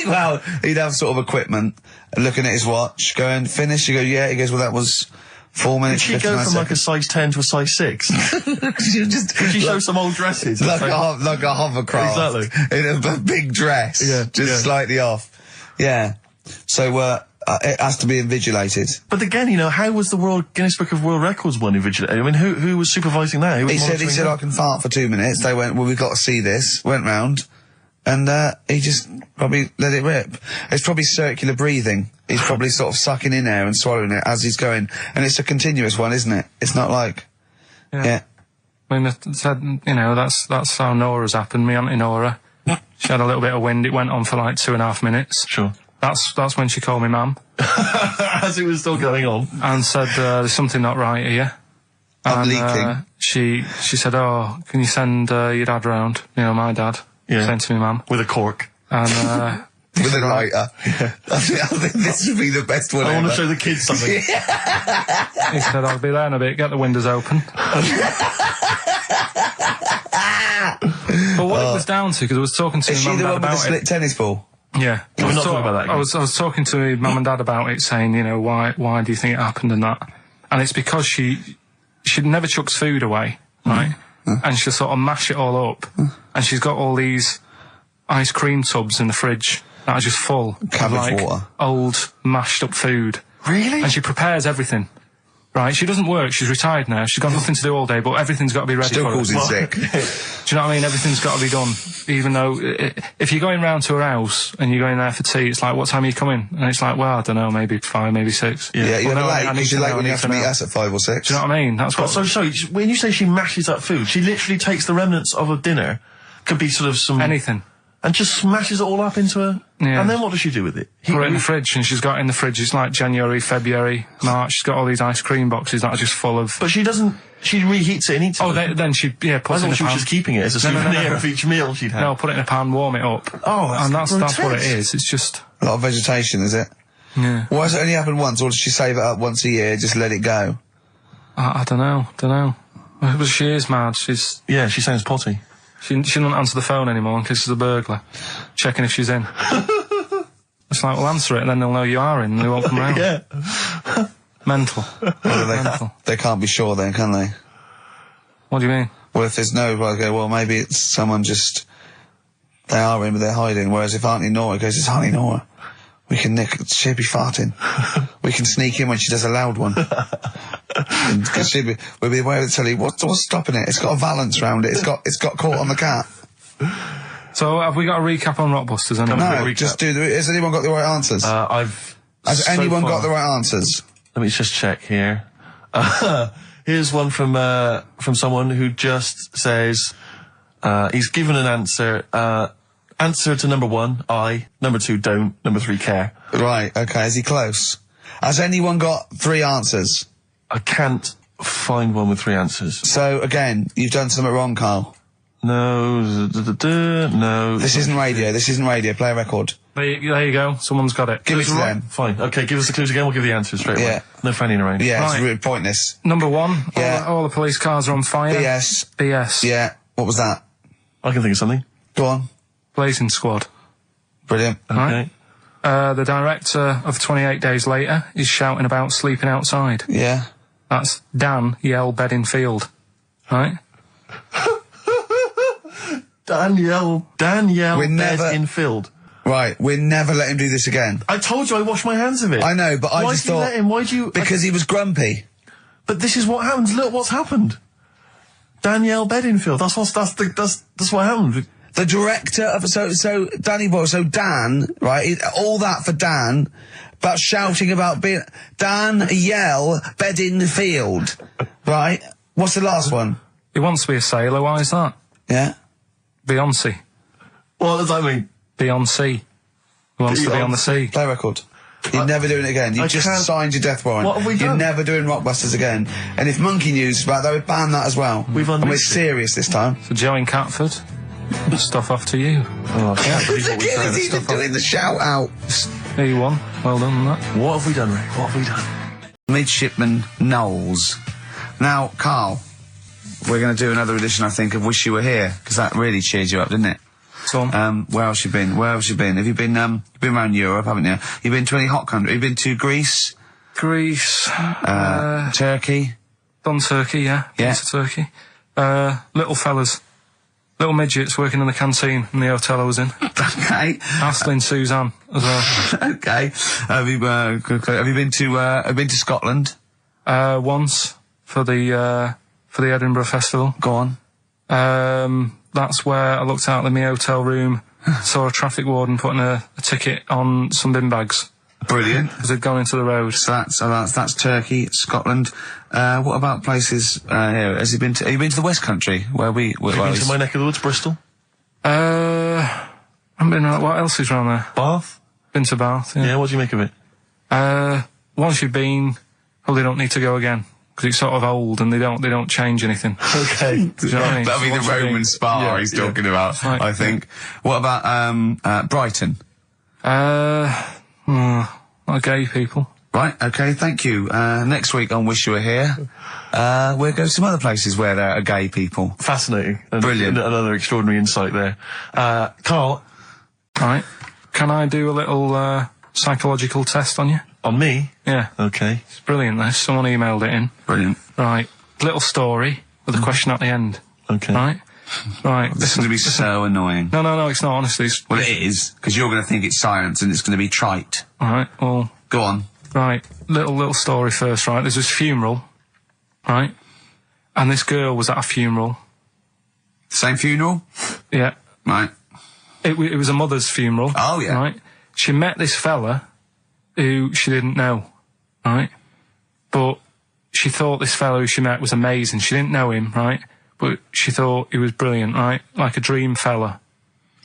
Well, he'd have sort of equipment, looking at his watch, going, finish, you go, yeah, he goes, well, that was 4 minutes. Did she go from like a size 10 to a size 6? Did she show some old dresses? Like a hovercraft. Exactly. In a big dress. Just slightly off. Yeah. So, it has to be invigilated. But again, you know, how was the Guinness Book of World Records one invigilated? I mean, who was supervising that? He said, I can fart for 2 minutes. They went, well, we've got to see this. Went round. And, he just probably let it rip. It's probably circular breathing. He's probably sort of sucking in air and swallowing it as he's going. And it's a continuous one, isn't it? It's not like... Yeah. I mean, you know, that's how Nora's happened. Me Auntie Nora. She had a little bit of wind. It went on for like 2.5 minutes. Sure. That's when she called me ma'am. As it was still going on. And said, there's something not right here. I'm leaking. She said, oh, can you send your dad round? You know, my dad. Yeah. Sent to me, ma'am. With a cork. And, with a lighter. I think this would be the best one I ever. want to show the kids something. He said, I'll be there in a bit, get the windows open. But what it was down to, because I was talking to Is my she mum the and one dad with the about split tennis ball? Yeah. We're not talking about that again. I was talking to my mum and dad about it, saying, you know, why do you think it happened and that? And it's because she never chucks food away, right? And she'll sort of mash it all up. And she's got all these ice cream tubs in the fridge that are just full of like water. old mashed up food. Really? And she prepares everything. Right, she doesn't work, she's retired now, she's got nothing to do all day, but everything's got to be ready Still for her. calls in sick. Do you know what I mean? Everything's got to be done. Even though, if you're going round to her house and you're going there for tea, it's like, what time are you coming? And it's like, well, I don't know, maybe 5, maybe 6. Yeah, you're Well, late, I need because to you're late know, when I you need have to to meet know. us at 5 or 6. Do you know what I mean? That's what... So, sorry, when you say she mashes up food, she literally takes the remnants of a dinner, could be sort of some... Anything. And just smashes it all up into a... Yeah. And then what does she do with it? Put it in the fridge, and she's got in the fridge, it's like January, February, March, she's got all these ice cream boxes that are just full of... But she doesn't... She reheats it and eats it. Oh, then she, puts it in I a thought she was pan. just keeping it as a souvenir of each meal she'd had. No, put it in a pan, warm it up. Oh, and that's what it grotesque. is, it's just... A lot of vegetation, is it? Yeah. Why does it only happen once, or does she save it up once a year, just let it go? I don't know. But she is mad, she's... Yeah, she sounds potty. She doesn't answer the phone anymore in case there's a burglar. Checking if she's in. It's like, well, answer it and then they'll know you are in and they won't come round. Yeah. Mental. Mental. They can't be sure then, can they? What do you mean? Well, if there's no, well, maybe it's someone just... They are in, but they're hiding. Whereas if Auntie Nora goes, it's Auntie Nora. We can nick. She'll be farting. We can sneak in when she does a loud one. Because we'll be aware of the telly. What's stopping it? It's got a valance round it. It's got caught on the cat. So have we got a recap on Rockbusters? No, just do the. Has anyone got the right answers? Has anyone got the right answers? Let me just check here. Here's one from someone who just says he's given an answer. Answer to number 1, I. Number 2, don't. Number 3, care. Right, okay, is he close? Has anyone got 3 answers? I can't find one with 3 answers. So, again, you've done something wrong, Carl. No, no. This isn't radio, play a record. There you go, someone's got it. Give it to them. Fine, okay, give us the clues again, we'll give the answers straight away. No fanning around. Yeah, right. It's really pointless. Number 1, all the police cars are on fire. BS. Yeah, what was that? I can think of something. Go on. Blazing Squad. Brilliant. Okay. Right. The director of 28 Days Later is shouting about sleeping outside. Yeah. That's Dan Yell Bedingfield. Right? Danielle Bedingfield. Right, we'll never let him do this again. I told you I washed my hands of it. I know, but I just thought... Why'd you let him? Why'd you... Because he was grumpy. But this is what happens. Look what's happened. Danielle Bedingfield. That's what happened. The director of so Danny Boyle, so Dan, right? All that for Dan, about shouting about being Dan Yell Bedingfield, right? What's the last one? He wants to be a sailor. Why is that? Yeah. Beyonce. What does that mean? Beyonce. Who wants to be on the sea? Play record. You're never doing it again. You just signed your death warrant. What have we done? You're never doing Rockbusters again. And if Monkey News is about, they would ban that as well. We're serious this time. So Joe in Catford. Stuff off to you. Oh, I can't believe what we've done. He's even doing the shout out. There you won. Well done on that. What have we done, Rick? What have we done? Midshipman Knowles. Now, Carl, we're going to do another edition, I think, of Wish You Were Here, because that really cheered you up, didn't it? So where else you been? Have you been? You've been around Europe, haven't you? You've been to any hot country? You've been to Greece? Turkey? Done Turkey, yeah. Yeah. To Turkey. Little fellas. Little midgets working in the canteen in the hotel I was in. Okay. Astley and Suzanne as well. Okay. Have you been to Scotland? Once for the Edinburgh Festival. Go on. That's where I looked out in my hotel room, saw a traffic warden putting a ticket on some bin bags. Brilliant. Because they'd gone into the road. So that's Turkey, Scotland. What about places here? Have you been to the West Country where we? Have you been to my neck of the woods, Bristol? I haven't been around. What else is around there? Bath. Been to Bath. Yeah. Yeah. What do you make of it? Once you've been, probably don't need to go again. Because it's sort of old and they don't change anything. Okay. Do you know what I mean? That'll be the Roman spa he's talking about, right. I think. What about Brighton? Not gay people. Right, okay, thank you. Next week on Wish You Were Here, we'll go to some other places where there are gay people. Fascinating. Brilliant. Another extraordinary insight there. Carl. Right. Can I do a little psychological test on you? On me? Yeah. Okay. It's brilliant, this. Someone emailed it in. Brilliant. Right. Little story with a question at the end. Okay. Right? Right. This is going to be so annoying. No, it's not, honestly. Well, it is, because you're going to think it's science and it's going to be trite. Alright, well... Go on. Right. Little story first, right? There's this funeral, right? And this girl was at a funeral. Same funeral? Yeah. Right. It was a mother's funeral. Oh, yeah. Right? She met this fella who she didn't know, right? But she thought this fellow who she met was amazing. She didn't know him, right? But she thought he was brilliant, right? Like a dream fella.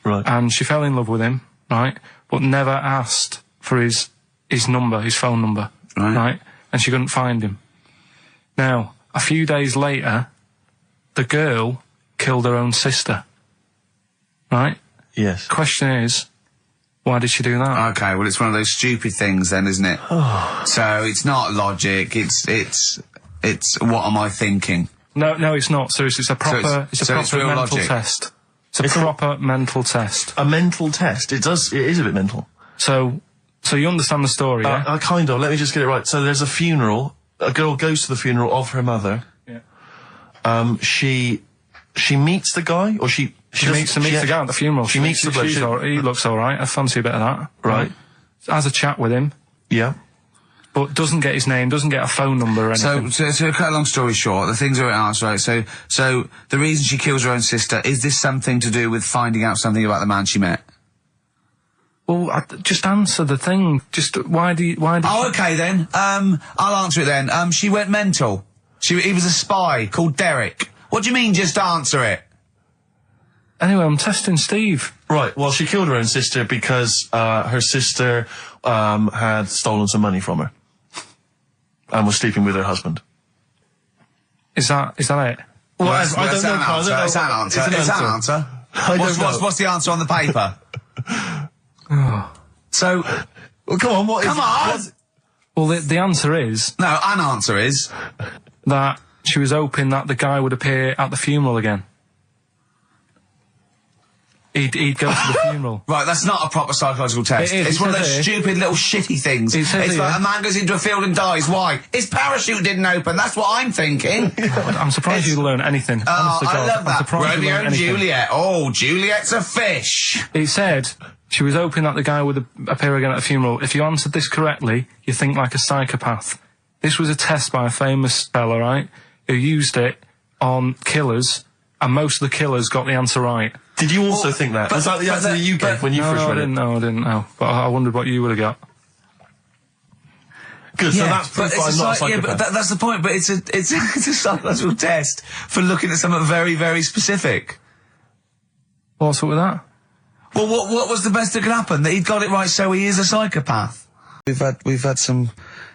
Right. And she fell in love with him, right? But never asked for his number, his phone number, right? And she couldn't find him. Now, a few days later, the girl killed her own sister, right? Yes. Question is, why did she do that? Okay, well, it's one of those stupid things then, isn't it? So it's not logic, it's what am I thinking? No, it's not. Seriously, it's a proper mental logic. test. It's a proper mental test. A mental test? It is a bit mental. So you understand the story, yeah? Kind of. Let me just get it right. So there's a funeral. A girl goes to the funeral of her mother. Yeah. She meets the guy, or she meets the guy at the funeral. She meets the bloke. He looks alright. I fancy a bit of that. Right. has a chat with him. Yeah. But doesn't get his name, doesn't get a phone number or anything. So to cut a long story short, the things are answered, right? So the reason she kills her own sister, is this something to do with finding out something about the man she met? Well, just answer the thing. Just, why do you... Oh, okay then. I'll answer it then. She went mental. He was a spy called Derek. What do you mean, just answer it? Anyway, I'm testing Steve. Right, well, she killed her own sister because, her sister, had stolen some money from her. And was sleeping with her husband. Is that it? Well, I don't know. It's an answer. It's an answer. What's the answer on the paper? So, well, come on, come on! Well, the answer is... No, an answer is... that she was hoping that the guy would appear at the funeral again. He'd go to the funeral. Right, that's not a proper psychological test. It's one of those stupid little shitty things. It's like a man goes into a field and dies. Why? His parachute didn't open. That's what I'm thinking. I'm surprised you learn anything. Oh, I love that. Romeo and Juliet. Oh, Juliet's a fish. It said she was hoping that the guy would appear again at a funeral. If you answered this correctly, you think like a psychopath. This was a test by a famous fella, right, who used it on killers, and most of the killers got the answer right. Did you also think that? Was that the answer that you gave when you first read it? No, I didn't know. But I wondered what you would have got. Good, so that's proof that I'm not a psychopath. Yeah, but that's the point, but it's a psychological test for looking at something very, very specific. What's up with that? Well, what was the best that could happen? That he'd got it right, so he is a psychopath. We've had some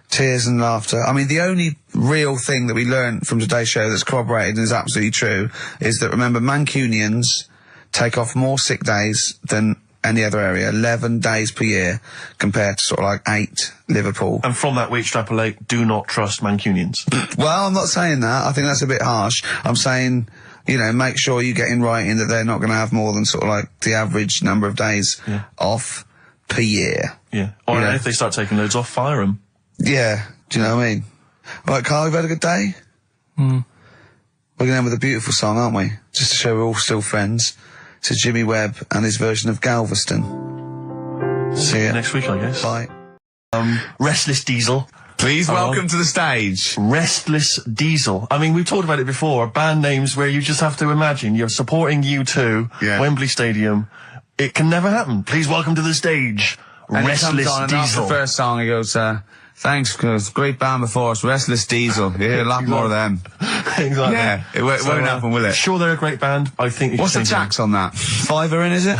tears and laughter. I mean, the only real thing that we learned from today's show that's corroborated and is absolutely true is that, remember, Mancunians take off more sick days than any other area, 11 days per year, compared to sort of like 8 Liverpool. And from that we extrapolate, do not trust Mancunians. Well, I'm not saying that. I think that's a bit harsh. I'm saying, you know, make sure you get in writing that they're not going to have more than sort of like the average number of days off per year. Yeah. Or if they start taking loads off, fire them. Yeah. Do you know what I mean? Right, Carl, we've had a good day? We're going to end with a beautiful song, aren't we? Just to show we're all still friends. To Jimmy Webb and his version of Galveston. See you next week, I guess. Bye. Restless Diesel. Please welcome to the stage. Restless Diesel. I mean, we've talked about it before. Band names where you just have to imagine you're supporting U2, Wembley Stadium. It can never happen. Please welcome to the stage, and Restless Diesel. And after the first song, he goes, thanks, because great band before us, Restless Diesel. Yeah, a lot more of them. Exactly. Yeah, it won't happen, will it? Sure, they're a great band. I think. What's the tax on that? $5 in, is it?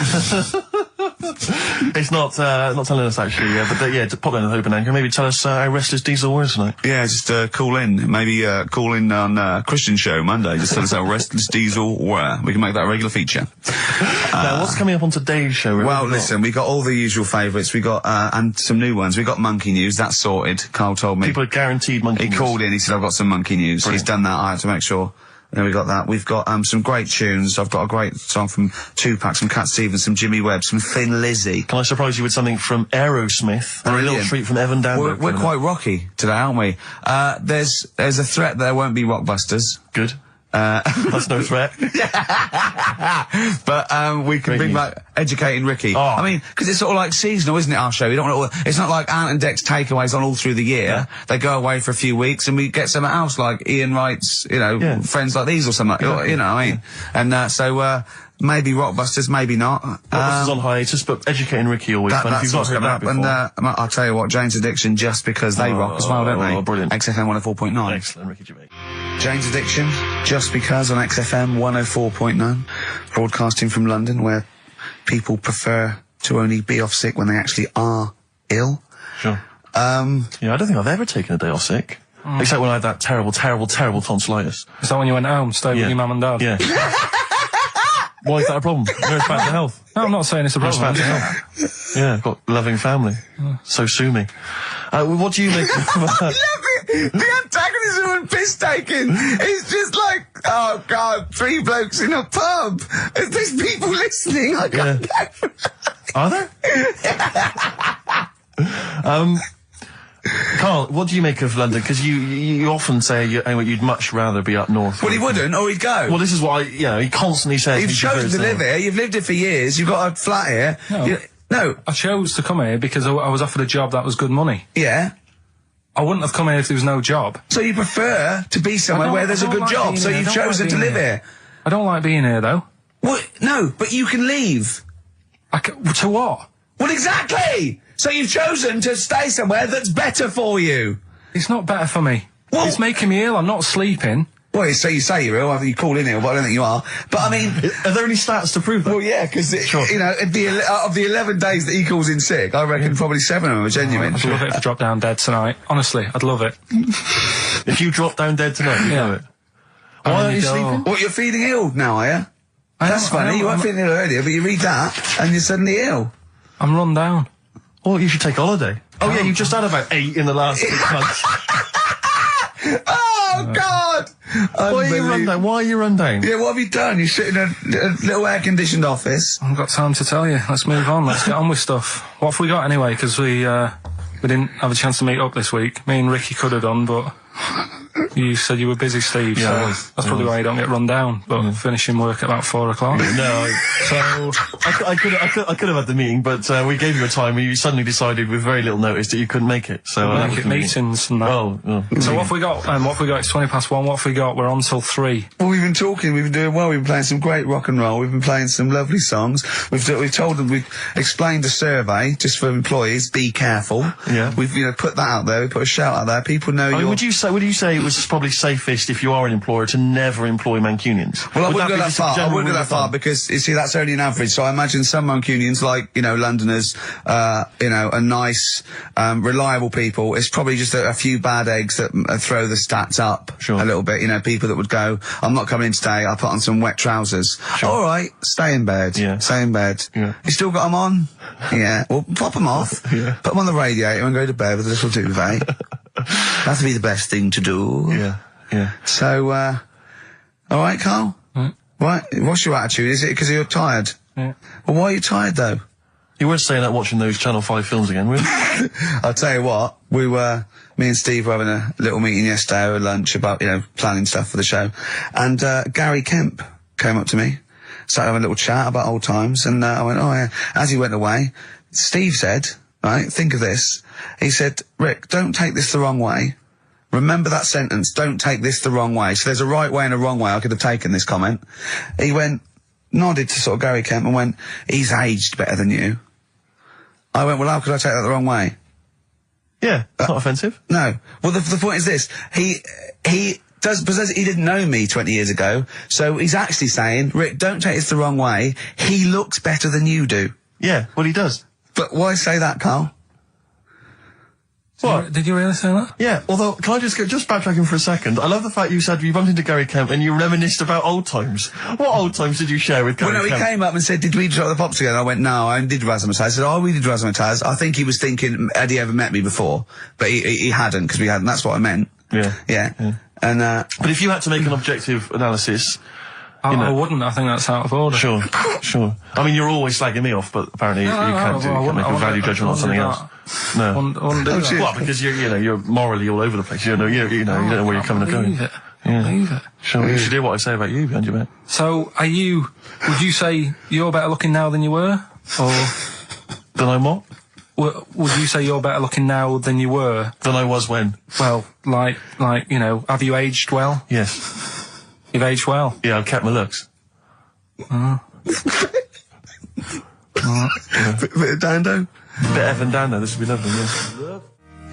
It's not telling us actually. But pop down to the open anchor. Maybe tell us how Restless Diesel was tonight. Yeah, just call in. Maybe call in on Christian show Monday. Just tell us how Restless Diesel were. We can make that a regular feature. Now, what's coming up on today's show? Well, listen, we got all the usual favourites. We got and some new ones. We got Monkey News. That's sorted. Carl told me. People are guaranteed Monkey News. He called in. He said, "I've got some Monkey News." Brilliant. He's done that. I have to make sure. Then we got that. We've got some great tunes. I've got a great song from Tupac, some Cat Stevens, some Jimmy Webb, some Thin Lizzy. Can I surprise you with something from Aerosmith? Or a little treat from Evan Danberg? We're quite rocky today, aren't we? There's a threat there won't be Rockbusters. Good. That's no threat. But we can bring back Educating Ricky. Oh. I mean, because it's sort of like seasonal, isn't it, our show? We don't want it's not like Ant and Dec's takeaways on all through the year. Yeah. They go away for a few weeks and we get something else like Ian Wright's, Friends Like These or something like that. You know what I mean? And so maybe Rockbusters, maybe not. Rockbusters on hiatus, but Educating Ricky always fun. If you've not heard that before. And I'll tell you what, Jane's Addiction, just because they rock as well, don't they? Oh, brilliant. XFM 104.9. Excellent, Ricky Gervais. Jane's Addiction, just because on XFM 104.9, broadcasting from London, where people prefer to only be off sick when they actually are ill. Sure. I don't think I've ever taken a day off sick. Except when I had that terrible, terrible, terrible tonsillitis. Is that when you went home, stayed with your mum and dad? Yeah. Why is that a problem? Where's back to health? No, I'm not saying it's a problem. Back to health. Yeah, I've got a loving family. So sue me. What do you make of that? The antagonism and piss taking is just like, oh God, 3 blokes in a pub. There's people listening. I can't go. Are there? Carl, what do you make of London? Because you often say you'd much rather be up north. Well, he wouldn't, or he'd go. Well, this is why he constantly says you've chosen to live here. You've lived here for years. You've got a flat here. No. No. I chose to come here because I was offered a job that was good money. Yeah. I wouldn't have come here if there was no job. So you prefer to be somewhere where there's a good job, so you've chosen to live here? I don't like being here, though. Well, no, but you can leave. To what? Well, exactly! So you've chosen to stay somewhere that's better for you. It's not better for me. Well, it's making me ill. I'm not sleeping. Well, so you say you're ill, I think you call in ill, but I don't think you are. But I mean... Are there any stats to prove that? Well, yeah, because, you know, of the 11 days that he calls in sick, I reckon probably 7 of them are genuine. I'd love it if I dropped down dead tonight. Honestly, I'd love it. If you drop down dead tonight, you know it. Why aren't you sleeping? What, you're feeling ill now, are you? That's funny, you weren't feeling ill earlier, but you read that, and you're suddenly ill. I'm run down. Well, you should take a holiday. Oh, yeah, you just had about 8 in the last 6 months. Oh, God! Why are you run down? Why are you run down? Yeah, what have you done? You sit in a little air-conditioned office. I haven't got time to tell you. Let's move on. Let's get on with stuff. What have we got anyway? Because we didn't have a chance to meet up this week. Me and Ricky could have done, but you said you were busy, Steve. Yeah, so that's probably why you don't get run down. But finishing work at about 4 o'clock. No, so I could have had the meeting, but we gave you a time and you suddenly decided with very little notice that you couldn't make it. So make it meetings and that. Oh. So what have we got? What have we got? It's 1:20. What have we got? We're on till 3. Well, we've been talking. We've been doing well. We've been playing some great rock and roll. We've been playing some lovely songs. We've told them. We've explained a survey just for employees. Be careful. Yeah. We've put that out there. We put a shout out there. People know. Would you say it was probably safest if you are an employer to never employ Mancunians? Well, I wouldn't go that far. I wouldn't go that far because you see that's only an average. So I imagine some Mancunians, like Londoners, are nice, reliable people. It's probably just a few bad eggs that throw the stats up a little bit. People that would go, I'm not coming in today. I'll put on some wet trousers. Sure. All right, stay in bed. Yeah. Stay in bed. Yeah. You still got them on? Yeah. Well, pop them off. Yeah. Put them on the radiator and go to bed with a little duvet. That'd be the best thing to do. Yeah. So, all right, Carl? Right. What's your attitude? Is it because you're tired? Yeah. Well, why are you tired, though? You weren't staying out watching those Channel 5 films again, were you? I'll tell you what, me and Steve were having a little meeting yesterday over lunch about, planning stuff for the show. And, Gary Kemp came up to me, started having a little chat about old times, and, I went, oh yeah. As he went away, Steve said, right, think of this. He said, Rick, don't take this the wrong way. Remember that sentence, don't take this the wrong way. So there's a right way and a wrong way. I could have taken this comment. He nodded to sort of Gary Kemp and went, he's aged better than you. I went, well, how could I take that the wrong way? Yeah, it's not offensive. No. Well, the point is this. He didn't know me 20 years ago, so he's actually saying, Rick, don't take this the wrong way. He looks better than you do. Yeah, well, he does. But why say that, Carl? What? Did you really say that? Yeah, although, can I just backtracking for a second? I love the fact you said you bumped into Gary Kemp and you reminisced about old times. What old times did you share with Gary Kemp? He came up and said, did we drop the pops together? I went, no, I did Razzmatazz. I said, oh, we did Razzmatazz. I think he was thinking, had he ever met me before? But he hadn't, because we hadn't. That's what I meant. Yeah. And, but if you had to make an objective analysis... I wouldn't. I think that's out of order. Sure. I mean, you're always slagging me off, but apparently you can't make a value judgment on something else. No. I wouldn't do that. Well, because you're morally all over the place. You don't know where you're coming and going. Believe it. Sure, you should hear what I say about you behind your back. So, would you say you're better looking now than you were? Or... Than I'm what? Would you say you're better looking now than you were? Than I was when? Well, have you aged well? Yes. You've aged well? Yeah, I've kept my looks. Bit of Dando? Bit Evan Dando, this would be lovely, yeah.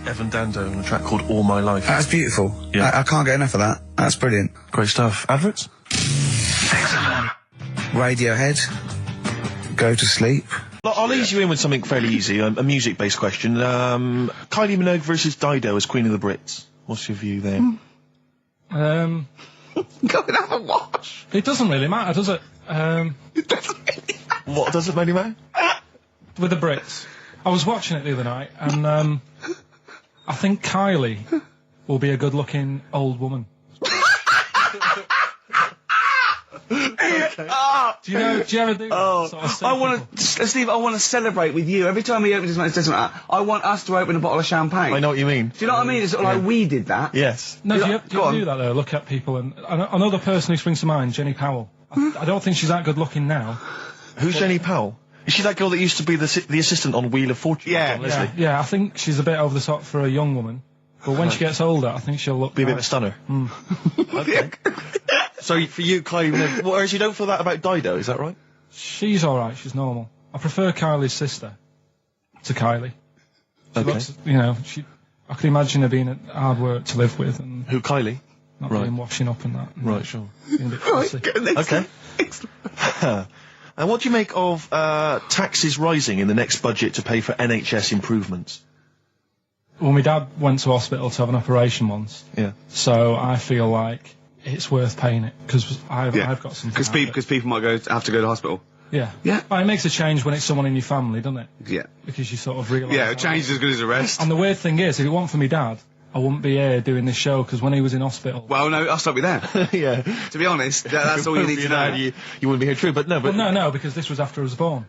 Evan Dando on a track called All My Life. That's beautiful. Yeah. I can't get enough of that. That's brilliant. Great stuff. Adverts? XFM. Radiohead. Go to sleep. I'll ease you in with something fairly easy, a music-based question. Kylie Minogue versus Dido as Queen of the Brits. What's your view there? Go and have a wash. It doesn't really matter, does it? It doesn't really matter. What does it really matter? With the Brits. I was watching it the other night, and I think Kylie will be a good-looking old woman. Do you ever do that sort of stuff? Steve, I want to celebrate with you. Every time he opens his mouth, says something like that, I want us to open a bottle of champagne. I know what you mean. Do you know what I mean? It's sort of like we did that. Yes. No, do you ever do that though? Look at people and another person who springs to mind, Jenny Powell. I don't think she's that good looking now. Who's Jenny Powell? Is she that girl that used to be the assistant on Wheel of Fortune? Yeah, yeah, I think she's a bit over the top for a young woman. But when she gets older, I think she'll be a bit of a stunner. Okay. So for you, Kylie, whereas you don't feel that about Dido, is that right? She's alright, she's normal. I prefer Kylie's sister to Kylie. She looks, I can imagine her being hard work to live with. And who, Kylie? Not being washing up and that. Right, sure. Being a bit fussy. Okay. And what do you make of taxes rising in the next budget to pay for NHS improvements? Well, my dad went to hospital to have an operation once. Yeah. So I feel like it's worth paying it, because I've got something. Because people might have to go to hospital. Yeah. Yeah. But it makes a change when it's someone in your family, doesn't it? Yeah. Because you sort of realise... Yeah, a change is as good as a rest. And the weird thing is, if it weren't for me dad, I wouldn't be here doing this show, because when he was in hospital... Well, no, I'll stop you there. Yeah. To be honest, that's all you need to know. You wouldn't be here, true, but no, but... Well, no, because this was after I was born.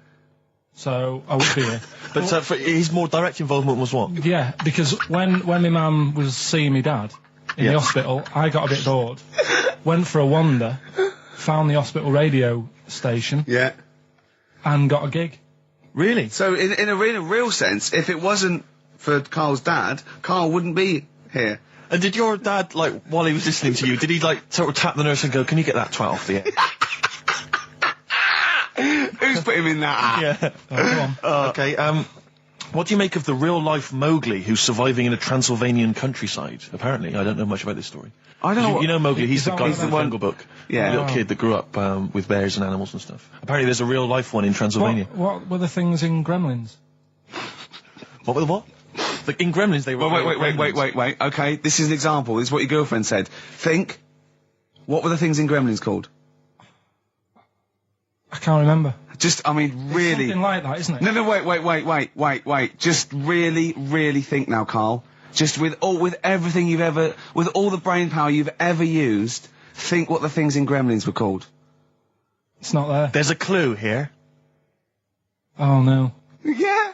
So, I would be here. But his more direct involvement was what? Yeah, because when my mum was seeing me dad in the hospital, I got a bit bored, went for a wander, found the hospital radio station... Yeah. And got a gig. Really? So, in a real sense, if it wasn't for Carl's dad, Carl wouldn't be here. And did your dad, like, while he was listening to you, did he, like, sort of tap the nurse and go, can you get that twat off the air? Who's put him in that? Yeah. Oh, go on. Okay, what do you make of the real-life Mowgli who's surviving in a Transylvanian countryside? Apparently, I don't know much about this story. I don't know. You know Mowgli, he's the guy from the Jungle Book. Yeah. The little kid that grew up with bears and animals and stuff. Apparently there's a real-life one in Transylvania. What were the things in Gremlins? What were the what? Like, in Gremlins they were... Wait. Okay, this is an example. This is what your girlfriend said. Think. What were the things in Gremlins called? I can't remember. Really... It's something like that, isn't it? No, wait. Just really think now, Carl. Just with everything you've ever... With all the brain power you've ever used, think what the things in Gremlins were called. It's not there. There's a clue here. Oh, no. Yeah.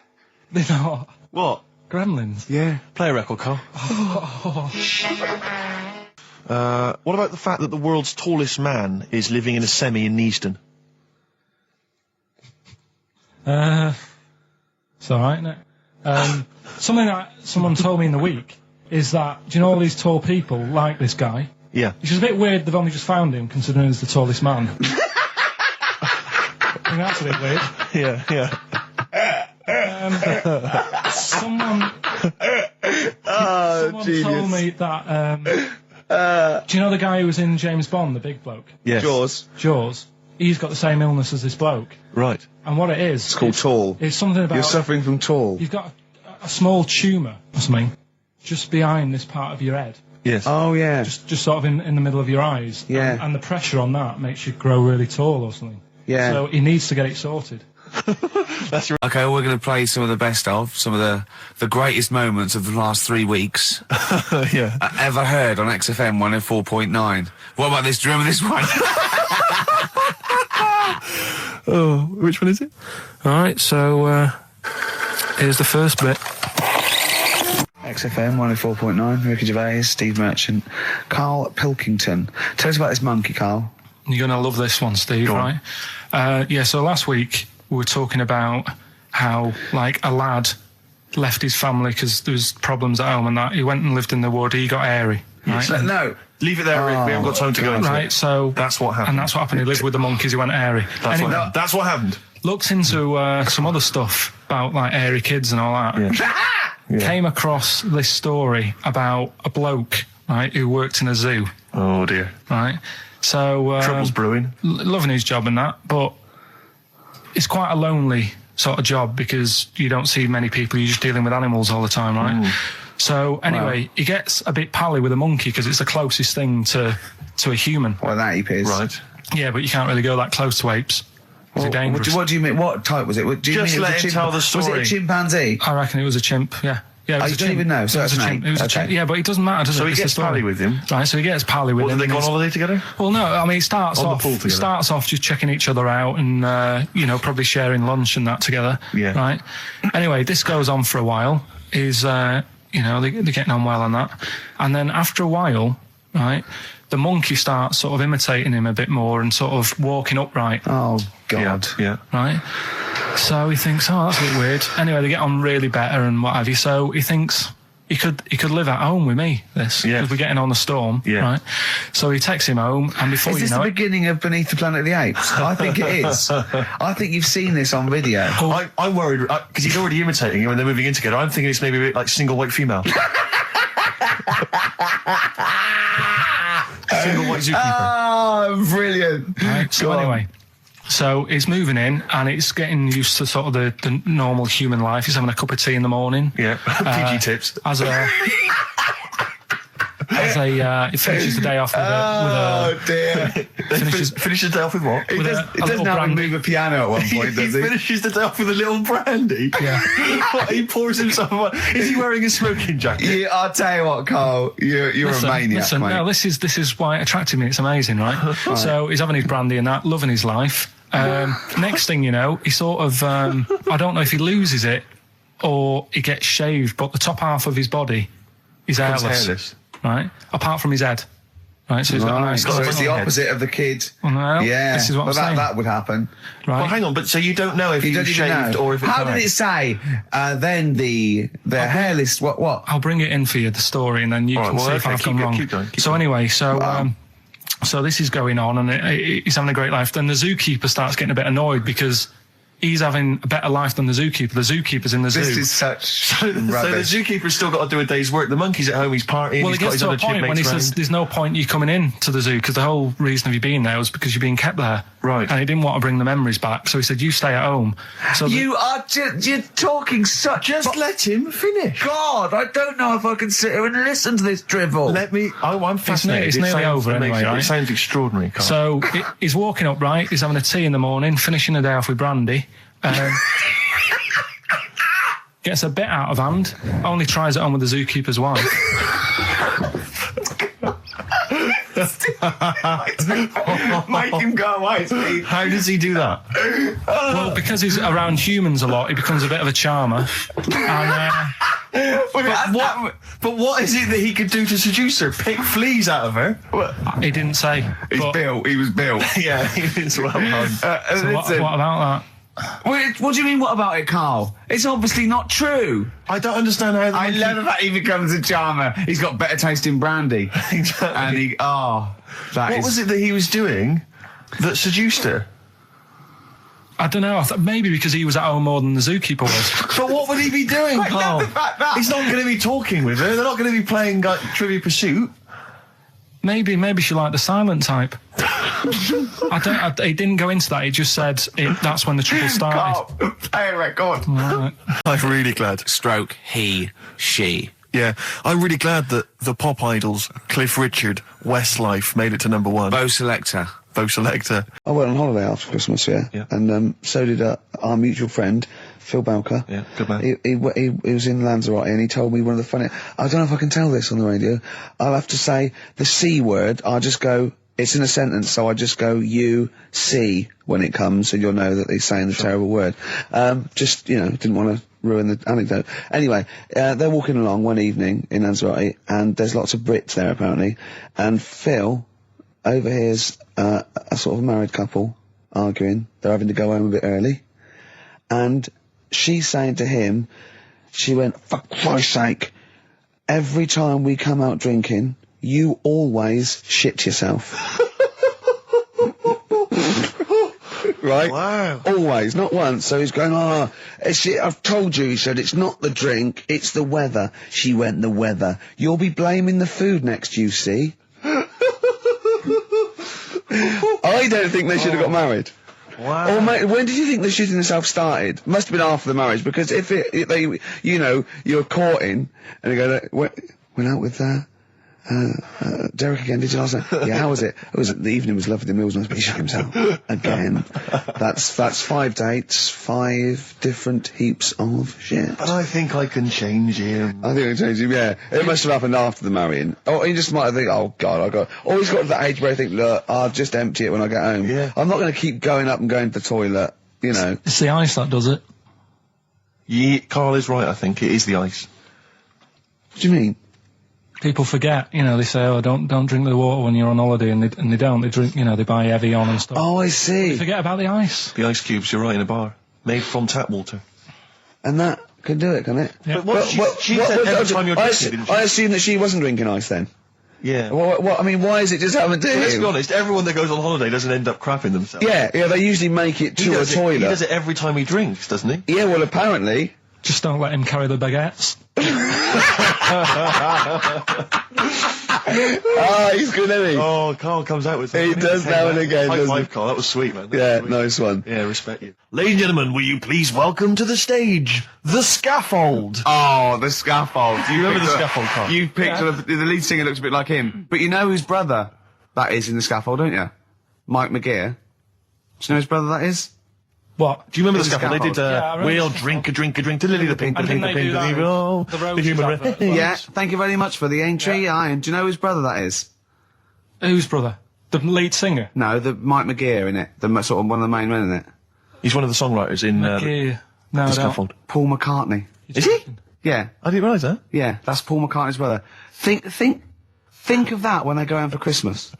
They're not. What? Gremlins. Yeah. Play a record, Carl. What about the fact that the world's tallest man is living in a semi in Neasden? It's alright, isn't it? Something that someone told me in the week is that, do you know all these tall people like this guy? Yeah. Which is a bit weird, they've only just found him, considering he's the tallest man. I think that's a bit weird. Yeah. Someone told me that, do you know the guy who was in James Bond, the big bloke? Yes. Jaws. He's got the same illness as this bloke. Right. And what it is... It's called tall. It's something about... You're suffering from tall. You've got a small tumour or something just behind this part of your head. Yes. Oh, yeah. Just sort of in the middle of your eyes. Yeah. And the pressure on that makes you grow really tall or something. Yeah. So he needs to get it sorted. That's right. Okay, well, we're going to play some of the best of, some of the greatest moments of the last 3 weeks. Yeah. Ever heard on XFM 104.9. What about this? Do you remember this one? Oh, which one is it? Alright, so, here's the first bit. XFM 104.9, Ricky Gervais, Steve Merchant, Karl Pilkington. Tell us about this monkey, Karl. You're going to love this one, Steve, right? So last week we were talking about how, like, a lad left his family because there was problems at home and that. He went and lived in the wood. He got airy. Right? Yes. No, leave it there, Rick. We haven't got time to go into it. Right, so... That's what happened. And that's what happened. He lived with the monkeys. He went airy. That's what happened. Looked into some other stuff about, like, airy kids and all that. Yeah. Came across this story about a bloke, right, who worked in a zoo. Oh, dear. Right? So... Trouble's brewing. Loving his job and that, but it's quite a lonely sort of job because you don't see many people. You're just dealing with animals all the time, right? So, anyway, he gets a bit pally with a monkey because it's the closest thing to a human. Well, that ape is. Right. Yeah, but you can't really go that close to apes. It's dangerous. What do you mean? What type was it? Do you Just mean let him tell the story. Was it a chimpanzee? I reckon it was a chimp, yeah. Yeah, it was you a don't chimp. even know, so It was that's a an chimp. ape. It was a Okay. chimp. Yeah, but it doesn't matter, does it? So he It's the gets story. pally with him. Right, so he gets pally with him. Well, then they go on and holiday together? Well, no, I mean, it starts On the off... pool together. It starts off just checking each other out and, you know, probably sharing lunch and that together. Yeah. Right? Anyway, this goes on for a while. You know, they're getting on well on that. And then after a while, right, the monkey starts sort of imitating him a bit more and sort of walking upright. Oh, God. Yeah. Right? So he thinks, oh, that's a bit weird. Anyway, they get on really better and what have you. So he thinks he could live at home with me. Because we're getting on the storm, right? So he takes him home, and before you know it, is this the beginning of Beneath the Planet of the Apes? I think it is. I think you've seen this on video. I'm worried because he's already imitating him when they're moving in together. I'm thinking it's maybe a bit like Single White Female. Single White Zookeeper. Oh, brilliant! Right, so anyway. So he's moving in, and it's getting used to sort of the normal human life. He's having a cup of tea in the morning. Yeah, PG tips. He finishes the day off with a dear. Finishes the day off with what? He doesn't have to move a piano at one point, does he? He finishes the day off with a little brandy. Yeah. He pours himself one. Is he wearing a smoking jacket? Yeah, I'll tell you what, Carl. You're a maniac, mate. No, this is why it attracted me. It's amazing, right? So he's having his brandy and that, loving his life. Next thing you know, he sort of, I don't know if he loses it or he gets shaved, but the top half of his body is hairless. Right? Apart from his head. Right, so he's got a nice so it's the opposite of the kid. Well, yeah. This is what I'm saying. That would happen. Right. Well, hang on, but so you don't know if he was shaved or if it's How did it say, then the hairless, what? I'll bring it in for you, the story, and then you can see if I've gone wrong. Keep going. Anyway, so this is going on, and he's having a great life. Then the zookeeper starts getting a bit annoyed because he's having a better life than the zookeeper. The zookeeper's in the zoo. This is such rubbish. So the zookeeper's still got to do a day's work. The monkey's at home, he's partying, well, he's got his other point when he says there's no point you coming in to the zoo because the whole reason of you being there was because you're being kept there. Right. And he didn't want to bring the memories back, so he said, you stay at home. So you're talking such... Just let him finish. God, I don't know if I can sit here and listen to this drivel. I'm fascinated. It's nearly over anyway, right? It sounds extraordinary, Carl. So he's walking up, right? He's having a tea in the morning, finishing the day off with brandy. Gets a bit out of hand, only tries it on with the zookeeper's wife. Make him go away, Steve. How does he do that? Well, because he's around humans a lot, he becomes a bit of a charmer. But what is it that he could do to seduce her? Pick fleas out of her? He didn't say. He was built. Yeah, it's well done. So what about that? What do you mean, what about it, Carl? It's obviously not true. I don't understand how... I love the fact he becomes a charmer. He's got better taste in brandy. Exactly. And what was it that he was doing that seduced her? I don't know. Maybe because he was at home more than the zookeeper was. But what would he be doing, Carl? He's not going to be talking with her. They're not going to be playing Trivial Pursuit. Maybe she liked the silent type. He didn't go into that. He just said that's when the trouble started. Carl, play a record. Right. I'm really glad. Stroke, he, she. Yeah, I'm really glad that the pop idols, Cliff Richard, Westlife, made it to number one. Bo Selector. I went on holiday after Christmas, yeah. And so did our mutual friend, Phil Balker. Yeah, good man. He was in Lanzarote and he told me one of the funny... I don't know if I can tell this on the radio. I'll have to say the C word. I'll just go... It's in a sentence, so I just go you see when it comes, and you'll know that he's saying the terrible word. Didn't want to ruin the anecdote. Anyway, they're walking along one evening in Lanzarote, and there's lots of Brits there apparently, and Phil overhears a sort of married couple arguing. They're having to go home a bit early, and she's saying to him, she went, "For Christ's sake, every time we come out drinking, you always shit yourself." Right? Wow. Always, not once. So he's going, I've told you, he said, it's not the drink, it's the weather. She went, the weather. You'll be blaming the food next, you see. I don't think they should have got married. Wow. Or mate, when did you think the shitting yourself started? Must have been after the marriage, because if you're courting, and you go, went out with Derek again, did you last night? Yeah, how was it? The evening was lovely, the meals must be, he shook himself. Again. That's 5 dates, 5 different heaps of shit. But I think I can change him. I think I can change him, yeah. It must have happened after the marrying. Or he just might have think, oh God, or he's got to that age where I think, look, I'll just empty it when I get home. Yeah. I'm not going to keep going up and going to the toilet, you know. It's the ice that does it. Yeah, Carl is right, I think. It is the ice. What do you mean? People forget, they say, oh, don't drink the water when you're on holiday, and they don't. They drink, they buy Evian and stuff. Oh, I see. They forget about the ice. The ice cubes, you're right, in a bar. Made from tap water. And that could do it, can it? Yeah. But she said every time you're drinking, didn't she? I assume that she wasn't drinking ice then. Yeah. What, I mean, why is it just happened to him? Let's be honest, everyone that goes on holiday doesn't end up crapping themselves. Yeah, they usually make it to a toilet. He does it every time he drinks, doesn't he? Yeah, well, apparently. Just don't let him carry the baguettes. He's good, isn't he? Oh, Carl comes out with He does now and again, High doesn't five, he? Carl. That was sweet, man. Yeah, nice one. Yeah, respect you. Ladies and gentlemen, will you please welcome to the stage, The Scaffold. Oh, The Scaffold. Do you remember The Scaffold, Carl? You picked the lead singer looks a bit like him. But you know whose brother that is in The Scaffold, don't you? Mike McGear. Do you know whose brother that is? What? Do you remember The The Scaffold? They did, Scaffold. we'll drink, to Lily the Pink, And didn't they do that with the Roses human advert? Yeah, thank you very much for the entry, Ian. Do you know whose brother that is? Whose brother? The lead singer? No, the Mike McGear in it. Sort of one of the main men in it. He's one of the songwriters in No, The I don't. Scaffold. Paul McCartney. Is he? Yeah, I didn't realise that. yeah, that's Paul McCartney's brother. Think of that when they go home for Christmas.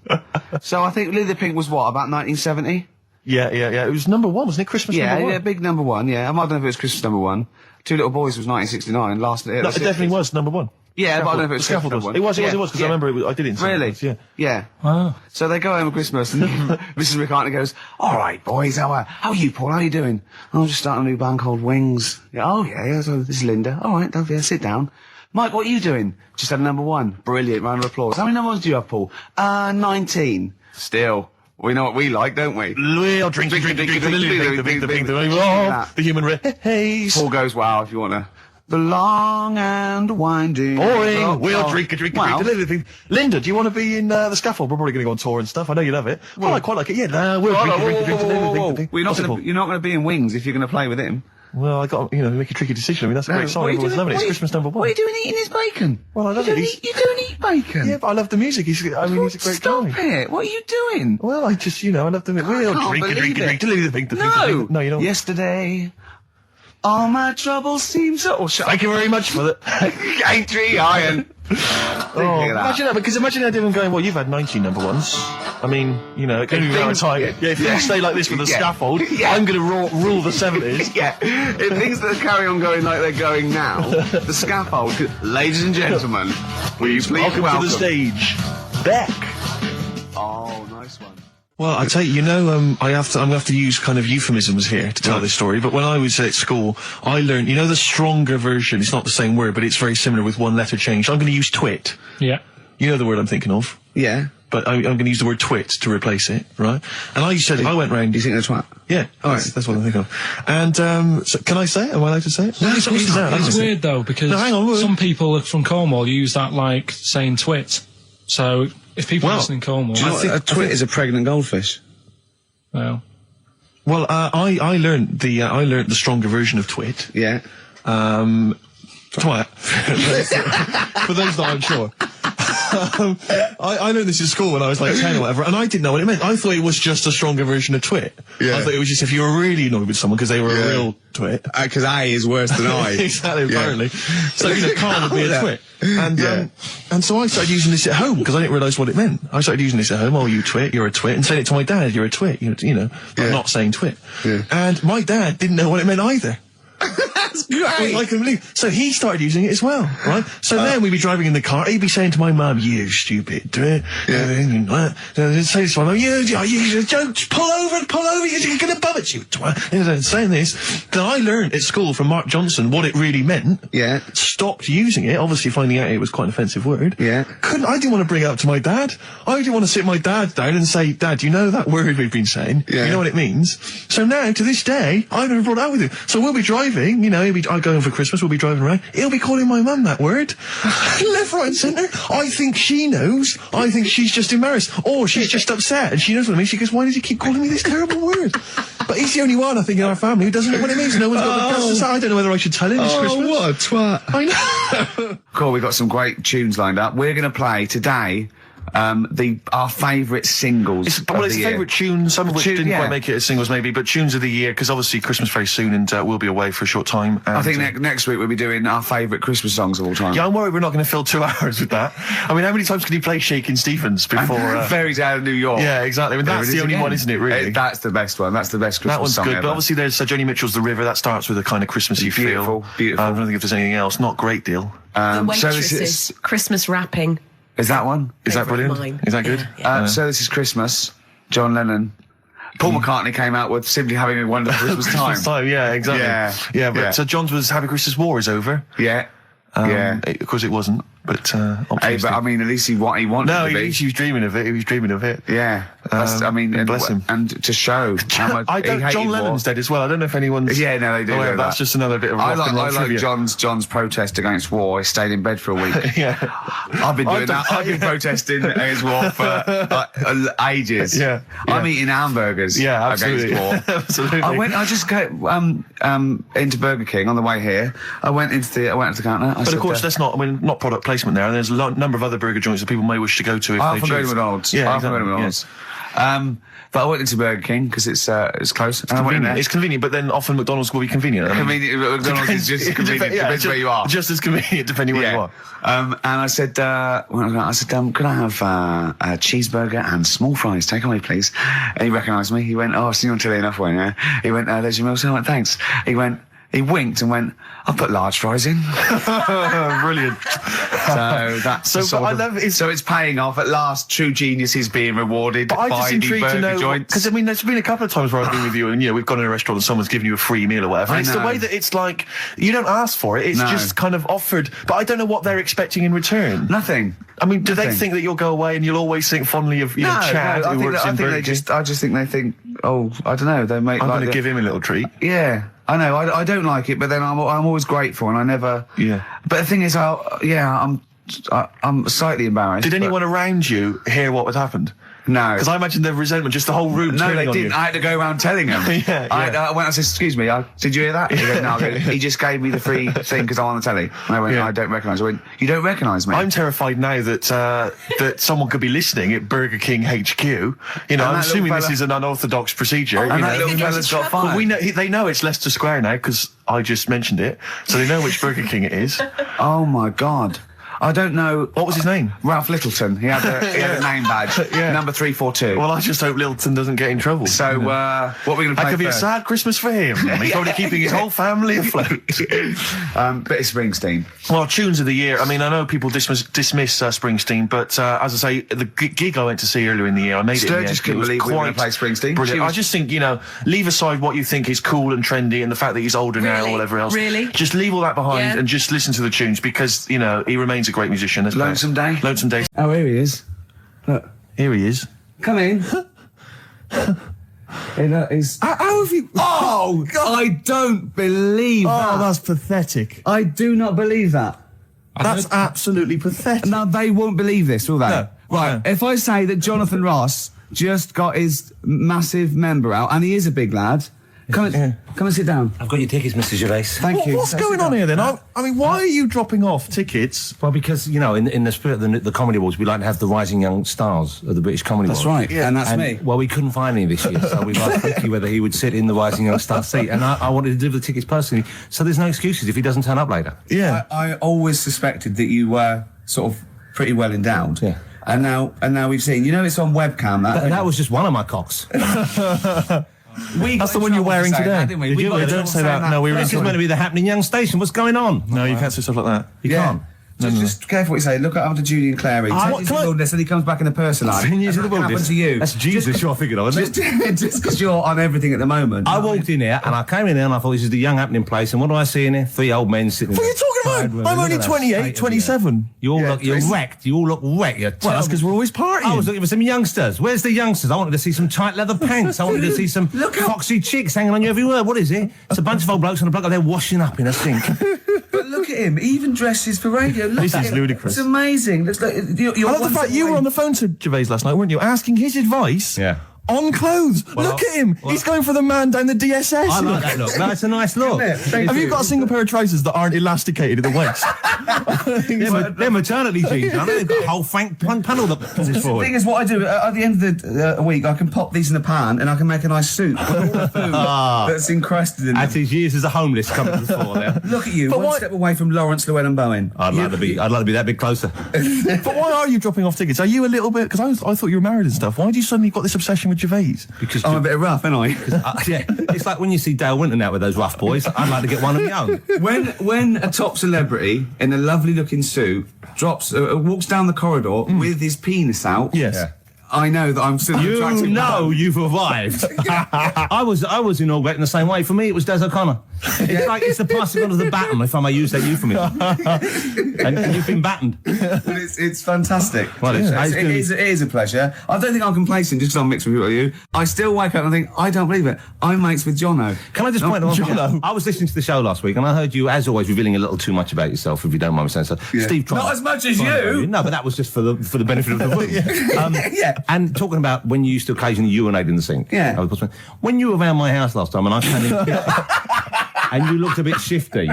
So I think Lily the Pink was what, about 1970? Yeah. It was number 1, wasn't it? Christmas Yeah, number 1. yeah, big number 1, yeah. I don't know if it was Christmas number 1. Two Little Boys was 1969, last... No, it definitely was number 1. Yeah, but I don't know if it The was Scaffold Christmas was. number 1. It was, because I remember I did it in Really? Sundays, yeah. Yeah. Wow. So they go home at Christmas and Mrs. McCartney goes, all right, boys, how are you, Paul? How are you doing? Oh, I'm just starting a new band called Wings. Yeah, oh, yeah, so this is Linda. All right, don't sit down. Mike, what are you doing? Just had a number 1. Brilliant, round of applause. How many number 1s do you have, Paul? 19. Still. We know what we like, don't we? We'll drink, the human race. Paul goes, wow, if you want to. The long and winding... Boring. We'll drink, Linda, do you want to be in The Scaffold? We're probably going to go on tour and stuff. I know you love it. Well, I quite like it. Yeah, we'll drink. You're not going to be in Wings if you're going to play with him. Well, I got, make a tricky decision. I mean, that's a great song. Everyone's loving it. It's Christmas number 1. What are you doing eating his bacon? Well, I love it. You don't eat bacon? Yeah, but I love the music. He's a great guy. Stop it. What are you doing? Well, I just, I love the music. We'll drink, No. No, you don't. Yesterday, all my troubles seem so... Thank you very much for that. Aintree Iron. Imagine that, because imagine that him going, well, you've had 19 number 1s. I mean, it can be around time. Yeah, if things stay like this with The Scaffold, I'm going to rule the 70s. Yeah, if things that carry on going like they're going now, The Scaffold, ladies and gentlemen, please welcome to the stage, Beck. Oh, nice one. Well, I tell you, I'm going to have to use kind of euphemisms here to tell this story, but when I was at school, I learned, the stronger version, it's not the same word, but it's very similar with one letter changed. I'm going to use twit. Yeah. You know the word I'm thinking of? Yeah. But I'm going to use the word twit to replace it, right? And I went round... Do you think that's twat? Yeah. All right. That's what I'm thinking of. And, so can I say it? Am I allowed to say it? No, it's weird though, because some people from Cornwall use that like saying twit. So, if people listen in Cornwall... Do you know what a twit is? A pregnant goldfish. Well... Well, I learned the stronger version of twit. Yeah. Twat. For those that aren't sure. I learned this in school when I was like 10 or whatever, and I didn't know what it meant. I thought it was just a stronger version of twit. Yeah. I thought it was just if you were really annoyed with someone because they were a real twit. Because I is worse than I. Exactly, apparently. So, Carl would be a twit. And so I started using this at home because I didn't realise what it meant. I started using this at home. Oh, you twit, you're a twit. And saying it to my dad, you're a twit, but not saying twit. Yeah. And my dad didn't know what it meant either. That's great. I can believe. So he started using it as well, right? So then we'd be driving in the car. He'd be saying to my mum, "You stupid twit." Say this to my mum, "You don't pull over. You're going to bum it, you twat." Saying this. Then I learned at school from Mark Johnson what it really meant. Yeah. Stopped using it. Obviously, finding out it was quite an offensive word. Yeah. I didn't want to bring it up to my dad. I didn't want to sit my dad down and say, "Dad, you know that word we've been saying? Yeah. You know what it means?" So now, to this day, I've never brought it up with him. So we'll be driving. I go home for Christmas, we'll be driving around. He'll be calling my mum that word. Left, right and centre. I think she knows. I think she's just embarrassed. Or she's just upset and she knows what it means. She goes, "Why does he keep calling me this terrible word?" But he's the only one, I think, in our family who doesn't know what it means. No one's got the guts to say. I don't know whether I should tell him it's Christmas. What a twat. I know. Cool, we've got some great tunes lined up. We're going to play today our favourite singles. It's favourite tunes, some of which didn't quite make it as singles maybe, but tunes of the year, because obviously Christmas very soon and we'll be away for a short time. And I think next week we'll be doing our favourite Christmas songs of all time. Yeah, I'm worried we're not going to fill 2 hours with that. I mean, how many times can you play Shakin' Stevens before... Fairy Tale of New York. Yeah, exactly. I mean, that's the only one, isn't it, really? That's the best one. That's the best Christmas song That one's good, ever. but obviously there's Joni Mitchell's The River. That starts with a kind of Christmassy feel. Beautiful. I don't think if there's anything else. Not a great deal. The Waitresses, Christmas Wrapping. Is that one? Is that brilliant? Mine. Is that good? So This Is Christmas, John Lennon. Paul McCartney came out with Simply Having a Wonderful Christmas Time. Christmas time, yeah, exactly. Yeah, but so John's was Happy Christmas War is over. Yeah. Of course it wasn't, but hey, but I mean, at least he wanted to be. He was dreaming of it. He was dreaming of it. Yeah. I mean, bless him. And to show how much he hated John Lennon's dead as well. I don't know if anyone's... Yeah, no, they do. That's just another bit of rock and roll trivia. I like John's protest against war. He stayed in bed for a week. Yeah. I've been doing that. I've been protesting against war for ages. Yeah. I'm eating hamburgers absolutely. against war. Absolutely. I just go into Burger King on the way here. I went into the counter. But of course, that's not product placement there. And there's a number of other burger joints that people may wish to go to if I they often go to choose. McDonald's. Yeah, I often go to McDonald's. But I went into Burger King because it's close. It's convenient, but then often McDonald's will be convenient. McDonald's is just convenient. Depends where you are. Just as convenient depending where you are. And I said, could I have a cheeseburger and small fries? Take away, please. And he recognised me. He went, I've seen you on telly enough, won't you? He went, there's your meal. So I went, thanks. He winked and went, I'll put large fries in. Brilliant. So that's so it's paying off. At last, true genius is being rewarded by the burger joints. Because I mean, there's been a couple of times where I've been with you and we've gone to a restaurant and someone's given you a free meal or whatever. And it's the way that it's like you don't ask for it. It's just kind of offered. But I don't know what they're expecting in return. Nothing. I mean, do they think that you'll go away and you'll always think fondly of Chad who works in Burger King? I just think they think, I don't know. They make. I'm going to give him a little treat. Yeah. I know, I don't like it, but then I'm always grateful, and I never... Yeah. But the thing is, I'm slightly embarrassed. Did anyone around you hear what had happened? No. Because I imagine the resentment, just the whole room No, they on didn't. you. I had to go around telling them. I said, excuse me, did you hear that? He went, no. He just gave me the free thing because I'm on the telly. And I went, I don't recognise. I went, you don't recognise me? I'm terrified now that that someone could be listening at Burger King HQ. You know, I'm assuming this is an unorthodox procedure. And that little fella's got fired. But they know it's Leicester Square now because I just mentioned it. So they know which Burger King it is. Oh, my God. I don't know. What was his name? Ralph Littleton. He had a name badge. Number 342. Well, I just hope Littleton doesn't get in trouble. So, what are we going to play That could be a sad Christmas for him. He's probably keeping his whole family afloat. But it's Springsteen. Well, tunes of the year. I mean, I know people dismiss Springsteen, but as I say, the gig I went to see earlier in the year, I made it in the end. Just couldn't believe we were going to play Springsteen. Brilliant. I just think, leave aside what you think is cool and trendy and the fact that he's older now or whatever else. Really? Just leave all that behind and just listen to the tunes because, he remains a great musician. Lonesome Day? Lonesome Day. Oh, here he is. Look. Here he is. Come in. How have you... Oh, God. I don't believe that. Oh, that's pathetic. I do not believe that. That's absolutely pathetic. Now, they won't believe this, will they? No. Right, if I say that Jonathan Ross just got his massive member out, and he is a big lad, come and sit down. I've got your tickets, Mr. Gervais. Thank you. What's going on here then? I mean, why are you dropping off tickets? Well, because, in the spirit of the Comedy Awards, we like to have the rising young stars of the British Comedy Awards. That's right, and that's me. Well, we couldn't find any this year, so we've asked Ricky whether he would sit in the rising young star seat, and I wanted to deliver the tickets personally, so there's no excuses if he doesn't turn up later. Yeah. I always suspected that you were sort of pretty well endowed. Yeah. And now we've seen, it's on webcam, that was just one of my cocks. That's the one you're wearing today. Didn't we? Don't say that. No, This is meant to be the happening young station. What's going on? No, you can't say stuff like that. You can't. Just careful what you say. Look after Julian Clary. 10 years in the wilderness and he comes back in the person line. 10 years in the wilderness. Happened to you. That's Jesus you're thinking of, isn't it? Just because you're on everything at the moment. I walked in here and I came in there and I thought this is the young happening place, and what do I see in here? 3 old men sitting there. What are you talking about? I'm only 28, 27. You're wrecked. You all look wrecked. Well, that's because we're always partying. I was looking for some youngsters. Where's the youngsters? I wanted to see some tight leather pants. I wanted to see some foxy chicks hanging on you everywhere. What is it? It's a bunch of old blokes on a bloke up there washing up in a sink. But look at him. He even dresses for radio. Look This at is him. ludicrous. It's amazing. It's like, I love the fact you were on the phone to Gervais last night, weren't you? Asking his advice on clothes. Look at him. He's going for the man down the DSS. I like that look. That's a nice look. Have you got a single pair of trousers that aren't elasticated at the waist? They're maternity jeans, aren't they? They've got a whole panel that pushes forward. The thing is, what I do, at the end of the week, I can pop these in the pan and I can make a nice soup with all the food that's encrusted in them. At his years as a homeless coming to the fore there. Look at you, one step away from Lawrence Llewellyn-Bowen. I'd like to be that bit closer. But why are you dropping off tickets? Are you a little bit... Because I thought you were married and stuff. Why do you suddenly got this obsession with Gervais? Because I'm a bit rough, ain't I? Yeah, it's like when you see Dale Winton out with those rough boys. I'd like to get one of my own. When a top celebrity in a lovely looking suit walks down the corridor with his penis out, yes. Yeah. I know that I'm still attractive. You know you've arrived. I was inaugurated in the same way. For me, it was Des O'Connor. It's like it's the passing on of the baton, if I may use that euphemism. and you've been battened. It's fantastic. Well, it is a pleasure. I don't think I'm complacent just because I'm mixed with you. I still wake up and think, I don't believe it. I'm mates with Jono. Can I just point out one thing? I was listening to the show last week and I heard you, as always, revealing a little too much about yourself, if you don't mind me saying so. Yeah. Steve, not as much as you. No, but that was just for the benefit of the room. Yeah. And talking about when you used to occasionally urinate in the sink. Yeah. When you were around my house last time and I came in and you looked a bit shifty.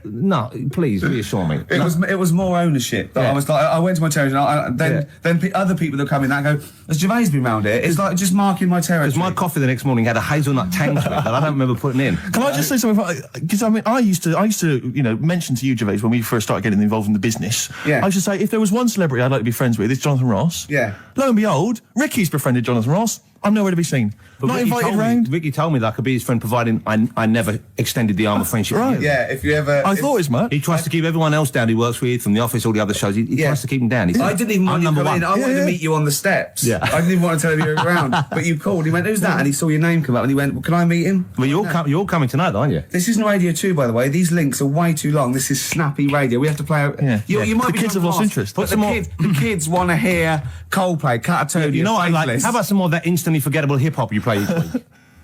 No, please reassure me. It was more ownership. I was like, I went to my terrace and then other people that come in that go, has Gervais been round here? It's like just marking my territory. Because my coffee the next morning had a hazelnut tang to it that I don't remember putting in. Can I just say something? Because I mean, I used to mention to you, Gervais, when we first started getting involved in the business. Yeah. I should say, if there was one celebrity I'd like to be friends with, it's Jonathan Ross. Yeah. Lo and behold, Ricky's befriended Jonathan Ross. I'm nowhere to be seen. But Not invited round. Ricky told me that I could be his friend, providing I never extended the arm of friendship. Right. Yeah, if you ever... I thought as much. He tries to keep everyone else down he works with, from the office, all the other shows. He tries to keep them down. I didn't even want you to come in. I wanted to Yeah. meet you on the steps. Yeah. I didn't even want to tell you you were around. But you called. He went, who's that? And he saw your name come up and he went, well, can I meet him? Well, you're coming tonight, aren't you? This isn't Radio 2, by the way. These links are way too long. This is snappy radio. We have to play out... Yeah. You might The be kids have lost interest. But the kids want to hear Coldplay, Catatonia, You know what I like? Faithless. How about some more of that instantly forgettable hip-hop you play each week?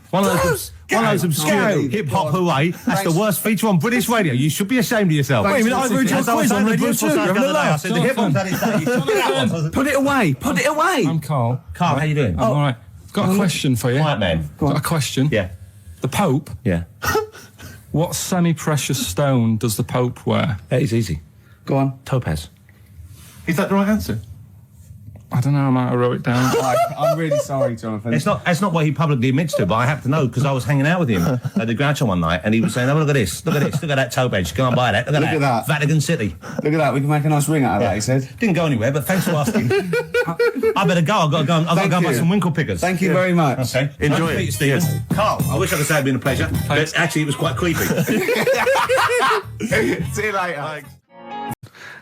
One of those obscure hip-hop hooey. That's the worst feature on British radio. You should be ashamed of yourself. Wait a minute, I wrote you a quiz on Radio 2. I said the hip-hop, that is that. Put it away. Put it away. I'm Carl. Carl, how you doing? I'm all right. Got a question for you. Quiet man. Got a question. Yeah. The Pope. Yeah. What semi-precious stone does the Pope wear? That is easy. Go on. Topaz. Is that the right answer? I don't know, I might have wrote it down. I'm really sorry, Jonathan. It's not what he publicly admits to, but I have to know because I was hanging out with him at the Groucho one night and he was saying, oh, look at this, look at that topaz, go and buy that, look at that. Vatican City. Look at that, we can make a nice ring out of that, he said. Didn't go anywhere, but thanks for asking. I better go, I've got to go and buy some winkle pickers. Thank you very much. Okay. Enjoy it. it. Yes. Carl, I wish I could say it'd been a pleasure, but actually it was quite creepy. See you later.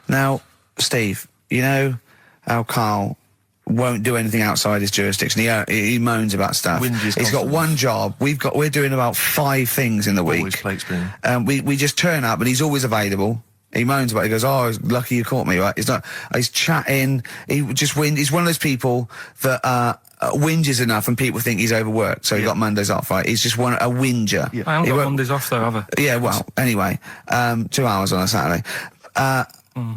Now, Steve, you know how Carl won't do anything outside his jurisdiction. He moans about stuff. He's got one job. We're doing about 5 things in the week. Always plate spinning. We just turn up and he's always available. He moans about it. He goes, oh, lucky you caught me, right? He's chatting. He's one of those people that whinges enough and people think he's overworked. So he got Mondays off, right? He's just a whinger. Yeah. I haven't got Mondays off though, have I? Yeah, well, anyway, 2 hours on a Saturday.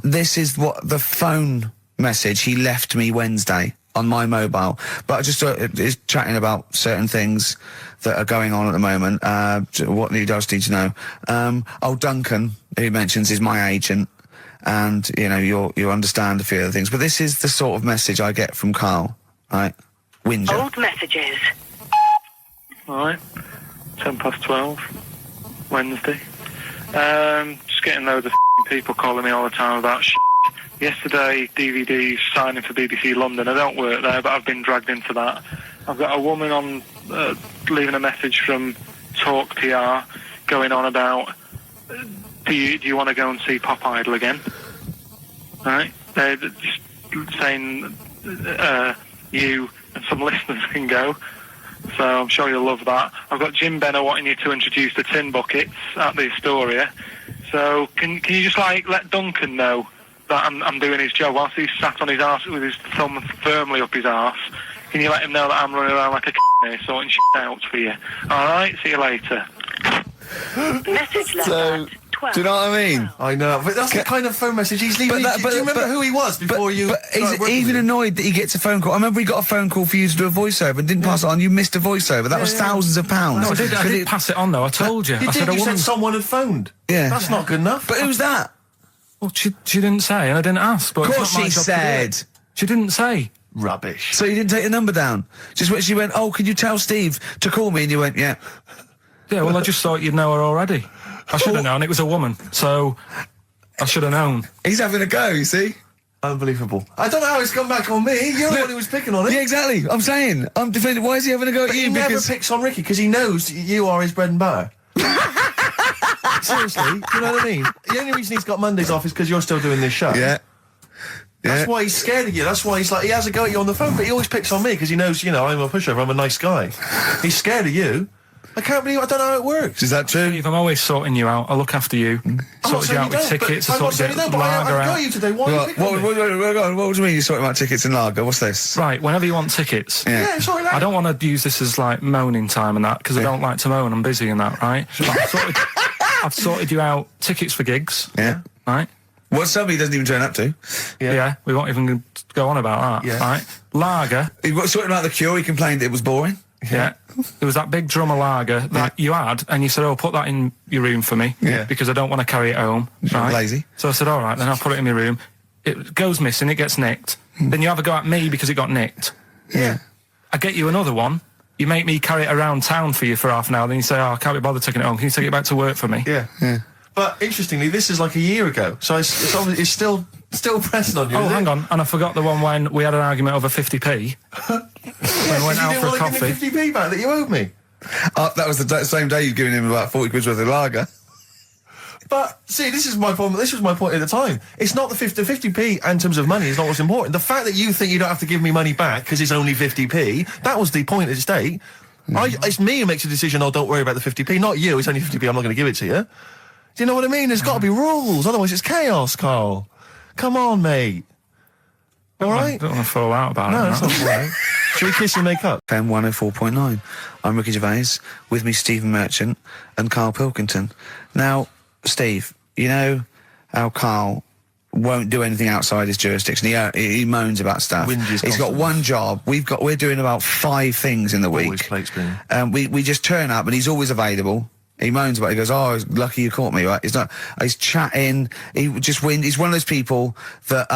This is what the phone message he left me Wednesday on my mobile, but just is chatting about certain things that are going on at the moment. What he does need to know. Duncan, who he mentions, is my agent, and you understand a few other things. But this is the sort of message I get from Carl, right? Whinger. Old messages. Alright, 12:10, Wednesday. Just getting loads of people calling me all the time about shit. Yesterday, DVD's signing for BBC London. I don't work there, but I've been dragged into that. I've got a woman on leaving a message from Talk PR going on about, do you want to go and see Pop Idol again? Right? They're just saying you and some listeners can go. So I'm sure you'll love that. I've got Jim Benner wanting you to introduce the tin buckets at the Astoria. So can you just let Duncan know that I'm doing his job whilst he's sat on his arse with his thumb firmly up his arse? Can you let him know that I'm running around like a here sorting shit out for you? Alright, see you later. Message So, 12. Do you know what I mean? I know, but that's the kind of phone message he's leaving. Do you remember who he was before you... But he's even annoyed that he gets a phone call. I remember he got a phone call for you to do a voiceover and didn't pass it on. You missed a voiceover. That was thousands of pounds. No, I did pass it on, though. I told you. You said someone had phoned. Yeah. That's not good enough. But who's that? Well, she didn't say, and I didn't ask. But of course she said. She didn't say. Rubbish. So you didn't take the number down? Just when she went, oh, could you tell Steve to call me? And you went, yeah. Yeah, well, I just thought you'd know her already. I should have known. It was a woman, so I should have known. He's having a go, you see? Unbelievable. I don't know how it's come back on me. You're the one who was picking on it. Yeah, exactly. I'm saying. I'm defending. Why is he having a go at you? He never picks on Ricky because he knows you are his bread and butter. Seriously, do you know what I mean? The only reason he's got Mondays off is because you're still doing this show. Yeah. That's why he's scared of you. That's why he's like, he has a go at you on the phone, but he always picks on me because he knows, you know, I'm a pushover, I'm a nice guy. He's scared of you. I can't believe, I don't know how it works. Is that true? Steve, I'm always sorting you out. I look after you. Sorted you out with tickets. I sorted you out with lager out. I got you today. Why are you picking on me? What do you mean you're sorting out tickets and lager? What's this? Right, whenever you want tickets. Yeah, sorry, I don't want to use this as, like, moaning time and that, because I don't like to moan. I'm busy and that, right? I've sorted you out tickets for gigs. Yeah. Right? What somebody doesn't even turn up to. Yeah, we won't even go on about that. Yeah. Right? Lager. He was sorting out the Cure, he complained it was boring. Yeah. There was that big drum of lager that you had, and you said, oh, put that in your room for me. Yeah. Because I don't want to carry it home. Right? Lazy. So I said, all right, then I'll put it in my room. It goes missing, it gets nicked. Then you have a go at me because it got nicked. Yeah. I get you another one. You make me carry it around town for you for half an hour, then you say, oh, I can't be bothered taking it home. Can you take it back to work for me? Yeah. But interestingly, this is like a year ago, so it's still pressing on you. Oh, hang on, and I forgot the one when we had an argument over 50p. When we went out for a coffee. You didn't want to give me 50p back that you owed me. That was the same day you'd given him about 40 quid worth of lager. But see, this is my problem. This was my point at the time. It's not the 50p in terms of money is not what's important. The fact that you think you don't have to give me money back because it's only 50p, that was the point at stake. It's me who makes a decision. Oh, don't worry about the 50p, not you. It's only 50p. I'm not going to give it to you. Do you know what I mean? There's got to be rules, otherwise it's chaos, Carl. Come on, mate. All right? I don't want to fall out about it. No, that's not right. Should we kiss and make up? FM 104.9. I'm Ricky Gervais, with me Stephen Merchant and Karl Pilkington. Now, Steve, you know how Karl won't do anything outside his jurisdiction. He moans about stuff. He's got one job. We're doing about 5 things in the week. Always plates spinning. We just turn up and he's always available. He moans about it. He goes, oh, lucky you caught me, right? He's chatting. He just He's one of those people that,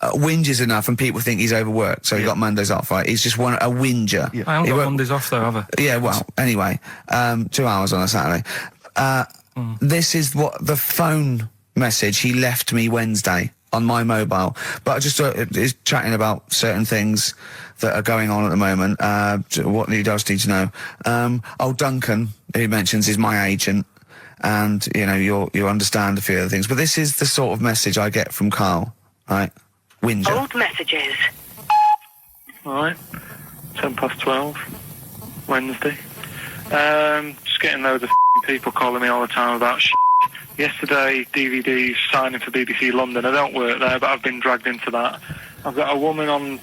whinges enough and people think he's overworked. So he got Mondays off, right? He's just a whinger. Yeah. I haven't got Mondays off, though, have I? Yeah, well, anyway, 2 hours on a Saturday. This is what the phone message he left me Wednesday on my mobile. But I just is chatting about certain things that are going on at the moment. What he does need to know. Duncan, who mentions, is my agent. And, you know, you'll understand a few other things. But this is the sort of message I get from Karl, right? Whinger. Old messages. All right. 12, Wednesday. Just getting loads of people calling me all the time about Yesterday, DVD's signing for BBC London. I don't work there, but I've been dragged into that. I've got a woman on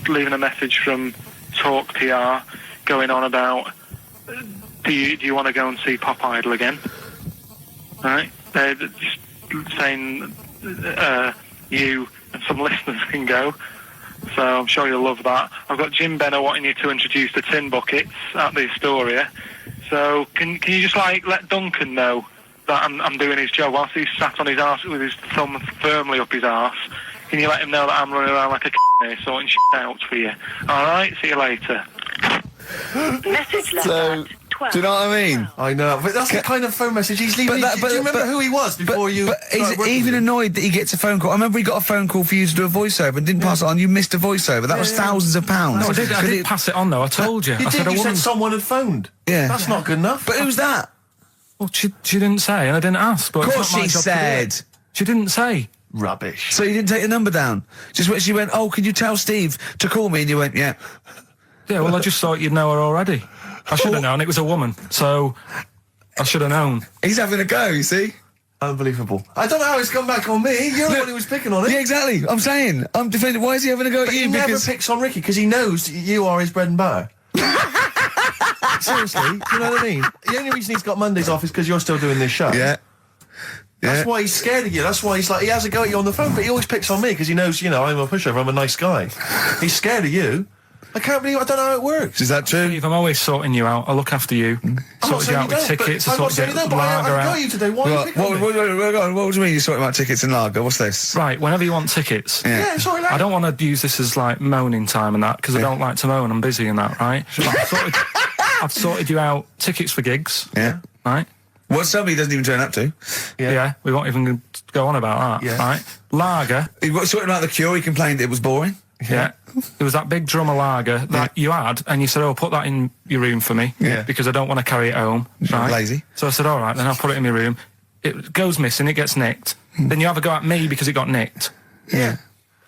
leaving a message from Talk PR going on about do you want to go and see Pop Idol again? Right? They're just saying you and some listeners can go. So I'm sure you'll love that. I've got Jim Benner wanting you to introduce the tin buckets at the Astoria. So can you just let Duncan know that I'm doing his job whilst he's sat on his arse with his thumb firmly up his arse? Can you let him know that I'm running around like a here sorting shit out for you? All right, see you later. Message letter. Do you know what I mean? I know, but that's the kind of phone message he's leaving. Do you remember who he was before you... But he's even annoyed that he gets a phone call. I remember he got a phone call for you to do a voiceover and didn't pass it on. You missed a voiceover. That was thousands of pounds. No, I did pass it on, though. I told you. You said someone had phoned. Yeah. That's not good enough. But who's that? Well, she didn't say, and I didn't ask. But of course she said. She didn't say. Rubbish. So you didn't take the number down? Just when she went, oh, could you tell Steve to call me? And you went, yeah. Yeah, well, I just thought you'd know her already. I should have known. It was a woman, so I should have known. He's having a go, you see? Unbelievable. I don't know how it's come back on me. You're the one who was picking on it. Yeah, exactly. I'm saying. I'm defending. Why is he having a go at you? He never picks on Ricky because he knows you are his bread and butter. Seriously, do you know what I mean? The only reason he's got Mondays off is because you're still doing this show. Yeah. That's why he's scared of you. That's why he's like, he has a go at you on the phone, but he always picks on me because he knows, I'm a pushover, I'm a nice guy. He's scared of you. I can't believe I don't know how it works. Is that true? Steve, I'm always sorting you out. I look after you. Sort you out with tickets. I sort you out with lager out. I got you today. Why are you picking on me? What do you mean you're sorting out tickets and lager? What's this? Right, whenever you want tickets. Yeah, sorry, lad. I don't want to use this as, like, moaning time and that, because I don't like to moan. I'm busy and that, right? I've sorted you out tickets for gigs. Yeah. Right? What somebody doesn't even turn up to. Yeah, we won't even go on about that, right? Lager. He was sorting out the Cure, he complained it was boring. Yeah. There was that big drum of lager that you had, and you said, put that in your room for me, because I don't want to carry it home, right? Lazy. So I said, all right, then I'll put it in my room. It goes missing, it gets nicked. Then you have a go at me because it got nicked. Yeah.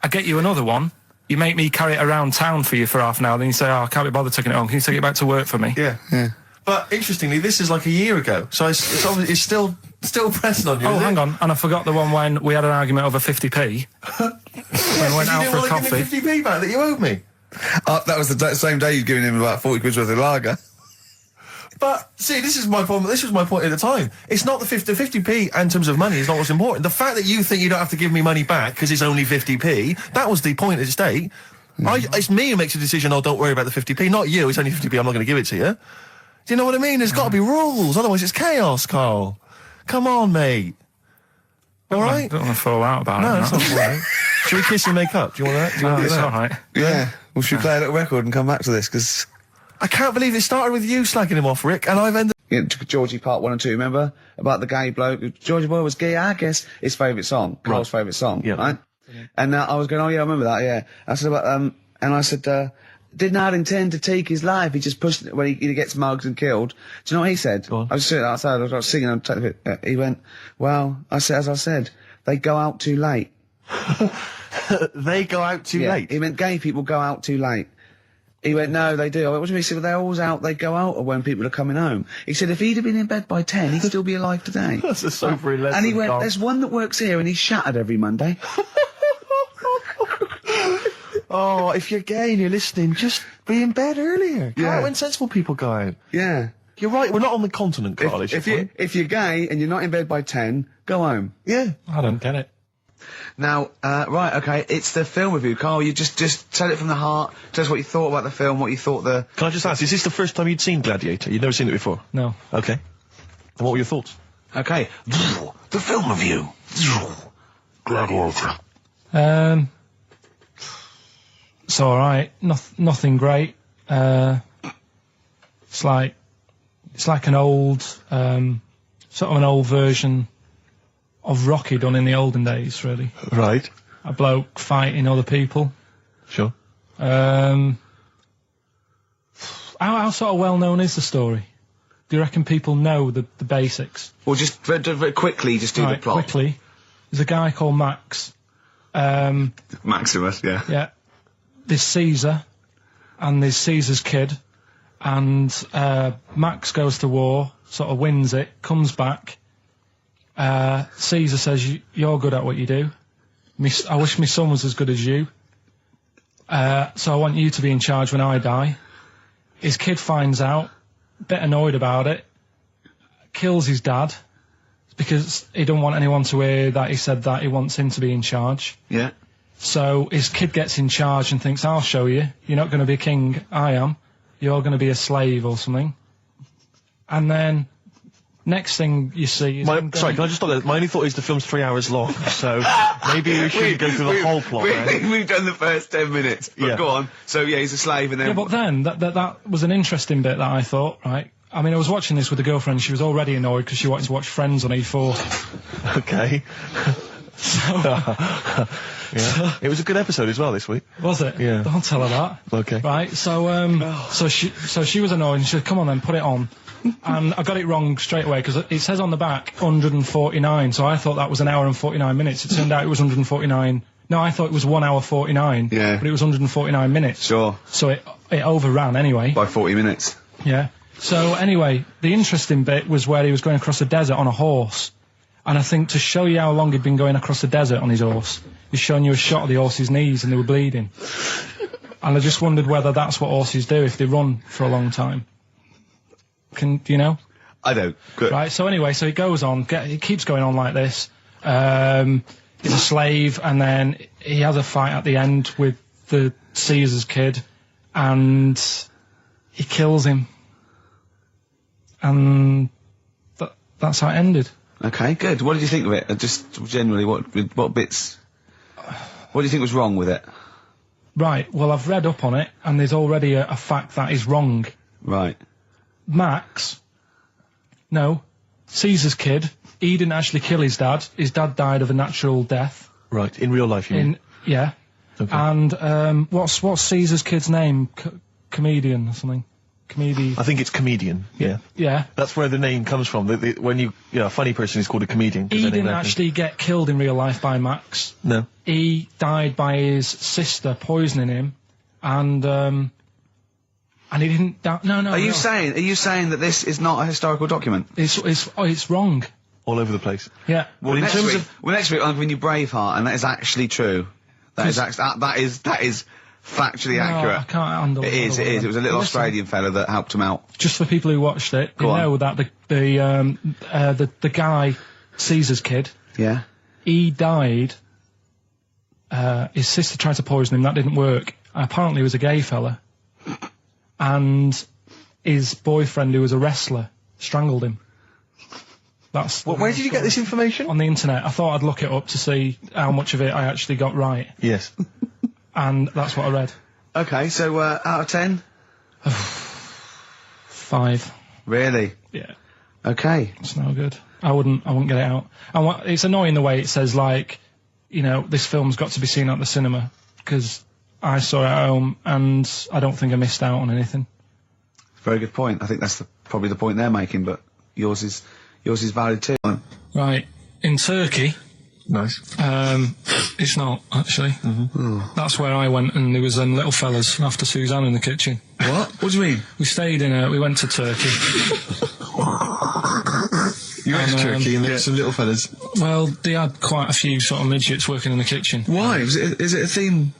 I get you another one. You make me carry it around town for you for half an hour, then you say, I can't be bothered taking it home. Can you take it back to work for me? Yeah. But interestingly, this is like a year ago, so it's still pressing on you. Oh, hang on, and I forgot the one when we had an argument over 50p. When I went out for a coffee. You didn't want to give me 50p back that you owed me. That was the same day you'd given him about 40 quid's worth of lager. But, see, this is my problem. This was my point at the time. It's not the 50p in terms of money is not what's important. The fact that you think you don't have to give me money back because it's only 50p, that was the point at stake. It's me who makes a decision, don't worry about the 50p, not you. It's only 50p, I'm not going to give it to you. Do you know what I mean? There's got to be rules, otherwise it's chaos, Carl. Come on, mate. All right? Don't want to fall out about it. No, it's not all right. Should we kiss and make up? Do you want that? Do you want to do it's that? all right. Yeah. Well, should we play a little record and come back to this? Because I can't believe it started with you slagging him off, Rick, and I've ended... Georgie Part 1 and 2, remember? About the gay bloke. Georgie Boy was gay, I guess. His favourite song. Carl's favourite song, right? And I was going, I remember that, yeah. I said about, and I said, did not intend to take his life. He just pushed it when he gets mugged and killed. Do you know what he said? I was sitting outside, I was singing, he went, well, as I said, they go out too late. They go out too late? He meant gay people go out too late. He went, no, they do. I went, what do you mean? He said, well, they're always out, they go out when people are coming home. He said, if he'd have been in bed by 10, he'd still be alive today. That's a sobering lesson. And he went, there's one that works here and he's shattered every Monday. Oh, if you're gay and you're listening, just be in bed earlier. Go out when sensible people go out. Yeah. You're right, we're not on the continent, Carl. If you're gay and you're not in bed by 10, go home. Yeah. I don't get it. Now, right, okay, it's the film review. Carl, you just tell it from the heart. Tell us what you thought about the film, what you thought the... Can I just ask, is this the first time you'd seen Gladiator? You'd never seen it before? No. Okay. And what were your thoughts? Okay. The film review. Gladiator. It's alright. Nothing great. It's like an old, sort of an old version of Rocky done in the olden days, really. Right. A bloke fighting other people. Sure. How sort of well known is the story? Do you reckon people know the basics? Well, just very quickly, just do the plot. Quickly. There's a guy called Max. Maximus, yeah. Yeah. There's Caesar, and there's Caesar's kid, and Max goes to war, sort of wins it, comes back. Caesar says, you're good at what you do. I wish my son was as good as you. So I want you to be in charge when I die. His kid finds out, a bit annoyed about it, kills his dad, because he don't want anyone to hear that he said that he wants him to be in charge. Yeah. So his kid gets in charge and thinks, I'll show you. You're not going to be king, I am. You're going to be a slave or something. And then, next thing you see is... Sorry, can I just stop there? My only thought is the film's 3 hours long, so maybe we shouldn't go through the whole plot, right? We've done the first 10 minutes, but go on. So, yeah, he's a slave and then... Yeah, but then, that was an interesting bit that I thought, right? I mean, I was watching this with a girlfriend, she was already annoyed because she wanted to watch Friends on E4. Okay. Yeah. It was a good episode as well this week. Was it? Yeah. Don't tell her that. Okay. Right, so she was annoyed and she said, come on then, put it on. And I got it wrong straight away because it says on the back 149, so I thought that was an hour and 49 minutes. It turned out it was 149. No, I thought it was 1 hour 49. Yeah. But it was 149 minutes. Sure. So it overran anyway. By 40 minutes. Yeah. So anyway, the interesting bit was where he was going across the desert on a horse. And I think to show you how long he'd been going across the desert on his horse, he's showing you a shot of the horse's knees and they were bleeding. And I just wondered whether that's what horses do if they run for a long time. Do you know? I don't. Good. Right, so anyway, so he goes on, he keeps going on like this. He's a slave, and then he has a fight at the end with the Caesar's kid, and he kills him. And that's how it ended. Okay, good. What did you think of it? Just generally, what bits... What do you think was wrong with it? Right, well, I've read up on it, and there's already a fact that is wrong. Right. Caesar's kid, he didn't actually kill his dad. His dad died of a natural death. Right, in real life, you mean? Yeah. Okay. And, what's Caesar's kid's name? Comedian or something? I think it's comedian, yeah. Yeah. That's where the name comes from. When a funny person is called a comedian. He didn't actually get killed in real life by Max. No. He died by his sister poisoning him, and he didn't die. No. Are you saying that this is not a historical document? It's wrong. All over the place. Yeah. Well, next week I'm giving you Braveheart, and that is actually true. That is factually accurate. I can't handle it. It is. It was a little Australian fella that helped him out. Just for people who watched it, you know that the guy, Caesar's kid. Yeah. He died. His sister tried to poison him. That didn't work. Apparently, he was a gay fella, and his boyfriend, who was a wrestler, strangled him. Where did you get this information? On the internet. I thought I'd look it up to see how much of it I actually got right. Yes. And that's what I read. Okay, so out of 10? 5. Really? Yeah. Okay. It's no good. I wouldn't get it out. And it's annoying the way it says, like, you know, this film's got to be seen at the cinema, because I saw it at home, and I don't think I missed out on anything. Very good point. I think that's probably the point they're making, but yours is valid too. Right. In Turkey... Nice. It's not, actually. That's where I went, and there was little fellas after Suzanne in the kitchen. What? What do you mean? We went to Turkey. You went to Turkey and there were some little fellas? Well, they had quite a few sort of midgets working in the kitchen. Why? Is it a theme?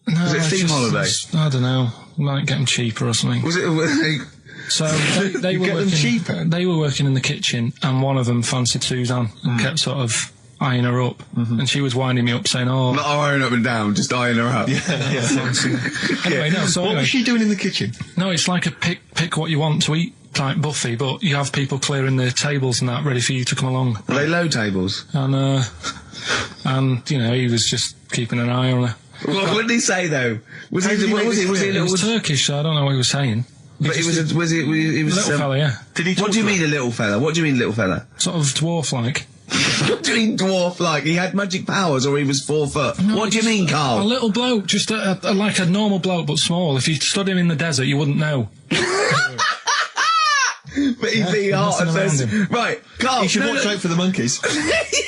No, was it a theme holiday? I don't know. Might get them cheaper or something. Was it... So they were working cheaper. They were working in the kitchen, and one of them fancied Suzanne and kept sort of eyeing her up, and she was winding me up saying, "Oh, not eyeing up and down, just eyeing her up." Yeah. Anyway, no. So what was she doing in the kitchen? No, it's like a pick what you want to eat type buffet, but you have people clearing the tables and that ready for you to come along. Are they low tables? And you know, he was just keeping an eye on her. What did he say though? Was he Turkish, so I don't know what he was saying. But he was a little fella, yeah. Did he? What do you mean a little fella? What do you mean little fella? Sort of dwarf-like. What do you mean dwarf-like? He had magic powers, or he was 4 foot? No, what do you mean, Carl? A little bloke, just like a normal bloke, but small. If you stood him in the desert, you wouldn't know. But he'd be hot and thirsty. Right, Carl. You should watch out for the monkeys.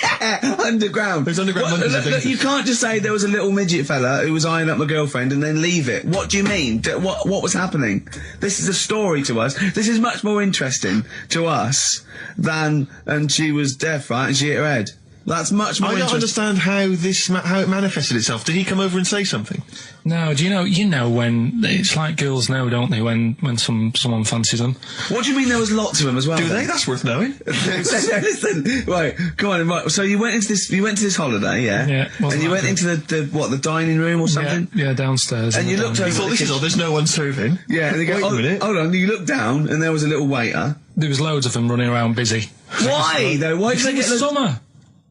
Yeah, underground. There's underground monkeys. Look, you can't just say there was a little midget fella who was eyeing up my girlfriend and then leave it. What do you mean? What was happening? This is a story to us. This is much more interesting to us than, and she was deaf, right, and she hit her head. That's much more interesting. I don't understand how it manifested itself. Did he come over and say something? No, do you know when, it's like girls know, don't they, when someone fancies them? What do you mean there was lots of them as well? Do they? That's worth knowing. Listen, right, come on, right, so you went to this holiday, yeah? Yeah. And you went into the dining room or something? Yeah, downstairs. And you looked over. You thought, this is odd, there's no one serving. Yeah, and they go, wait a minute. Hold on, you looked down and there was a little waiter. There was loads of them running around busy. Why, though? Why did they get summer?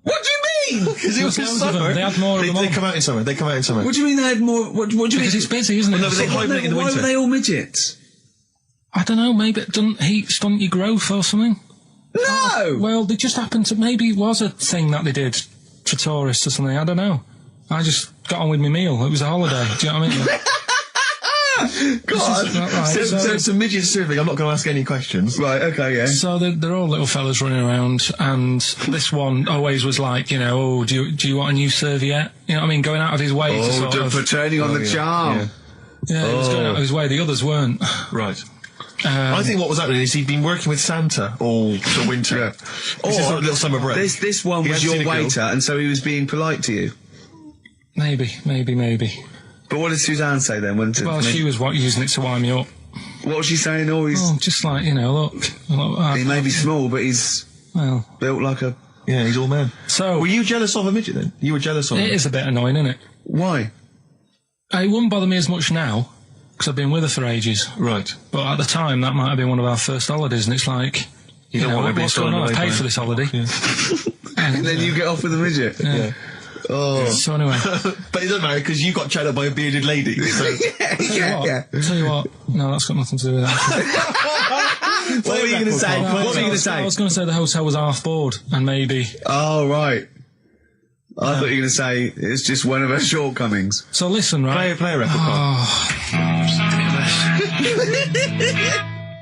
What do you mean? Because it was summer. They had more of them. They come out in summer. What do you mean they had more? What do you mean? Because it's busy, isn't it? Well, no, but they hibernate in the winter. Why were they all midgets? I don't know, maybe it doesn't heat stunt your growth or something. No! Well, they just happened to, maybe it was a thing that they did for tourists or something, I don't know. I just got on with my meal. It was a holiday, do you know what I mean? God! Right. So it's a midget serving, I'm not going to ask any questions. Right, okay, yeah. So they're all little fellas running around, and this one always was like, you know, oh, do you want a new serviette? You know what I mean? Going out of his way to sort of... for turning on the charm. Yeah, he was going out of his way, the others weren't. Right. I think what was happening is he'd been working with Santa all the winter. Yeah. This is a little summer break. This one was your waiter, and so he was being polite to you. Maybe. But what did Suzanne say then? Well, she was using it to wind me up. What was she saying? Oh, just like, you know, look. He may be small, but he's built like a... Yeah, he's all man. So... Were you jealous of a midget then? You were jealous of him? It is a bit annoying, isn't it? Why? It wouldn't bother me as much now, because I've been with her for ages. Right. But at the time, that might have been one of our first holidays, and it's like... You don't want to be what's going on? I've paid for this holiday. Yeah. And then you get off with a midget? Yeah. Oh. So anyway. But it doesn't matter, because you got chatted by a bearded lady. So. Yeah. Tell you what, no, that's got nothing to do with that. What were you going to say? What were you going to say? I was going to say the hotel was half board, and maybe... Oh, right. I thought you were going to say it's just one of her shortcomings. So listen, right? Play a record.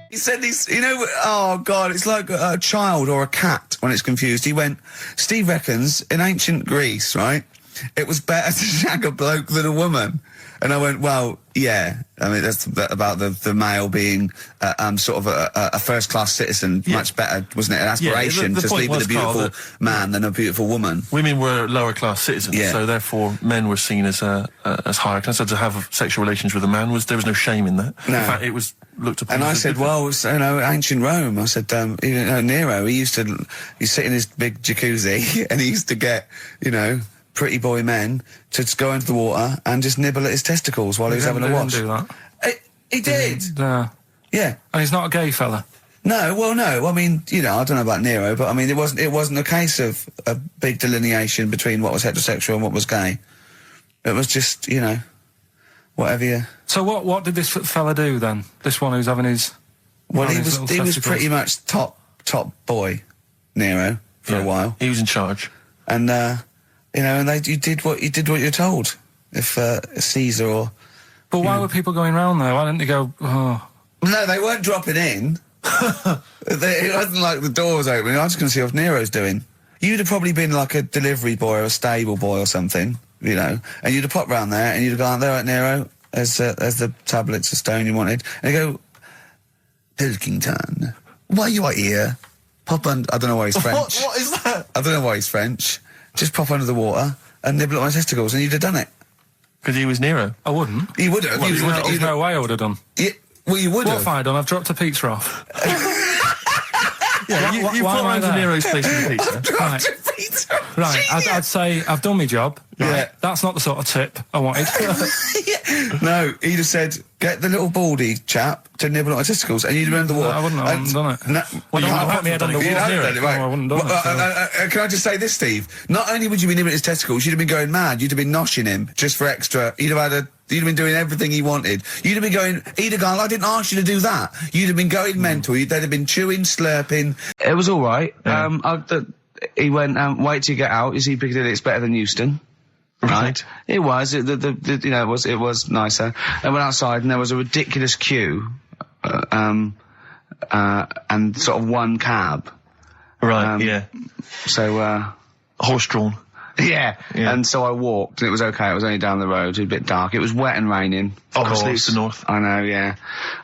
He said this, you know, oh God, it's like a child or a cat when it's confused. He went, Steve reckons in ancient Greece, right, it was better to shag a bloke than a woman. And I went, well, yeah. I mean, that's about the male being sort of a first-class citizen. Yeah. Much better, wasn't it? An aspiration to sleep with a beautiful man than a beautiful woman. Women were lower-class citizens, so therefore men were seen as higher class. So to have sexual relations with a man there was no shame in that. No. In fact, it was looked upon. And I said, well, you know, ancient Rome. I said, Nero. He used to sit in his big jacuzzi and he used to get, you know, pretty boy men to just go into the water and just nibble at his testicles while he was having a watch. He didn't do that. He did. Yeah. And he's not a gay fella. No, well, no. I mean, you know, I don't know about Nero, but I mean, it wasn't a case of a big delineation between what was heterosexual and what was gay. It was just, you know, whatever you... So what did this fella do then? This one who's having his... Well, he was pretty much top boy, Nero, for a while. He was in charge. And, you know, and you did what you're told. If Caesar or... But why were people going round there? Why didn't they go, oh... No, they weren't dropping in. It wasn't like the door was opening. I was going to see what Nero's doing. You'd have probably been like a delivery boy or a stable boy or something, you know, and you'd have popped round there and you'd have gone, there right, Nero, there's the tablets of stone you wanted. And you go, Pilkington, why you are here? Pop under... I don't know why he's French. What is that? I don't know why he's French. Just pop under the water and nibble at my testicles, and you'd have done it. Because he was Nero. I wouldn't. You would have. Well, there's no way I would have done. Well, you would have. What have I done? I've dropped a pizza off. Yeah, you've got around to Nero's place in the pizza. I've dropped a pizza. Right, I'd say I've done my job. Right. Yeah. That's not the sort of tip I wanted. No, he'd have said, get the little baldy chap to nibble at my testicles, and you'd have done the water. I wouldn't have done it. No, well, you might have put me head on the wall. I wouldn't have done it. Can I just say this, Steve? Not only would you be nibbling his testicles, you'd have been going mad. You'd have been noshing him just for extra. You'd have been doing everything he wanted. You'd have been going, he'd have gone, I didn't ask you to do that. You'd have been going mental. They'd have been chewing, slurping. It was all right. Yeah. He went, wait till you get out. You see Piccadilly, it's better than Euston. Right. It was. You know, it was nicer. I went outside and there was a ridiculous queue, and sort of one cab. Right. Yeah. So, horse-drawn. Yeah. And so I walked, and it was okay. It was only down the road. It was a bit dark. It was wet and raining. Obviously, it's the north. I know, yeah.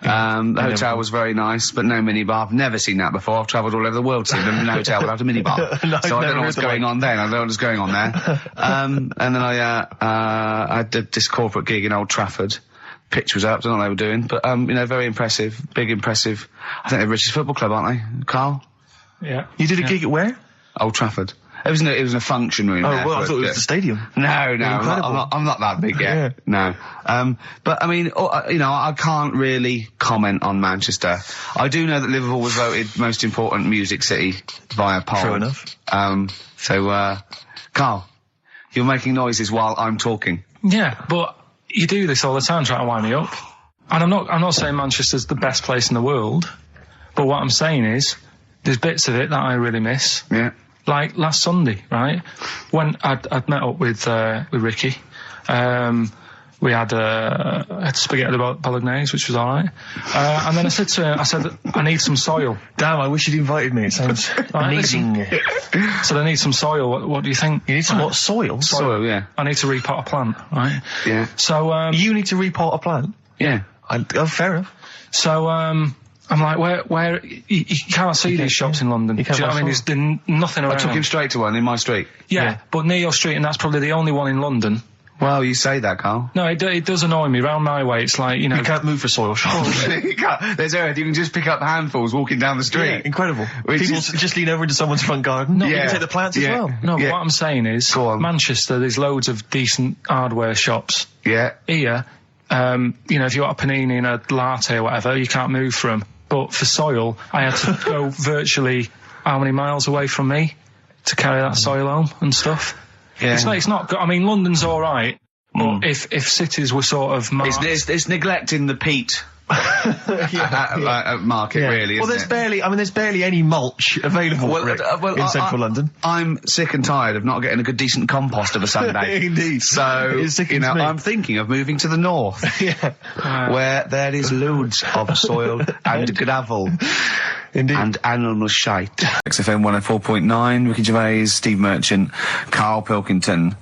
The hotel was very nice, but no minibar. I've never seen that before. I've travelled all over the world to see them in a hotel without a minibar. No, so I don't know what's going on then. I don't know what's going on there. And then I did this corporate gig in Old Trafford. Pitch was up, don't know what they were doing, but, you know, very impressive. Big impressive. I think they're the richest football club, aren't they, Carl? Yeah. You did a gig at where? Old Trafford. It was in a function room. Oh, well, I thought it was the stadium. No, I'm not that big yet. Yeah. No. But I mean, you know, I can't really comment on Manchester. I do know that Liverpool was voted most important music city via poll. True enough. So, Carl, you're making noises while I'm talking. Yeah, but you do this all the time trying to wind me up. And I'm not saying Manchester's the best place in the world, but what I'm saying is, there's bits of it that I really miss. Yeah. Like last Sunday, right? When I'd met up with Ricky, we had spaghetti bolognese, which was all right. And then I said to him, I need some soil. Damn, I wish you'd invited me. It sounds amazing. So I need some soil. What do you think? You need some what? Soil? Soil, yeah. I need to repot a plant, right? Yeah. So you need to repot a plant? Yeah. Fair enough. So I'm like, where you can't see these shops in London. Do you know what I mean? There's nothing around. I took him straight to one in my street. Yeah, but near your street, and that's probably the only one in London Well, you say that, Carl. No, it does annoy me. Round my way, it's like, you know... You can't move for soil shots. You can't. There's earth. You can just pick up handfuls walking down the street. Yeah, incredible. People just lean over into someone's front garden. No, you can take the plants as well. No, but what I'm saying is, Manchester, there's loads of decent hardware shops. Yeah. Here, you know, if you want a panini and a latte or whatever, you can't move from. But for soil, I had to go virtually how many miles away from me to carry that soil home and stuff. Yeah. It's not good. I mean, London's all right, but if cities were sort of it's neglecting the peat market, really. Well, there's barely any mulch available in central London. I'm sick and tired of not getting a good decent compost of a Sunday. Indeed. So you know, I'm thinking of moving to the north, where there is loads of soil and gravel. Indeed. And animal shite. XFM 104.9, Ricky Gervais, Steve Merchant, Karl Pilkington,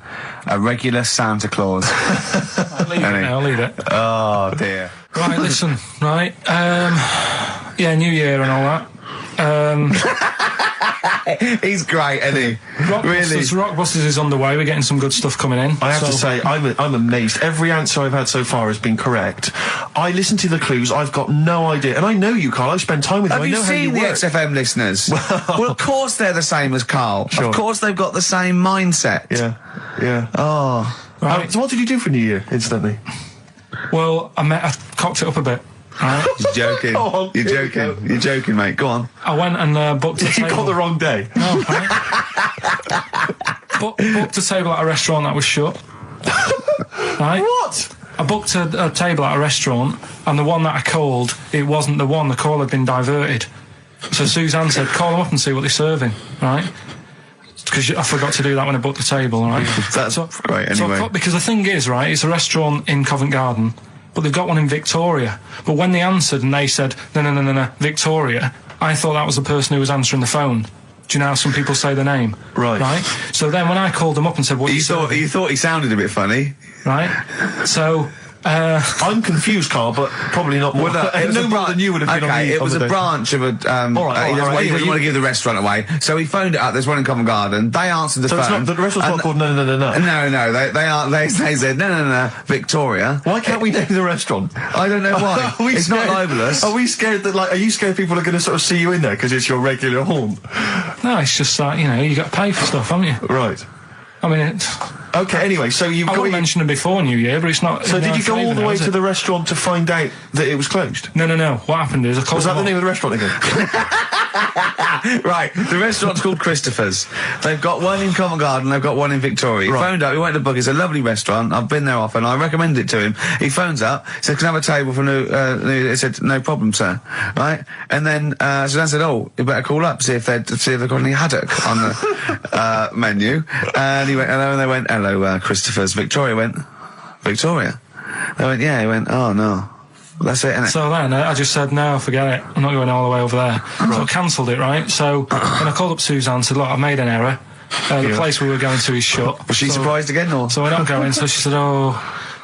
a regular Santa Claus. I'll leave it. Oh, dear. Right, listen, right, yeah, New Year and all that. He's great, isn't he? Rockbusters is underway. We're getting some good stuff coming in. I have to say, I'm amazed. Every answer I've had so far has been correct. I listened to the clues. I've got no idea, and I know you, Carl. I've spent time with you. I know how you work. Have you seen the XFM listeners? Well, of course they're the same as Carl. Sure. Of course they've got the same mindset. Yeah. Oh, right. So what did you do for New Year, instantly? Well, I cocked it up a bit. Right? You're joking. You're joking. You're joking, mate. Go on. I went and booked a table. You got the wrong day. No, right? booked a table at a restaurant that was shut. Right? What? I booked a table at a restaurant, and the one that I called, it wasn't the one. The call had been diverted. So Suzanne said, call them up and see what they're serving, right? Because I forgot to do that when I booked the table, right? That's great, anyway. Because the thing is, right, it's a restaurant in Covent Garden, but they've got one in Victoria. But when they answered and they said, no, Victoria, I thought that was the person who was answering the phone. Do you know how some people say the name? Right. So then when I called them up and said, what you thought he sounded a bit funny. Right? So... I'm confused, Carl, but probably not more. No more than you would have been on the... it was a branch of a... he doesn't want to give the restaurant away, so he phoned it up. There's one in Covent Garden. They answered the phone. So the restaurant's not called No. They said, no, Victoria. Why can't we name the restaurant? I don't know why. It's not libelous. Are we scared that, are you scared people are going to sort of see you in there because it's your regular home? No, it's just like, you got to pay for stuff, haven't you? Right. I mean, okay, anyway, so you've got... I mentioned it before New Year, but it's not... So did you go all the way to the restaurant to find out that it was closed? No. What happened is I called... Was that the name of the restaurant again? Right, the restaurant's called Christopher's. They've got one in Covent Garden, they've got one in Victoria. He phoned up, he went to book, it's a lovely restaurant, I've been there often, I recommend it to him. He phones up, said, can I have a table for he said, no problem, sir. Right? And then, Suzanne said, oh, you better call up, see if they've got any haddock on the, menu. And he went, hello, and they went, hello, Christopher's. Victoria went, Victoria? They went, yeah, he went, oh, no. That's it, innit? So then I just said, no, forget it. I'm not going all the way over there. Right. So I cancelled it, right? So when I called up Suzanne and said, look, I've made an error. The place we were going to is shut. Was she surprised again, or? So we're not going. So she said, oh,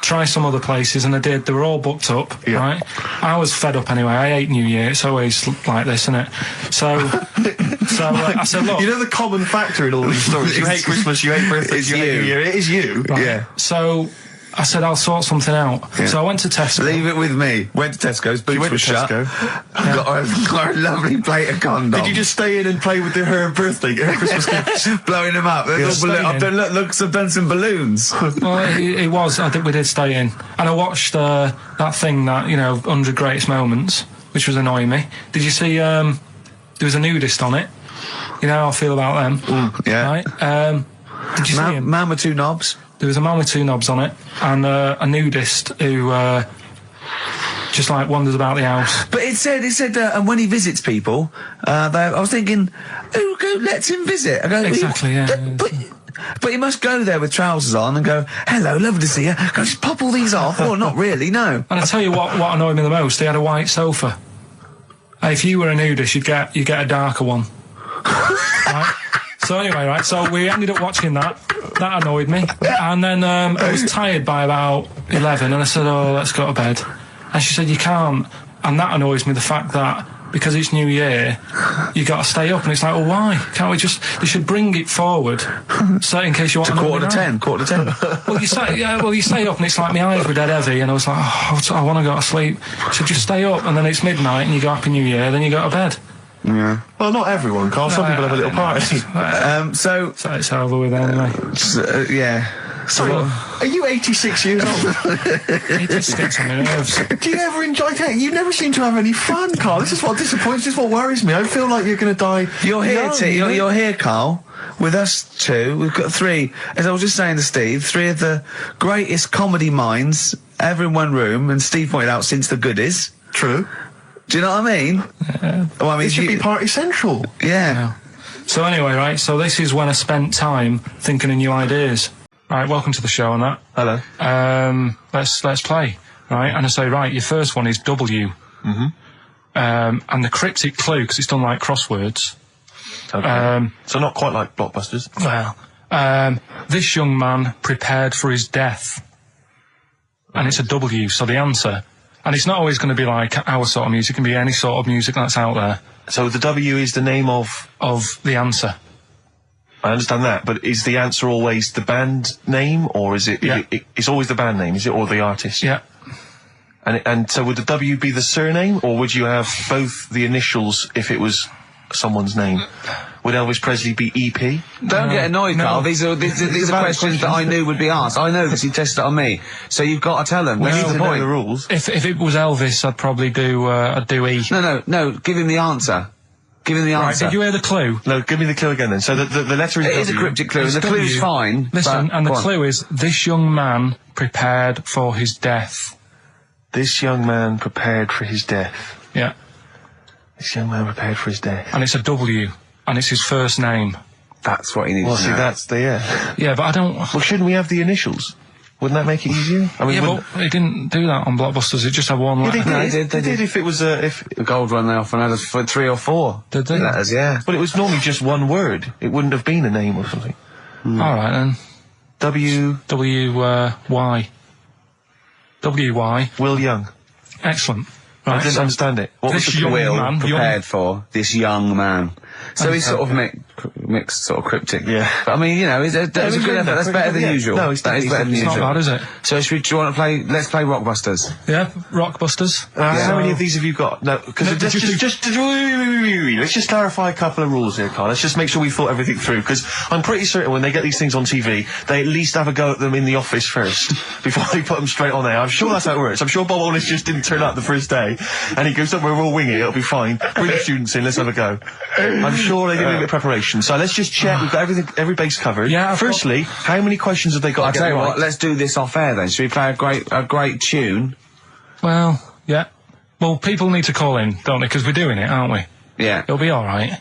try some other places. And I did. They were all booked up, right? I was fed up anyway. I hate New Year. It's always like this, isn't it? So I said, look. You know the common factor in all these stories? You hate Christmas, you hate birthdays, you hate New Year. It is you. Right? Yeah. So... I said, I'll sort something out. Yeah. So I went to Tesco. Leave it with me. Went to Tesco's, boots were shut. Got a lovely plate of condoms. Did you just stay in and play with her Christmas gift? Blowing them up. I've done some balloons. Well, it was. I think we did stay in. And I watched that thing, 100 Greatest Moments, which was annoying me. Did you see, there was a nudist on it? You know how I feel about them? Yeah. Right? Did you see him? Man with two knobs. There was a man with two knobs on it, and a nudist who just wanders about the house. But it said, and when he visits people, I was thinking, who lets him visit? I go, exactly, yeah. But you must go there with trousers on and go, hello, lovely to see you. Go, just pop all these off. Well, not really, no. And I tell you what annoyed me the most, they had a white sofa. If you were a nudist, you'd get a darker one. Right? So anyway, right, so we ended up watching that. That annoyed me. And then I was tired by about 11, and I said, oh, let's go to bed. And she said, you can't. And that annoys me, the fact that because it's New Year, you got to stay up, and it's like, well, why can't we just? They should bring it forward, so in case you want to quarter to 10. Well, you stay up, and it's like my eyes were dead heavy, and I was like, I want to go to sleep. So just stay up, and then it's midnight, and you go Happy New Year, then you go to bed. Yeah. Well, not everyone, Carl. Some people have a little party. So it's over with anyway. Yeah. Sorry, are you 86 years old? It just sticks on my nerves. Do you ever enjoy it? You never seem to have any fun, Carl. This is what disappoints, this is what worries me. I feel like you're going to die. You're here, Carl, with us two. We've got three, as I was just saying to Steve, three of the greatest comedy minds ever in one room, and Steve pointed out since the goodies. True. Do you know what I mean? Yeah. Well, I mean, it should be party central. Yeah. So anyway, right, so this is when I spent time thinking of new ideas. Right, welcome to the show and that. Hello. Let's play. Right, and I say, right, your first one is W. Mm-hmm. And the cryptic clue, because it's done like crosswords. Okay. So not quite like Blockbusters. Well, this young man prepared for his death. And it's a W, so the answer. And it's not always going to be like our sort of music, it can be any sort of music that's out there. So the W is the name of the answer. I understand that, but is the answer always the band name, or is it? Yeah. It's always the band name, is it, or the artist? Yeah. And so would the W be the surname, or would you have both the initials if it was someone's name? Would Elvis Presley be EP? Don't get annoyed, Carl. These are questions that I knew would be asked. I know because you tested it on me, so you've got to tell them. We need That's to the know point. the rules. If it was Elvis, I'd probably do E. No. Give him the answer. Give him the answer. Right, did you hear the clue? No, give me the clue again then. So the letter is W. It is a cryptic clue, and the clue's fine. Listen, and the clue is, this young man prepared for his death. This young man prepared for his death. Yeah. This young man prepared for his death. And it's a W, and it's his first name. That's what he needs to know. That's the, yeah. Yeah, but I don't... Well, shouldn't we have the initials? Wouldn't that make it easier? I mean, yeah, but it didn't do that on Blockbusters. It just had one letter. They did if it was if the gold one, they often had us for 3 or 4. Did they? Letters, yeah. But it was normally just one word. It wouldn't have been a name or something. All right then. Y. Will Young. Excellent. Right, I didn't understand it. What was This the young Will man prepared for? This young man. So he's sort of mixed, sort of cryptic. Yeah. But I mean, you know, that's a good effort. That's better than usual. No, that is better than usual. It's not bad, is it? So do you want to play? Let's play Rockbusters. Yeah, Rockbusters. How many of these have you got? No, because let's just clarify a couple of rules here, Carl. Let's just make sure we thought everything through, because I'm pretty certain when they get these things on TV, they at least have a go at them in the office first before they put them straight on there. I'm sure that's how it works. I'm sure Bob Honest just didn't turn up the first day, and he goes, "Don't worry, we'll wing it. It'll be fine. Bring the students in. Let's have a go." I'm sure they did a bit of preparation. So let's just check. We've got every base covered. Yeah. Firstly, how many questions have they got? I'll tell you right? what. Let's do this off air then. Should we play a great tune? Well, yeah. Well, people need to call in, don't they? Because we're doing it, aren't we? Yeah. It'll be all right.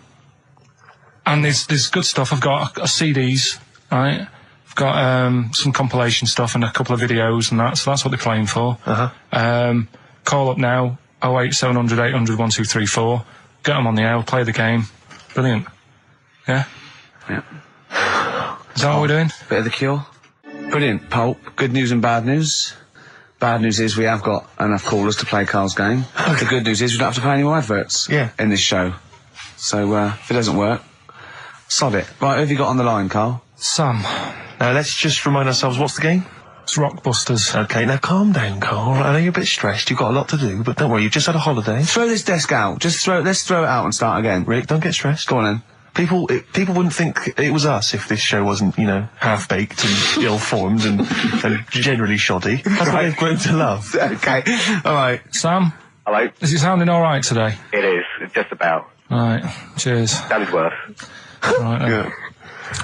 And there's good stuff. I've got CDs, right? I've got some compilation stuff and a couple of videos and that. So that's what they're playing for. Call up now. 08700 800 1234. Get them on the air. We'll play the game. Brilliant. Yeah. Yeah. Is that what we're doing? Bit of The Cure. Brilliant. Pulp. Good news and bad news. Bad news is we have got enough callers to play Carl's game. The good news is we don't have to play any more adverts in this show. So, if it doesn't work, sod it. Right, who have you got on the line, Carl? Sam. Now, let's just remind ourselves, what's the game? It's Rockbusters. Okay, now calm down, Carl. I know you're a bit stressed. You've got a lot to do, but don't worry, you've just had a holiday. Throw this desk out. Let's throw it out and start again. Rick, don't get stressed. Go on then. People wouldn't think it was us if this show wasn't, half-baked and ill-formed and generally shoddy. That's what they've grown to love. Okay. All right. Sam? Hello? Is it sounding all right today? It is. It's just about. All right. Cheers. That is worse. Right then. Good.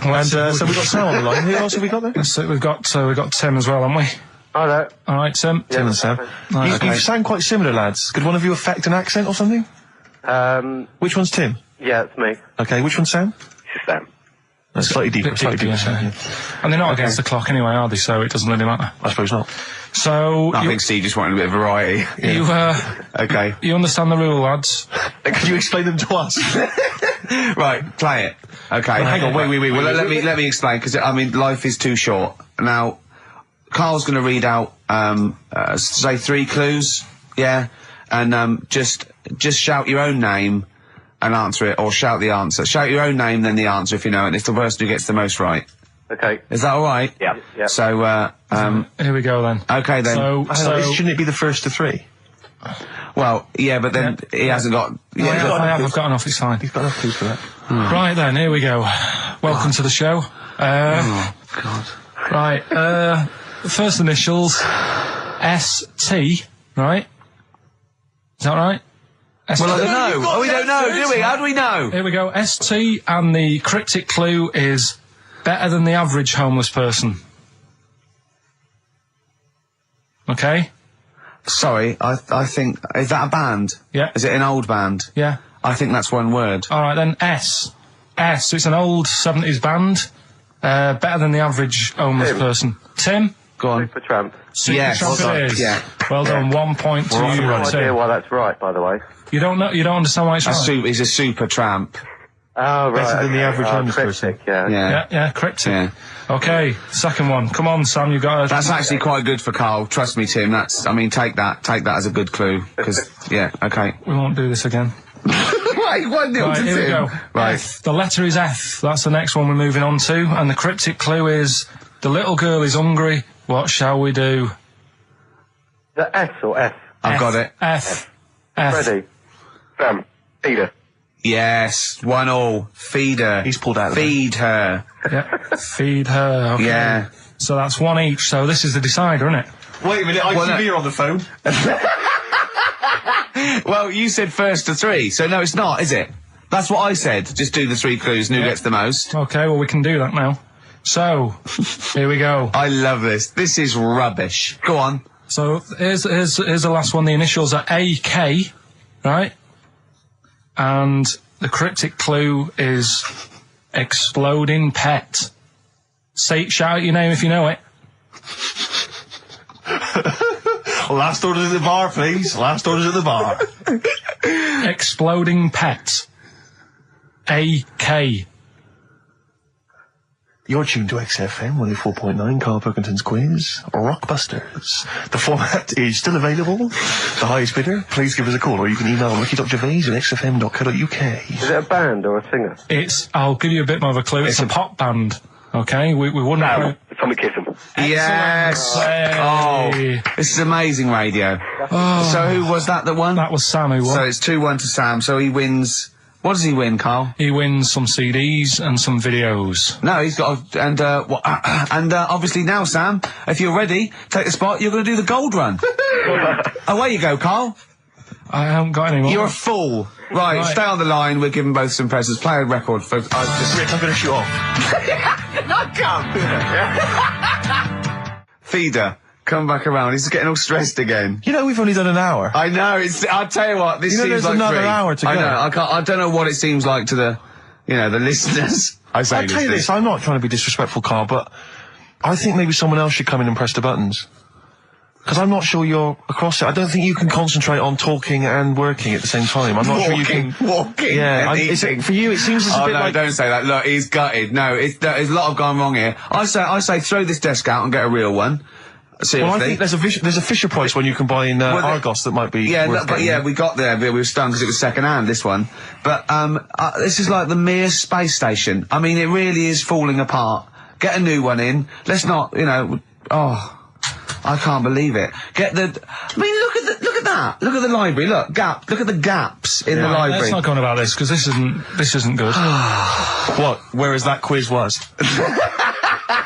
And so we've got Sam on the line. Who else have we got there? So we've got Tim as well, haven't we? Hello. All right, Tim. Tim and Sam. Right, You sound quite similar, lads. Could one of you affect an accent or something? Which one's Tim? Yeah, it's me. Okay, which one's Sam? It's Sam. That's slightly deeper. Sam, yeah. And they're not against the clock anyway, are they? So it doesn't really matter. I suppose not. So I think Steve just wanted a bit of variety. You okay. You understand the rule, lads? Can you explain them to us? Right, play it. Okay. Hang on, wait. Well, let me explain, because life is too short. Now, Carl's going to read out, say 3 clues, yeah, and just shout your own name and answer it, or shout the answer. Shout your own name, then the answer if you know it. It's the person who gets the most right. Okay. Is that all right? Yeah. Yeah. So, here we go then. Okay then. So shouldn't it be the first to three? Well, yeah, but then he hasn't got... I've got enough, it's fine. He's got enough clues for that. Right then, here we go. Welcome to the show. Oh, God. Right, first initials, ST, right? Is that right? ST. Well, I don't know. We don't know, do we? How do we know? Here we go, ST, and the cryptic clue is better than the average homeless person. Okay? Sorry, I think... Is that a band? Yeah. Is it an old band? Yeah. I think that's one word. All right, then S. So it's an old 70s band. Better than the average homeless person. Tim? Go on. Supertramp. Supertramp it is. Yeah. Well done, 1 point to you, I have no Tim. idea why that's right, by the way. You don't understand why it's right? He's a super tramp. Oh, right. Better than the average homeless person. Yeah. Cryptic. Yeah. Okay, second one. Come on, Sam, you got That's actually quite good for Carl. Trust me, Tim. Take that as a good clue. Because, yeah, okay. We won't do this again. Right, 1-0 to Right, here we Tim. go. Right. F. The letter is F. That's the next one we're moving on to. And the cryptic clue is, the little girl is hungry. What shall we do? The S or F? I've got it. F. Ready. Sam. Peter. Yes, 1-1. Feed her. He's pulled out of Feed her. Yeah. Feed her. Okay. Yeah. So that's one each. So this is the decider, isn't it? Wait a minute, ITV are on the phone. Well, you said first to three, so no, it's not, is it? That's what I said. Just do the 3 clues and who gets the most. Okay, well, we can do that now. So, here we go. I love this. This is rubbish. Go on. So, here's the last one. The initials are AK, right? And the cryptic clue is exploding pet. Shout out your name if you know it. Last orders at the bar, please. Last orders at the bar. Exploding pet. AK. You're tuned to XFM 104.9, Karl Pilkington's quiz, Rockbusters. The format is still available. The highest bidder, please give us a call, or you can email ricky.gervais@xfm.co.uk. Is it a band or a singer? I'll give you a bit more of a clue. It's a pop band. Okay, we wouldn't... No, Tommy Kissem. Yes! Hey. Oh, this is amazing radio. So who was that won? That was Sam who won. So it's 2-1 to Sam, so he wins... What does he win, Carl? He wins some CDs and some videos. No, he's got obviously now, Sam, if you're ready, take the spot, you're going to do the gold run. Away you go, Carl. I haven't got any more. You're a fool. Right, stay on the line, we're giving both some presents. Play a record for... Rick, I'm going to shoot off. I can't. Feeder. Come back around. He's getting all stressed again. You know, we've only done an hour. I know. I'll tell you what. This seems there's like another 3. hour to go. I know. I don't know what it seems like to the listeners. I'll tell you this. I'm not trying to be disrespectful, Carl, but I think maybe someone else should come in and press the buttons. Because I'm not sure you're across it. I don't think you can concentrate on talking and working at the same time. I'm not sure you can... Walking Yeah, for you, it seems as a bit like... don't say that. Look, he's gutted. No, there's a lot of gone wrong here. I say throw this desk out and get a real one. Seriously. Well, I think there's a Fisher Price one you can buy in Argos that might be worth getting. We got there, but we were stunned because it was second hand, this one. But this is like the Mir space station. I mean, it really is falling apart. Get a new one in. Let's not, I can't believe it. Look at that. Look at the library. Look at the gaps in the library. Let's not go on about this, because this isn't good. What? Whereas that quiz was.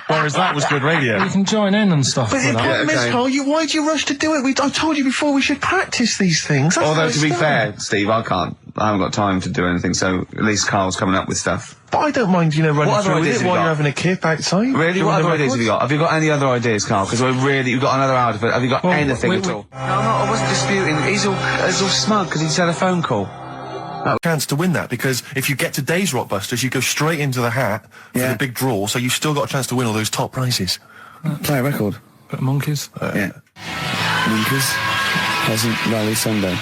Whereas that was good radio. You can join in and stuff. But the problem is, Carl, why'd you rush to do it? I told you before we should practice these things. Although, to be fair, Steve, I haven't got time to do anything, so at least Carl's coming up with stuff. But I don't mind, running through with it while you're having a kip outside. Really? What other ideas have you got? Have you got any other ideas, Carl? Because you've got another hour to... Have you got anything at all? No, I wasn't disputing. He's all smug because he's had a phone call. Chance to win that, because if you get today's Rockbusters, you go straight into the hat for the big draw, so you've still got a chance to win all those top prizes. Play a record. Bit of Monkeys. Yeah. Monkeys. Pleasant Valley Sunday.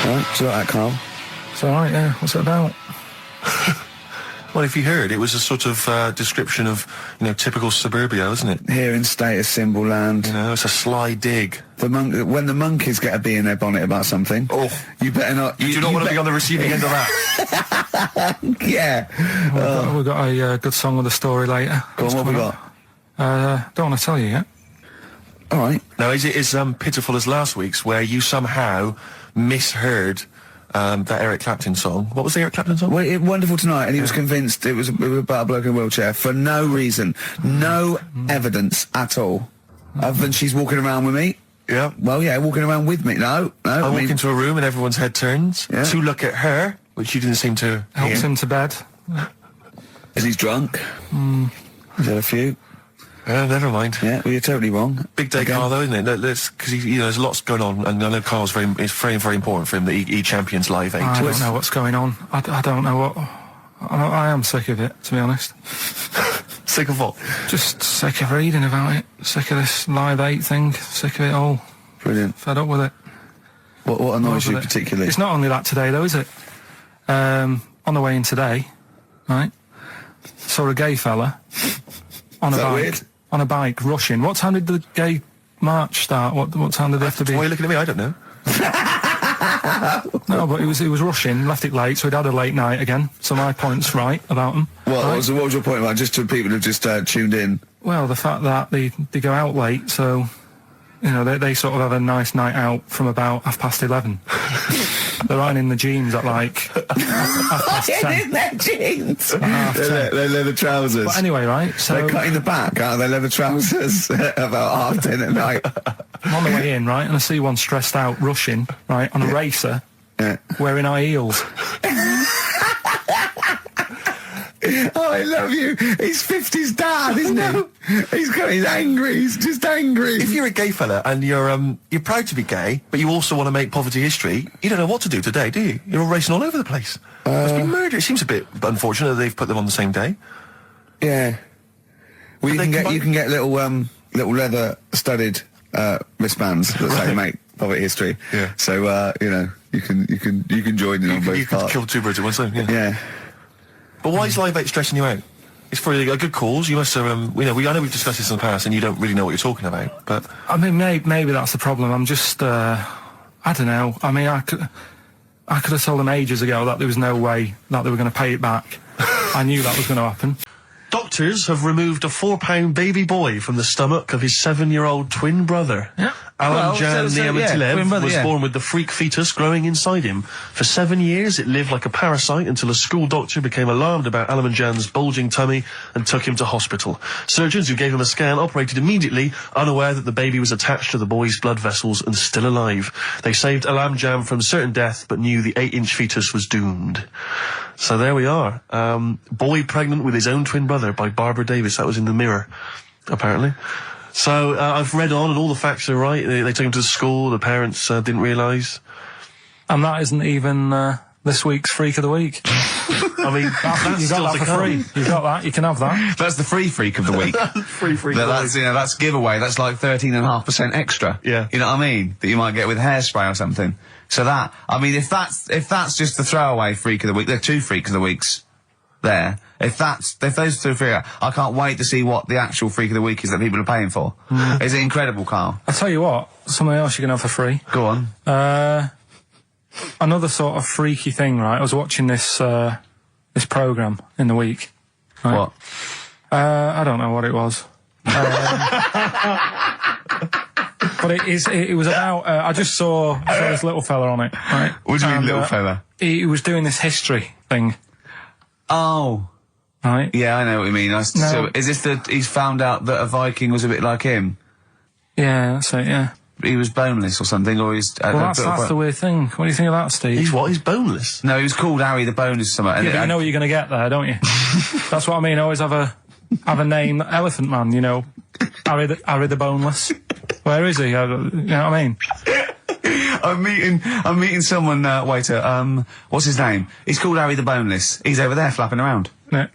Alright, do you like that, Carl? It's alright, yeah. What's it about? Well, if you heard, it was a sort of description of, typical suburbia, isn't it? Here in status symbol land. It's a sly dig. When the monkeys get a bee in their bonnet about something, you better not. You do not want to be on the receiving end of that. Yeah. We've got a good song with a story later. Go on, what we got? Don't want to tell you yet. All right. Now, is it as pitiful as last week's, where you somehow misheard that Eric Clapton song? What was the Eric Clapton song? Well, Wonderful Tonight, and he was convinced it was about a bloke in a wheelchair for no reason, no evidence at all, other than she's walking around with me. Yeah. Well, yeah, walking around with me. No. I walk into a room and everyone's head turns to look at her, which you didn't seem to helps him to bed. Is he drunk? He's had a few. Never mind. Yeah, well, you're totally wrong. Big day, Carl, though, isn't it? Because there's lots going on, and I know Carl's it's very, very important for him that he champions Live 8. I don't know what's going on. I don't know what. I am sick of it, to be honest. Sick of what? Just sick of reading about it. Sick of this Live 8 thing. Sick of it all. Brilliant. Fed up with it. What annoys you particularly? It's not only that today, though, is it? On the way in today, right, saw a gay fella on a bike. Weird? On a bike, rushing. What time did the gay march start? What time did they have to be? Why are you looking at me? I don't know. No, but he was rushing, left it late, so he'd had a late night again. So my point's right about him. What was your point about? Just to people who've just tuned in. Well, the fact that they go out late, so they sort of have a nice night out from about 11:30. They're riding in the jeans at like 10:30. In their jeans. They're leather trousers. But anyway, right? So they're cutting the back out of their leather trousers about 10:30 at night. I'm on the way in, right, and I see one stressed out, rushing, right, on a racer, wearing high heels. Oh, I love you. He's 50's dad, isn't he? He's angry. He's just angry. If you're a gay fella and you're proud to be gay, but you also want to make poverty history, you don't know what to do today, do you? You're all racing all over the place. Must be murder. It seems a bit unfortunate that they've put them on the same day. Yeah. Well, you can get little leather studded wristbands that say make poverty history. Yeah. So you can join in on both parts. You can kill two birds at one stone. Yeah. But why is Live 8 stressing you out? It's for a good cause. You must have, I know we've discussed this in the past, and you don't really know what you're talking about. But I mean, maybe that's the problem. I'm just, I don't know. I mean, I could have told them ages ago that there was no way that they were going to pay it back. I knew that was going to happen. Doctors have removed a 4-pound baby boy from the stomach of his 7-year-old twin brother. Yeah. Alan Jan Niamatilev was born with the freak fetus growing inside him. For 7 years, it lived like a parasite until a school doctor became alarmed about Alan Jan's bulging tummy and took him to hospital. Surgeons who gave him a scan operated immediately, unaware that the baby was attached to the boy's blood vessels and still alive. They saved Alan Jan from certain death, but knew the 8-inch fetus was doomed. So there we are. Boy pregnant with his own twin brother by Barbara Davis. That was in the Mirror, apparently. So I've read on, and all the facts are right. They took him to school. The parents didn't realise. And that isn't even this week's Freak of the Week. I mean, that's you got that for free. You got that. You can have that. That's the free Freak of the Week. Free Freak. That's giveaway. That's like 13.5% extra. Yeah. You know what I mean? That you might get with hairspray or something. So that, I mean, if that's just the throwaway Freak of the Week, there are 2 Freaks of the Weeks there. If those 2 figure, I can't wait to see what the actual Freak of the Week is that people are paying for. Is it incredible, Carl? I'll tell you what, something else you can have for free. Go on. Another sort of freaky thing, right? I was watching this programme in the week. Right? What? I don't know what it was. But it was about, I just saw this little fella on it, right? What do you mean, little fella? He was doing this history thing. Oh. Right? Yeah, I know what you mean. So, is this he's found out that a Viking was a bit like him? Yeah, that's it, yeah. He was boneless or something, or he's... Well, that's the weird thing. What do you think of that, Steve? He's what? He's boneless? No, he was called Harry the Boneless or something. Yeah, but you know what you're going to get there, don't you? That's what I mean. Always have a name, Elephant Man, you know. Harry the Boneless. Where is he? You know what I mean? I'm meeting someone, waiter, what's his name? He's called Harry the Boneless. He's over there flapping around. Yeah.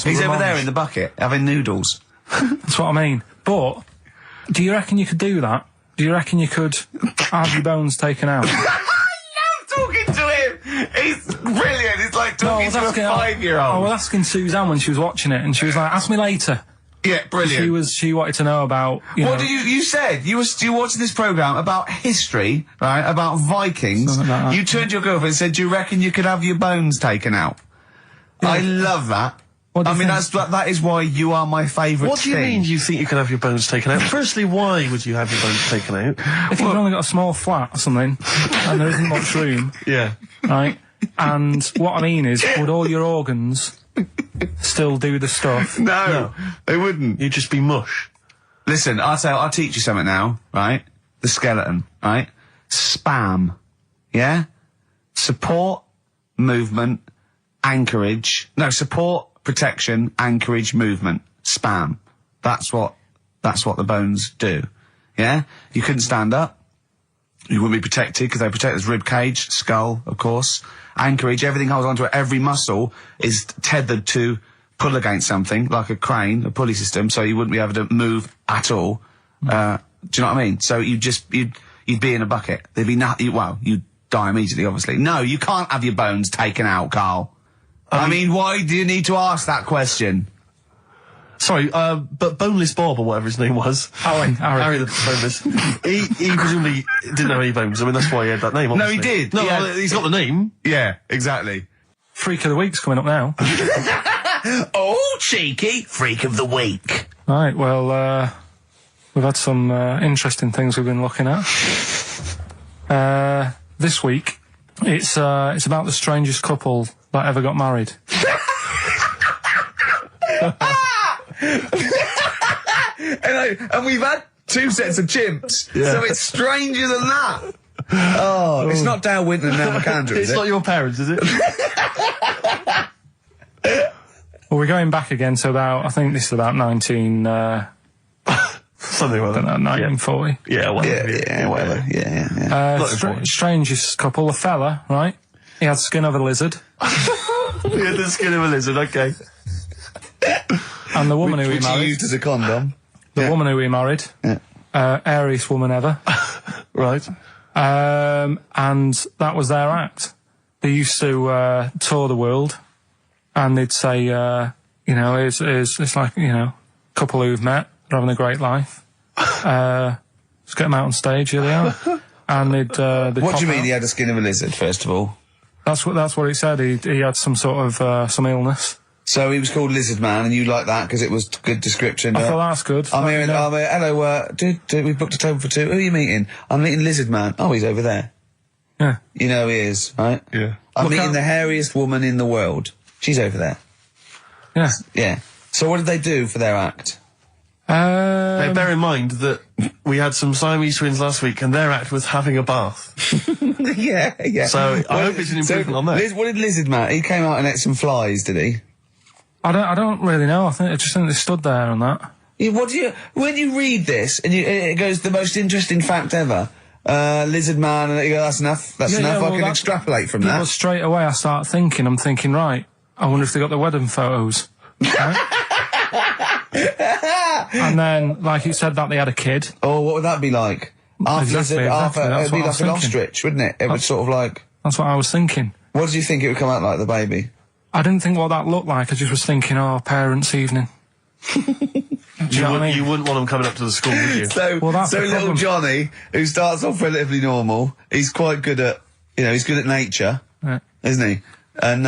He's over there in the bucket, having noodles. That's what I mean. But, do you reckon you could do that? Do you reckon you could have your bones taken out? I love talking to him! He's brilliant. It's like, talking to a 5-year-old. I was asking Suzanne when she was watching it, and she was like, ask me later. Yeah, brilliant. She wanted to know about, What did you said? You watching this programme about history, right? About Vikings. Like you turned to your girlfriend and said, do you reckon you could have your bones taken out? Yeah. I love that. That is why you are my favourite. What do you mean you think you can have your bones taken out? Firstly, why would you have your bones taken out? If you've only got a small flat or something, and there isn't much room. Yeah. Right? And what I mean is, would all your organs still do the stuff? No, they wouldn't. You'd just be mush. Listen, I'll teach you something now, right? The skeleton, right? Spam. Yeah? Support, movement, anchorage. No, support, protection, anchorage, movement. Spam. That's what the bones do. Yeah? You couldn't stand up. You wouldn't be protected because they protect his rib cage, skull, of course. Anchorage, everything holds onto it. Every muscle is tethered to pull against something, like a crane, a pulley system, so you wouldn't be able to move at all. Do you know what I mean? So you'd be in a bucket. There'd be nothing. Well, you'd die immediately, obviously. No, you can't have your bones taken out, Carl. I mean, why do you need to ask that question? Sorry, but Boneless Bob, or whatever his name was. Harry the Boneless. he presumably didn't have any bones. I mean, that's why he had that name, obviously. No, he did. No, he's got the name. Yeah, exactly. Freak of the Week's coming up now. Oh, cheeky. Freak of the Week. Right, well, we've had some interesting things we've been looking at. This week, it's about the strangest couple that ever got married. and we've had 2 sets of chimps, so it's stranger than that. Oh, it's not Dale Winton and Nell McAndrew, is it? It's not your parents, is it? Well, we're going back again to about, I think this is about 19... something like that. 1940. Yeah, whatever. Yeah, whatever. Yeah. Strangest couple, a fella, right? He had skin of a lizard. He had the skin of a lizard, okay. And the woman who he married... he used as a condom. The woman who he married. Yeah. Airiest woman ever. Right. And that was their act. They used to tour the world, and they'd say, it's like, couple who've met, they're having a great life. Let's get them out on stage, here they are. And they'd what do you mean he had the skin of a lizard, first of all? That's what it said. He had some sort of some illness. So he was called Lizard Man, and you liked that because it was good description. I thought that's good. I'm here. Hello. We booked a table for 2. Who are you meeting? I'm meeting Lizard Man. Oh, he's over there. Yeah. You know he is, right? Yeah. I'm meeting the hairiest woman in the world. She's over there. Yeah. Yeah. So what did they do for their act? Now, bear in mind that we had some Siamese twins last week, and their act was having a bath. Yeah. So I hope it's an improvement on that. What did Lizard Man? He came out and ate some flies, did he? I don't really know. I just think they stood there on that. Yeah, when you read this and it goes the most interesting fact ever, Lizard Man, and you go, that's enough. That's enough. I can extrapolate from that. Straight away, I'm thinking, right, I wonder if they got the wedding photos. And then, like you said, that they had a kid. Oh, what would that be like? Exactly. It'd be like an ostrich, wouldn't it? It would sort of like... That's what I was thinking. What did you think it would come out like, the baby? I didn't think what that looked like. I just was thinking, parents' evening. You wouldn't want them coming up to the school, would you? So little Johnny, who starts off relatively normal, he's quite good at, he's good at nature, isn't he? And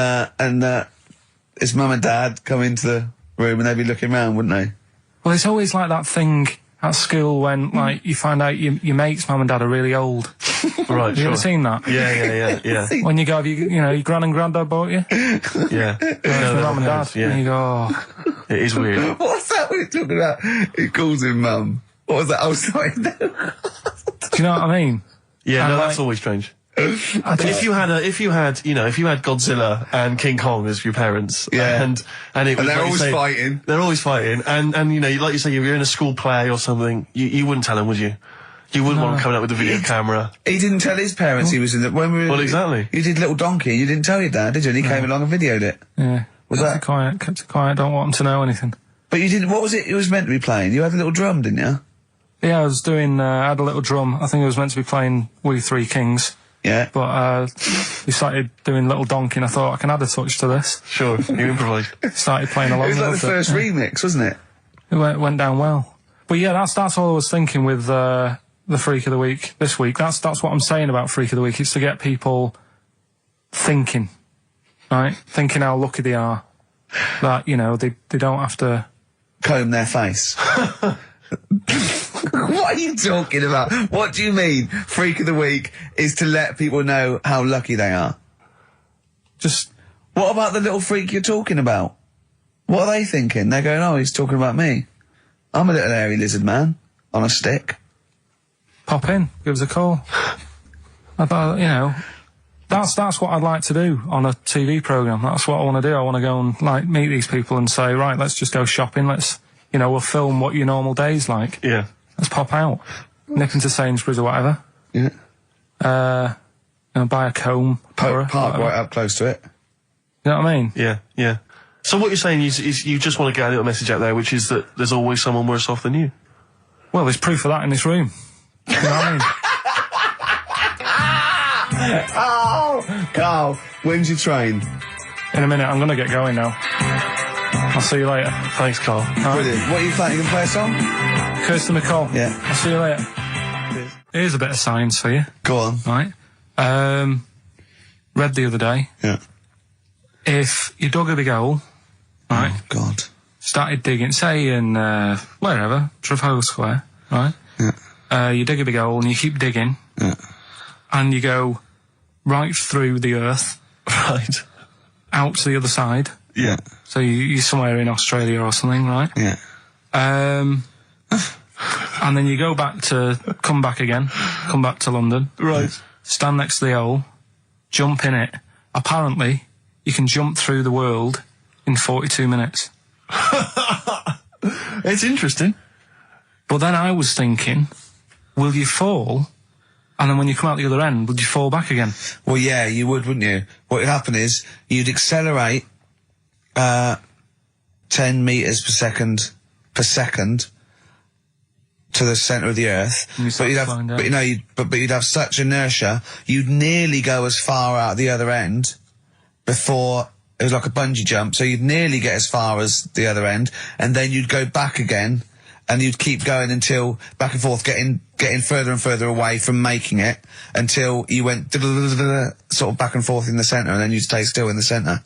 his mum and dad come into the room and they'd be looking around, wouldn't they? Well, it's always like that thing at school when, like, you find out your mate's mum and dad are really old. Right, Have you ever seen that? Yeah. When you go, your gran and granddad bought you? Yeah. Mum and dad. Yeah. And you go, It is weird. What's that we're talking about? He calls him mum. What was that? Oh, sorry. Do you know what I mean? Yeah, that's always strange. If you had Godzilla and King Kong as your parents, and they're always fighting. They're always fighting, and like you say, if you're in a school play or something, you wouldn't tell them, would you? You wouldn't want him coming up with a video camera. He didn't tell his parents he was in the... Well, exactly. You did Little Donkey, you didn't tell your dad, did you? And he came along and videoed it. Yeah. Kept it quiet, don't want him to know anything. But you didn't... What was it was meant to be playing? You had a little drum, didn't you? Yeah, I had a little drum. I think it was meant to be playing We Three Kings. Yeah. But he started doing little donking. I thought I can add a touch to this. Sure, you improvised. Started playing along. It was like the first remix, wasn't it? It went down well. But yeah, that's all I was thinking with the Freak of the Week this week. That's what I'm saying about Freak of the Week. It's to get people thinking, right? Thinking how lucky they are that, you know, they don't have to comb their face. What are you talking about? What do you mean? Freak of the Week is to let people know how lucky they are. Just what about the little freak you're talking about? What are they thinking? They're going, oh, he's talking about me. I'm a little hairy lizard man on a stick. Pop in, give us a call. I thought, you know, that's what I'd like to do on a TV programme. That's what I want to do. I want to go and, like, meet these people and say, right, let's just go shopping. Let's, you know, we'll film what your normal day's like. Yeah. Let's pop out. Nip into Sainsbury's or whatever. Yeah. You know, buy a comb. Park right up close to it. You know what I mean? Yeah, yeah. So what you're saying is you just want to get a little message out there, which is that there's always someone worse off than you. Well, there's proof of that in this room. You know what I mean? Oh, Carl, when's your train? In a minute, I'm going to get going now. I'll see you later. Thanks, Carl. Brilliant. What are you playing? You can play a song? Kirsty McCall. Yeah. I'll see you later. Cheers. Here's a bit of science for you. Go on. Right. Read the other day. Yeah. If you dug a big hole, right? Oh, God. Started digging, say in, wherever, Trafalgar Square, right? Yeah. You dig a big hole and you keep digging. Yeah. And you go right through the earth. Right. Out to the other side. Yeah. So you're somewhere in Australia or something, right? Yeah. And then you come back to London. Right. Stand next to the hole, jump in it. Apparently, you can jump through the world in 42 minutes. It's interesting. But then I was thinking, will you fall? And then when you come out the other end, would you fall back again? Well, yeah, you would, wouldn't you? What would happen is, you'd accelerate 10 metres per second to the centre of the earth. But you'd have such inertia, you'd nearly go as far out the other end before it was like a bungee jump, so you'd nearly get as far as the other end, and then you'd go back again, and you'd keep going until back and forth, getting further and further away from making it, until you went sort of back and forth in the centre, and then you'd stay still in the centre.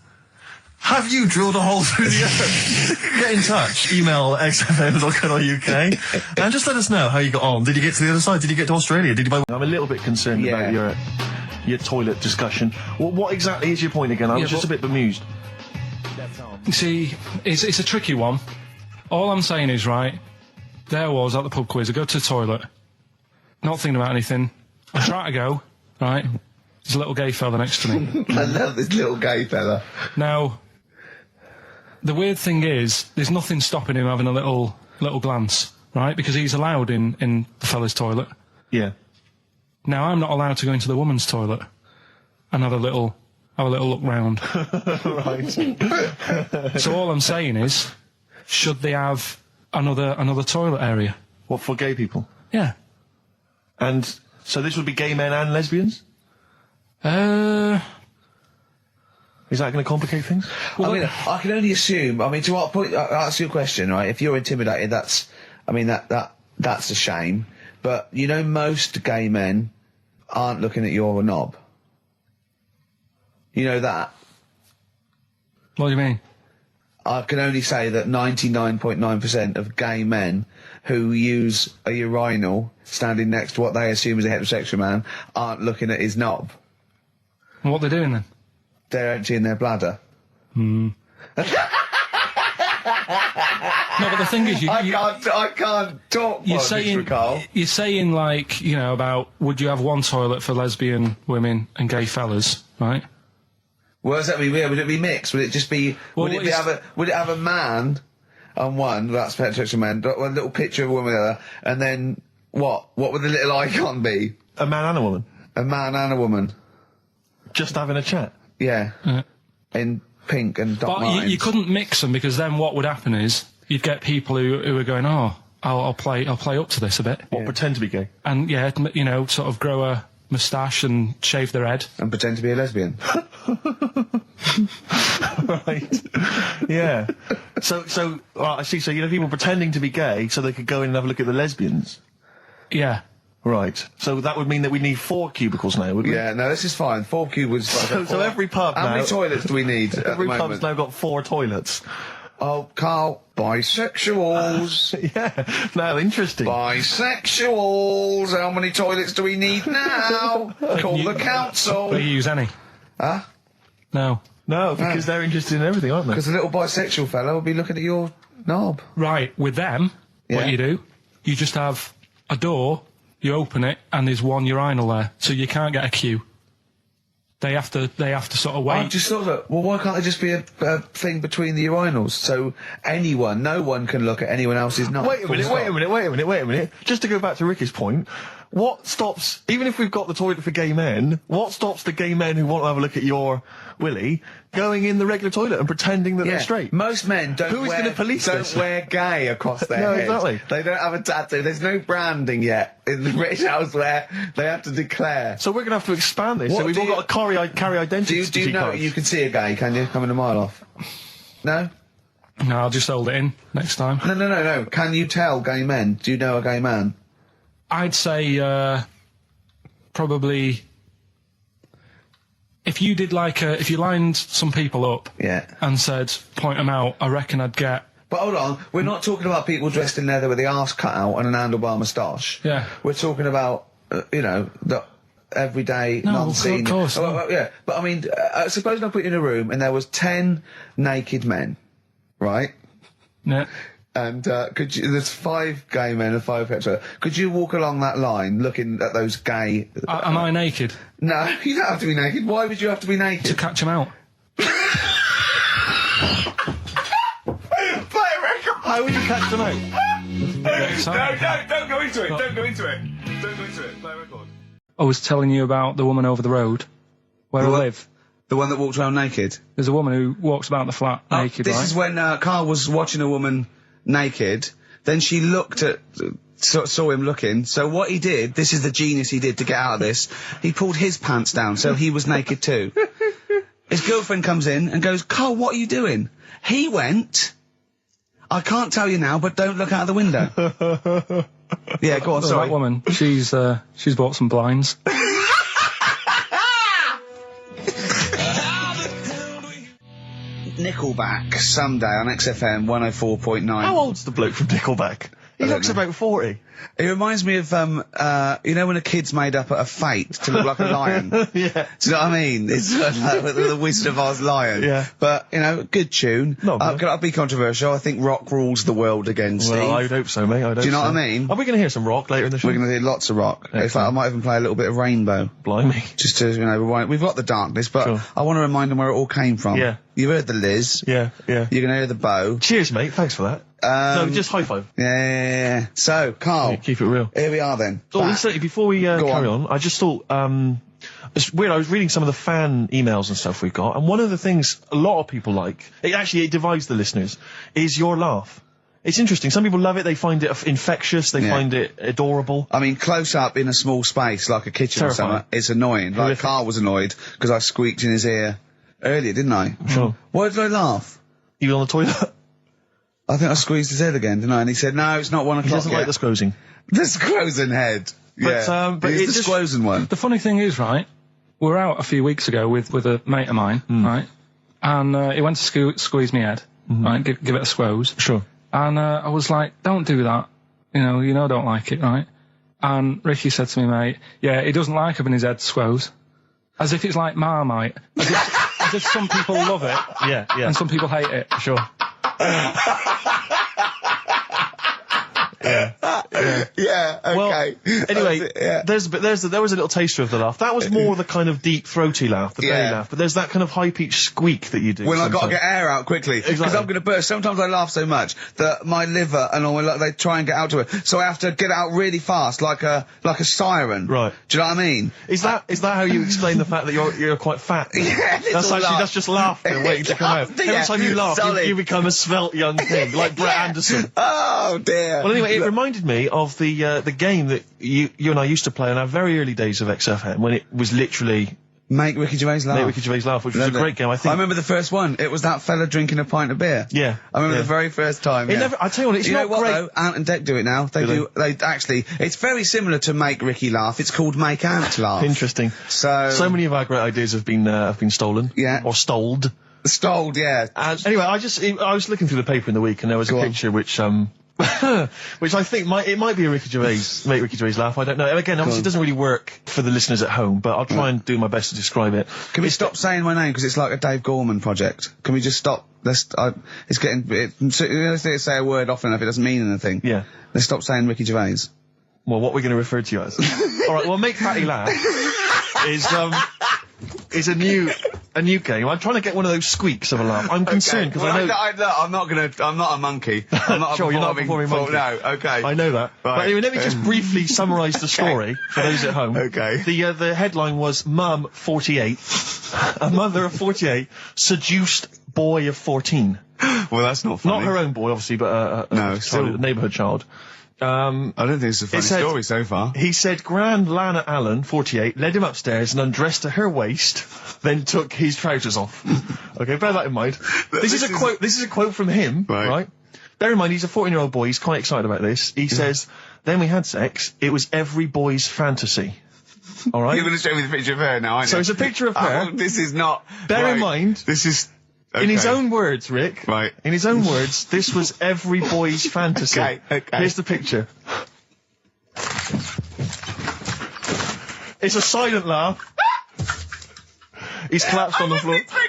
Have you drilled a hole through the earth? Get in touch. Email xfm.co.uk and just let us know how you got on. Did you get to the other side? Did you get to Australia? Did you buy... I'm a little bit concerned about your toilet discussion. What exactly is your point again? I was just a bit bemused. See, it's a tricky one. All I'm saying is, right, there I was at the pub quiz. I go to the toilet, not thinking about anything. I try to go, right? There's a little gay fella next to me. I love this little gay fella. Now, the weird thing is, there's nothing stopping him having a little glance, right? Because he's allowed in the fella's toilet. Yeah. Now, I'm not allowed to go into the woman's toilet and have a little look round. Right. So all I'm saying is, should they have another toilet area? What, for gay people? Yeah. And so this would be gay men and lesbians? Is that going to complicate things? Well, I mean, I can only assume. I mean, to what point? I'll ask you a question, right? If you're intimidated, that's a shame. But you know, most gay men aren't looking at your knob. You know that. What do you mean? I can only say that 99.9% of gay men who use a urinal standing next to what they assume is a heterosexual man aren't looking at his knob. And what they're doing then? They're emptying their bladder. No, but the thing is, I can't talk. You're saying like, you know, about would you have one toilet for lesbian women and gay fellas, right? What does that mean? Would it be mixed? Would it just be? Would it have a man on one? That's heterosexual man. One little picture of a woman on the other, and then what? What would the little icon be? A man and a woman. A man and a woman. Just having a chat. Yeah. In pink and dot lines. But you couldn't mix them, because then what would happen is you'd get people who are going, oh, I'll play up to this a bit. What, pretend to be gay? And yeah, you know, sort of grow a moustache and shave their head. And pretend to be a lesbian. Right. Yeah. So, I see, so you know people pretending to be gay so they could go in and have a look at the lesbians? Yeah. Right. So that would mean that we need 4 cubicles now, wouldn't we? Yeah, no, this is fine. 4 cubicles. So every pub How many toilets do we need at Every the moment? pub's now got 4 toilets. Oh, Carl, bisexuals. Yeah, now interesting. Bisexuals, how many toilets do we need now? Call the council. Do you use any? Huh? No. No, because they're interested in everything, aren't they? Because the little bisexual fella will be looking at your knob. Right, with them, what you do, you just have a door, you open it, and there's one urinal there, so you can't get a queue. They have to sort of wait. I just thought that, well, why can't there just be a thing between the urinals so no one can look at anyone else's knob? Wait a minute. Just to go back to Ricky's point, what stops, even if we've got the toilet for gay men, what stops the gay men who want to have a look at your willy going in the regular toilet and pretending that they're straight? Most men don't wear gay across their No, head. exactly. They don't have a tattoo. There's no branding yet in the British house where they have to declare. So we're going to have to expand this. So we've all got to carry identity. Do you know cards. you can see a gay, can you? Coming a mile off. No? No, I'll just hold it in next time. No. Can you tell gay men? Do you know a gay man? I'd say, probably, if you did if you lined some people up and said, point them out, I reckon I'd get... But hold on, we're not talking about people dressed in leather with the arse cut out and an handlebar moustache. Yeah. We're talking about, the everyday, non-seen... of course. Yeah, but I mean, suppose I put you in a room and there was 10 naked men, right? Yeah. And there's 5 gay men and 5 hetero. Could you walk along that line looking at those gay... Am I naked? No, you don't have to be naked. Why would you have to be naked? To catch them out. Play a record! How would you catch them out? No, don't go into it. Don't go into it. Play a record. I was telling you about the woman over the road where I live. The one that walks around naked? There's a woman who walks about the flat naked, This is when Carl was watching a woman naked, then she looked at... saw him looking, so what he did, this is the genius he did to get out of this, he pulled his pants down, so he was naked too. His girlfriend comes in and goes, Carl, what are you doing? He went, I can't tell you now, but don't look out of the window. Yeah, go on, sorry. That woman, she's bought some blinds. Nickelback, Someday on XFM 104.9. How old's the bloke from Nickelback? He looks about 40. It reminds me of, you know when a kid's made up a fate to look like a lion? Yeah. Do you know what I mean? It's like the Wizard of Oz lion. Yeah. But, good tune. I'll be controversial. I think rock rules the world again, Steve. Well, I would hope so, mate. Do you know what I mean? Are we going to hear some rock later in the show? We're going to hear lots of rock. In fact, I might even play a little bit of Rainbow. Blimey. Just to, rewind. We've got the darkness, but I want to remind them where it all came from. Yeah. You've heard the Liz. Yeah. You're going to hear the bow. Cheers, mate. Thanks for that. No, just high five. Yeah. So, Carl. Yeah, keep it real. Here we are then. Oh, listen, before we carry on, I just thought, it's weird, I was reading some of the fan emails and stuff we've got, and one of the things a lot of people like, it divides the listeners, is your laugh. It's interesting. Some people love it, they find it infectious, they find it adorable. I mean, close up in a small space, like a kitchen or something, it's annoying. Like, Carl was annoyed, because I squeaked in his ear earlier, didn't I? Sure. Why did I laugh? You on the toilet? I think I squeezed his head again, didn't I? And he said, no, it's not 1 o'clock He doesn't like the squozing. The squozing head. But it's the squozing one. The funny thing is, right, we were out a few weeks ago with a mate of mine, right, and he went to squeeze me head, right, give it a squoze. Sure. And I was like, don't do that. You know I don't like it, right? And Ricky said to me, mate, yeah, he doesn't like having his head squoze. As if it's like Marmite. As if some people love it. Yeah. And some people hate it. Sure. Yeah, okay. Well, anyway, there was a little taster of the laugh. That was more the kind of deep, throaty laugh, the belly laugh, but there's that kind of high-pitched squeak that you do. When I've got to get air out quickly. Because I'm going to burst. Sometimes I laugh so much that my liver and all, they try and get out to it. So I have to get it out really fast, like a siren. Right. Do you know what I mean? Is that how you explain the fact that you're quite fat? Yeah, that's just laughter waiting to come out. Every time you laugh, you become a svelte young thing, like Brett Anderson. Oh, dear. Well, anyway, it reminded me of the game that you and I used to play in our very early days of XFM, when it was literally Make Ricky Gervais Laugh. Make Ricky Gervais Laugh, which was a great game, I think. I remember the first one. It was that fella drinking a pint of beer. Yeah. I remember the very first time. I tell you what, it's not great. great. Though? Ant and Dec do it now. They actually, it's very similar to Make Ricky Laugh. It's called Make Ant Laugh. Interesting. So many of our great ideas have been stolen. Yeah. Or stoled. Stoled, yeah. And anyway, I was looking through the paper in the week, and there was a picture which which I think might be a Ricky Gervais, Make Ricky Gervais Laugh. I don't know. Again, obviously it doesn't really work for the listeners at home, but I'll try and do my best to describe it. Can we stop saying my name, because it's like a Dave Gorman project? Can we just stop? Let's say a word often enough, it doesn't mean anything. Yeah. Let's stop saying Ricky Gervais. Well, what we're going to refer to you as. Alright, well, Make Patty Laugh is a new game. I'm trying to get one of those squeaks of a laugh. I'm concerned because I know. I'm not a monkey. I'm not sure, you're not a performing monkey. No, okay. I know that. Right. But anyway, let me just briefly summarise the story for those at home. Okay. The headline was Mum 48, a mother of 48, seduced boy of 14. Well, that's not funny. Not her own boy, obviously, but still a neighbourhood child. I don't think it's a funny story so far. He said Grand Lana Allen, 48, led him upstairs and undressed to her waist, then took his trousers off. Okay, bear that in mind. This is a quote from him, right? Bear in mind, he's a 14-year-old boy, he's quite excited about this. He says, then we had sex, it was every boy's fantasy. Alright? You're going to show me the picture of her now, aren't you? So it's a picture of her. Oh, this is not... Bear in mind... This is... Okay. In his own words, Rick. Right. In his own words, this was every boy's fantasy. Okay. Here's the picture. It's a silent laugh. He's collapsed on the floor. I wasn't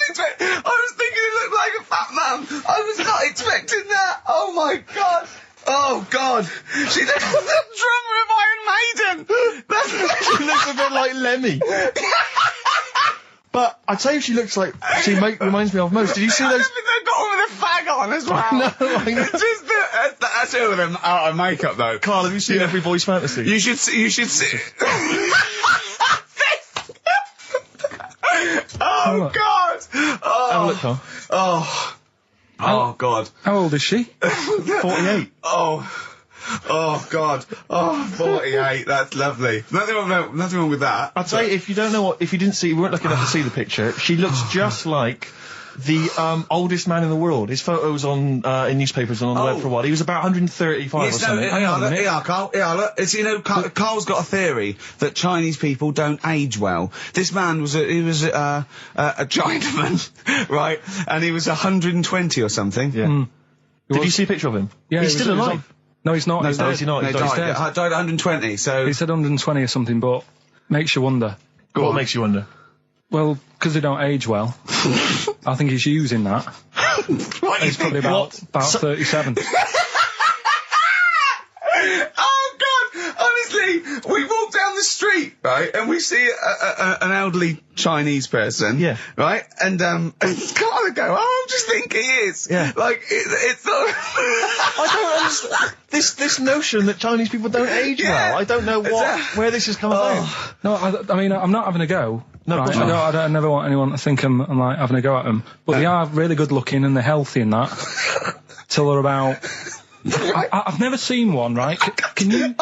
expecting that. I was thinking it looked like a fat man. I was not expecting that. Oh my god. Oh god. She looks like the drummer of Iron Maiden. She looks a bit like Lemmy. But I tell you, she looks like reminds me of most. Did you see those? They've got one with a fag on as well. No, I know. That's her with them out of makeup though. Carl, have you seen Every Boy's Fantasy? You should see. Oh god. Oh. Have a look, Carl. Oh god. How old is she? 48. Oh god. Oh, 48. That's lovely. Nothing wrong with that. I'll tell you, if you weren't lucky enough to see the picture, she looks just like the oldest man in the world. His photos in newspapers and on the web for a while. He was about 135 or something. Carl. Look. It's, Carl's got a theory that Chinese people don't age well. This man was a Chinaman, right? And he was 120 or something. Yeah. Did you see a picture of him? Yeah, he's still alive. No, he's not. No, He's dead. is he not? No, He's died at 120, so... He said 120 or something, but makes you wonder. What makes you wonder? Well, because they don't age well. I think he's using that. He's probably about 37. Oh god! Honestly, we walk down the street, right, and we see an elderly Chinese person, right, and Carla go, oh, I'm just thinking he is, like it's not. I don't understand this notion that Chinese people don't age well. I don't know where this has come about. No, I mean I'm not having a go. No, right? I never want anyone to think I'm like having a go at them, but they are really good looking and they're healthy and that. Till they're about. I've never seen one, right? Can you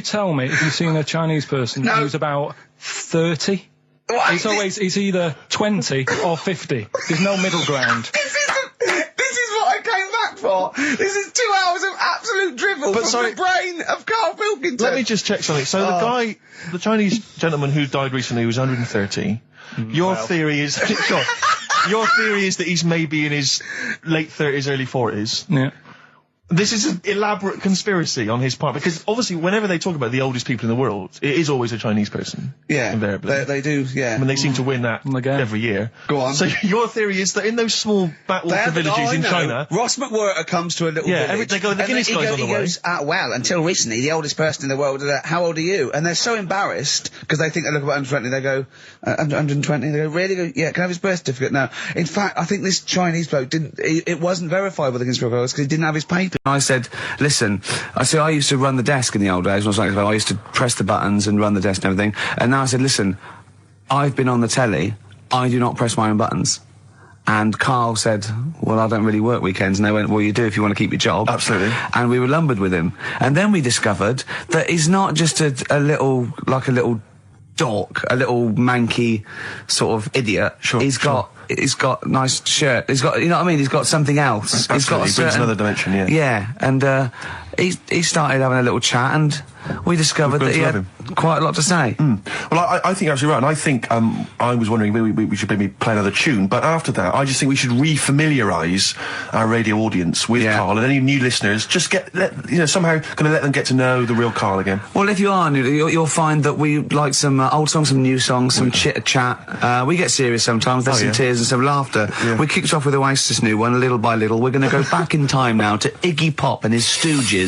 tell me if you've seen a Chinese person who's about 30? It's either 20 or 50. There's no middle ground. This is what I came back for. This is 2 hours of absolute drivel from the brain of Karl Pilkington. Let me just check something. So the Chinese gentleman who died recently was 130. Your theory is that he's maybe in his late 30s, early 40s. Yeah. This is an elaborate conspiracy on his part, because obviously whenever they talk about the oldest people in the world, it is always a Chinese person. Yeah. Invariably. They do, yeah. I mean, they seem to win that every year. Go on. So your theory is that in those small backwater villages in China... Ross McWhirter comes to a little village. they go, the Guinness guy's on the way. He goes, well, until recently, the oldest person in the world, how old are you? And they're so embarrassed, because they think they look about 120, they go, 120, they go, really? Yeah, can I have his birth certificate? No. In fact, I think this Chinese bloke it wasn't verified by the conspiracy because he didn't have his paper. I said, listen, I used to run the desk in the old days when I was like, I used to press the buttons and run the desk and everything. And now I said, listen, I've been on the telly, I do not press my own buttons. And Karl said, well, I don't really work weekends. And they went, well, you do if you want to keep your job. Absolutely. And we were lumbered with him. And then we discovered that he's not just a little dork, a little manky sort of idiot. Sure. He's got nice shirt. He's got, you know what I mean? He's got something else. Absolutely. He's got a certain, brings another dimension, yeah. Yeah. And, he started having a little chat and we discovered that he had quite a lot to say. Well, I think you're absolutely right, and I think, I was wondering we should maybe play another tune, but after that, I just think we should re-familiarise our radio audience with Karl, and any new listeners, just somehow gonna let them get to know the real Karl again. Well, if you are new, you'll find that we like some old songs, some new songs, some chitter-chat. We get serious sometimes, there's some tears and some laughter. Yeah. We kicked off with Oasis' new one, Little by Little. We're gonna go back in time now to Iggy Pop and his Stooges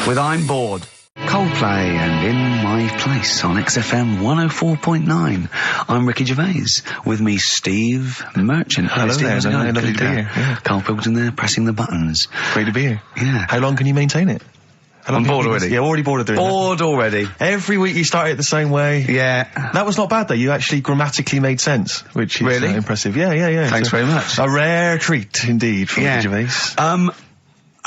with I'm Bored. Coldplay and In My Place on XFM 104.9. I'm Ricky Gervais. With me, Steve Merchant. Hello Steve, there. how's it going? Lovely to be here. Yeah. Karl Pilkington there, pressing the buttons. Great to be here. Yeah. How long can you maintain it? I'm bored already. Yeah, already bored of doing that. Bored already. Every week you start it the same way. Yeah. That was not bad though. You actually grammatically made sense, which is really impressive. Yeah. Thanks very much. A rare treat indeed from Ricky Gervais.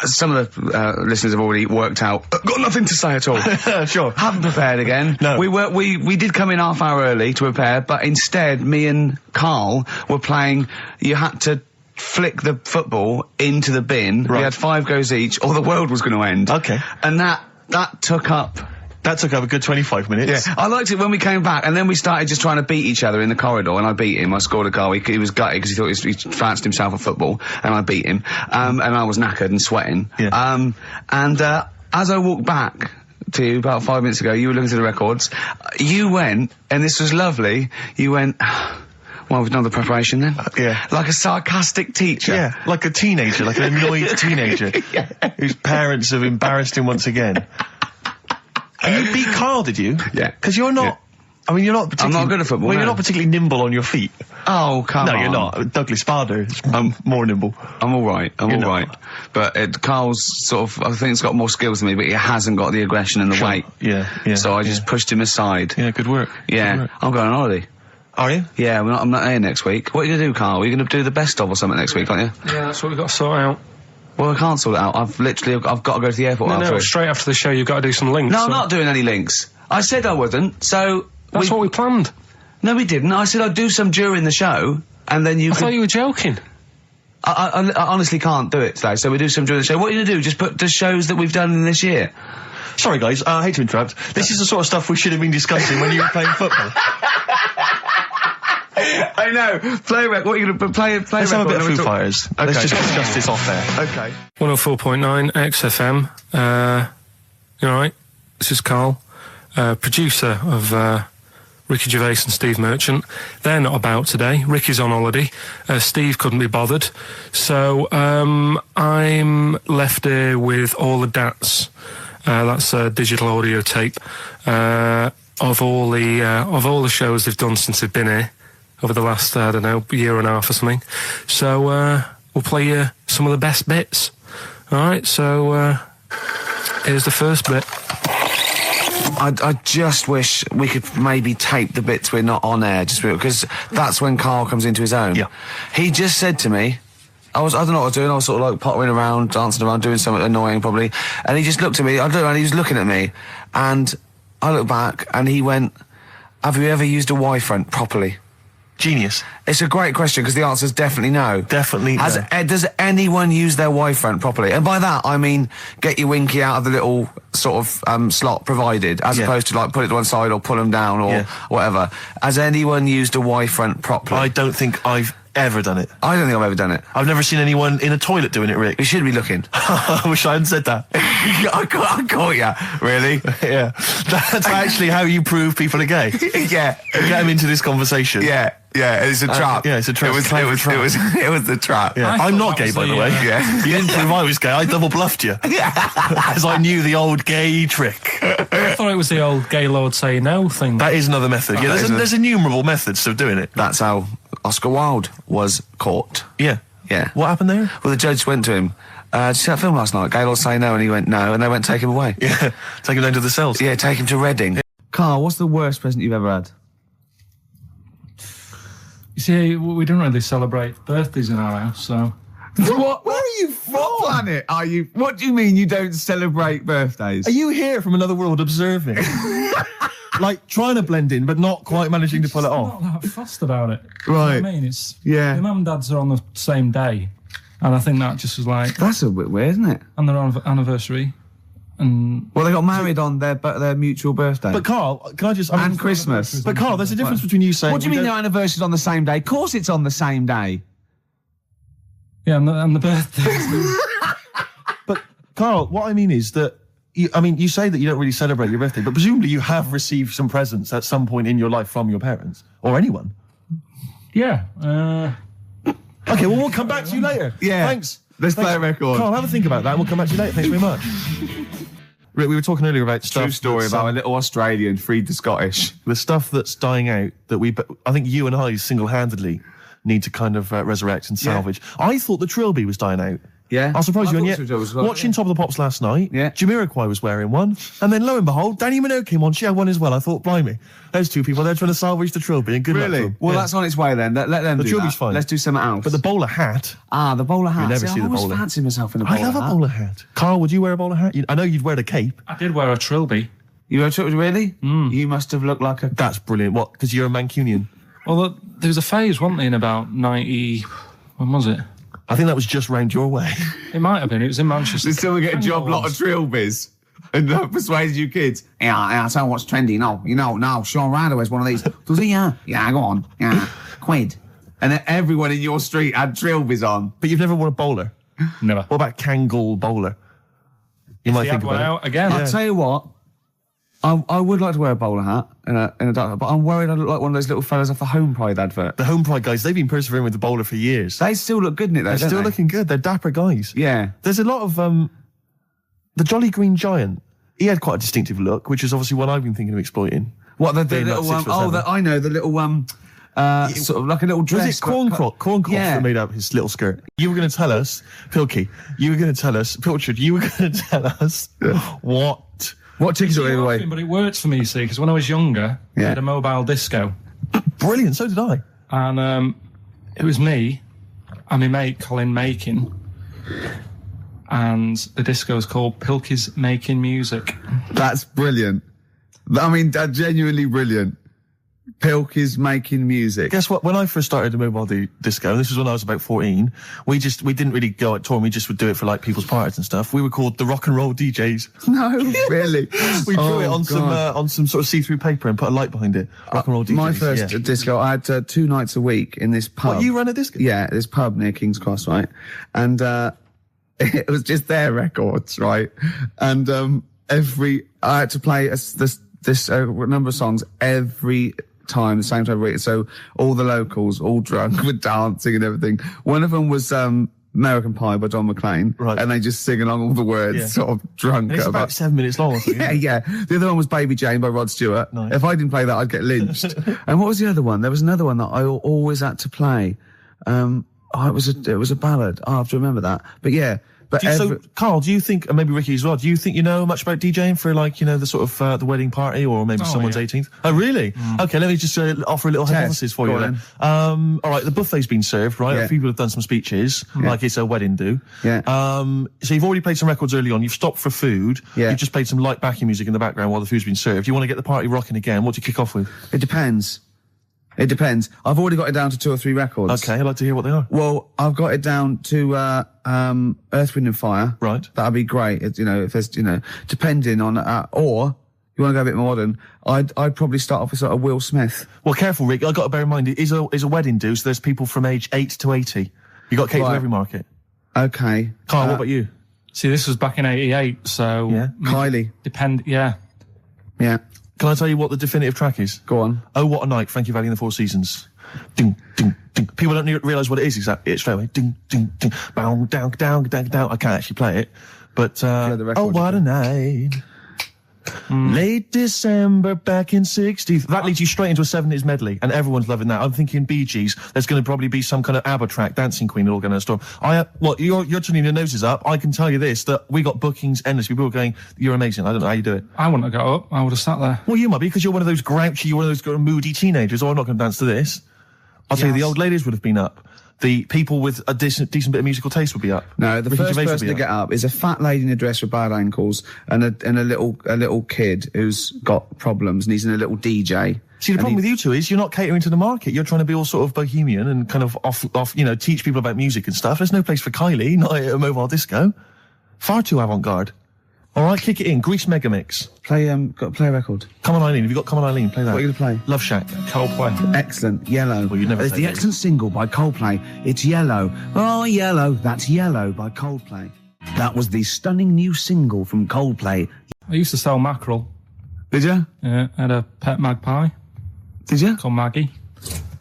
Some of the listeners have already worked out. Got nothing to say at all. Sure. Haven't prepared again. No. We did come in half hour early to prepare, but instead me and Karl were playing. You had to flick the football into the bin. Right. We had 5 goes each, or the world was going to end. Okay. And that took up. That took up a good 25 minutes. Yeah, I liked it when we came back, and then we started just trying to beat each other in the corridor, and I beat him. I scored a goal. He was gutted because he thought he fancied himself at football, and I beat him. And I was knackered and sweating. Yeah. As I walked back to you about 5 minutes ago, you were looking through the records. You went, and this was lovely, you went, well, we've done the preparation then. Yeah. Like a sarcastic teacher. Yeah, like a teenager, like an annoyed teenager whose parents have embarrassed him once again. And you beat Karl, did you? Yeah. Because you're not. Yeah. I mean, you're not particularly. I'm not good at football. Well, you're not particularly nimble on your feet. Oh, come on. No, you're not. Douglas Bader is more nimble. I'm all right. I'm all right. But Karl's sort of, I think he's got more skills than me, but he hasn't got the aggression and the weight. Yeah. So I just pushed him aside. Yeah, good work. Yeah. Good work. I'm going on holiday. Are you? Yeah, I'm not here next week. What are you going to do, Karl? Are you going to do the best of or something next week, aren't you? Yeah, that's what we've got to sort out. Well, I can't sort it out. I've got to go to the airport. No, straight after the show you've got to do some links. No, I'm not doing any links. I said I wouldn't, so... That's what we planned. No, we didn't. I said I'd do some during the show, and then you I thought you were joking. I honestly can't do it today, so we do some during the show. What are you going to do? Just put the shows that we've done in this year? Sorry, guys, I hate to interrupt. This is the sort of stuff we should have been discussing when you were playing football. I know. Play what are you going to play? Let's have a bit of Foo Fighters. Okay. Let's just discuss this off there. Okay. 104.9 XFM. You alright? This is Karl, producer of Ricky Gervais and Steve Merchant. They're not about today. Ricky's on holiday. Steve couldn't be bothered. So I'm left here with all the DATs. That's a digital audio tape of all the shows they've done since they've been here over the last, I don't know, year and a half or something. So we'll play you some of the best bits. Alright, so here's the first bit. I just wish we could maybe tape the bits we're not on air, just because that's when Karl comes into his own. Yeah. He just said to me, I don't know what I was doing, I was sort of like pottering around, dancing around, doing something annoying probably, and he just looked at me, I don't know, and he was looking at me, and I looked back, and he went, have you ever used a Y-front properly? Genius. It's a great question, because the answer's definitely no. Definitely no. Does anyone use their Y-front properly? And by that, I mean, get your winky out of the little sort of slot provided, as opposed to like put it to one side or pull them down or whatever. Has anyone used a Y-front properly? I don't think I've ever done it. I don't think I've ever done it. I've never seen anyone in a toilet doing it, Rick. You should be looking. I wish I hadn't said that. I caught ya. Really? Yeah. That's actually how you prove people are gay. Yeah. Get them into this conversation. Yeah. Yeah, it's a trap. Yeah, it's a trap. It was the trap. Yeah. I'm not gay, by the way. Yeah. You didn't prove I was gay. I double bluffed you. As I knew the old gay trick. I thought it was the old gay lord say no thing. That is another method. Yeah, there's innumerable methods of doing it. That's how Oscar Wilde was caught. Yeah. Yeah. What happened there? Well, the judge went to him. Did you see that film last night? Gay lord say no, and he went no, and they went take him away. Yeah. Take him down to the cells. Yeah, take him to Reading. Karl, what's the worst present you've ever had? see, we don't really celebrate birthdays in our house, so... What? Where are you from? What planet are you? What do you mean you don't celebrate birthdays? Are you here from another world observing? Like, trying to blend in, but not quite managing to pull it off? Not that fussed about it. Right. You know what I mean? It's... Yeah. My mum and dad's are on the same day, and I think that just was like... That's a bit weird, isn't it? And their anniversary, and... Well, they got married on their mutual birthday. But Carl, can I just... And Christmas. But Carl, there's a difference between you saying... What do you mean their anniversary's on the same day? Of course it's on the same day. Yeah, and the birthday. But, Carl, what I mean is that, you say that you don't really celebrate your birthday, but presumably you have received some presents at some point in your life from your parents, or anyone. Yeah. Okay, well, we'll come back to you later. Yeah. Thanks. Let's play a record. Carl, have a think about that, and we'll come back to you later. Thanks very much. Rick, we were talking earlier about stuff... True story about a little Australian freed the Scottish. The stuff that's dying out that I think you and I single-handedly need to kind of resurrect and salvage. Yeah. I thought the Trilby was dying out. Yeah. I'll surprise you. And yet, watching Top of the Pops last night, Jamiroquai was wearing one, and then lo and behold, Danny Minogue came on. She had one as well. I thought, blimey, those two people, they're trying to salvage the Trilby, and good luck to them. Well, that's on its way then. Let them do that. The Trilby's fine. Let's do something else. But the bowler hat... Ah, the bowler hat. You never see the bowler. I always fancy myself in a bowler hat. I love a bowler hat. Carl, would you wear a bowler hat? I know you'd wear the cape. I did wear a Trilby. You wear a Trilby, really? You must have looked like a... That's brilliant. What, because you're a Mancunian? Well, there was a phase, wasn't there, in about 90... When was it? I think that was just round your way. It might have been. It was in Manchester. Did someone get a job lot of Trilbys and persuaded you kids? Yeah, I tell you what's trendy. No, Sean Ryder wears one of these. Does he? Yeah, go on. Yeah, quid. And then everyone in your street had Trilbys on. But you've never worn a bowler? Never. What about Kangol bowler? You might think about it. Out again. I'll tell you what. I would like to wear a bowler hat in a dark, but I'm worried I look like one of those little fellas off the Home Pride advert. The Home Pride guys, they've been persevering with the bowler for years. They still look good in it, though. They're still looking good. They're dapper guys. Yeah. There's a lot of the Jolly Green Giant. He had quite a distinctive look, which is obviously one I've been thinking of exploiting. What the little I know the little sort of like a little dress. Was it Corncroft that made up his little skirt? You were going to tell us, Pilkey. You were going to tell us, Pilchard. You were going to tell us What tickets are we away? But it worked for me, you see, because when I was younger, I had a mobile disco. Brilliant, so did I. And it was me and my mate Colin Makin, and the disco was called Pilkey's Making Music. That's brilliant. I mean, that's genuinely brilliant. Pilkey's Making Music. Guess what? When I first started the mobile disco, and this was when I was about 14, we didn't really go out touring, we just would do it for like people's parties and stuff. We were called the rock and roll DJs. No, really? We drew it on some sort of see-through paper and put a light behind it. Rock and roll DJs. My first disco, I had 2 nights a week in this pub. What, you ran a disco? Yeah, this pub near King's Cross, right? And it was just their records, right? And I had to play this number of songs every time, the same time every week. So all the locals, all drunk, were dancing and everything. One of them was American Pie by Don McLean, right? And they just sing along all the words, sort of drunk. And it's about 7 minutes long. Yeah. The other one was Baby Jane by Rod Stewart. Nice. If I didn't play that, I'd get lynched. And what was the other one? There was another one that I always had to play. It was a ballad. I have to remember that. But yeah. So, Carl, do you think, and maybe Ricky as well, do you think you know much about DJing for, like, the sort of the wedding party or maybe someone's 18th? Oh, really? Okay, let me just offer a little hypothesis for you then. All right, the buffet's been served, right? Yeah. People have done some speeches, like it's a wedding do. Yeah. So you've already played some records early on, you've stopped for food, you've just played some light backing music in the background while the food's been served. You want to get the party rocking again, what do you kick off with? It depends. I've already got it down to 2 or 3 records. Okay, I'd like to hear what they are. Well, I've got it down to Earth, Wind and Fire. Right. That'd be great. If there's, depending on, or you want to go a bit modern, I'd probably start off with sort of Will Smith. Well, careful, Rick. I've got to bear in mind, it is a wedding do, so there's people from age 8 to 80. You got cake for every market. Okay. Carl, what about you? See, this was back in 88, so... Yeah. Kylie. Yeah. Can I tell you what the definitive track is? Go on. Oh, What a Night, Frankie Valli and the Four Seasons. Ding, ding, ding. People don't realise what it is exactly. It's straight away. Ding, ding, ding. Bow, down, down, down, down. I can't actually play it. But, Oh, What a Night. Late December back in 60. That leads you straight into a 70s medley, and everyone's loving that. I'm thinking Bee Gees. There's going to probably be some kind of ABBA track, Dancing Queen, all going to storm. You're turning your noses up. I can tell you this, that we got bookings endless. People are going, you're amazing. I don't know how you do it. I wouldn't have got up. I would have sat there. Well, you might be, because you're one of those grouchy, you're one of those moody teenagers. Oh, I'm not going to dance to this. I'll tell you, the old ladies would have been up. The people with a decent bit of musical taste would be up. No, the first person to get up is a fat lady in a dress with bad ankles and a little kid who's got problems and he's in a little DJ. See, the problem with you two is you're not catering to the market. You're trying to be all sort of bohemian and kind of off, teach people about music and stuff. There's no place for Kylie, not at a mobile disco. Far too avant-garde. All right, kick it in. Grease Megamix. Play a record. Come on, Eileen. Have you got Come on, Eileen? Play that. What are you going to play? Love Shack. Coldplay. Excellent. Yellow. Well, you'd never It's say the that. excellent single by Coldplay. It's Yellow. Oh, Yellow. That's Yellow by Coldplay. That was the stunning new single from Coldplay. I used to sell mackerel. Did you? Yeah, I had a pet magpie. Did you? Called Maggie.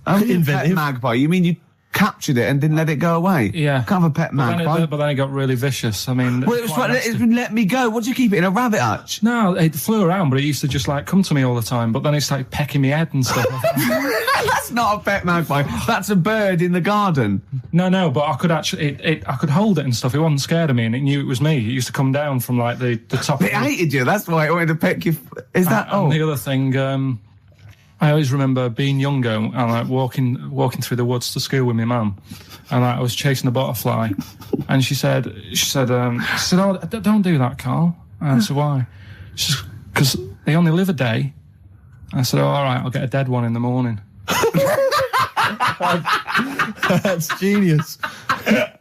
Oh, pet magpie. You mean you captured it and didn't let it go away? Yeah. Can't have a pet magpie. But then it got really vicious. I mean... Well, it was let me go. What do you keep it in, a rabbit hutch? No, it flew around, but it used to just, come to me all the time. But then it started pecking my head and stuff. That's not a pet magpie. That's a bird in the garden. No, but I could actually... I could hold it and stuff. It wasn't scared of me, and it knew it was me. It used to come down from, the top... It hated you. That's why it wanted to peck you. Is that... And the other thing... I always remember being younger and walking through the woods to school with my mum, and I was chasing a butterfly, and she said, "Oh, don't do that, Carl." And I said, "Why?" She said, "'Cause they only live a day." I said, "Oh, all right, I'll get a dead one in the morning." That's genius.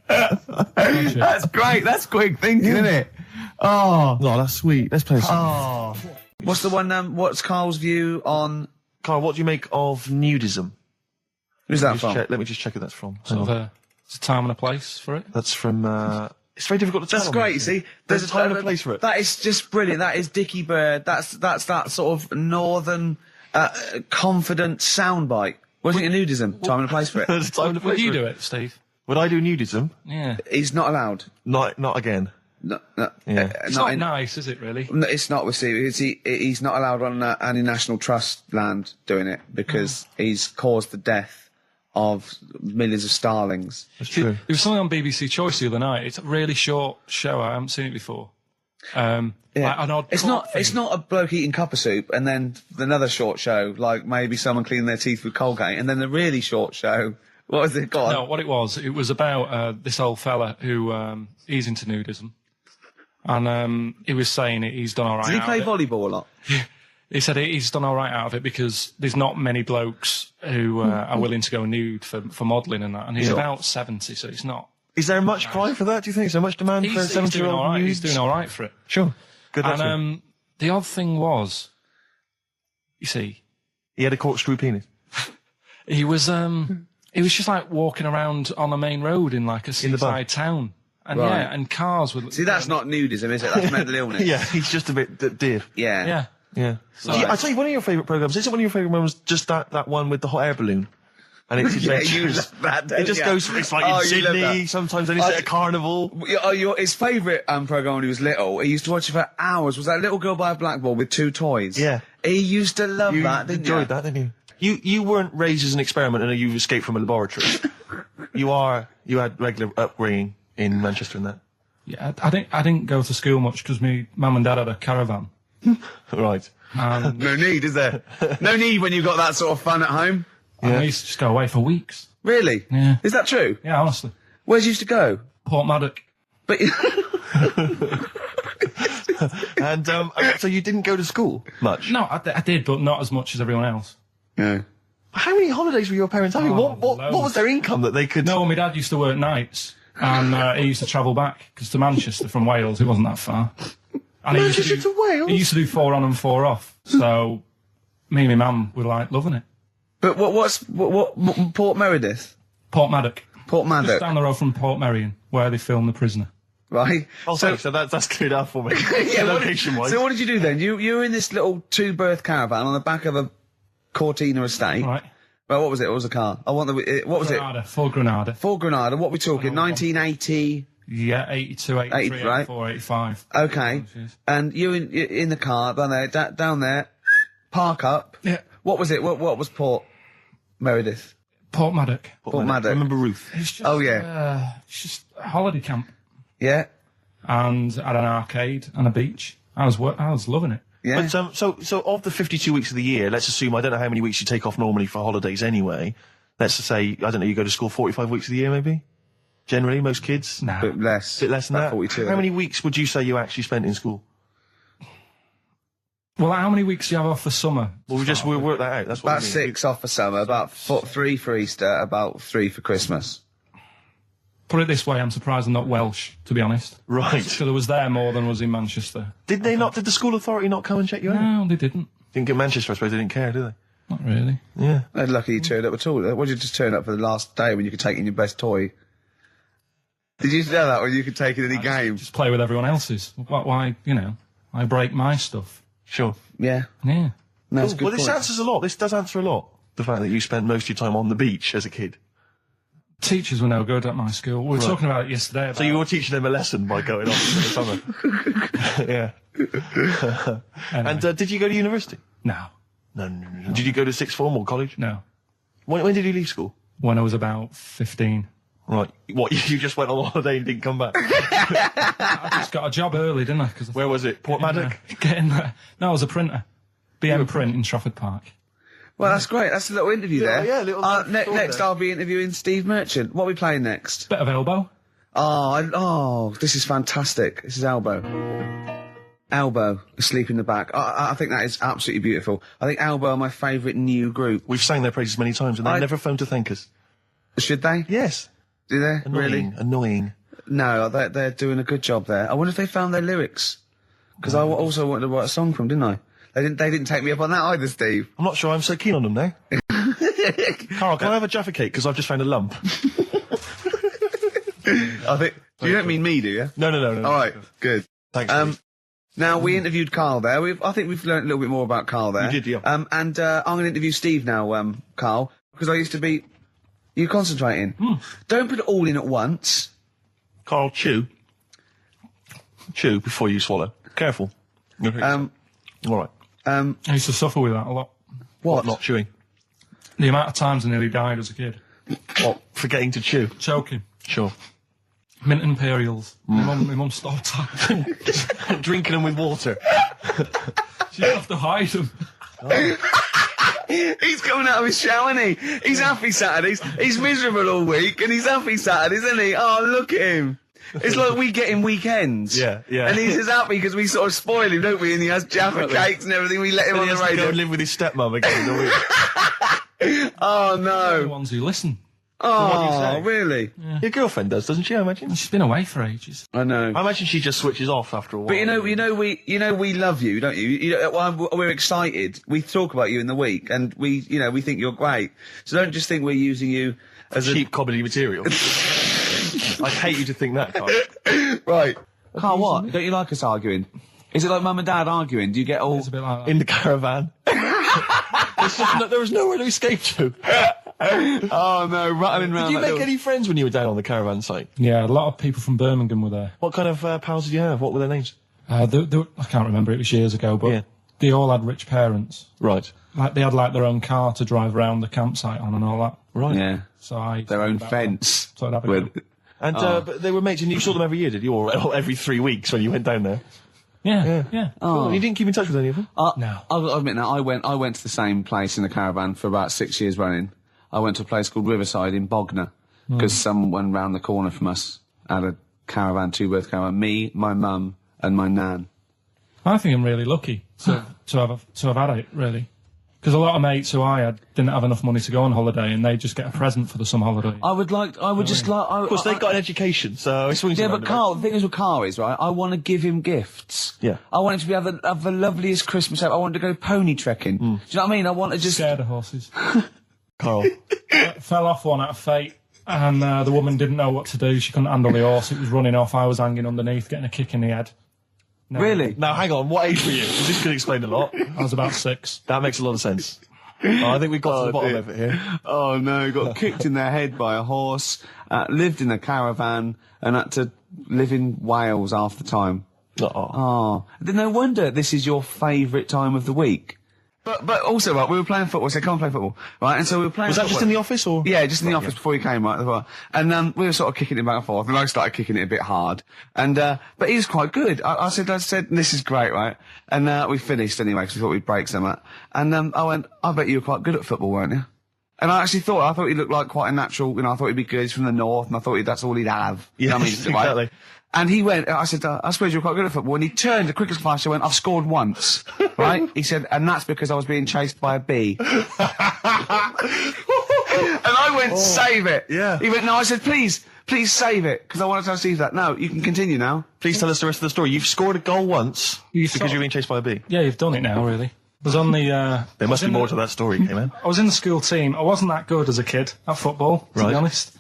That's great. That's quick thinking, isn't it? Oh, no, that's sweet. Let's play some. Oh, what's the one? What's Carl's view on? Carl, what do you make of nudism? Who's that from? Let me just check who that's from. It's a time and a place for it. That's from, it's very difficult to tell. That's great, you see. There's a time and a place for it. That is just brilliant. That is Dickie Bird. That's that sort of northern, confident soundbite. Wasn't it nudism? Time and a place for it. There's a time and a place Would you for do it, Steve? Would I do nudism? Yeah. He's not allowed. Not again. No, yeah. It's not nice, is it, really? No, it's not with Steve. He's not allowed on any National Trust land doing it because he's caused the death of millions of starlings. That's true. There was something on BBC Choice the other night. It's a really short show. I haven't seen it before. Yeah. It's not a bloke eating cup of soup and then another short show, like maybe someone cleaning their teeth with Colgate, and then the really short show. What was it? Go on. No, what it was about this old fella who he's into nudism. And he was saying he's done all right. Did he play volleyball a lot? He said he's done all right out of it because there's not many blokes who are willing to go nude for modelling and that. And he's about 70, so it's not. Is there much cry for that? Do you think? Is there much demand for a 70-year-old? He's doing all right for it. Sure. Good luck. And the odd thing was, you see, he had a corkscrew penis. He was just walking around on a main road in a seaside town. And right. and cars would... See, that's not nudism, is it? That's mental illness. Yeah, he's just a bit div. Yeah. So, I tell you, one of your favourite programmes, is it one of your favourite ones, just that one with the hot air balloon? And it's adventures. It just goes, it's in Sydney, sometimes then it's at a carnival. His favourite programme when he was little, he used to watch it for hours, was that Little Girl by a Blackboard with two toys. Yeah. He used to love that, didn't you? You enjoyed that, didn't you? You weren't raised as an experiment and you've escaped from a laboratory. You had regular upbringing in Manchester and that. Yeah, I didn't go to school much because my mum and dad had a caravan. Right. No need, is there? No need when you've got that sort of fun at home. Yeah. I used to just go away for weeks. Really? Yeah. Is that true? Yeah, honestly. Where'd you used to go? Portmaddock. But and so you didn't go to school much? No, I did, but not as much as everyone else. Yeah. How many holidays were your parents having? What was their income that they could... No, my dad used to work nights, and he used to travel back, because to Manchester from Wales, it wasn't that far. And Manchester to Wales? He used to do 4 on and 4 off, so me and my mum were loving it. But what Port Meredith? Portmaddock. Portmaddock. Just down the road from Port Merion, where they filmed The Prisoner. Right. Oh, so that's cleared up for me. Yeah, location-wise. So what did you do then? You were in this little 2-berth caravan on the back of a Cortina estate. Right. Well, what was it? What was the car? What was Granada, Ford Granada. Ford Granada. What are we talking? 1980? Yeah, 82, 83, 84, 85. Okay. And you in the car down there, park up. Yeah. What was it? What was Port Meredith? Portmaddock. Portmaddock. I remember Ruth. It's just, it's just a holiday camp. Yeah. And had an arcade and a beach. I was loving it. Yeah. But, so of the 52 weeks of the year, let's assume, I don't know how many weeks you take off normally for holidays anyway, Let's just say, I don't know, you go to school 45 weeks of the year, maybe? Generally, most kids? No. Bit less. Bit less than that? 42. How many weeks would you say you actually spent in school? Well, how many weeks do you have off for summer? Well, we'll work that out. That's what About 6 off for summer, about 3 for Easter, about 3 for Christmas. Put it this way, I'm surprised I'm not Welsh, to be honest. Right. Because I was there more than was in Manchester. Did the school authority not come and check you out? No, they didn't. Didn't get Manchester, I suppose they didn't care, do they? Not really. Yeah. They're lucky you turned up at all. What did you just turn up for the last day when you could take in your best toy? Did you know that when you could take in any game? Just play with everyone else's. Why, I break my stuff. Sure. Yeah. Yeah. No, that's a good Well, this point. answers a lot. This does answer a lot. The fact that you spent most of your time on the beach as a kid. Teachers were no good at my school. We were talking about it yesterday. So you were teaching them a lesson by going off for the summer. Yeah. Anyway. And did you go to university? No. No. Did you go to sixth form or college? No. When did you leave school? When I was about 15. Right. What, you just went on holiday and didn't come back? I just got a job early, didn't I? Where was it? Port Maddock? Getting there. No, I was a printer. BM Print in Trafford Park. Well, that's great. That's a little interview there. Yeah, little next I'll be interviewing Steve Merchant. What are we playing next? Bit of Elbow. Oh, this is fantastic. This is Elbow. Elbow, Asleep in the Back. I think that is absolutely beautiful. I think Elbow are my favourite new group. We've sang their praises many times and they never phoned to thank us. Should they? Yes. Do they? Annoying. Really? Annoying. No, they're doing a good job there. I wonder if they found their lyrics. Because I also wanted to write a song from, didn't I? They didn't take me up on that either, Steve. I'm not sure I'm so keen on them now. Carl, can I have a Jaffa cake? Because I've just found a lump. I think... You don't mean me, do you? No. All right, good. Thanks, Steve. Now, we interviewed Carl there. I think we've learned a little bit more about Carl there. We did, yeah. And I'm going to interview Steve now, Carl, because I used to be... You concentrating. Don't put it all in at once. Carl, chew. Chew before you swallow. Careful. All right. I used to suffer with that a lot. What? Not chewing. The amount of times I nearly died as a kid. What? Forgetting to chew? Choking. Sure. Mint Imperials. My mum stopped. Drinking them with water. She'd have to hide them. He's coming out of his shower, isn't he? He's happy Saturdays. He's miserable all week, and he's happy Saturdays, isn't he? Oh, look at him. It's like we get him weekends. Yeah. And he's just happy because we sort of spoil him, don't we? And he has Jaffa cakes and everything. We let him on the radio. He has to go and live with his stepmum again in a week. Oh, no. They're the ones who listen. Oh, really? Yeah. Your girlfriend does, doesn't she? I imagine she's been away for ages. I know. I imagine she just switches off after a while. But we love you, don't you? We're excited. We talk about you in the week, and we think you're great. So don't just think we're using you as cheap comedy material. I'd hate you to think that, Carl. Right, Carl. What? Don't you like us arguing? Is it like mum and dad arguing? Do you get all It's a bit like that. in the caravan? There was nowhere to escape to. Oh no, rattling round. Did you make any friends when you were down on the caravan site? Yeah, a lot of people from Birmingham were there. What kind of pals did you have? What were their names? I can't remember, it was years ago, but they all had rich parents. Right. Like, they had, their own car to drive around the campsite on and all that. Right. Yeah. So their own fence. So I'd have a go. And but they were mates, and you saw them every year, did you? Or every 3 weeks when you went down there? Yeah. Oh. Cool. You didn't keep in touch with any of them? No. I'll admit now, I went to the same place in the caravan for about 6 years running. I went to a place called Riverside in Bognor, because someone round the corner from us had a caravan, two-berth caravan. Me, my mum, and my nan. I think I'm really lucky to have had it, really. Because a lot of mates who I had didn't have enough money to go on holiday, and they just get a present for the summer holiday. Of course, they got an education, so it swings around but Carl, the thing is with Carl is, right, I want to give him gifts. Yeah. I want him to have the loveliest Christmas ever. I want him to go pony trekking. Do you know what I mean? I want to just... Scared of horses. Carl. Fell off one out of fate, and the woman didn't know what to do. She couldn't handle the horse. It was running off. I was hanging underneath, getting a kick in the head. No. Really? Now, hang on. What age were you? This could explain a lot. I was about 6. That makes a lot of sense. I think we've got to the bottom of it here. Oh, no. Got kicked in the head by a horse, lived in a caravan, and had to live in Wales half the time. Oh. No wonder this is your favourite time of the week. But also, right, we were playing football, so come and play football, right? And so we were playing Was that just in the office, or? Yeah, just in the office before you came, right? And we were sort of kicking it back and forth, and I started kicking it a bit hard. And but he was quite good. I said, this is great, right? And we finished anyway, because we thought we'd break some. And I went, I bet you were quite good at football, weren't you? And I actually thought he looked like quite a natural, I thought he'd be good, he's from the north, and I thought that's all he'd have. Yeah, exactly. And he went, I said, I suppose you're quite good at football. And he turned, the quickest flash, I went, I've scored once. Right? He said, and that's because I was being chased by a bee. And I went, save it. Yeah. He went, no, I said, please save it, because I want to tell Steve that. No, you can continue now. Please tell us the rest of the story. You've scored a goal once because you're being chased by a bee. Yeah, you've done it now, really. I was on the, there must be more to that story, K-Man. I was in the school team. I wasn't that good as a kid at football, to be honest.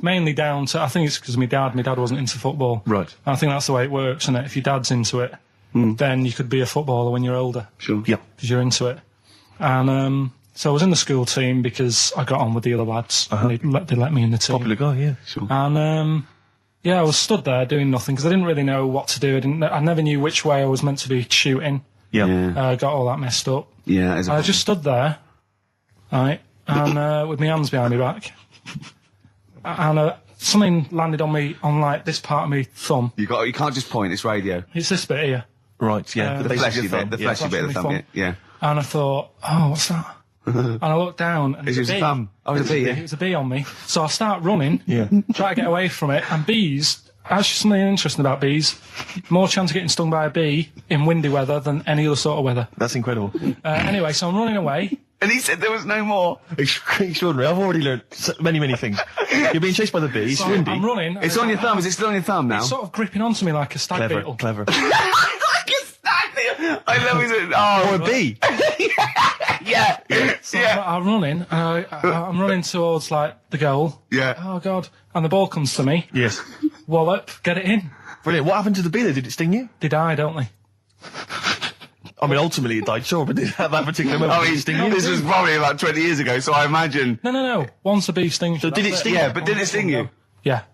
Mainly down to, I think it's because my dad wasn't into football. Right. And I think that's the way it works, isn't it? If your dad's into it, then you could be a footballer when you're older. Sure. Yeah. Because you're into it. And, so I was in the school team because I got on with the other lads. And they let me in the team. Popular guy, yeah. Sure. And, I was stood there doing nothing because I didn't really know what to do. I never knew which way I was meant to be shooting. Yeah. Got all that messed up. Yeah. And I just stood there, right, and with my hands behind my back, and something landed on me on like this part of my thumb. You can't just point. It's radio. It's this bit here. Right. Yeah. The fleshy bit. The fleshy bit of the thumb. Yeah. And I thought, oh, what's that? And I looked down, and it was a bee. Thumb. Oh, it was a bee. It was a bee on me. So I start running. Yeah. Try to get away from it, and bees. Actually, something interesting about bees. More chance of getting stung by a bee in windy weather than any other sort of weather. That's incredible. Anyway, so I'm running away. And he said there was no more. Extraordinary. I've already learned many things. You're being chased by the bees. So windy. I'm running. It's on your thumb. Is it still on your thumb now? It's sort of gripping onto me like a stag beetle. Clever. Like a stag beetle. I love it. Oh, or a bee. Yeah. So I'm running. I'm running towards like the goal. Yeah. Oh God! And the ball comes to me. Yes. Wallop, get it in. Brilliant. What happened to the bee? Did it sting you? They die, don't they? I mean, ultimately it died, sure, but did that particular moment did it sting you? This was probably about 20 years ago, so I imagine. No. Once a bee stings you. So did it sting you? Yeah, but did it sting you? Yeah.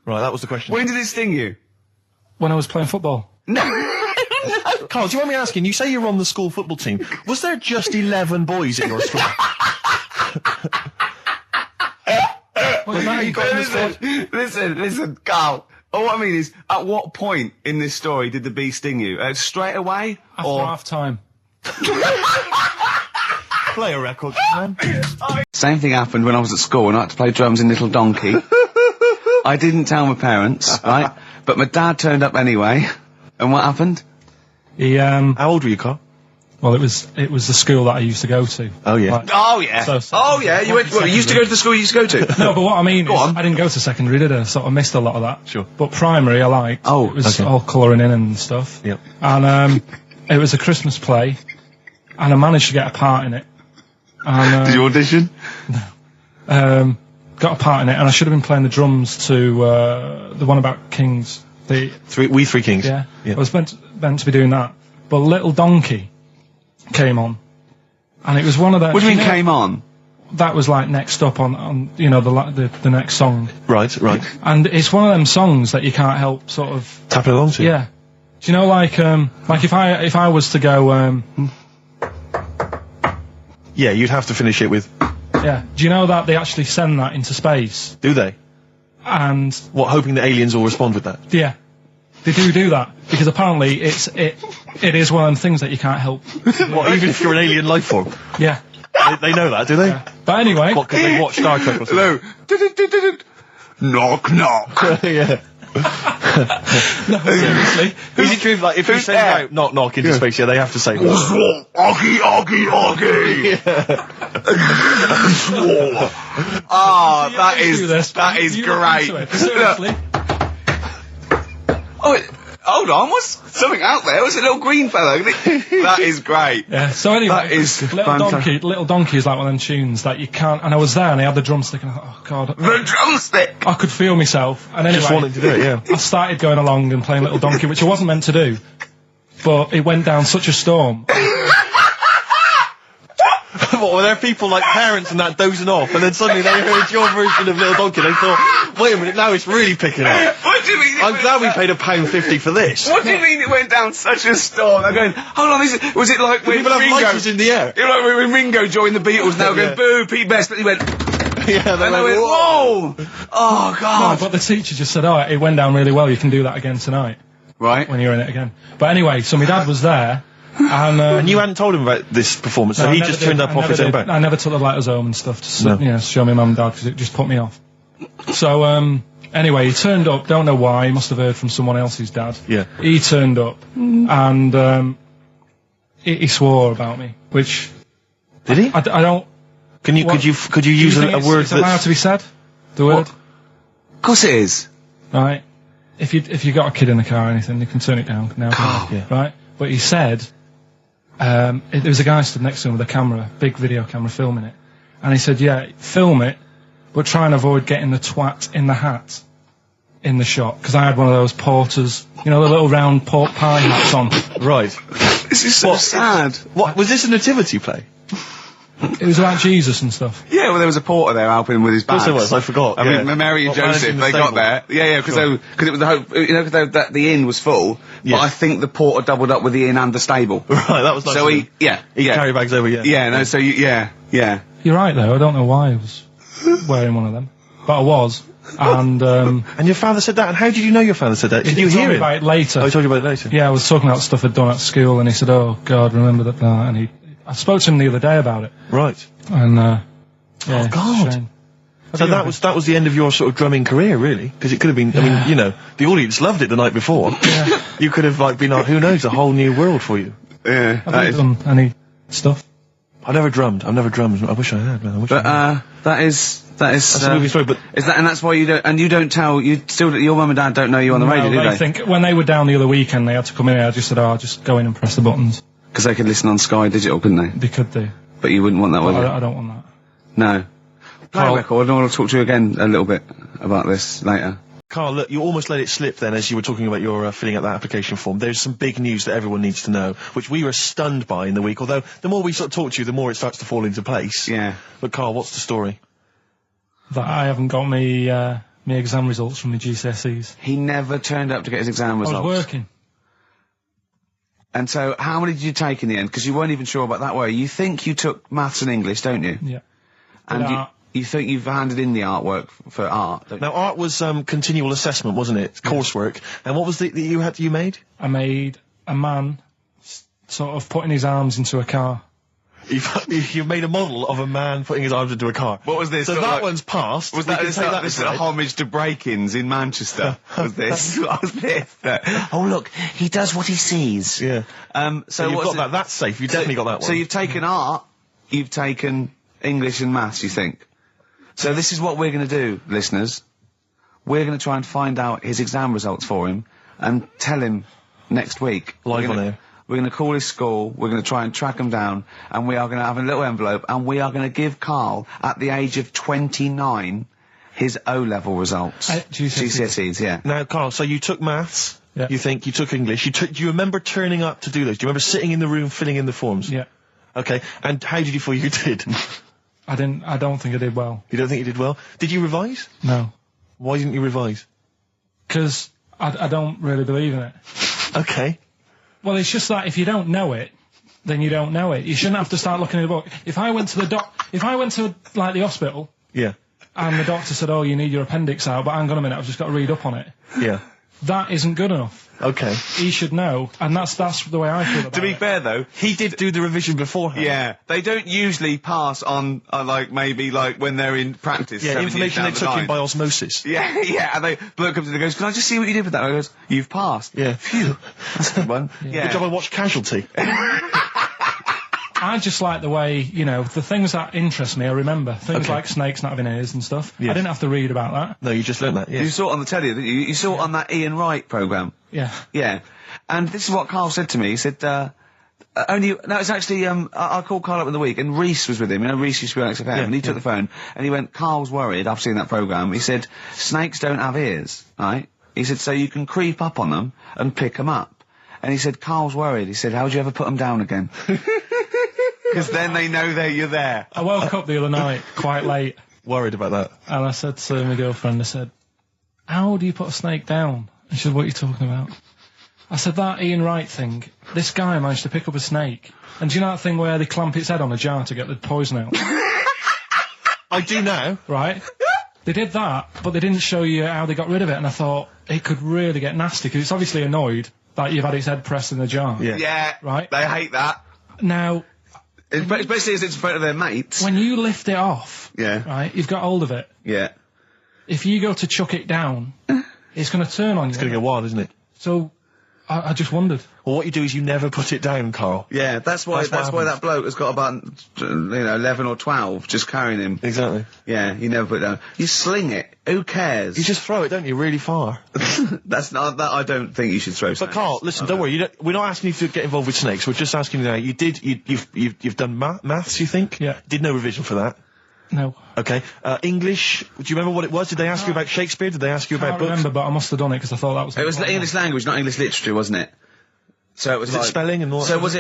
Right, that was the question. When did it sting you? When I was playing football. No. Carl, do you want me asking? You say you're on the school football team. Was there just 11 boys at your school? Listen, Carl. All I mean is, at what point in this story did the bee sting you? Straight away? After half time. Play a record, man. Same thing happened when I was at school and I had to play drums in Little Donkey. I didn't tell my parents, right? But my dad turned up anyway. And what happened? He, How old were you, Carl? Well, it was the school that I used to go to. Oh, yeah. Like, You went, you used to go to the school you used to go to? No, but what I mean is, I didn't go to secondary, did I? So I missed a lot of that. Sure. But primary, I liked. Oh, it was all colouring in and stuff. Yep. And, it was a Christmas play, and I managed to get a part in it. And, did you audition? No. Got a part in it, and I should have been playing the drums to, the one about Kings. We Three Kings. Yeah. I was meant to be doing that. But Little Donkey came on, and it was one of the. What do you mean came on? That was like next up on the next song. Right. And it's one of them songs that you can't help sort of tapping along to. Yeah. Do you know like if I was to go yeah, you'd have to finish it with. Yeah. Do you know that they actually send that into space? Do they? And what? Hoping that aliens will respond with that. Yeah. They do that because apparently it is one of them things that you can't help. What, even if you're an alien life form? Yeah. They know that, do they? Yeah. But anyway. What, because they watch Star Trek or something? Hello. Knock, knock. Yeah. No, seriously. Is it true, like, if you send out knock, knock into space, yeah, they have to say Oggy, oggy. Oh, that is great. Seriously. Oh, hold on, what's something out there? Was a little green fellow? That is great. Yeah, so anyway, that is Little Donkey is like one of them tunes that you can't, and I was there and I had the drumstick and I thought, oh God. The drumstick! I could feel myself, and anyway. Just wanted to do it, yeah. I started going along and playing Little Donkey, which I wasn't meant to do, but it went down such a storm. What, were there people like parents and that dozing off, and then suddenly they heard your version of Little Donkey, and they thought, wait a minute, now it's really picking up. What do you mean? I'm glad we paid £1.50 for this. What do you mean it went down such a storm? I'm going, hold on, was it like when people have lighters in the air? You know, when Ringo joined the Beatles, now going, boo, Pete Best, but he went, yeah, they went, whoa! Oh, God. No, but the teacher just said, oh, it went down really well, you can do that again tonight. Right. When you're in it again. But anyway, so my dad was there, And you hadn't told him about this performance, so he just turned up off his own back. I never took the letters home and stuff to show my mum and dad because it just put me off. So anyway, he turned up. Don't know why. He must have heard from someone else's dad. Yeah. He turned up and he swore about me, which did he? I don't. Could you use a word that's allowed to be said? The word. Of course it is. Right. If you got a kid in the car or anything, you can turn it down now. Right. But he said, there was a guy stood next to him with a camera, big video camera, filming it, and he said, "Yeah, film it, but try and avoid getting the twat in the hat in the shot, because I had one of those porters, you know, the little round pork pie hats on." Right. This is so sad. What was this a nativity play? It was about Jesus and stuff. Yeah, well, there was a porter there helping him with his bags. Of course there was, I forgot. I mean, Mary and Joseph, they got there. Yeah, because it was the hope, because the inn was full, but I think the porter doubled up with the inn and the stable. Right, that was nice. So he carry bags over, Yeah, You're right, though, I don't know why I was wearing one of them, but I was. And your father said that, and how did you know your father said that? Did you hear it? About it later. Oh, he told you about it later? Yeah, I was talking about stuff I'd done at school, and he said, "Oh, God, remember that," and I spoke to him the other day about it. Right. And, oh, God. So that was the end of your sort of drumming career, really? Because it could have been, I mean, you know, the audience loved it the night before. Yeah. You could have, like, been on, who knows, a whole new world for you. Yeah. Have you done any stuff? I've never drummed. I wish I had, man. That's a movie story, but... Is that, and that's why you don't tell, your mum and dad don't know you on the radio, do they? I think when they were down the other weekend, they had to come in here, I just said, I'll just go in and press the buttons. Because they could listen on Sky Digital, couldn't they? They could do. But you wouldn't want that, would you? I don't want that. No. Play a record, and I want to talk to you again a little bit about this later. Carl, look, you almost let it slip then as you were talking about your filling out that application form. There's some big news that everyone needs to know, which we were stunned by in the week, although the more we sort of talk to you, the more it starts to fall into place. Yeah. But Carl, what's the story? That I haven't got me exam results from the GCSEs. He never turned up to get his exam results. I was working. And so, how many did you take in the end? Because you weren't even sure about that, were you? You think you took maths and English, don't you? Yeah. And you think you've handed in the artwork for art, don't you? Now, art was continual assessment, wasn't it? Coursework. And what was it that you made? I made a man sort of putting his arms into a car. You made a model of a man putting his arms into a car. What was this? So that one's passed. Was that this a homage to break-ins in Manchester? Was this? What was this? Oh look, he does what he sees. Yeah. So you've got that. That's safe. You definitely got that one. So you've taken art, you've taken English and maths. You think? So this is what we're going to do, listeners. We're going to try and find out his exam results for him and tell him next week. Live on air. We're going to call his school, we're going to try and track him down, and we are going to have a little envelope, and we are going to give Carl, at the age of 29, his O-level results. GCSEs, yeah. Now, Carl, so you took maths, you think, you took English, do you remember turning up to do those? Do you remember sitting in the room filling in the forms? Yeah. Okay, and how did you feel you did? I don't think I did well. You don't think you did well? Did you revise? No. Why didn't you revise? Because I don't really believe in it. Okay. Well, it's just that if you don't know it, then you don't know it. You shouldn't have to start looking in the book. If I went to like the hospital, and the doctor said, "Oh, you need your appendix out," but hang on a minute, I've just got to read up on it. Yeah. That isn't good enough. Okay. He should know, and that's the way I feel about it. To be fair, though, he did do the revision beforehand. Yeah, they don't usually pass on, maybe when they're in practice. Yeah, information they took in by osmosis. Yeah, and the bloke comes in and goes, "Can I just see what you did with that?" I goes, "You've passed." Yeah. Phew. That's a good one. Yeah. Good job I watched Casualty. I just like the way, the things that interest me, I remember. Things like snakes not having ears and stuff. Yes. I didn't have to read about that. No, you just learned that, You saw it on the telly, didn't you? You saw it on that Ian Wright programme. Yeah. Yeah. And this is what Carl said to me. He said, it's actually, I called Carl up in the week, and Reese was with him. Reese used to be on XFM, and he took the phone, and he went, "Carl's worried, I've seen that programme." He said, "Snakes don't have ears, right?" He said, "So you can creep up on them and pick them up." And he said, "Carl's worried." He said, "How would you ever put them down again?" Because then they know you're there. I woke up the other night quite late. Worried about that. And I said to my girlfriend, I said, "How do you put a snake down?" And she said, "What are you talking about?" I said, "That Ian Wright thing, this guy managed to pick up a snake. And do you know that thing where they clamp its head on a jar to get the poison out?" I do now. Right? They did that, but they didn't show you how they got rid of it. And I thought, it could really get nasty, because it's obviously annoyed Like you've had its head pressed in the jar. Yeah. Right? They hate that. Now... Especially as it's in front of their mates. When you lift it off... Yeah. Right? You've got hold of it. Yeah. If you go to chuck it down, it's going to turn on you. It's going to go wild, isn't it? So... I just wondered. Well, what you do is you never put it down, Carl. Yeah, that's why that bloke has got about, 11 or 12 just carrying him. Exactly. Yeah, you never put it down. You sling it. Who cares? You just throw it, don't you, really far. That's not, that I don't think you should throw snakes. But Carl, listen, don't worry, we're not asking you to get involved with snakes, we're just asking you now, you've done maths, you think? Yeah. Did no revision for that? No. Okay. English, do you remember what it was? Did they ask you about Shakespeare? Did they ask you about books? I remember, but I must have done it because I thought that was... It was English language, not English literature, wasn't it? So it was like... spelling and all that? So was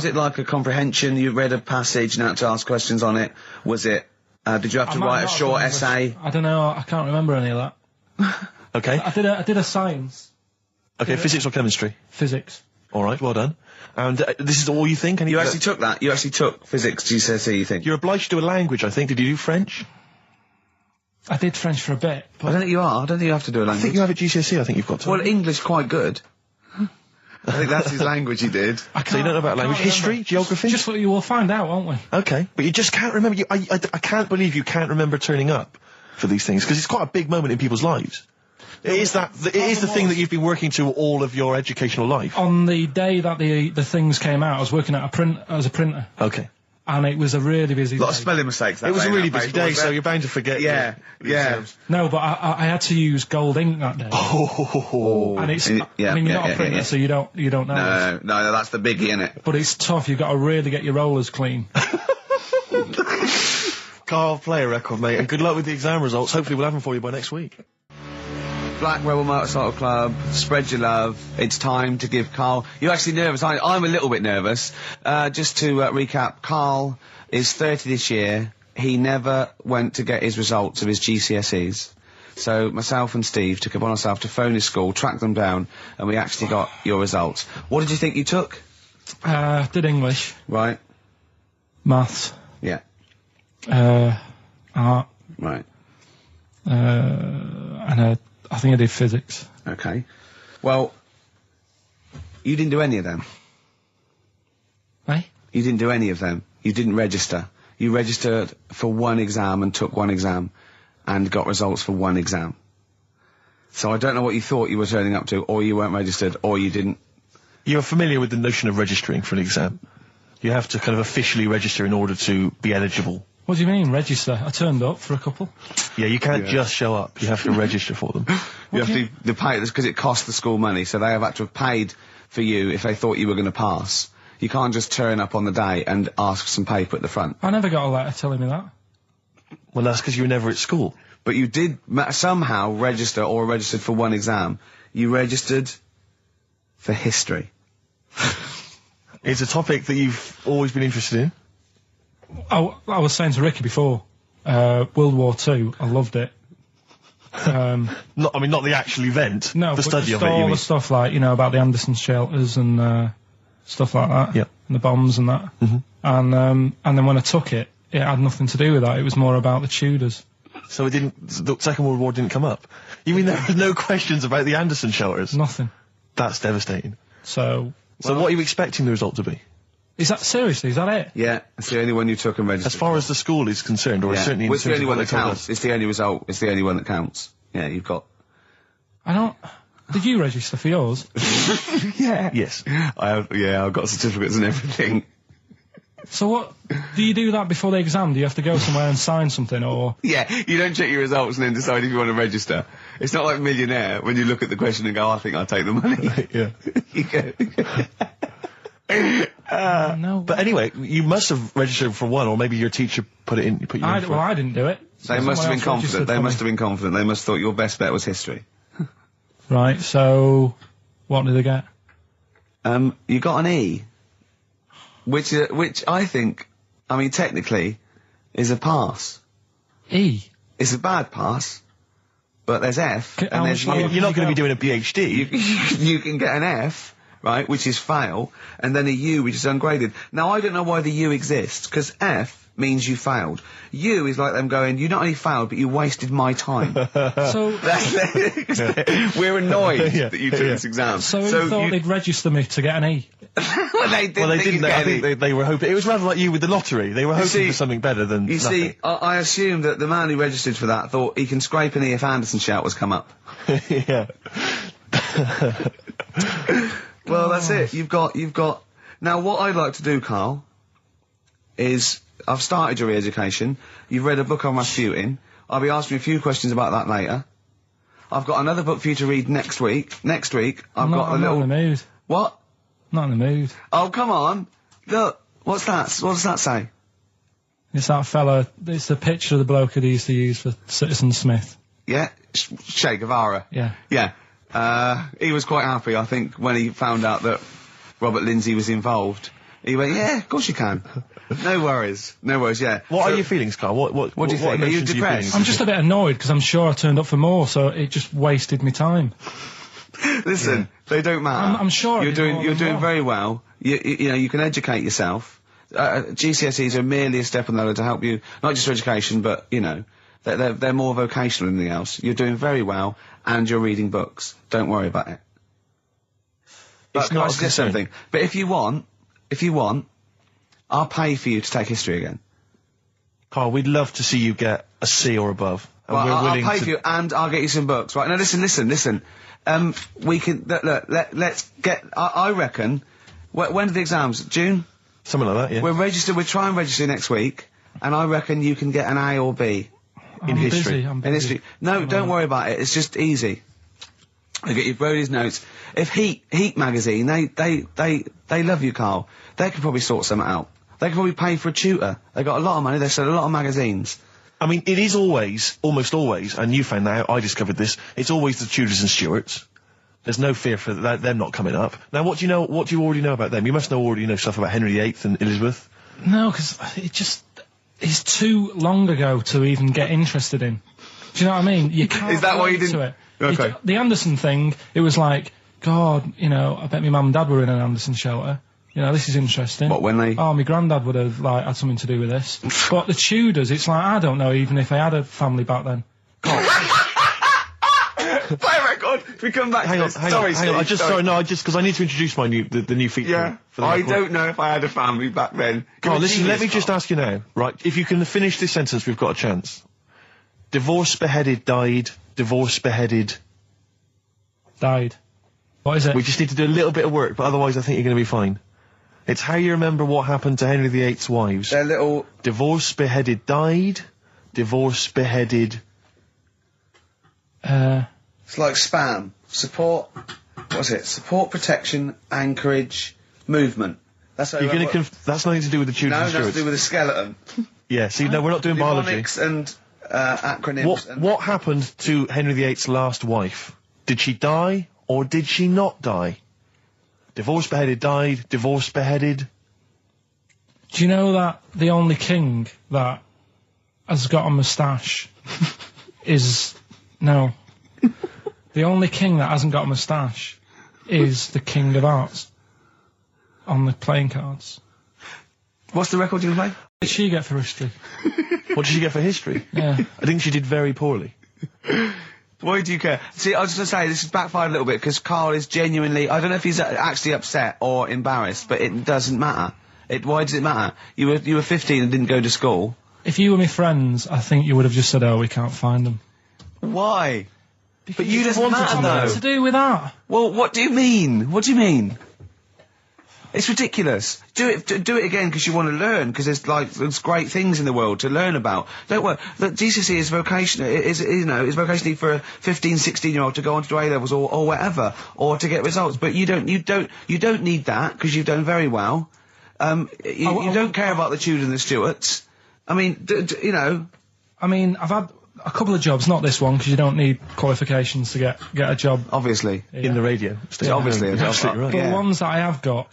it like a comprehension, you read a passage and had to ask questions on it? Was it, did you have to write a short essay? I don't know, I can't remember any of that. Okay. I did a science. Okay, physics or chemistry? Physics. Alright, well done. And this is all you think? You actually took that? You actually took physics GCSE, you think? You're obliged to do a language, I think. Did you do French? I did French for a bit. But I don't think you are. I don't think you have to do a language. I think you have a GCSE, I think you've got to. Well, English quite good. I think that's his language he did. So you don't know about language? History? Geography? Just what you will find out, won't we? Okay. But you just can't remember. I can't believe you can't remember turning up for these things, because it's quite a big moment in people's lives. It is the thing that you've been working to all of your educational life. On the day that the things came out, I was working at as a printer. Okay. And it was a really busy day. A lot of spelling mistakes that day. It was a really busy busy day, so you're bound to forget. Yeah, yeah. No, but I had to use gold ink that day. Oh. And it's, I mean, you're not a printer, so you don't know. No, that's the biggie, innit? But it's tough, you've got to really get your rollers clean. Carl, play a record, mate, and good luck with the exam results. Hopefully we'll have them for you by next week. Black Rebel Motorcycle Club, spread your love. It's time to give Carl... You're actually nervous, aren't you? I'm a little bit nervous. Just to recap, Carl is 30 this year. He never went to get his results of his GCSEs. So myself and Steve took it upon ourselves to phone his school, track them down, and we actually got your results. What did you think you took? Did English. Right. Maths. Yeah. Art. Right. And I think I did physics. Okay. Well, you didn't do any of them. Eh? You didn't do any of them. You didn't register. You registered for one exam and took one exam and got results for one exam. So I don't know what you thought you were turning up to, or you weren't registered, or you didn't... You're familiar with the notion of registering for an exam. You have to kind of officially register in order to be eligible. What do you mean, register? I turned up for a couple. Yeah, you can't just show up. You have to register for them. You have to pay this because it costs the school money, so they have had to have paid for you if they thought you were going to pass. You can't just turn up on the day and ask some paper at the front. I never got a letter telling me that. Well, that's because you were never at school. But you did somehow register or registered for one exam. You registered for history. It's a topic that you've always been interested in. I was saying to Ricky before, World War II, I loved it. Not the actual event. No, the study of it. All the stuff like, about the Anderson shelters and stuff like that. Yeah. And the bombs and that. Mm-hmm. And then when I took it, it had nothing to do with that. It was more about the Tudors. So the Second World War didn't come up? You mean there were no questions about the Anderson shelters? Nothing. That's devastating. So what are you expecting the result to be? Is that it? Yeah, it's the only one you took and registered. As far as the school is concerned, or certainly in it's the only one that counts. Us. It's the only result. It's the only one that counts. Yeah, you've got... Did you register for yours? Yeah. Yes. I've got certificates and everything. So what, do you do that before the exam? Do you have to go somewhere and sign something, or...? Yeah, you don't check your results and then decide if you want to register. It's not like Millionaire, when you look at the question and go, I think I'll take the money. Yeah. You go... No. But anyway, you must have registered for one, or maybe your teacher put you in for it. Well, I didn't do it. They must have been confident. They must have been confident. They must have thought your best bet was history. Right, so... What did they get? You got an E. Which I think, technically, is a pass. E? It's a bad pass. But there's F. You're not going to be doing a PhD. You can get an F, right, which is fail, and then a U, which is ungraded. Now, I don't know why the U exists, because F means you failed. You is like them going, you not only failed, but you wasted my time. So we're annoyed that you took this exam. So you thought they'd register me to get an E? Well, they didn't. I think they were hoping. It was rather like you with the lottery. They were hoping for something better than You nothing. see, I assumed that the man who registered for that thought he can scrape an E if Anderson shout was come up. Yeah. Well, that's it. You've got... Now, what I'd like to do, Carl, is... I've started your re-education. You've read a book on Rasputin. I'll be asking you a few questions about that later. I've got another book for you to read next week. Next week, I'm not in the mood. What? Not in the mood. Oh, come on. Look, what's that? What does that say? It's that fella, it's the picture of the bloke that he used to use for Citizen Smith. Yeah? Che Guevara. Yeah. Yeah. He was quite happy, I think, when he found out that Robert Lindsay was involved. He went, yeah, of course you can. No worries, yeah. What are your feelings, Carl? What do you think? Are you depressed? I'm just a bit annoyed because I'm sure I turned up for more, so it just wasted me time. Listen, they don't matter. I'm sure you're doing very well. You know, you can educate yourself. GCSEs are merely a step on the ladder to help you, not just for education, but, you know, they're more vocational than anything else. You're doing very well, and you're reading books. Don't worry about it. It's not just something. But if you want, I'll pay for you to take history again. Carl, we'd love to see you get a C or above. And well, we're willing I'll pay for you, and I'll get you some books. Right, now listen. We can, let's get, I reckon, when are the exams? June? Something like that, yeah. We'll try and register next week, and I reckon you can get an A or B. I'm history. I'm busy. In history. No, don't worry about it, it's just easy. I get you Brody's notes. If Heat magazine, they love you, Carl. They could probably sort something out. They could probably pay for a tutor. They got a lot of money, they sell a lot of magazines. I mean, it is almost always, and you found that out, I discovered this, it's always the Tudors and Stuarts. There's no fear for them not coming up. Now, what do you already know about them? You must already know stuff about Henry VIII and Elizabeth. No, because it's too long ago to even get interested in. Do you know what I mean? You can't. Is that why you didn't? To it. Okay. The Anderson thing, it was like, God, you know, I bet my mum and dad were in an Anderson shelter. You know, this is interesting. What, when they... Oh, my granddad would have, like, had something to do with this. But the Tudors, it's like, I don't know even if they had a family back then. Play record! We come back hang to on, this. hang Sorry, on. Steve. Because I need to introduce my the new feature. Yeah, for the I record. don't know if I had a family back then. Carl, listen, let me just ask you now, right? If you can finish this sentence, we've got a chance. Divorced, beheaded, died. Divorced, beheaded... Died. What is it? We just need to do a little bit of work, but otherwise I think you're going to be fine. It's how you remember what happened to Henry VIII's wives. They're little... Divorced, beheaded, died. Divorced, beheaded... It's like spam. Support... What's it? Support, protection, anchorage, movement. That's how you're going to... That's nothing to do with the Tudors and Stuarts. No, nothing to do with the skeleton. Yeah, see, no, we're not doing biology. Mnemonics and acronyms. What happened to Henry VIII's last wife? Did she die, or did she not die? Divorced, beheaded, died. Divorced, beheaded. Do you know that the only king that has got a moustache is... No. The only king that hasn't got a moustache is the King of Hearts on the playing cards. What's the record you play? What did she get for history? What did she get for history? Yeah. I think she did very poorly. Why do you care? See, I was just going to say, this has backfired a little bit, because Carl is genuinely... I don't know if he's actually upset or embarrassed, but it doesn't matter. Why does it matter? You were 15 and didn't go to school. If you were my friends, I think you would have just said, oh, we can't find them. Why? Because but you just matter, though. What's to do with that? Well, what do you mean? What do you mean? It's ridiculous. Do it again because you want to learn, because there's great things in the world to learn about. Don't worry. Look, GCSE is vocational. Is vocationally for a 15, 16-year-old to go on to do A-levels or whatever, or to get results. But you don't need that because you've done very well. You don't care about the Tudors and the Stuarts. I mean, you know. I mean, I've had a couple of jobs, not this one, because you don't need qualifications to get a job. Obviously. Yeah. In the radio. Yeah, obviously. Absolutely right. But the ones that I have got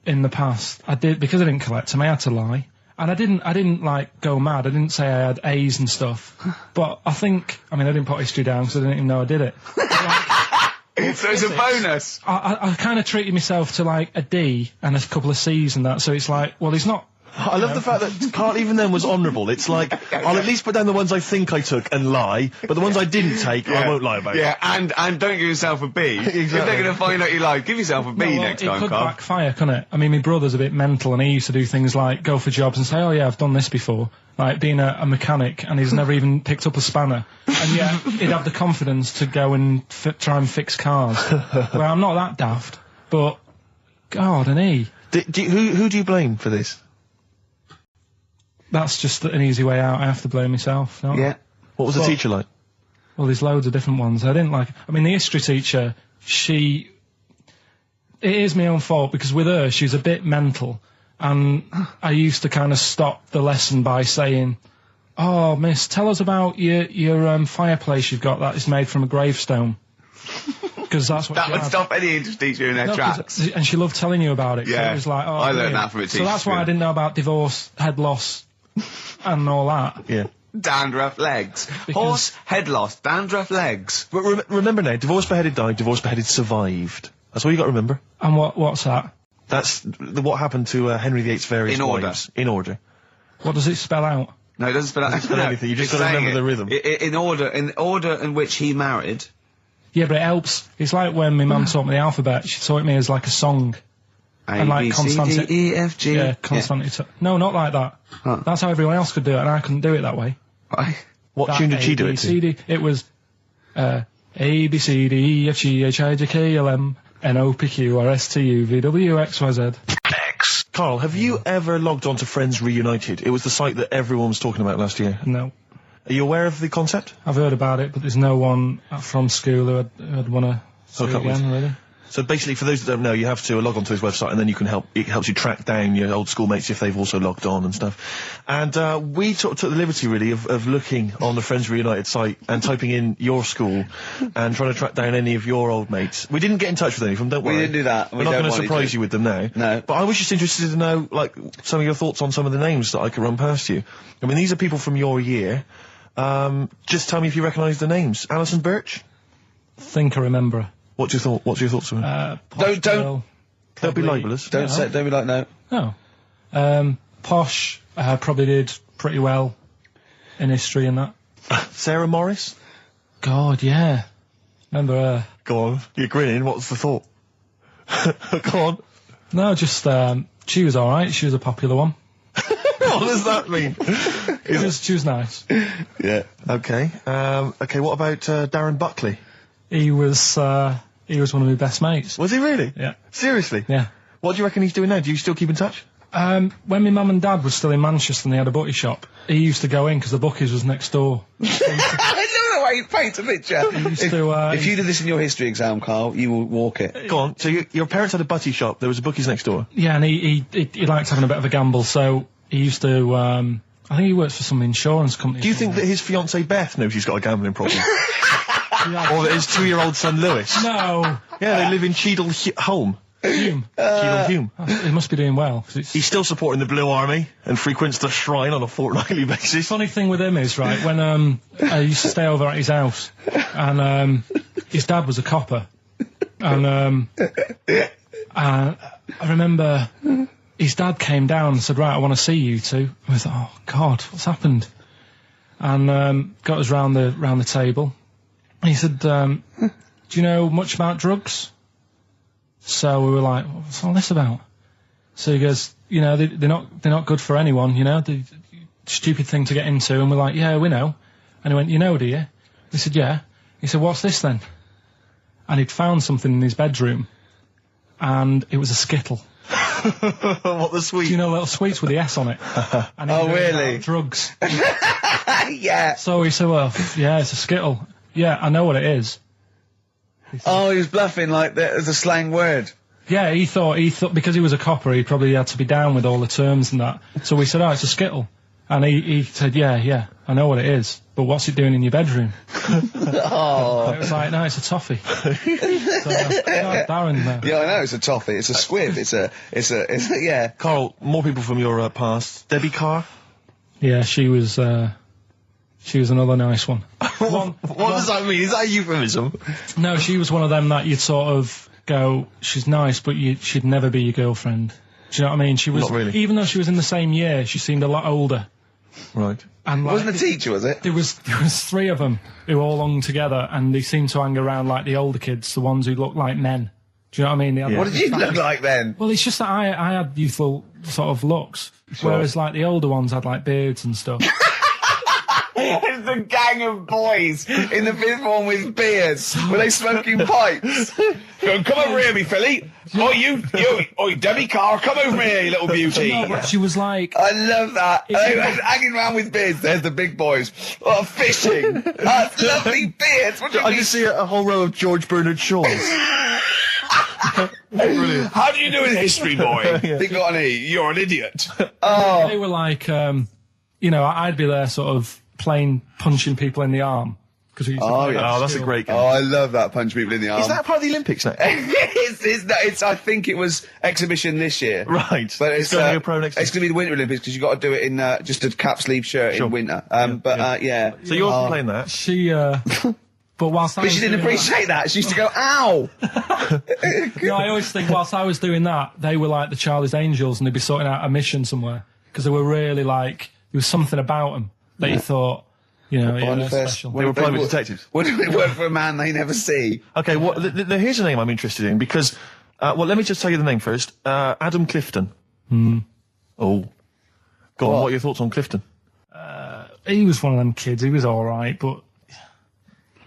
in the past, I did, because I didn't collect them, I had to lie. And I didn't like go mad. I didn't say I had A's and stuff. But I didn't put history down because I didn't even know I did it. So it's a bonus. I kind of treated myself to like a D and a couple of C's and that. So it's like, well, he's not I love the fact that Carl even then was honourable. It's like, I'll at least put down the ones I think I took and lie, but the ones I didn't take, I won't lie about. Yeah, and don't give yourself a B. Exactly. If they're going to find out you lied, give yourself a B next time, Carl. It could backfire, couldn't it? I mean, my brother's a bit mental, and he used to do things like go for jobs and say, oh yeah, I've done this before. Like being a mechanic, and he's never even picked up a spanner. And yet, he'd have the confidence to go and try and fix cars. Well, I'm not that daft, but, God, and he... Who do you blame for this? That's just an easy way out. I have to blame myself. No? Yeah. What was the teacher like? Well, there's loads of different ones. I didn't like... I mean, the history teacher, it is my own fault, because with her, she's a bit mental. And I used to kind of stop the lesson by saying, oh, miss, tell us about your fireplace you've got that is made from a gravestone. Because that's what that would stop any English teacher in their tracks. And she loved telling you about it. Yeah. So it was like, oh, I learned that from a teacher. So that's why I didn't know about divorce, head loss, and all that. Yeah. Dandruff legs. Horse, head loss, dandruff legs. But remember now, divorce, beheaded, died, divorce, beheaded, survived. That's all you got to remember. And what's that? That's what happened to Henry VIII's various wives. In order. What does it spell out? No, it doesn't spell out. It doesn't spell anything. You just got to remember the rhythm. In order in which he married. Yeah, but it helps. It's like when my mum taught me the alphabet. She taught me as like a song. A, B, C, D, E, F, G. Yeah, constant. Yeah. No, not like that. Huh. That's how everyone else could do it, and I couldn't do it that way. Why? What tune did she do it to? It was A, B, C, D, E, F, G, H, I, J, K, L, M, N, O, P, Q, R, S, T, U, V, W, X, Y, Z. Carl, have you ever logged on to Friends Reunited? It was the site that everyone was talking about last year. No. Are you aware of the concept? I've heard about it, but there's no one from school who'd want to see it again, really. So basically, for those that don't know, you have to log on to his website, and then it helps you track down your old schoolmates if they've also logged on and stuff. And we took the liberty, really, of looking on the Friends Reunited site and typing in your school and trying to track down any of your old mates. We didn't get in touch with any of them, don't worry. We didn't do that. We're not going to surprise you with them now. No. But I was just interested to know, like, some of your thoughts on some of the names that I could run past you. I mean, these are people from your year. Just tell me if you recognise the names. Alison Birch? Think I remember her. What's your thoughts on her? Don't be libelous. Don't be like no. No. Posh probably did pretty well in history and that. Sarah Morris? God, yeah. Remember her. Go on. You're grinning. What's the thought? Go on. No, just she was alright. She was a popular one. What does that mean? She was nice. Yeah. Okay. Okay, what about Darren Buckley? He was one of my best mates. Was he really? Yeah. Seriously? Yeah. What do you reckon he's doing now? Do you still keep in touch? When my mum and dad were still in Manchester and they had a butty shop, he used to go in because the bookies was next door. I love the way you paint a picture. If you did this in your history exam, Carl, you will walk it. Go on. So your parents had a butty shop, there was a bookies next door? Yeah, and he liked having a bit of a gamble, so he used to, I think he works for some insurance company. Do you think that his fiancée Beth knows he's got a gambling problem? Or that his 2-year-old son Lewis? No. Yeah, they live in Cheadle Hume. Cheadle Hume. He must be doing well. He's still supporting the Blue Army and frequents the shrine on a fortnightly basis. Funny thing with him is, right, when I used to stay over at his house, and his dad was a copper, and I remember his dad came down and said, right, I want to see you two. I was like, oh God, what's happened? And got us round the table. He said, do you know much about drugs? So we were like, what's all this about? So he goes, you know, they're not good for anyone, you know, the stupid thing to get into. And we're like, yeah, we know. And he went, you know, do you? We said, yeah. He said, what's this then? And he'd found something in his bedroom, and it was a Skittle. What, the sweet? Do you know little sweets with the S on it? And oh, really? Drugs. Yeah. So he said, well, yeah, it's a Skittle. Yeah, I know what it is. Oh, he was bluffing like that as a slang word. Yeah, he thought because he was a copper, he probably had to be down with all the terms and that. So we said, oh, it's a Skittle. And he said, yeah, I know what it is, but what's it doing in your bedroom? Oh. It was like, no, it's a toffee. So, Darren, yeah, I know, it's a toffee, it's a squib, it's a, yeah. Carl, more people from your past. Debbie Carr? Yeah, she was another nice one. What does that mean? Is that a euphemism? No, she was one of them that you'd sort of go, she's nice, but she'd never be your girlfriend. Do you know what I mean? She was, Not really. even though she was in the same year, she seemed a lot older. Right. And like, wasn't a teacher, was it? There was 3 of them who all hung together, and they seemed to hang around like the older kids, the ones who looked like men. Do you know what I mean? Yeah. What did you look like then? Well, it's just that I had youthful sort of looks, whereas like the older ones had like beards and stuff. It's a gang of boys in the 5th form with beards. Were they smoking pipes? Come over here, me filly. Oh, Debbie Carr, come over here, you little beauty. No, but she was like... I love that. They were hanging around with beards. There's the big boys. Oh, fishing. That's lovely beards. What do you I mean? just see a whole row of George Bernard Shaws. Brilliant. How do you do in history, boy? Think on E. You're an idiot. Oh. They were like, you know, I'd be there sort of punching people in the arm. That's a great game. Oh, I love that, punch people in the arm. Is that part of the Olympics now? it's I think it was exhibition this year. Right. But it's going to be a pro next year. It's going to be the Winter Olympics because you've got to do it in just a cap sleeve shirt in winter. Yeah. So you're playing that? She, but whilst I was she didn't appreciate that. She used to go, ow! No, I always think whilst I was doing that, they were like the Charlie's Angels and they'd be sorting out a mission somewhere. Because they were really like, there was something about them that you thought, you know, they're special. They were private detectives. What do we work for a man they never see? Okay, well, here's a name I'm interested in because, let me just tell you the name first. Adam Clifton. Oh. Go on, what are your thoughts on Clifton? He was one of them kids, he was alright, but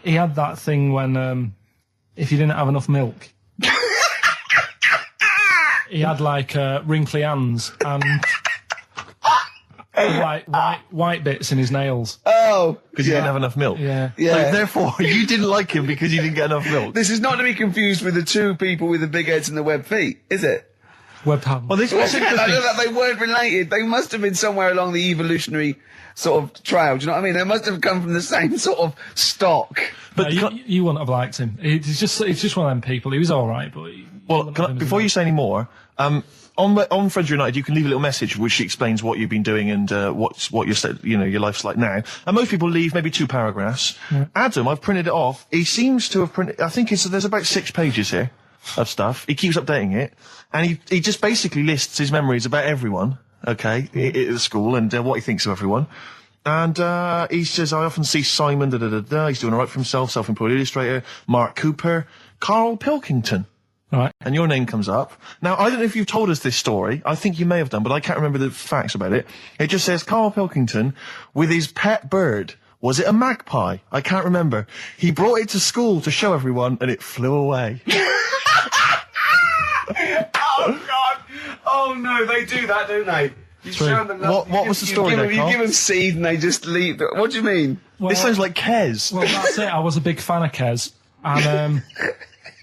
he had that thing when, if you didn't have enough milk, he had like, wrinkly hands and... like white bits in his nails. Oh, because he didn't have enough milk. Yeah. So therefore, you didn't like him because you didn't get enough milk. This is not to be confused with the 2 people with the big heads and the web feet, is it? Webbed hands. Well, this was they weren't related. They must have been somewhere along the evolutionary sort of trail. Do you know what I mean? They must have come from the same sort of stock. But you wouldn't have liked him. It's just one of them people. He was all right, but before you say any more, on Friends United, you can leave a little message which explains what you've been doing and what your life's like now. And most people leave maybe 2 paragraphs. Yeah. Adam, I've printed it off. He seems to have printed. I think there's about 6 pages here of stuff. He keeps updating it, and he just basically lists his memories about everyone. Okay, at the school and what he thinks of everyone. And he says, I often see Simon. He's doing all right for himself. Self-employed illustrator. Mark Cooper. Karl Pilkington. Right. And your name comes up. Now, I don't know if you've told us this story. I think you may have done, but I can't remember the facts about it. It just says Karl Pilkington with his pet bird. Was it a magpie? I can't remember. He brought it to school to show everyone, and it flew away. Oh, God. Oh, no, they do that, don't they? You show them what was the story there, Carl? You give them seed and they just leave. What do you mean? Well, this sounds like Kez. Well, that's it. I was a big fan of Kez. And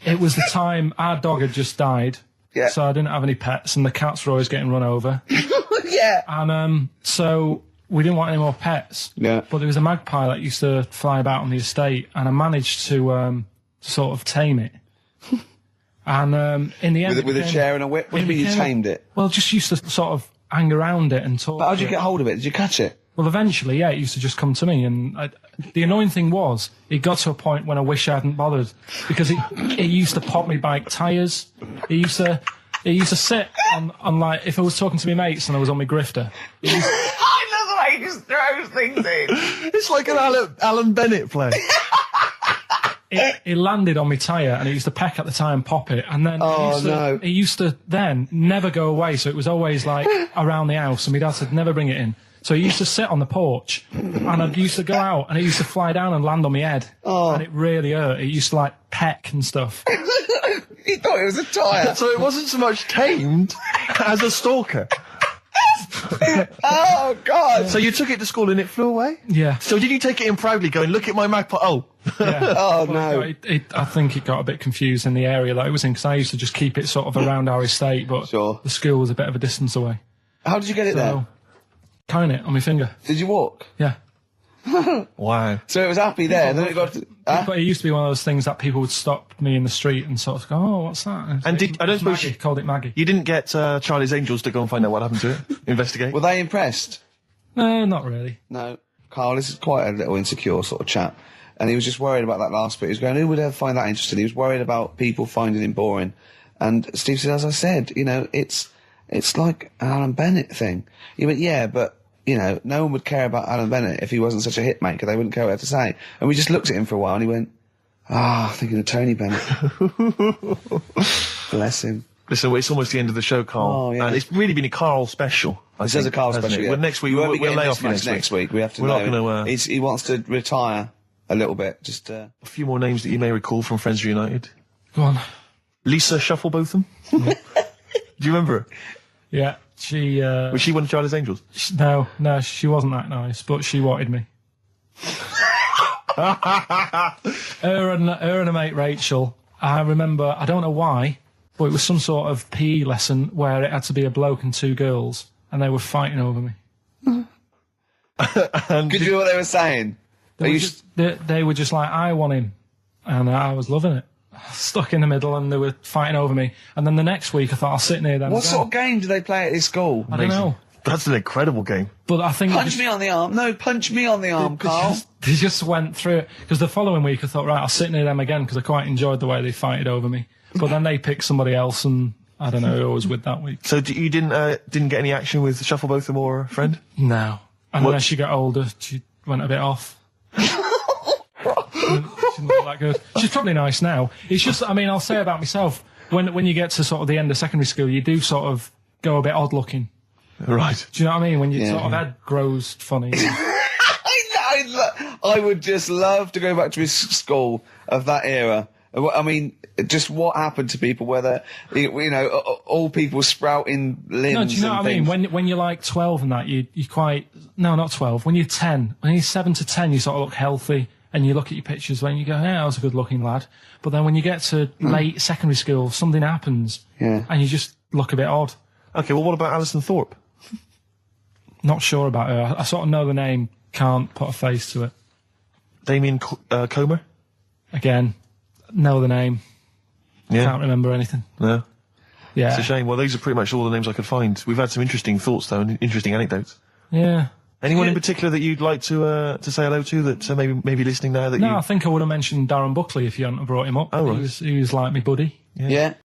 it was the time our dog had just died. Yeah. So I didn't have any pets and the cats were always getting run over. Yeah. And so we didn't want any more pets. Yeah. But there was a magpie that used to fly about on the estate and I managed to sort of tame it. And in the end... With a chair and a whip? What do you mean you tamed it? Well, just used to sort of hang around it and talk. But how did you get hold of it? Did you catch it? Well, eventually, yeah, it used to just come to me. And the annoying thing was, it got to a point when I wish I hadn't bothered. Because it used to pop me bike tyres. It used to sit on like, if I was talking to my mates and I was on my grifter. I love the way he just throws things in. It's like an Alan Bennett play. It landed on my tyre and it used to peck at the tyre and pop it. And then it used to then never go away. So it was always like around the house and my dad said never bring it in. So he used to sit on the porch and I used to go out and it used to fly down and land on my head. Oh. And it really hurt. It used to like peck and stuff. He thought it was a tyre. So it wasn't so much tamed as a stalker. Oh, God. So you took it to school and it flew away? Yeah. So did you take it in proudly going, look at my magpie? Oh. Yeah. Oh, no. I think it got a bit confused in the area that it was in because I used to just keep it sort of around our estate, but the school was a bit of a distance away. How did you get it there? Tying it on my finger. Did you walk? Yeah. Wow. So it was happy there, and then it got... But it used to be one of those things that people would stop me in the street and sort of go, oh, what's that? And I don't suppose Maggie, called it Maggie. You didn't get Charlie's Angels to go and find out what happened to it? Investigate? Were they impressed? No, not really. No. Carl, this is quite a little insecure sort of chap. And he was just worried about that last bit. He was going, who would ever find that interesting? He was worried about people finding him boring. And Steve said, as I said, you know, it's It's like an Alan Bennett thing. He went, yeah, but, you know, no one would care about Alan Bennett if he wasn't such a hit maker. They wouldn't care what to say. And we just looked at him for a while and he went, thinking of Tony Bennett. Bless him. Listen, it's almost the end of the show, Carl. Oh, yeah. And it's really been a Carl special. This is a Carl special, yeah. Well, next week, we'll lay off next week. We have to. We're not going to. He wants to retire a little bit. Just a few more names that you may recall from Friends Reunited. Go on. Lisa Shufflebotham. Do you remember her? Yeah, she. Was she one of Charlie's Angels? No, she wasn't that nice, but she wanted me. her and her mate Rachel. I remember. I don't know why. But it was some sort of PE lesson where it had to be a bloke and 2 girls, and they were fighting over me. Could you hear what they were saying? They were just like, I want him, and I was loving it. Stuck in the middle, and they were fighting over me. And then the next week, I thought I'll sit near them. What sort of game do they play at this school? I don't know. That's an incredible game. But I think punch me on the arm. No, punch me on the arm, Carl. They just went through it because the following week I thought, right, I'll sit near them again because I quite enjoyed the way they fighted over me. But then they picked somebody else, and I don't know who I was with that week. So you didn't get any action with Shufflebotham or a friend? No. And when she got older, she went a bit off. She didn't look that good. She's probably nice now. It's just, I mean, I'll say about myself, when you get to sort of the end of secondary school, you do sort of go a bit odd looking. Right. Do you know what I mean? When your sort of head grows funny. I would just love to go back to his school of that era. I mean, just what happened to people, whether, you know, all people sprouting limbs. No, do you know what I mean? When you're like 12 and that, you're quite, no, not 12. When you're 10, when you're 7 to 10, you sort of look healthy and you look at your pictures when you go, yeah, I was a good looking lad. But then when you get to late secondary school, something happens. Yeah. And you just look a bit odd. Okay, well, what about Alison Thorpe? Not sure about her. I sort of know the name, can't put a face to it. Damien Comer? Again. Know the name. Yeah. Can't remember anything. No. Yeah. It's a shame. Well, these are pretty much all the names I could find. We've had some interesting thoughts, though, and interesting anecdotes. Yeah. Anyone in particular that you'd like to say hello to that maybe listening now? I think I would have mentioned Darren Buckley if you hadn't brought him up. Oh, right. He was like my buddy. Yeah.